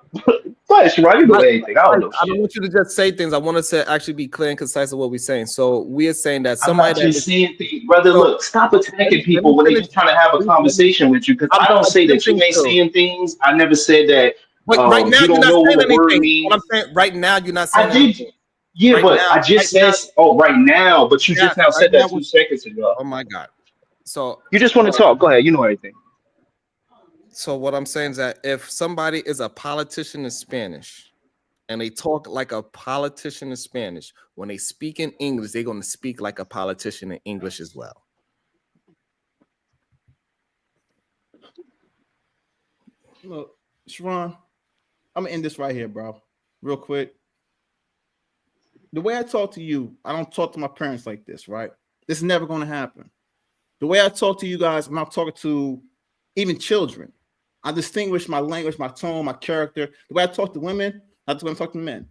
Go ahead, Sharon. You know anything. I don't know. I don't want you to just say things. I want us to actually be clear and concise of what we're saying. So we are saying that somebody I'm not just saying things, brother. Look, stop attacking people when they're just trying to have a conversation with you. Because I don't say that you ain't saying things. I never said that. But right now you don't know what the word means. I'm saying right now you're not saying. I did. Yeah, right but now, I just said, right now, but you just now said that 2 seconds ago. Oh my God. So you just want to talk. Go ahead. You know everything. So what I'm saying is that if somebody is a politician in Spanish and they talk like a politician in Spanish, when they speak in English, they're going to speak like a politician in English as well. Look, Sharon, I'm gonna end this right here, bro. Real quick. The way I talk to you, I don't talk to my parents like this, right? This is never going to happen. The way I talk to you guys, when I'm talking to even children, I distinguish my language, my tone, my character. The way I talk to women, not the way I talk to men.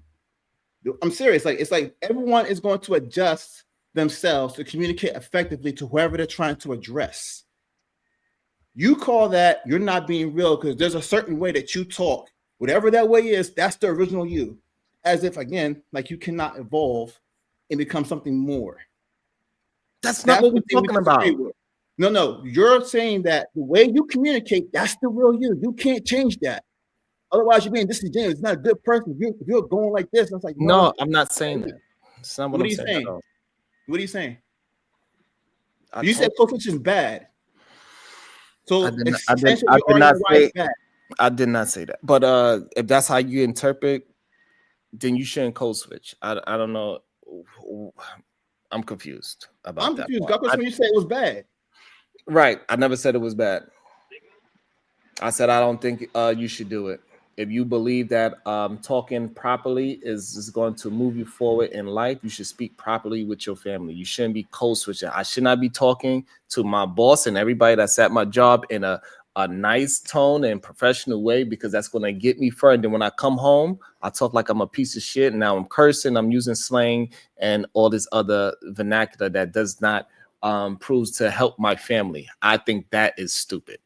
I'm serious. Like it's like everyone is going to adjust themselves to communicate effectively to whoever they're trying to address. You call that you're not being real because there's a certain way that you talk. Whatever that way is, that's the original you. As if, again, like you cannot evolve and become something more. That's not what we're talking about. No, you're saying that the way you communicate, that's the real you. You can't change that. Otherwise, you're being disingenuous. It's not a good person. If you're going like this, it's like, no, I'm not saying that. That's not what I'm saying. What are you saying? You said code-switching is bad. So I did not say that. But if that's how you interpret, then you shouldn't code switch. I don't know. I'm confused about that. I'm confused. God, when you said it was bad. Right. I never said it was bad. I said I don't think you should do it. If you believe that talking properly is going to move you forward in life, you should speak properly with your family. You shouldn't be code switching. I should not be talking to my boss and everybody that's at my job in a nice tone and professional way, because that's going to get me further. And when I come home, I talk like I'm a piece of shit. And now I'm cursing, I'm using slang and all this other vernacular that does not proves to help my family. I think that is stupid.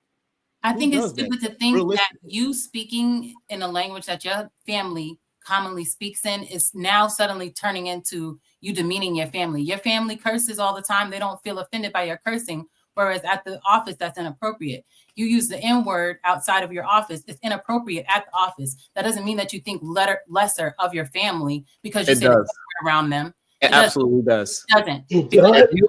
I think it's stupid to think that you speaking in a language that your family commonly speaks in is now suddenly turning into you demeaning your family. Your family curses all the time. They don't feel offended by your cursing. Whereas at the office, that's inappropriate. You use the N-word outside of your office. It's inappropriate at the office. That doesn't mean that you think lesser of your family because you say the N-word around them. It absolutely does. It doesn't. If you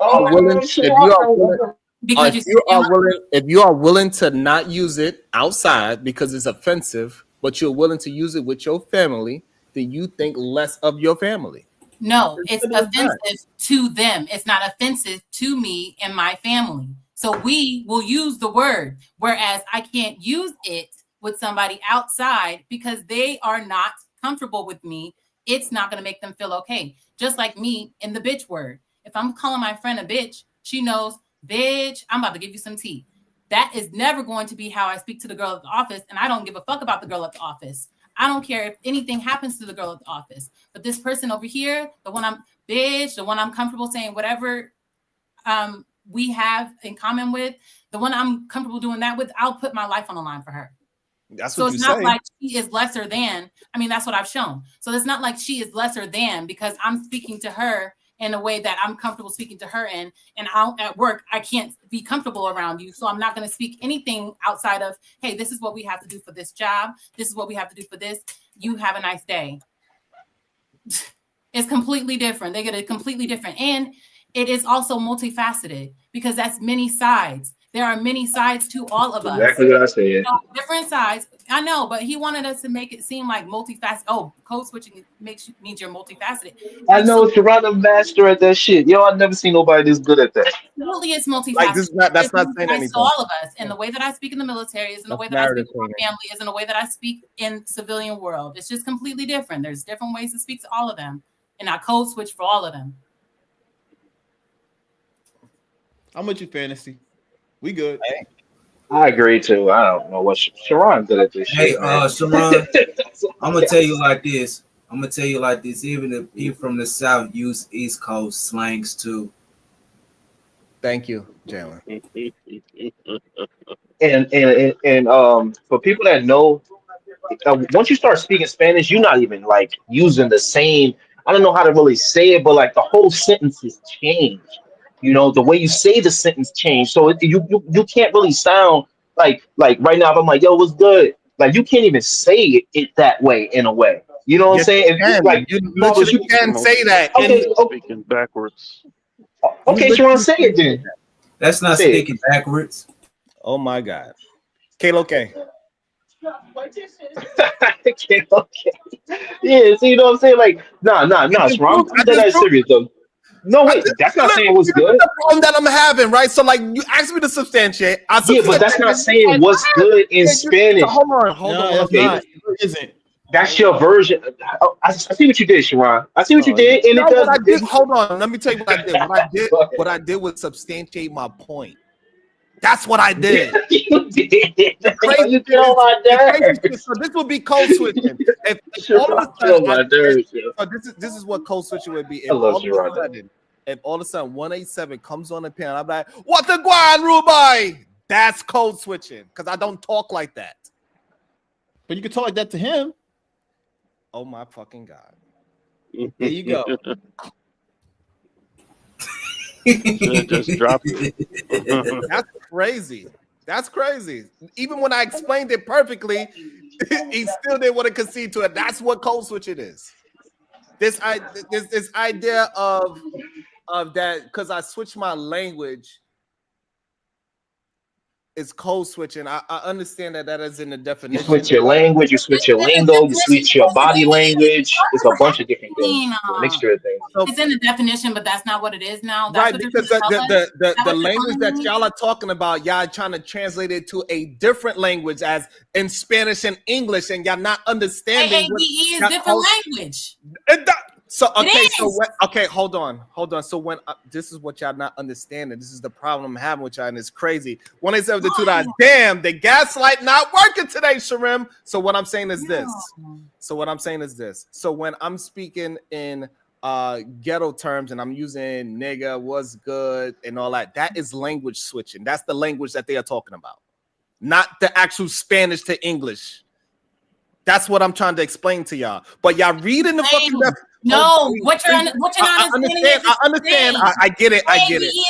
are willing to not use it outside because it's offensive, but you're willing to use it with your family, then you think less of your family. No, it's offensive to them. It's not offensive to me and my family. So we will use the word, whereas I can't use it with somebody outside because they are not comfortable with me. It's not going to make them feel okay. Just like me in the bitch word. If I'm calling my friend a bitch, she knows, bitch, I'm about to give you some tea. That is never going to be how I speak to the girl at the office. And I don't give a fuck about the girl at the office. I don't care if anything happens to the girl at the office. But this person over here, the one I'm comfortable saying whatever we have in common with, the one I'm comfortable doing that with, I'll put my life on the line for her. So it's not like she is lesser than. I mean, that's what I've shown. So it's not like she is lesser than because I'm speaking to her in a way that I'm comfortable speaking to her in. And out at work, I can't be comfortable around you. So I'm not going to speak anything outside of, hey, this is what we have to do for this job. This is what we have to do for this. You have a nice day. It's completely different. They get it completely different. And it is also multifaceted because that's many sides. There are many sides to all of us. Exactly what I said. Different sides. I know, but he wanted us to make it seem like multifaceted. Oh, code switching means you're multifaceted. I know Sharon a master at that shit. Yo, I've never seen nobody this good at that. Absolutely, it's multifaceted. Like that's not saying anything. To all of us, and the way that I speak in the military is in the way that I speak to my family is in the way that I speak in civilian world. It's just completely different. There's different ways to speak to all of them, and I code switch for all of them. I'm with you, Fantasy. We good. I agree too. I don't know what Sharon good at this shit. Hey, Sharon, I'm gonna tell you like this. Even if people from the South use East Coast slangs too. Thank you, Jalen. And for people that know, once you start speaking Spanish, you're not even like using the same. I don't know how to really say it, but like the whole sentences change. You know, the way you say the sentence change. So you can't really sound like right now if I'm like, yo, what's good? Like you can't even say it that way in a way. You know what I'm saying? You can say that. Okay, speaking backwards. Okay, Sharon, say it then. That's not speaking backwards. Oh my God. Kalo K. Okay. Yeah, see, you know what I'm saying? Like, nah, Sharon, I'm dead ass serious though. No, wait, that's not saying what's This is good. the problem that I'm having, right? So, like, you asked me to substantiate. I Yeah, but that's not saying what's good in Spanish. Hold on. That's Okay, not. It isn't. that's your version. I see what you did, Sharon. I see what you Oh, did, and no, it does. what I did. Hold on. Let me tell you what I did. Go ahead. What I did was substantiate my point. That's what I did. You did. The crazy You get on my nerves. so this would be code switching. If all of a Get on sudden, my nerves, yo. so this is what code switching would be. I If love all of a Sharon. sudden, 187 comes on the panel, I'm like, what the guan, Rubai? That's code switching because I don't talk like that. But you can talk like that to him. Oh my fucking god! There you go. Just drop it. That's crazy. That's crazy. Even when I explained it perfectly, he still didn't want to concede to it. That's what code switching is. This idea of that because I switched my language is code switching. I understand that is in the definition. You switch your language, you switch your lingo, you switch your body language. It's a bunch of different things, a mixture of things. It's in the definition, but that's not what it is now. That's Right, what because the language that y'all are talking about, y'all trying to translate it to a different language as in Spanish and English, and y'all not understanding. AAVE is different language. Hold on. So when this is what y'all not understanding. This is the problem I'm having with y'all, and it's crazy. 187 damn, the gaslight not working today, Sharim. So what I'm saying is this. So when I'm speaking in ghetto terms and I'm using nigga, what's good, and all that is language switching. That's the language that they are talking about, not the actual Spanish to English. That's what I'm trying to explain to y'all. But y'all reading the fucking what you're not understanding. I understand. I get it.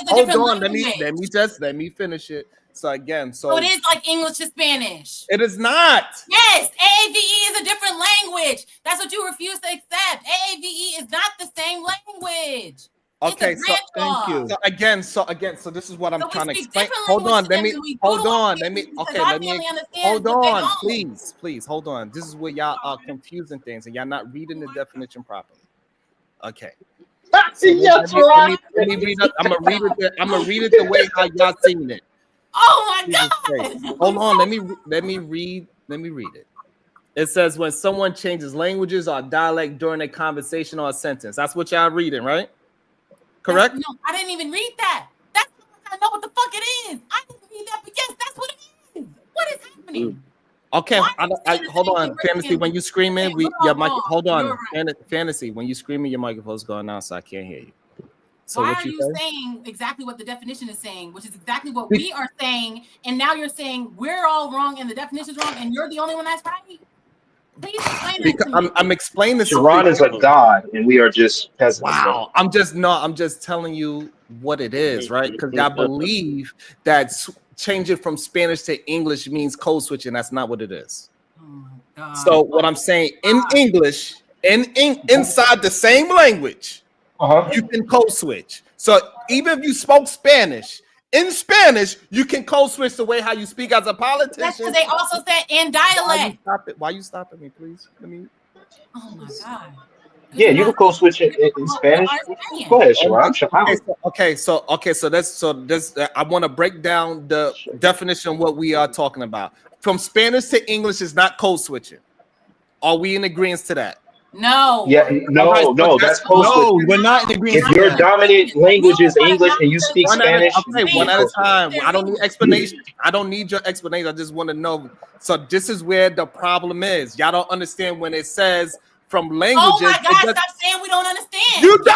Hold on. Let me finish it. So again, so it is like English to Spanish. It is not. Yes, AAVE is a different language. That's what you refuse to accept. AAVE is not the same language. Okay, so thank you. So this is what I'm trying to explain. Hold on, please, hold on. This is where y'all are confusing things and y'all not reading the definition properly. Okay. So let me read it. I'm gonna read it the way how y'all seen it. Oh my god! Hold on, let me read it. It says when someone changes languages or dialect during a conversation or a sentence. That's what y'all reading, right? Correct? No, I didn't even read that. That's I know what the fuck it is. I didn't read that, but yes, that's what it is. What is happening? Okay, hold on. Fantasy, when you screaming, your mic. Hold on, Fantasy, when you screaming, your microphone's going out, so I can't hear you. So why are you saying exactly what the definition is saying, which is exactly what we are saying, and now you're saying we're all wrong and the definition's wrong, and you're the only one that's right? Please explain that to me. I'm explaining this. Sharon is a god, and we are just peasants. Wow. I'm just telling you what it is, right? Because I believe that changing from Spanish to English means code switching. That's not what it is. Oh my God. So what I'm saying in English, inside the same language, you can code switch. So even if you spoke Spanish, in Spanish, you can code switch the way how you speak as a politician. That's because they also said in dialect. Why you stopping me, please? Oh my God. Yeah, you can code switch in Spanish. Go ahead, Sharon. Okay, so this. I want to break down the definition of what we are talking about. From Spanish to English is not code switching. Are we in agreement to that? No. Yeah, no, that's code switching. We're not in agreement. If your dominant language is English and you speak Spanish, one at a time. I don't need explanation. I don't need your explanation. I just want to know. So this is where the problem is. Y'all don't understand when it says from languages. Oh my God! Stop saying we don't understand. You don't.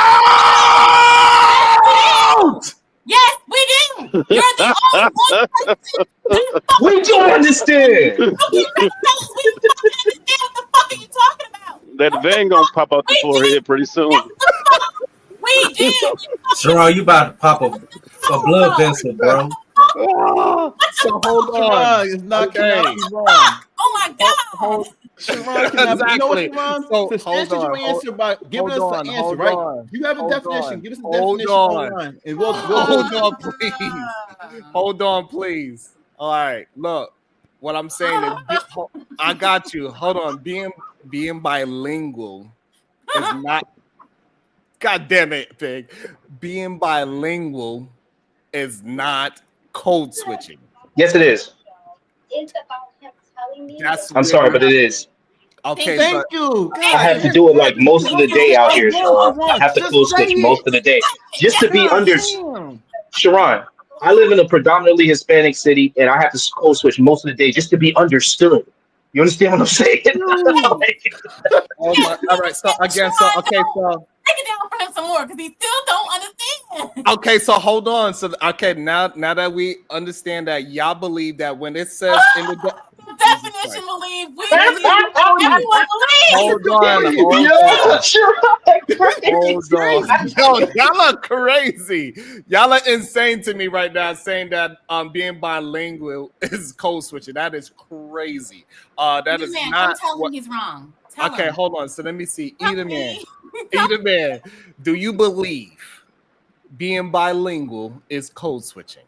Yes, we do. You're the only one person. We don't understand. We don't understand what the fuck are you talking about? That vein gonna pop out the forehead pretty soon. We did. Sharon, you about to pop a blood vessel, bro. So hold on. It's not okay. Oh my God. Sharon, you know what, Sharon? So substantiate your answer by giving us the answer, right? You have a definition. Give us a definition. Hold on. And hold on, please. Hold on, please. All right, look. What I'm saying is, I got you. Hold on. Being bilingual is not. God damn it, Pig. Being bilingual is not code switching. Yes, it is. I'm sorry, but it is. Okay, Thank you. I God, have to do it like most of the day out here, Sharon. I have to Just code say switch most of the it. day just to be God under. damn. Sharon, I live in a predominantly Hispanic city, and I have to code switch most of the day just to be understood. You understand what I'm saying? Like, oh my, all right. So again, so okay, so Break it down for him some more because he still don't understand. okay, so hold on. So okay, now that we understand that y'all believe that when it says in the Definition believe, we believe, everyone believes. hold on, yo, Sharon, hold on. Yo, y'all are crazy. Y'all are insane to me right now, saying that being bilingual is code switching. That is crazy. That is Man, not come tell what. him he's wrong. Tell Okay, him. hold on. So let me see. Either man. Do you believe being bilingual is code switching?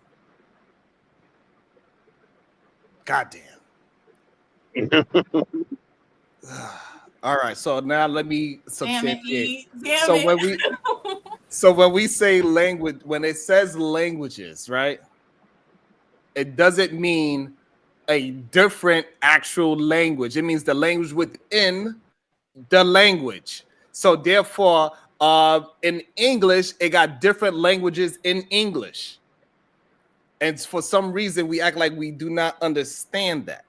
God damn. All right. So now let me substantiate. So when we say language, when it says languages, right? It doesn't mean a different actual language. It means the language within the language. So therefore, in English, it got different languages in English. And for some reason, we act like we do not understand that.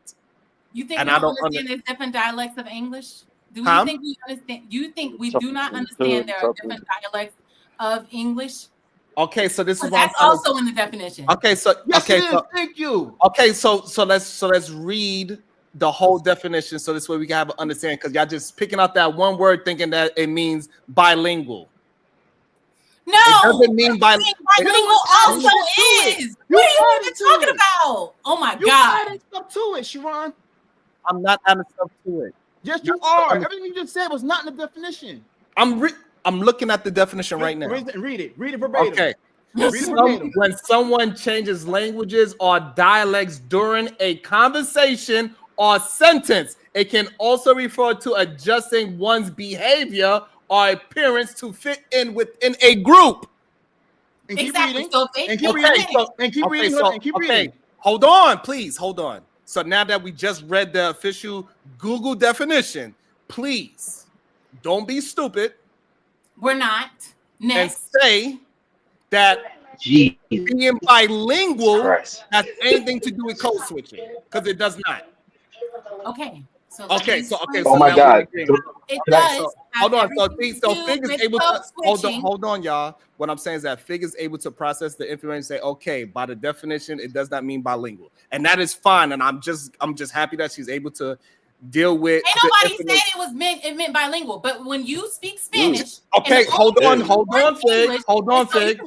You think and we I don't don't understand there's different dialects of English? Do Huh? you think we understand? You think we do not understand there are different dialects of English? Okay, so this is what That's I'm also in the definition. Okay, so Yes, okay, it is. so Thank you. okay, so let's read the whole definition so this way we can have an understanding because y'all just picking out that one word thinking that it means bilingual. No, it doesn't mean bilingual also is. What are you even talking about? Oh my God. Adding stuff to it, Sharon. I'm not adding stuff to it. Yes, you are. Everything you just said was not in the definition. I'm looking at the definition right now. Read it verbatim. Okay. Read it verbatim. When someone changes languages or dialects during a conversation or sentence, it can also refer to adjusting one's behavior or appearance to fit in within a group. And keep Exactly. reading. So And keep reading. And keep reading. And keep reading. Hold on, please. Hold on. So now that we just read the official Google definition, please don't be stupid. We're not. Next. And say that being bilingual has anything to do with code switching because it does not. Okay. Okay. Oh my God. It does. So, hold on. So Fig is able to hold on, y'all. What I'm saying is that Fig is able to process the information and say, okay, by the definition, it does not mean bilingual, and that is fine. And I'm just happy that she's able to deal with. Ain't nobody said it meant bilingual, but when you speak Spanish, okay, hold on, Fig, English, hold on, so Fig,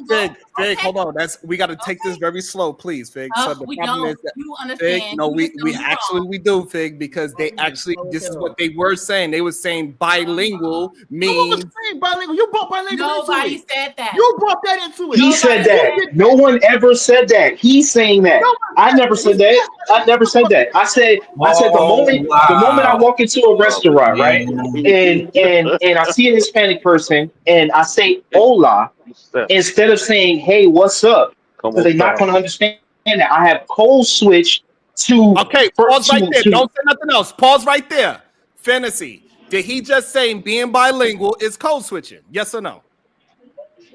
hold on. We got to take this very slow, please, Fig. So the we problem don't. is that You understand? Fig, no, we do, Fig, because they actually this is what they were saying. They were saying bilingual means bilingual. You brought bilingual. Nobody into it. said that. You brought that into it. He said that. No one ever said that. He's saying that. I never said that. I never said that. I said the moment I walk into a restaurant, right, and I see a Hispanic person, and I say "Hola" instead of saying "Hey, what's up," because they're not going to understand that. I have code switched to. Okay, pause right there. Don't say nothing else. Pause right there. Fantasy. Did he just say being bilingual is code switching? Yes or no?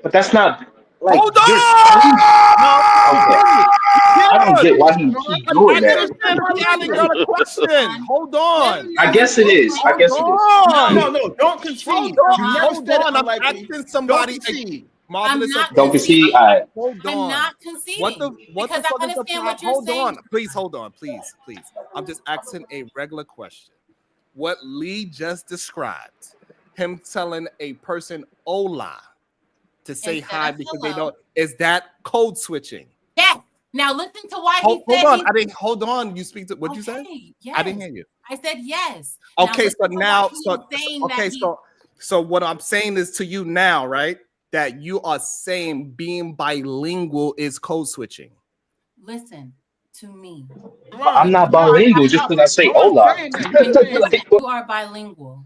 But that's not. Like, hold on! I don't get why he doing that. Hold on. I guess it is. No, don't concede. Hold on. I'm asking somebody. Marvelous. Don't concede. Hold on. I'm not conceding. What the because fuck I is the understand what you're hold saying. on. Please hold on. Please. I'm just asking a regular question. What Lee just described, him telling a person hola to say hi because they don't, is that code switching? Yes. Now listen to why hold he said. Hold on. I didn't. Hold on. You speak to what you said? Yes. I didn't hear you. I said yes. Okay. So what I'm saying is to you now, right? That you are saying being bilingual is code switching. Listen, to me. Ron, I'm not bilingual just because I say no one's hola. saying that. You're saying that. You are bilingual.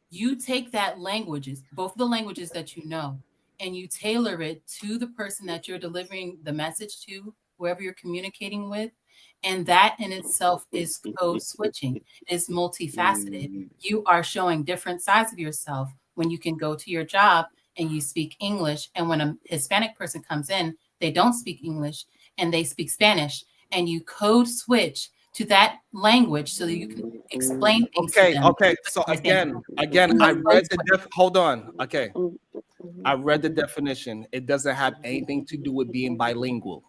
You take that languages, both the languages that you know, and you tailor it to the person that you're delivering the message to, whoever you're communicating with. And that in itself is code switching, is multifaceted. You are showing different sides of yourself when you can go to your job and you speak English. And when a Hispanic person comes in, they don't speak English and they speak Spanish. And you code switch to that language so that you can explain things to them. Okay. So again, I read the hold on. Okay. I read the definition. It doesn't have anything to do with being bilingual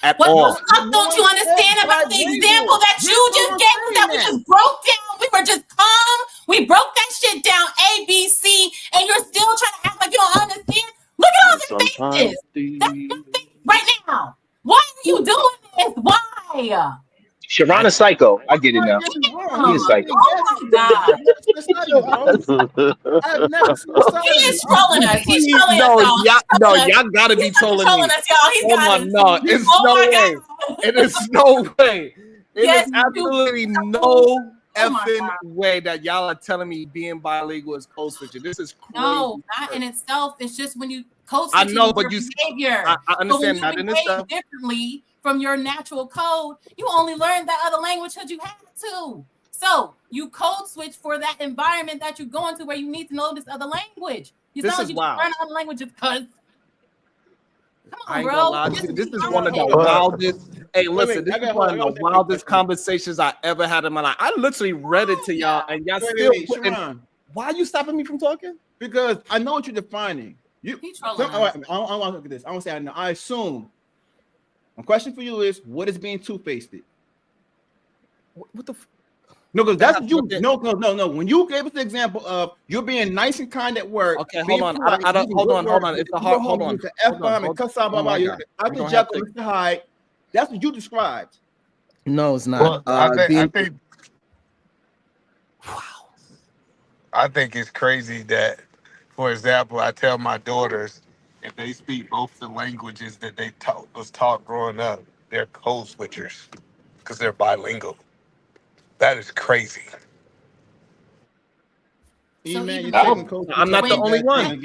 at What all. the fuck don't you understand about the example that you just gave that we just broke down? We were just calm. We broke that shit down, A, B, C, and you're still trying to act like you don't understand. Look at all the faces. That's your face right now. Why are you doing this? Why? Sharon is psycho. I get it now. He is psycho. Oh my God. I've never seen a side He of is trolling us. He's trolling us, y'all. Y'all gotta be trolling me. Trolling us, y'all. He's got us. No, it's Oh no my way. God. It is no way. It Yes, is you absolutely do. no Oh my effing God. way that y'all are telling me being bilingual is code switching. This is crazy. No, not in itself. It's just when you code I switching know, your but behavior. I understand But that when in you behave itself. differently from your natural code, you only learned that other language because you had to. So you code switch for that environment that you're going to where you need to know this other language. It's This not like is you wild. just learn other languages because. Come I on, ain't bro. gonna lie to you. This is one of the Hold on. wildest. Hey, listen, this I is got one of one the wildest conversations I ever had in my life. I literally read it to y'all, and y'all still. Sharon. Why are you stopping me from talking? Because I know what you're defining. I trolling us. want to look at this. I want to say I know. I assume. My question for you is, what is being two-faced? What the? No, because that's what you. No. When you gave us the example of you're being nice and kind at work. Okay, hold on. I don't. Hold on. It's a hard. Hold on. The F-bomb and cuss out, blah blah. You're Dr. Jekyll, Mr. Hyde. That's what you described. No, it's not. Well, I think it's crazy that, for example, I tell my daughters if they speak both the languages that they was taught growing up, they're code switchers because they're bilingual. That is crazy. So man, I'm not the only one.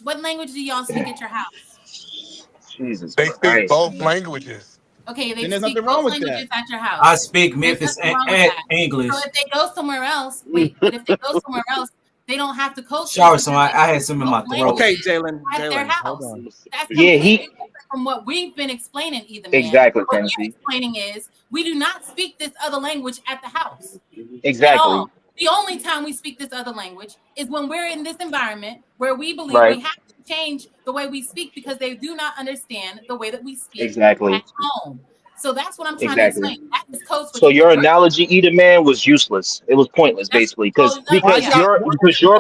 What language do y'all speak at your house? Jesus They speak both languages. Okay, they Then there's speak nothing wrong both with languages that. at your house. I speak There's Memphis nothing wrong with that. English. So if they go somewhere else, but if they go somewhere else, they don't have to code switch. Sorry, so I had some in my throat. Okay, Jalen. At their house. Hold on. That's Yeah, completely different from what we've been explaining, either man. Exactly, What Tennessee. you're explaining is we do not speak this other language at the house. Exactly. At all. The only time we speak this other language is when we're in this environment where we believe we have to change the way we speak because they do not understand the way that we speak at home. So that's what I'm trying to explain. That is code switching. So your analogy, either man, was useless. It was pointless, basically, because you're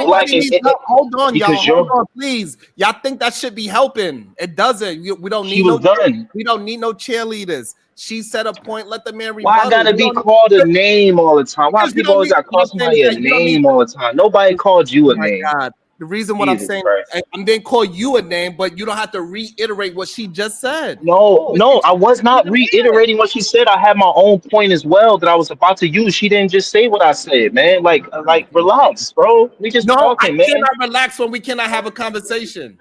black and hold on, y'all. because Hold on, please. Y'all think that should be helping? It doesn't. We don't need. She was done. We don't need no cheerleaders. She set a point. Let the man rebuttal. Why I gotta be called a name all the time? Why people always gotta call somebody a name all the time? Nobody called you a name. God. The reason what I'm saying, I didn't call you a name, but you don't have to reiterate what she just said. No, I was not reiterating what she said. I had my own point as well that I was about to use. She didn't just say what I said, man. Like relax, bro. We just talking, man. I cannot relax when we cannot have a conversation.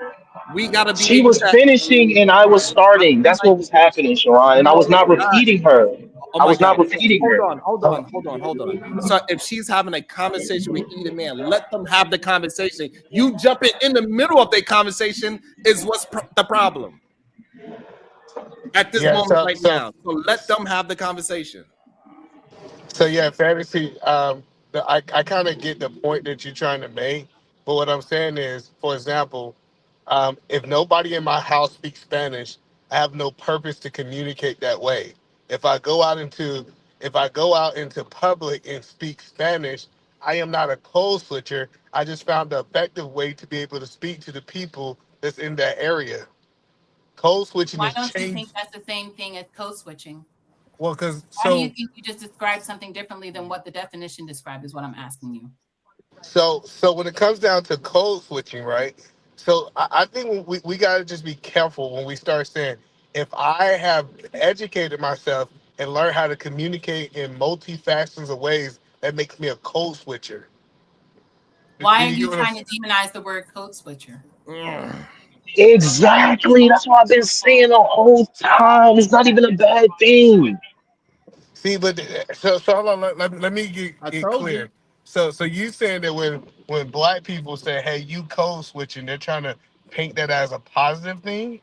We gotta be. She was finishing and I was starting. That's what was happening, Sharon. And I was not repeating her. I was not repeating her. Hold on. So if she's having a conversation with either man, let them have the conversation. You jumping in the middle of their conversation is what's the problem at this moment now. So let them have the conversation. So yeah, fantasy. I kind of get the point that you're trying to make, but what I'm saying is, for example, if nobody in my house speaks Spanish, I have no purpose to communicate that way. If I go out into public and speak Spanish, I am not a code switcher. I just found the effective way to be able to speak to the people that's in that area. Code switching Why is don't you changed. think that's the same thing as code switching? Well, because why do you think you just described something differently than what the definition described is what I'm asking you. So when it comes down to code switching, right? So I think we got to just be careful when we start saying, if I have educated myself and learn how to communicate in multi-factions of ways, that makes me a code switcher. Why are you trying to demonize the word code switcher? Exactly. That's what I've been saying the whole time. It's not even a bad thing. See, but so hold on. Let me get clear. You. So you saying that when black people say, "Hey, you code switching," they're trying to paint that as a positive thing?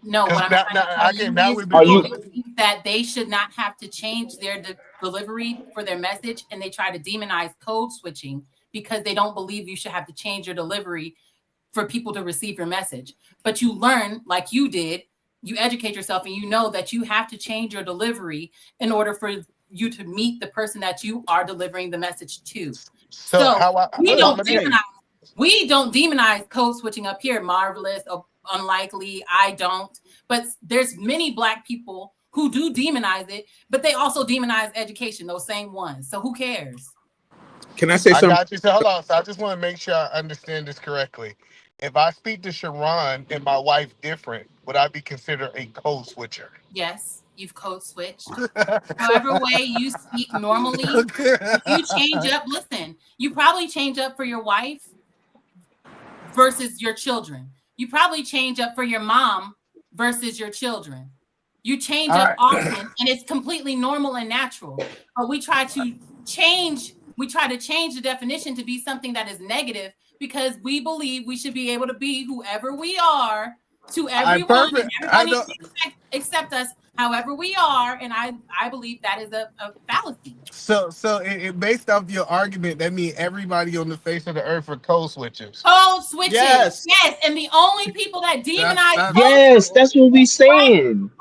No, what I'm Now, trying to I tell get you now is we've Are been people you? doing. believe that they should not have to change their delivery for their message, and they try to demonize code switching because they don't believe you should have to change your delivery for people to receive your message. But you learn, like you did, you educate yourself, and you know that you have to change your delivery in order for you to meet the person that you are delivering the message to. So how we hold on, don't let me- demonize. We don't demonize code switching up here. Marvelous, or unlikely. I don't. But there's many Black people who do demonize it, but they also demonize education. Those same ones. So who cares? Can I say I something? got you. So hold on. So I just want to make sure I understand this correctly. If I speak to Sharon and my wife different, would I be considered a code switcher? Yes, you've code switched. However way you speak normally, if you change up, listen, you probably change up for your wife versus your children. You probably change up for your mom versus your children. You change up often, and it's completely normal and natural. But we try to change the definition to be something that is negative because we believe we should be able to be whoever we are to everyone. And everyone needs to accept us however we are. And I believe that is a fallacy. So it based off your argument, that means everybody on the face of the earth are code switchers. Code switches. Yes. And the only people that demonize Yes, that's what we saying.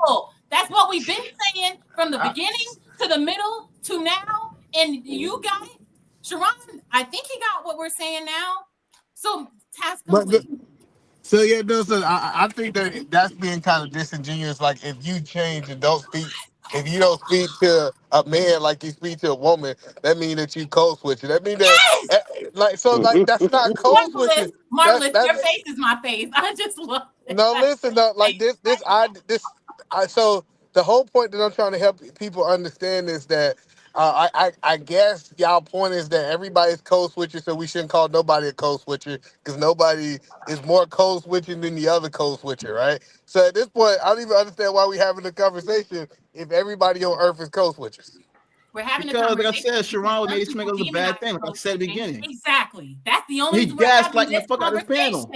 that's what we've been saying from the beginning to the middle to now. And you got it. Sharon, I think he got what we're saying now. So task complete. So yeah, no. So I think that that's being kind of disingenuous. Like if you change and don't speak, if you don't speak to a man like you speak to a woman, that means that you code switching. That means that like that's not code switching. Marvelous, your face is my face. I just love it. No, listen, no, like so the whole point that I'm trying to help people understand is that I guess y'all point is that everybody's code switcher, so we shouldn't call nobody a code switcher because nobody is more code switching than the other code switcher, right? So at this point, I don't even understand why we having a conversation if everybody on earth is code switchers. We're having because, a like I conversation. said, Sharon made it seem like it was a bad thing. Like I said at the beginning. Exactly. That's the only He reason we're having gaslighting this the fuck out of this panel.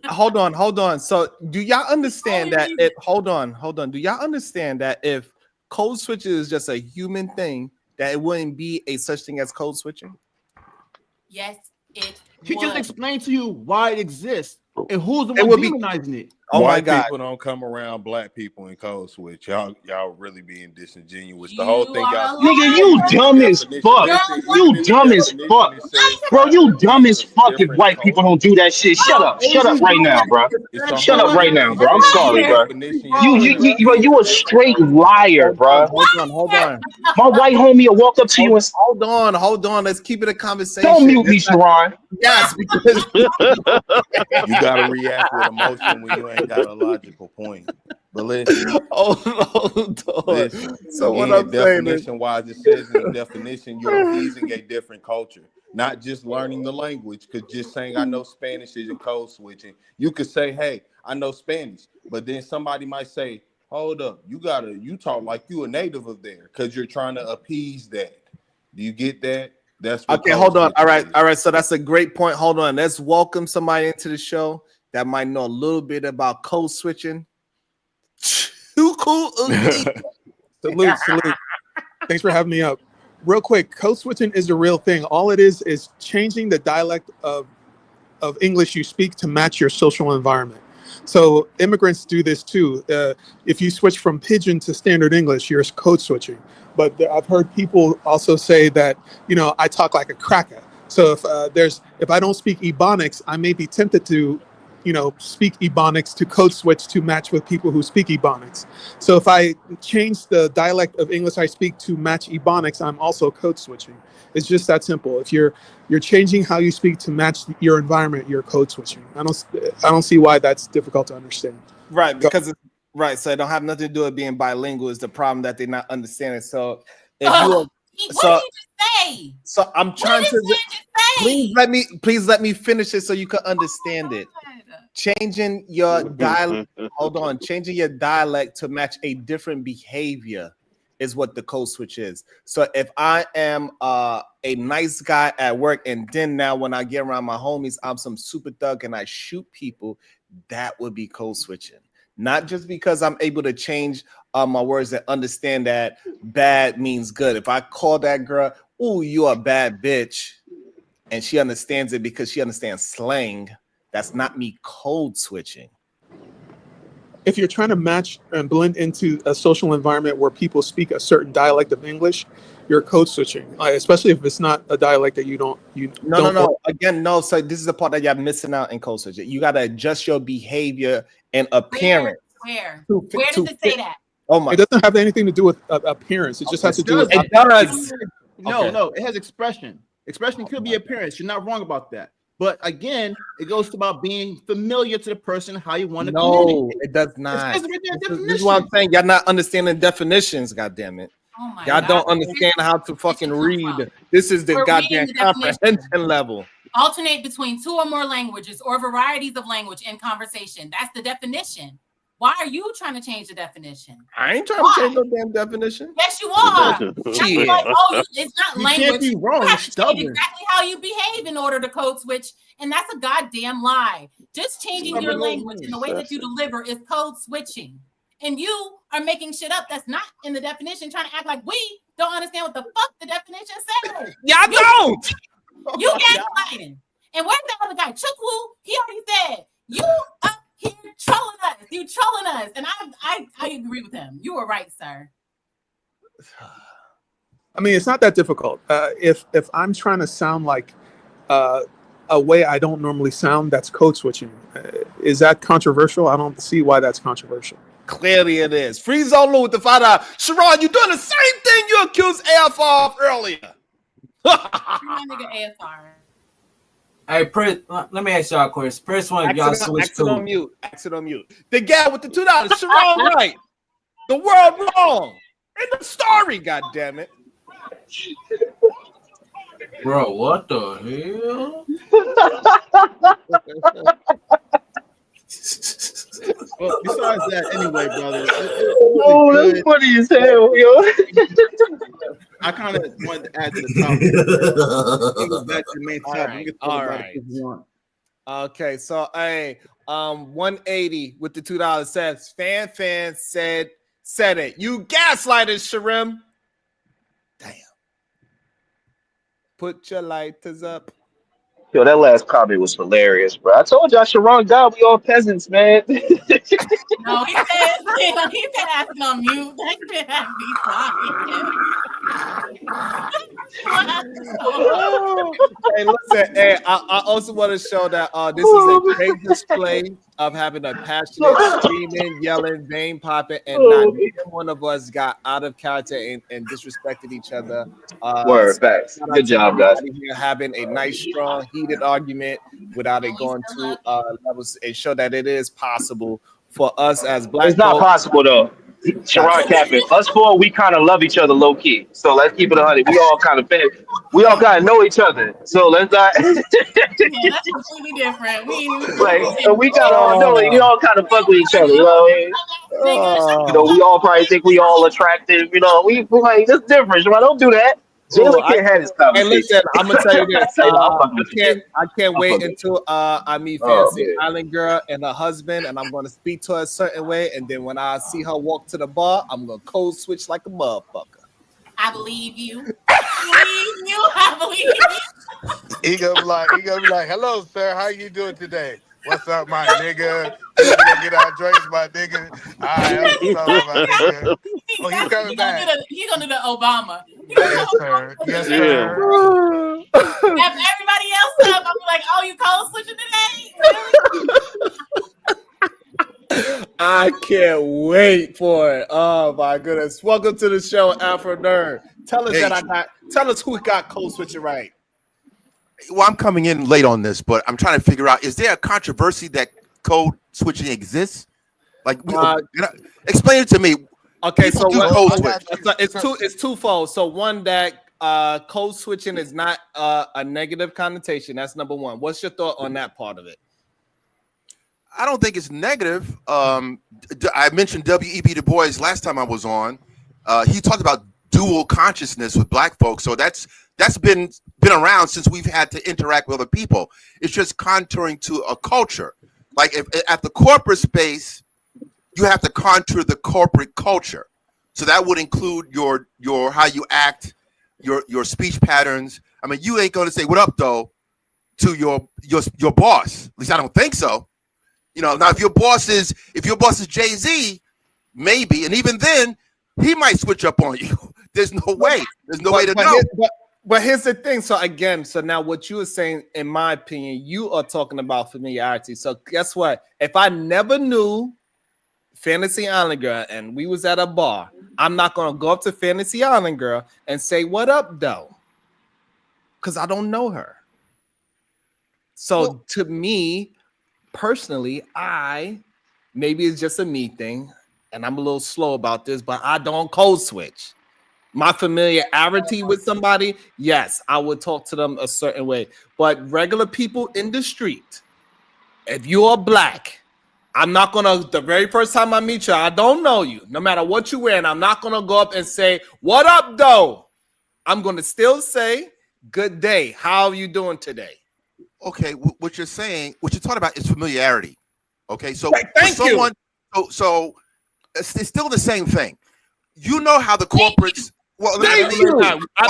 Hold on. So do y'all understand that if hold on. Do y'all understand that if code switching is just a human thing, that it wouldn't be a such thing as code switching? Yes, it He would. just explained to you why it exists and who's the one demonizing it. Oh my God! People don't come around Black people in code switch. Y'all really being disingenuous. The whole thing, y'all. Nigga, you dumb as fuck. You dumb as fuck. Bro, you dumb as fuck if white people don't do that shit. Shut up. Shut up right now, bro. Shut up right now, bro. I'm sorry, bro. You a straight liar, bro. Hold on. My white homie will walk up to you and hold on. Let's keep it a conversation. Don't mute me, Sharon. Yes, because you gotta react with emotion when you ain't got a logical point. But listen, hold on. Listen, So again, what I'm saying is, definition wise, it says in the definition you're appeasing a different culture, not just learning the language. Because just saying I know Spanish isn't code switching. You could say, hey, I know Spanish, but then somebody might say, hold up, you talk like you a native of there because you're trying to appease that. Do you get that? That's what okay. Hold on. All right. So that's a great point. Hold on. Let's welcome somebody into the show that might know a little bit about code switching. Too cool. Salute. Thanks for having me up. Real quick, code switching is a real thing. All it is changing the dialect of English you speak to match your social environment. So immigrants do this too. If you switch from pidgin to standard English, you're code switching. But I've heard people also say that, I talk like a cracker. So if I don't speak Ebonics, I may be tempted to, speak Ebonics to code switch to match with people who speak Ebonics. So if I change the dialect of English I speak to match Ebonics, I'm also code switching. It's just that simple. If you're changing how you speak to match your environment, you're code switching. I don't see why that's difficult to understand. Right, because Right. So it don't have nothing to do with being bilingual. Is the problem that they're not understanding. So if you What did you just say? So I'm trying to please let me finish it so you can understand it. Changing your dialect, changing your dialect to match a different behavior is what the code switch is. So if I am a nice guy at work, and then now when I get around my homies, I'm some super thug and I shoot people, that would be code switching. Not just because I'm able to change my words and understand that bad means good. If I call that girl, "Ooh, you a bad bitch," and she understands it because she understands slang, that's not me code switching. If you're trying to match and blend into a social environment where people speak a certain dialect of English, you're code switching, especially if it's not a dialect that you don't. No. Again, no. So this is the part that you're missing out in code switching. You got to adjust your behavior and appearance. Where does it say that? Oh my! It doesn't have anything to do with appearance. It just has to do with. It does. No. It has expression. Expression could be appearance. You're not wrong about that. But again, it goes about being familiar to the person, how you want to communicate. No, it does not. This is what I'm saying. Y'all not understanding definitions, goddamn it. Oh my Y'all God. don't understand how to fucking read. This is the We're goddamn reading the comprehension level. Alternate between two or more languages or varieties of language in conversation. That's the definition. Why are you trying to change the definition? I ain't trying to change no damn definition. Yes, you are. It's not You language. can't be wrong. You have You're to change stubborn. exactly how you behave in order to code switch, and that's a goddamn lie. Just changing your Stubborn language and the way that you deliver is code switching. And you are making shit up that's not in the definition, trying to act like we don't understand what the fuck the definition says. Y'all don't. You gaslighting. And where's the other guy? Chukwu, he already said, you up here trolling us. You trolling us. And I agree with him. You were right, sir. I mean, it's not that difficult. If I'm trying to sound like a way I don't normally sound, that's code switching. Is that controversial? I don't see why that's controversial. Clearly it is. Free Zone Lou with the $5. Sharon, you doing the same thing you accused AFR of earlier. Nigga AFR. Hey, Prince, let me ask y'all a question. Prince, one of y'all switch Exit on mute. Exit on mute. The guy with the $2. Sharon right. The world wrong. In the story, goddammit. Bro, what the hell? Well, besides that, anyway, brother. Oh, that's funny as hell, yo. I kind of wanted to add to the topic. It goes back to the main topic. All right. Okay, so hey, 180 with the $2 says fan said it. You gaslighters, Sharim. Damn. Put your lighters up. Yo, that last comment was hilarious, bro. I told y'all Sharon God, we all peasants, man. No, he said asking on mute. That shit had me Hey, listen, hey, I also want to show that this is a great display of having a passionate, screaming, yelling, vein popping, and not either one of us got out of character and disrespected each other. Word, facts. Good job, guys. Here having a nice, strong, heated argument without it going to levels, and show that it is possible for us as black. It's not possible though. Sharon Captain, us four, we kind of love each other low key. So let's keep it 100. We all kind of know each other. So let's not. Yeah, that's completely different. We kind of all know it. We all kind of fuck with each other. You know what I mean? You know, we all probably think we all attractive. You know, we like that's different. Sharon, don't do that. Jalen can't have this conversation. Hey, listen, I'm gonna tell you this. I can't wait until I meet Fancy Island Girl and her husband, and I'm gonna speak to her a certain way, and then when I see her walk to the bar, I'm gonna code switch like a motherfucker. I believe you. I believe you. He gonna be like, hello, sir. How you doing today? What's up, my nigga? You gonna get our drinks, my nigga? All right, what's up, my nigga? Oh, he's coming back. He's gonna do the Obama. Yes, sir. Yes, sir. After everybody else up, I'm like, oh, you code switching today? I can't wait for it. Oh my goodness. Welcome to the show, Afro Nerd. Tell us who got code switching right. Well, I'm coming in late on this, but I'm trying to figure out, is there a controversy that code switching exists? Like, explain it to me. Okay, so what? It's twofold. So one, that code switching is not a negative connotation. That's number one. What's your thought on that part of it? I don't think it's negative. I mentioned W.E.B. Du Bois last time I was on. He talked about dual consciousness with black folks. So that's been around since we've had to interact with other people. It's just contouring to a culture. Like if at the corporate space, you have to contour the corporate culture. So that would include your how you act, your speech patterns. I mean, you ain't going to say "what up" though to your boss. At least I don't think so. You know, now if your boss is Jay-Z, maybe, and even then he might switch up on you. There's no way. There's no way to know. But here's the thing. So again, now what you were saying, in my opinion, you are talking about familiarity. So guess what? If I never knew Fantasy Island Girl and we was at a bar, I'm not gonna go up to Fantasy Island Girl and say "what up" though, because I don't know her. So to me personally, maybe it's just a me thing, and I'm a little slow about this, but I don't code switch. My familiarity with somebody, yes, I would talk to them a certain way. But regular people in the street, if you are black, I'm not gonna, the very first time I meet you, I don't know you, no matter what you wear, and I'm not gonna go up and say, "what up, though?" I'm gonna still say, "good day, how are you doing today?" Okay, what you're saying, what you're talking about is familiarity. Okay, so thank you. So it's still the same thing. You know how the corporates. Well, I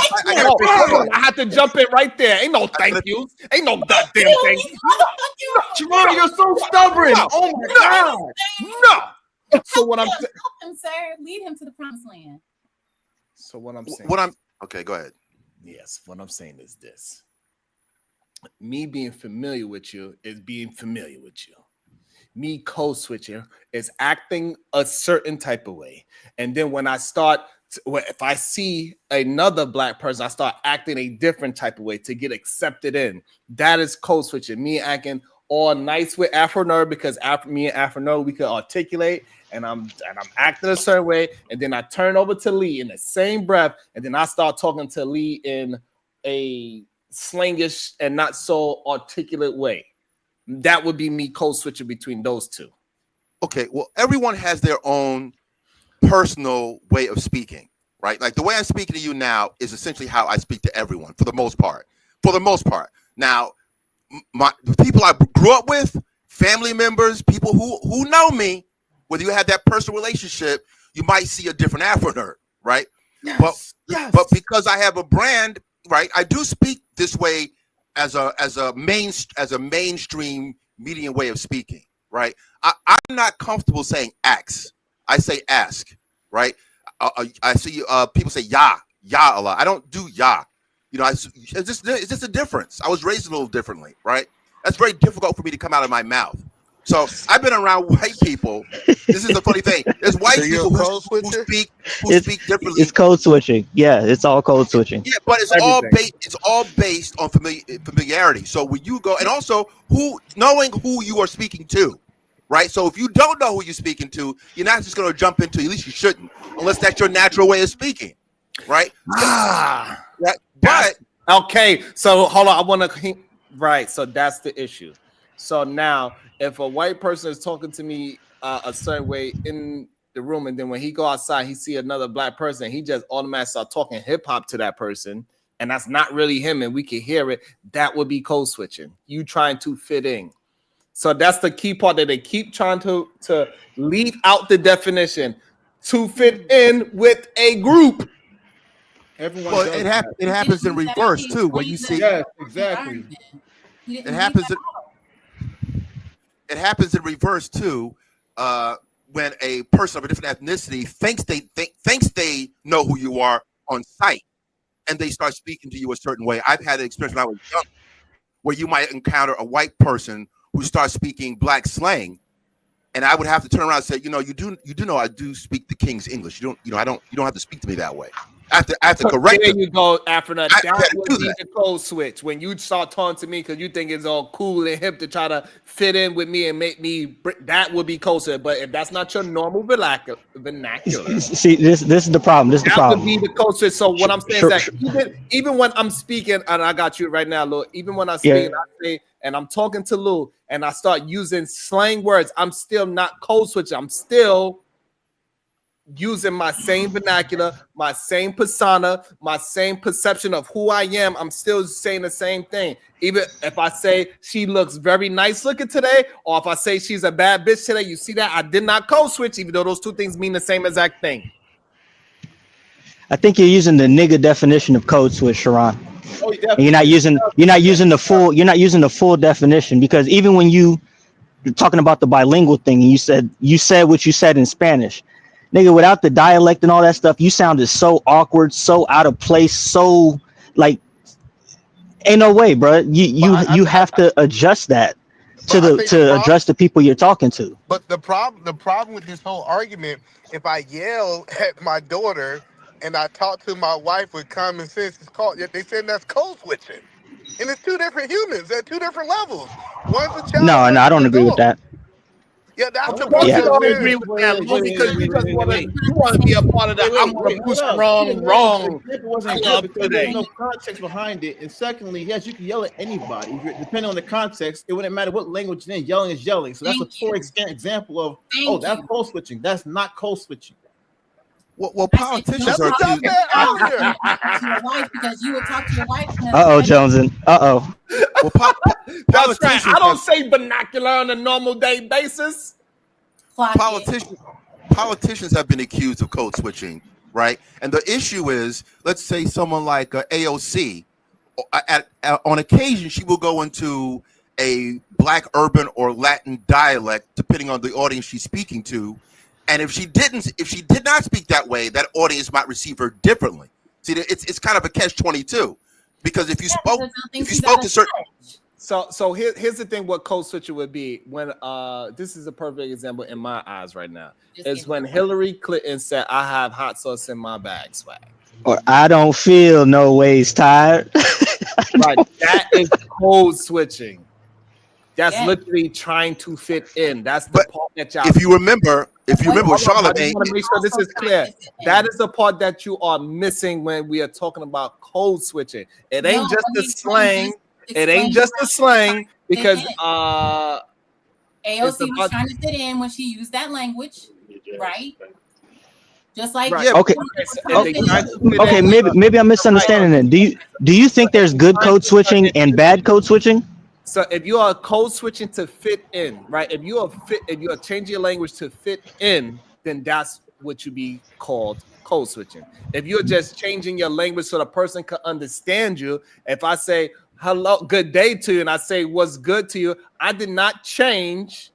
had to jump in right there. Ain't no thank you. Ain't no goddamn thank you. Jerron, you're so stubborn. Oh my God. No. So what I'm saying, help him, sir. Lead him to the promised land. So what I'm saying. Okay, go ahead. Yes, what I'm saying is this. Me being familiar with you is being familiar with you. Me code switching is acting a certain type of way. And then when I start, if I see another black person, I start acting a different type of way to get accepted in. That is code switching. Me acting all nice with Afro Nerd because me and Afro Nerd, we could articulate, and I'm acting a certain way. And then I turn over to Lee in the same breath, and then I start talking to Lee in a slangish and not so articulate way. That would be me code switching between those two. Okay, well, everyone has their own personal way of speaking, right? Like the way I'm speaking to you now is essentially how I speak to everyone for the most part. Now, the people I grew up with, family members, people who know me, whether you have that personal relationship, you might see a different Afro Nerd, right? Yes. But because I have a brand, right, I do speak this way as a mainstream median way of speaking, right? I'm not comfortable saying ax. I say ask, right? I see people say ya a lot. I don't do ya. You know, it's just a difference. I was raised a little differently, right? That's very difficult for me to come out of my mouth. So I've been around white people. This is the funny thing. There's white people who speak differently. It's code switching. Yeah, it's all code switching. Yeah, but it's all based on familiarity. So when you go, and also knowing who you are speaking to, right? So if you don't know who you're speaking to, you're not just going to jump into. At least you shouldn't, unless that's your natural way of speaking, right? Right. But okay, so hold on. I want to right. So that's the issue. So now, if a white person is talking to me a certain way in the room, and then when he go outside, he see another black person, he just automatically start talking hip hop to that person, and that's not really him, and we can hear it. That would be code switching. You trying to fit in. So that's the key part that they keep trying to leave out the definition to fit in with a group. Everyone. Well, it happens in reverse too. When you see, yes, exactly. It happens in reverse too. When a person of a different ethnicity thinks they know who you are on sight, and they start speaking to you a certain way. I've had an experience when I was young, where you might encounter a white person who starts speaking black slang, and I would have to turn around and say, you do know I do speak the King's English. You don't have to speak to me that way. I have to correct There them. you go, Afrina. I That do would be that. the code switch when you start talking to me because you think it's all cool and hip to try to fit in with me and make me. That would be code switch. But if that's not your normal vernacular, See, this is the problem. This is the that would problem. be the code switch. So what I'm saying is Sure. that even when I'm speaking, and I got you right now, Lou. Even when I speak, Yeah. and I say, and I'm talking to Lou, and I start using slang words, I'm still not code switching. I'm still using my same vernacular, my same persona, my same perception of who I am. I'm still saying the same thing. Even if I say she looks very nice looking today, or if I say she's a bad bitch today, you see that I did not code switch, even though those two things mean the same exact thing. I think you're using the nigga definition of code switch, Sharon. Oh, And you're not using the full definition, because even when you're talking about the bilingual thing, and you said what you said in Spanish, nigga, without the dialect and all that stuff, you sounded so awkward, so out of place, so like, ain't no way, bro. You have to adjust that to address the people you're talking to. But the problem with this whole argument, if I yell at my daughter and I talk to my wife with common sense, it's called. They said that's code switching, and it's two different humans at two different levels. One's a child, No, one's I an don't agree with adult. that. Yeah, that's Of the course point you I'm don't saying. agree with that, Lou, because you just want to be a part of the I'm gonna boost hold up. wrong The example wasn't club good because today. there's no context behind it. And secondly, yes, you can yell at anybody. If you're, depending on the context, it wouldn't matter what language it's in. Yelling is yelling. So that's a poor example of, that's code switching. That's not code switching. Well, politicians are accused. Because you would talk to your wife. Joneson. Well, that's right. I don't say vernacular on a normal day basis. Politicians have been accused of code switching, right? And the issue is, let's say someone like AOC, on occasion she will go into a Black urban or Latin dialect, depending on the audience she's speaking to. And if she did not speak that way, that audience might receive her differently. See, it's kind of a catch-22, because if you spoke to certain. So here's the thing: what code switcher would be when this is a perfect example in my eyes right now is when Hillary Clinton said, "I have hot sauce in my bag, swag." Or I don't feel no ways tired. Right, that is code switching. That's literally trying to fit in. That's the part that y'all. If you remember, Charlamagne, I want to make sure this is clear. That is the part that you are missing when we are talking about code switching. It ain't just the slang. It ain't just the slang because AOC was trying to fit in when she used that language, right? Just like Okay, maybe I'm misunderstanding it. Do you think there's good code switching and bad code switching? So if you are code switching to fit in, right? If you are changing your language to fit in, then that's what you be called code switching. If you're just changing your language so the person can understand you, if I say hello, good day to you, and I say what's good to you, I did not change.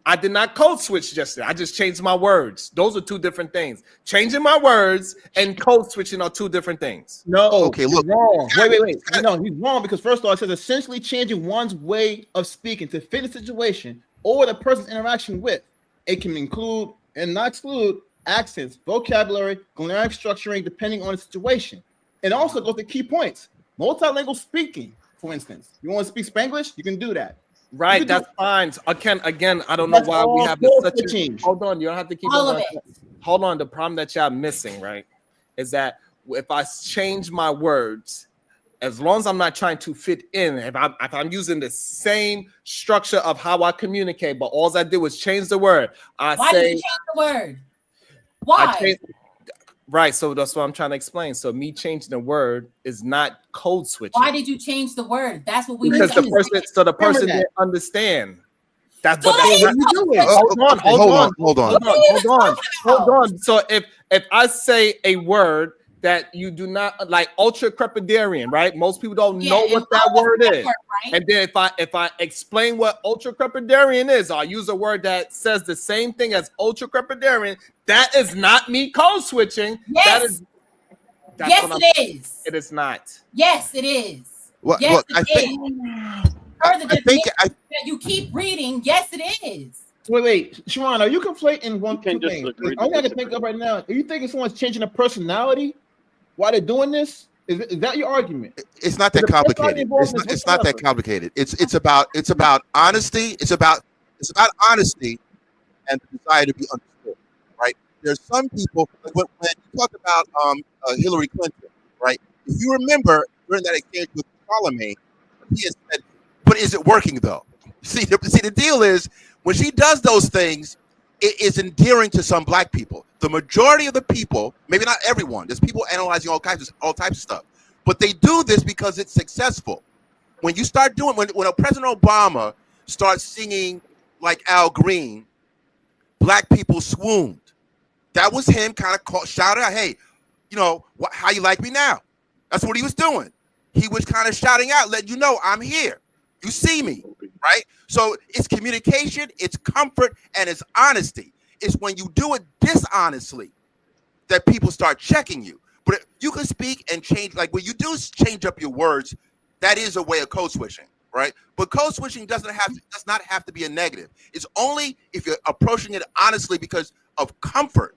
I did not code switch just then. I just changed my words. Those are two different things. Changing my words and code switching are two different things. No, okay, look. Wrong. Wait. No, he's wrong because first of all, it says essentially changing one's way of speaking to fit the situation or the person's interaction with. It can include and not exclude accents, vocabulary, grammatical structuring, depending on the situation. It also goes to key points. Multilingual speaking, for instance. You want to speak Spanglish? You can do that. Right, that's fine. Again, I don't know why we have such a. Hold on, you don't have to keep on. Hold on. The problem that y'all missing, right, is that if I change my words, as long as I'm not trying to fit in, if I'm using the same structure of how I communicate, but all I did was change the word. Why did you change the word? Why? Right, so that's what I'm trying to explain. So me changing the word is not code switching. Why did you change the word? That's what we because the person didn't understand. That's what you doing. Hold on. So if I say a word that you do not like, ultra crepidarian, right? Most people don't know what that word is. Right? And then if I explain what ultra crepidarian is, I'll use a word that says the same thing as ultra crepidarian. That is not me code switching. Yes. It is. It is not. Yes, it is. Well, yes, look, it is. Per the definition that you keep reading, yes, it is. Wait, Sharon, are you conflating two can't just things? agree to Only I can disagree. think of right now. Are you thinking someone's changing a personality while they're doing this? Is that your argument? It's not that complicated. It's not that complicated. It's about honesty. It's about honesty and the desire to be understood. Right? There's some people when you talk about Hillary Clinton, right? If you remember during that exchange with Charlemagne, he has said, "But is it working though?" See, the deal is when she does those things, it is endearing to some black people. The majority of the people, maybe not everyone, there's people analyzing all types of stuff, but they do this because it's successful. When you start doing, when President Obama starts singing like Al Green, black people swooned. That was him kind of shouting out, "Hey, you know, how you like me now?" That's what he was doing. He was kind of shouting out, letting you know, "I'm here. You see me," right? So it's communication, it's comfort, and it's honesty. It's when you do it dishonestly that people start checking you. But you can speak and change, like when you do change up your words, that is a way of code switching, right? But code switching does not have to be a negative. It's only if you're approaching it honestly because of comfort.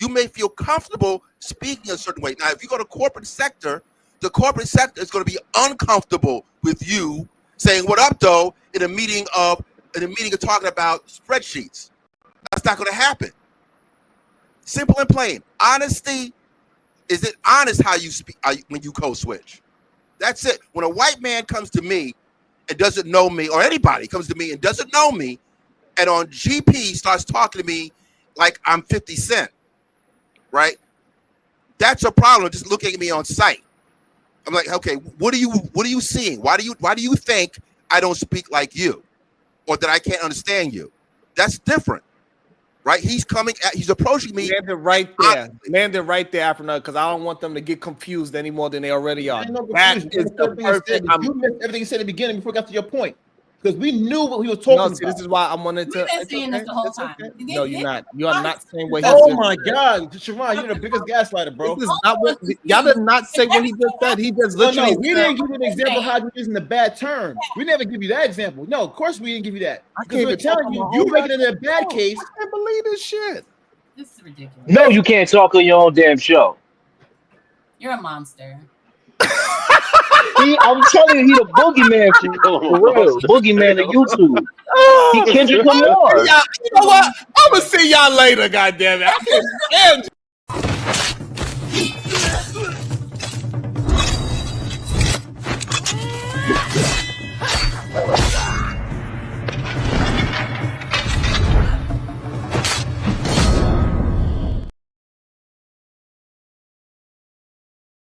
You may feel comfortable speaking a certain way. Now, if you go to corporate sector, the corporate sector is going to be uncomfortable with you saying "what up, though" in a meeting of talking about spreadsheets. That's not going to happen. Simple and plain. Honesty. Is it honest how you speak when you code switch? That's it. When a white man comes to me and doesn't know me, or anybody comes to me and doesn't know me, and on GP starts talking to me like I'm 50 Cent, right? That's a problem. Just looking at me on sight. I'm like, okay, what are you seeing? Why do you think I don't speak like you, or that I can't understand you? That's different, right? He's approaching me. Landed right there, Afro, because I don't want them to get confused any more than they already are. That is the perfect. You missed everything you said at the beginning before we got to your point. Because we knew what he was talking about. This is why I wanted to. We've been saying this the whole time. No, you're not. You are not saying what he Oh just my said. God, Sharon, you're the biggest gaslighter, bro. This is not what y'all did not say what he just said. He just literally. No, we didn't give you an example of how you're using the bad term. We never give you that example. No, of course we didn't give you that. Because we're telling you making it a bad case. I can't believe this shit. This is ridiculous. No, you can't talk on your own damn show. You're a monster. I'm telling you, he the boogeyman for real. Boogeyman of YouTube. He Kendrick Lamar. You know what? I'm gonna see y'all later. Goddamn it! I can't stand you.